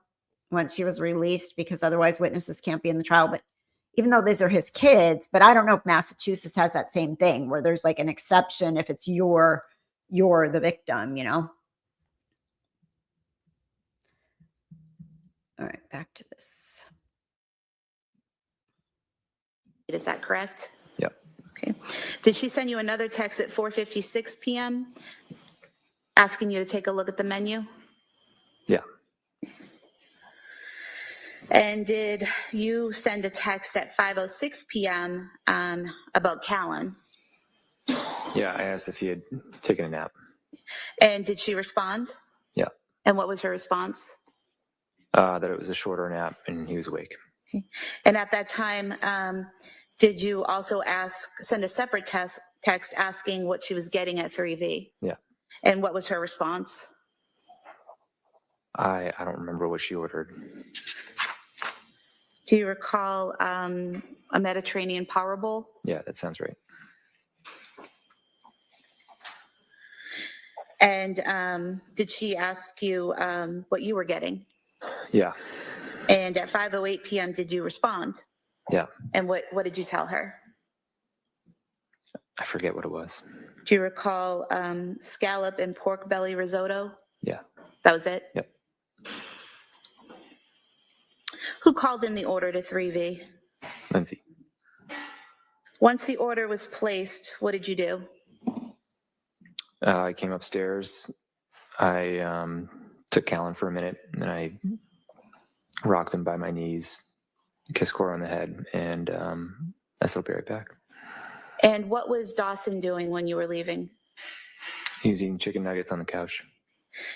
once she was released, because otherwise witnesses can't be in the trial. But even though these are his kids, but I don't know if Massachusetts has that same thing where there's like an exception if it's you're the victim, All right, back to this. Is that correct? Yep. Okay. Did she send you another text at 4:56 p.m. asking you to take a look at the menu? Yeah. And did you send a text at 5:06 p.m. About Callan? Yeah, I asked if he had taken a nap. And did she respond? Yeah. And what was her response? That it was a shorter nap and he was awake. Okay. And at that time, did you also send a separate text asking what she was getting at 3V? Yeah. And what was her response? I don't remember what she ordered. Do you recall a Mediterranean power bowl? Yeah, that sounds right. And did she ask you what you were getting? Yeah. And at 5:08 p.m., did you respond? Yeah. And what did you tell her? I forget what it was. Do you recall scallop and pork belly risotto? Yeah. That was it? Yep. Who called in the order to 3V? Lindsay. Once the order was placed, what did you do? I came upstairs. I took Callan for a minute, and then I rocked him by my knees, kissed Cora on the head, and I said, I'll be right back. And what was Dawson doing when you were leaving? He was eating chicken nuggets on the couch.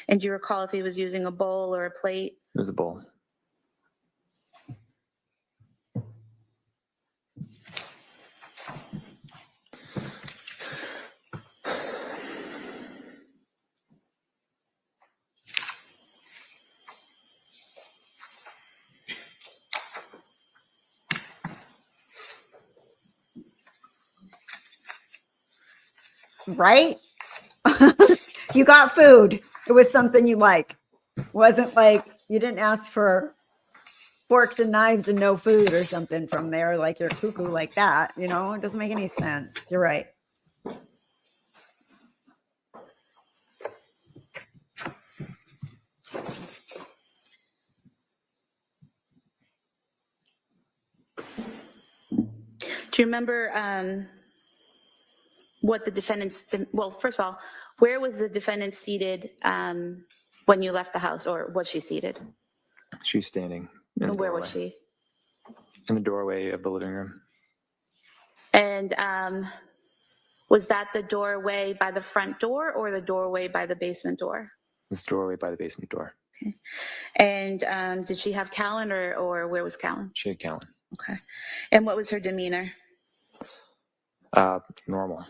And do you recall if he was using a bowl or a plate? It was a bowl. right? You got food. It was something you like. Wasn't like you didn't ask for forks and knives and no food or something from there, like you're cuckoo like that. You know, it doesn't make any sense. You're right. Do you remember what the defendant's, well, first of all, where was the defendant seated when you left the house, or was she seated? She was standing. In the Where doorway. was she? In the doorway of the living room. And was that the doorway by the front door or the doorway by the basement door? This doorway by the basement door. Okay. And did she have Callan, or where was Callan? She had Callan. Okay. And what was her demeanor? Normal.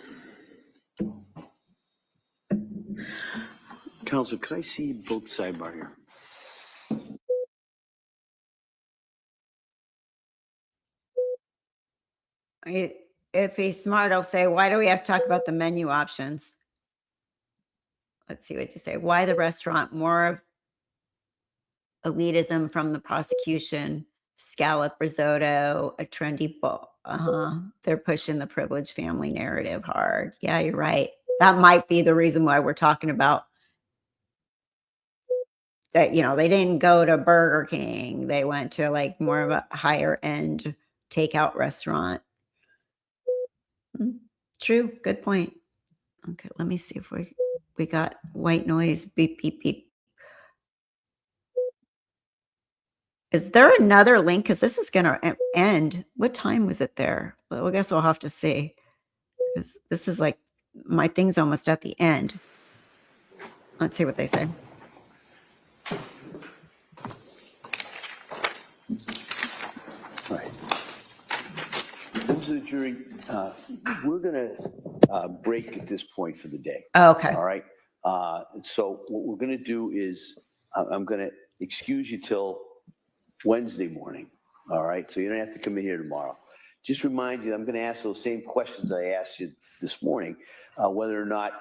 Counsel, could I see both sidebar here? If he's smart, I'll say, why do we have to talk about the menu options? Let's see what you say. Why the restaurant? More of elitism from the prosecution. Scallop risotto, a trendy bowl. They're pushing the privileged family narrative hard. Yeah, you're right. That might be the reason why we're talking about that. You know, they didn't go to Burger King. They went to like more of a higher end takeout restaurant. True. Good point. Okay, let me see if we got white noise. Beep, beep, beep. Is there another link? Because this is going to end. What time was it there? Well, I guess we'll have to see. Because this is like, my thing's almost at the end. Let's see what they say. All right. Members of the jury, we're going to break at this point for the day. Okay. All right. So what we're going to do is I'm going to excuse you till Wednesday morning. All right. So you don't have to come in here tomorrow. Just remind you, I'm going to ask those same questions I asked you this morning, whether or not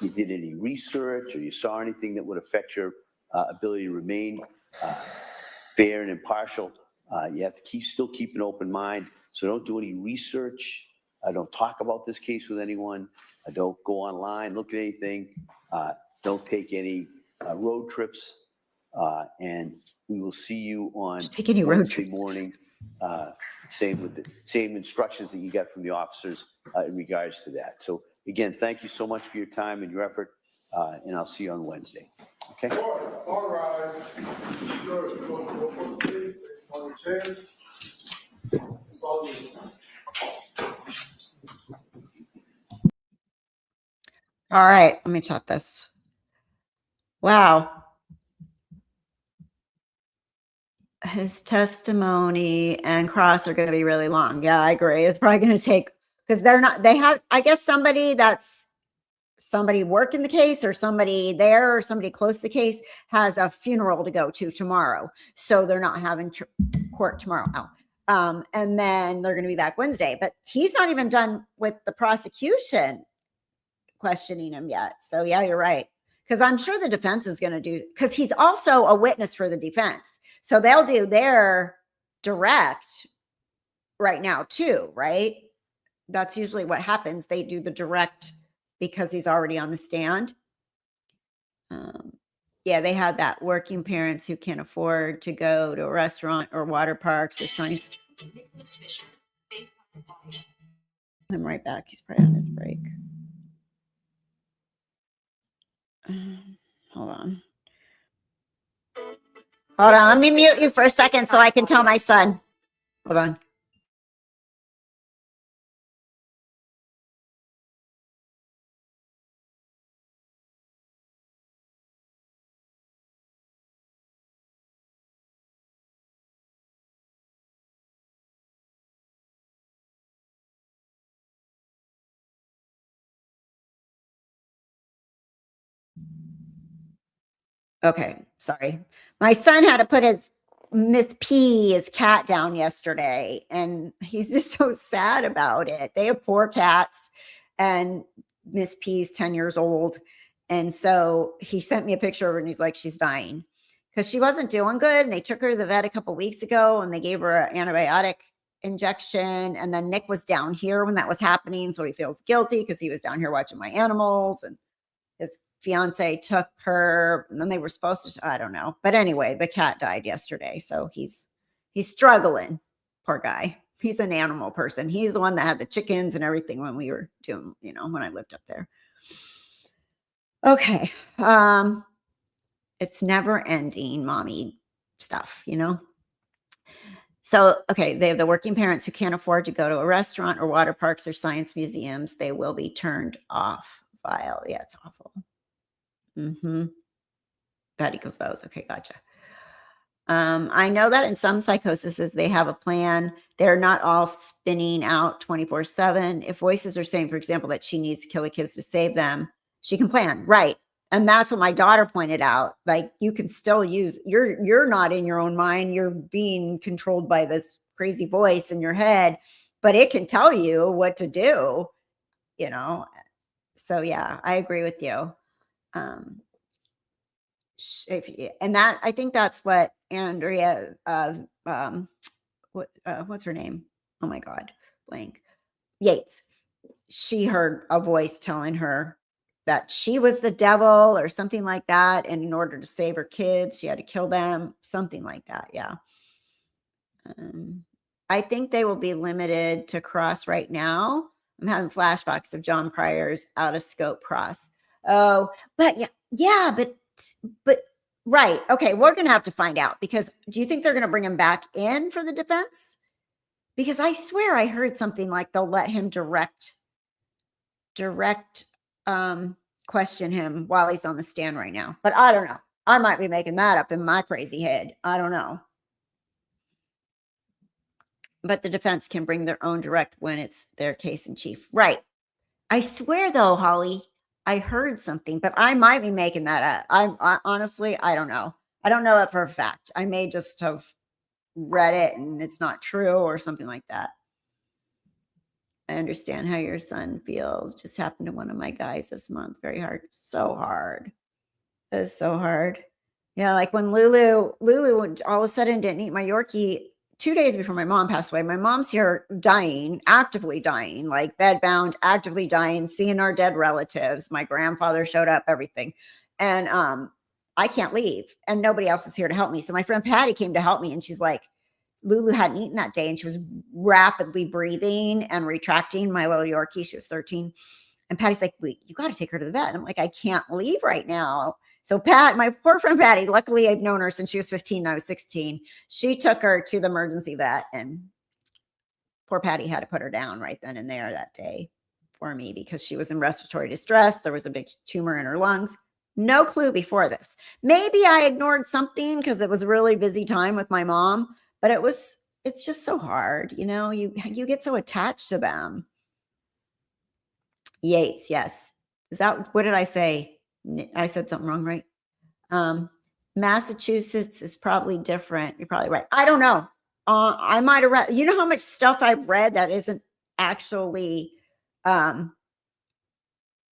you did any research or you saw anything that would affect your ability to remain fair and impartial. You have to still keep an open mind. So don't do any research. Don't talk about this case with anyone. Don't go online, look at anything. Don't take any road trips. And we will see you on Wednesday morning. Same with the same instructions that you got from the officers in regards to that. So again, thank you so much for your time and your effort. And I'll see you on Wednesday. Okay. All rise. All right. Let me chop this. Wow. His testimony and cross are going to be really long. Yeah, I agree. It's probably going to take, because they have, I guess, somebody working the case or somebody there or somebody close to the case has a funeral to go to tomorrow. So they're not having court tomorrow. And then they're going to be back Wednesday, but he's not even done with the prosecution questioning him yet. So yeah, you're right. Because I'm sure the defense is going to do, because he's also a witness for the defense. So they'll do their direct right now too, right? That's usually what happens. They do the direct because he's already on the stand. Yeah, they had that working parents who can't afford to go to a restaurant or water parks or science. I'm right back. He's probably on his break. Hold on. Let me mute you for a second so I can tell my son. Hold on. Okay, sorry. My son had to put his his cat down yesterday, and he's just so sad about it. They have 4 cats, and Miss P's 10 years old. And so he sent me a picture of her and he's like, she's dying because she wasn't doing good. And they took her to the vet a couple weeks ago and they gave her an antibiotic injection. And then Nick was down here when that was happening. So he feels guilty because he was down here watching my animals, and his fiance took her, and then they were supposed to, I don't know. But anyway, the cat died yesterday. So he's struggling. Poor guy. He's an animal person. He's the one that had the chickens and everything when we were doing, when I lived up there. Okay. It's never ending mommy stuff, So, okay, they have the working parents who can't afford to go to a restaurant or water parks or science museums. They will be turned off. Vile. Yeah, it's awful. That equals those. Okay, gotcha. I know that in some psychoses, they have a plan. They're not all spinning out 24/7. If voices are saying, for example, that she needs to kill the kids to save them, she can plan. Right. And that's what my daughter pointed out. Like, you can still use, you're not in your own mind. You're being controlled by this crazy voice in your head, but it can tell you what to do, So yeah, I agree with you. And that, I think that's what Andrea, what's her name? Oh my God, blank. Yates. She heard a voice telling her that she was the devil or something like that. And in order to save her kids, she had to kill them, something like that. Yeah. I think they will be limited to cross right now. I'm having flashbacks of John Pryor's out of scope cross. Oh, but yeah, but right. Okay. We're going to have to find out, because do you think they're going to bring him back in for the defense? Because I swear I heard something like they'll let him direct question him while he's on the stand right now, but I don't know. I might be making that up in my crazy head. I don't know. But the defense can bring their own direct when it's their case in chief. Right. I swear though, Holly, I heard something, but I might be making that up. I honestly, I don't know. I don't know that for a fact. I may just have read it and it's not true or something like that. I understand how your son feels. Just happened to one of my guys this month. Very hard. So hard. It was so hard. Yeah, like when Lulu all of a sudden didn't eat my Yorkie 2 days before my mom passed away. My mom's here dying, actively dying, like bedbound, actively dying, seeing our dead relatives. My grandfather showed up, everything. And I can't leave. And nobody else is here to help me. So my friend Patty came to help me. And she's like, Lulu hadn't eaten that day and she was rapidly breathing and retracting, my little Yorkie. She was 13. And Patty's like, wait, you got to take her to the vet. And I'm like, I can't leave right now. So Pat, my poor friend Patty, luckily I've known her since she was 15 and I was 16. She took her to the emergency vet, and poor Patty had to put her down right then and there that day for me because she was in respiratory distress. There was a big tumor in her lungs. No clue before this. Maybe I ignored something because it was a really busy time with my mom. But it's just so hard. You get so attached to them. Yates. Yes. What did I say? I said something wrong, right? Massachusetts is probably different. You're probably right. I don't know. I might've read, how much stuff I've read that isn't actually,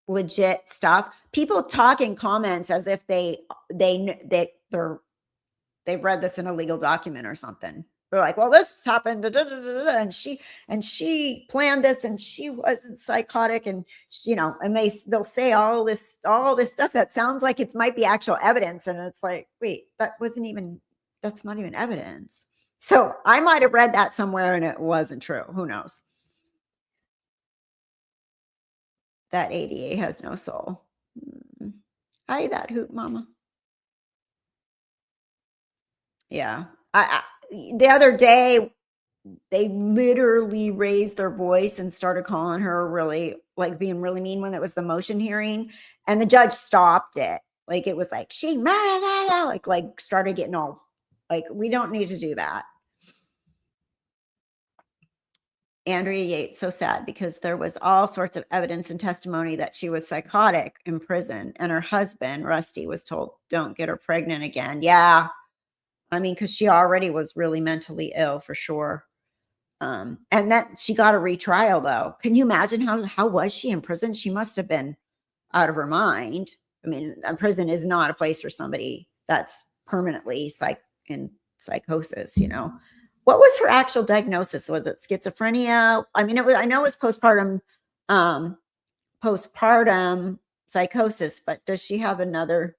legit stuff. People talk in comments as if they've read this in a legal document or something. They're like, well, this happened, and she planned this, and she wasn't psychotic, and and they'll say all this stuff that sounds like it might be actual evidence, and it's like, wait, that's not even evidence. So I might have read that somewhere and it wasn't true. Who knows? That ADA has no soul. Hi, that hoot mama. Yeah. The other day, they literally raised their voice and started calling her really, like being really mean when it was the motion hearing. And the judge stopped it. Like, it was like, she like started getting all like, we don't need to do that. Andrea Yates, so sad because there was all sorts of evidence and testimony that she was psychotic in prison. And her husband, Rusty, was told, don't get her pregnant again. Yeah. I mean, because she already was really mentally ill for sure. And that she got a retrial though. Can you imagine how was she in prison? She must have been out of her mind. I mean, a prison is not a place for somebody that's permanently in psychosis, you know. What was her actual diagnosis? Was it schizophrenia? I mean, I know it was postpartum psychosis, but does she have another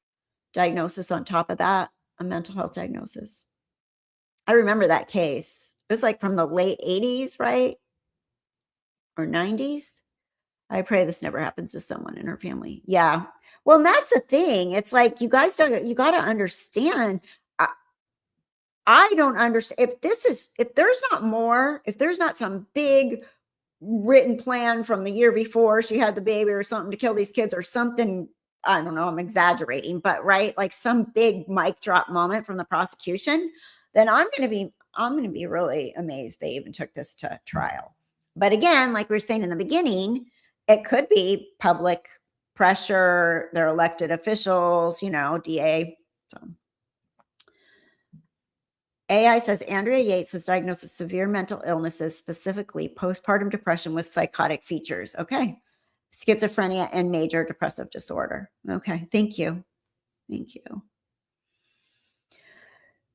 diagnosis on top of that? A mental health diagnosis? I remember that case. It was like from the late 80s, right? Or 90s. I pray this never happens to someone in her family. Yeah. Well, and that's the thing. It's like, you got to understand. I don't understand if there's not some big written plan from the year before she had the baby or something to kill these kids or something. I don't know. I'm exaggerating, but right. Like some big mic drop moment from the prosecution, then I'm going to be really amazed they even took this to trial. But again, like we were saying in the beginning, it could be public pressure, their elected officials, you know, DA. So. AI says Andrea Yates was diagnosed with severe mental illnesses, specifically postpartum depression with psychotic features. Okay. Schizophrenia and major depressive disorder. Okay. Thank you. Thank you.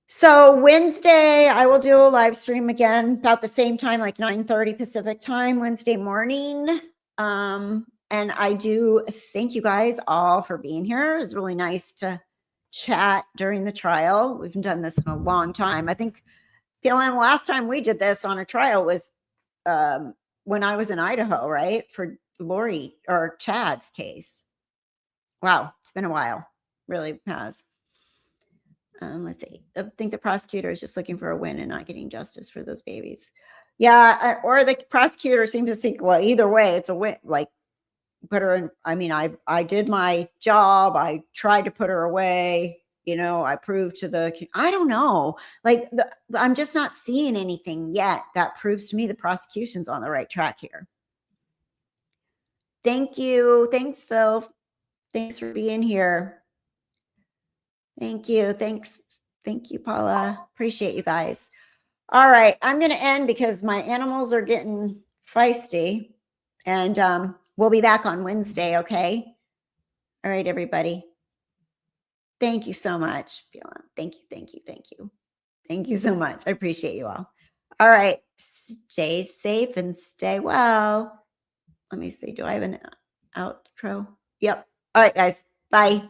So Wednesday, I will do a live stream again about the same time, like 9:30 Pacific time, Wednesday morning. And I do thank you guys all for being here. It was really nice to chat during the trial. We've done this in a long time. I think PLM last time we did this on a trial was when I was in Idaho, right? For Lori or Chad's case. Wow, it's been a while. Really has. Let's see. I think the prosecutor is just looking for a win and not getting justice for those babies. Yeah, or the prosecutor seems to think, well, either way, it's a win. Like, put her in. I mean, I did my job. I tried to put her away. You know, I proved to I don't know. Like, I'm just not seeing anything yet that proves to me the prosecution's on the right track here. Thank you. Thanks, Phil. Thanks for being here. Thank you. Thanks. Thank you, Paula. Appreciate you guys. All right. I'm going to end because my animals are getting feisty. And we'll be back on Wednesday, okay? All right, everybody. Thank you so much. Thank you, thank you, thank you. Thank you so much. I appreciate you all. All right. Stay safe and stay well. Let me see. Do I have an outro? Yep. All right, guys. Bye.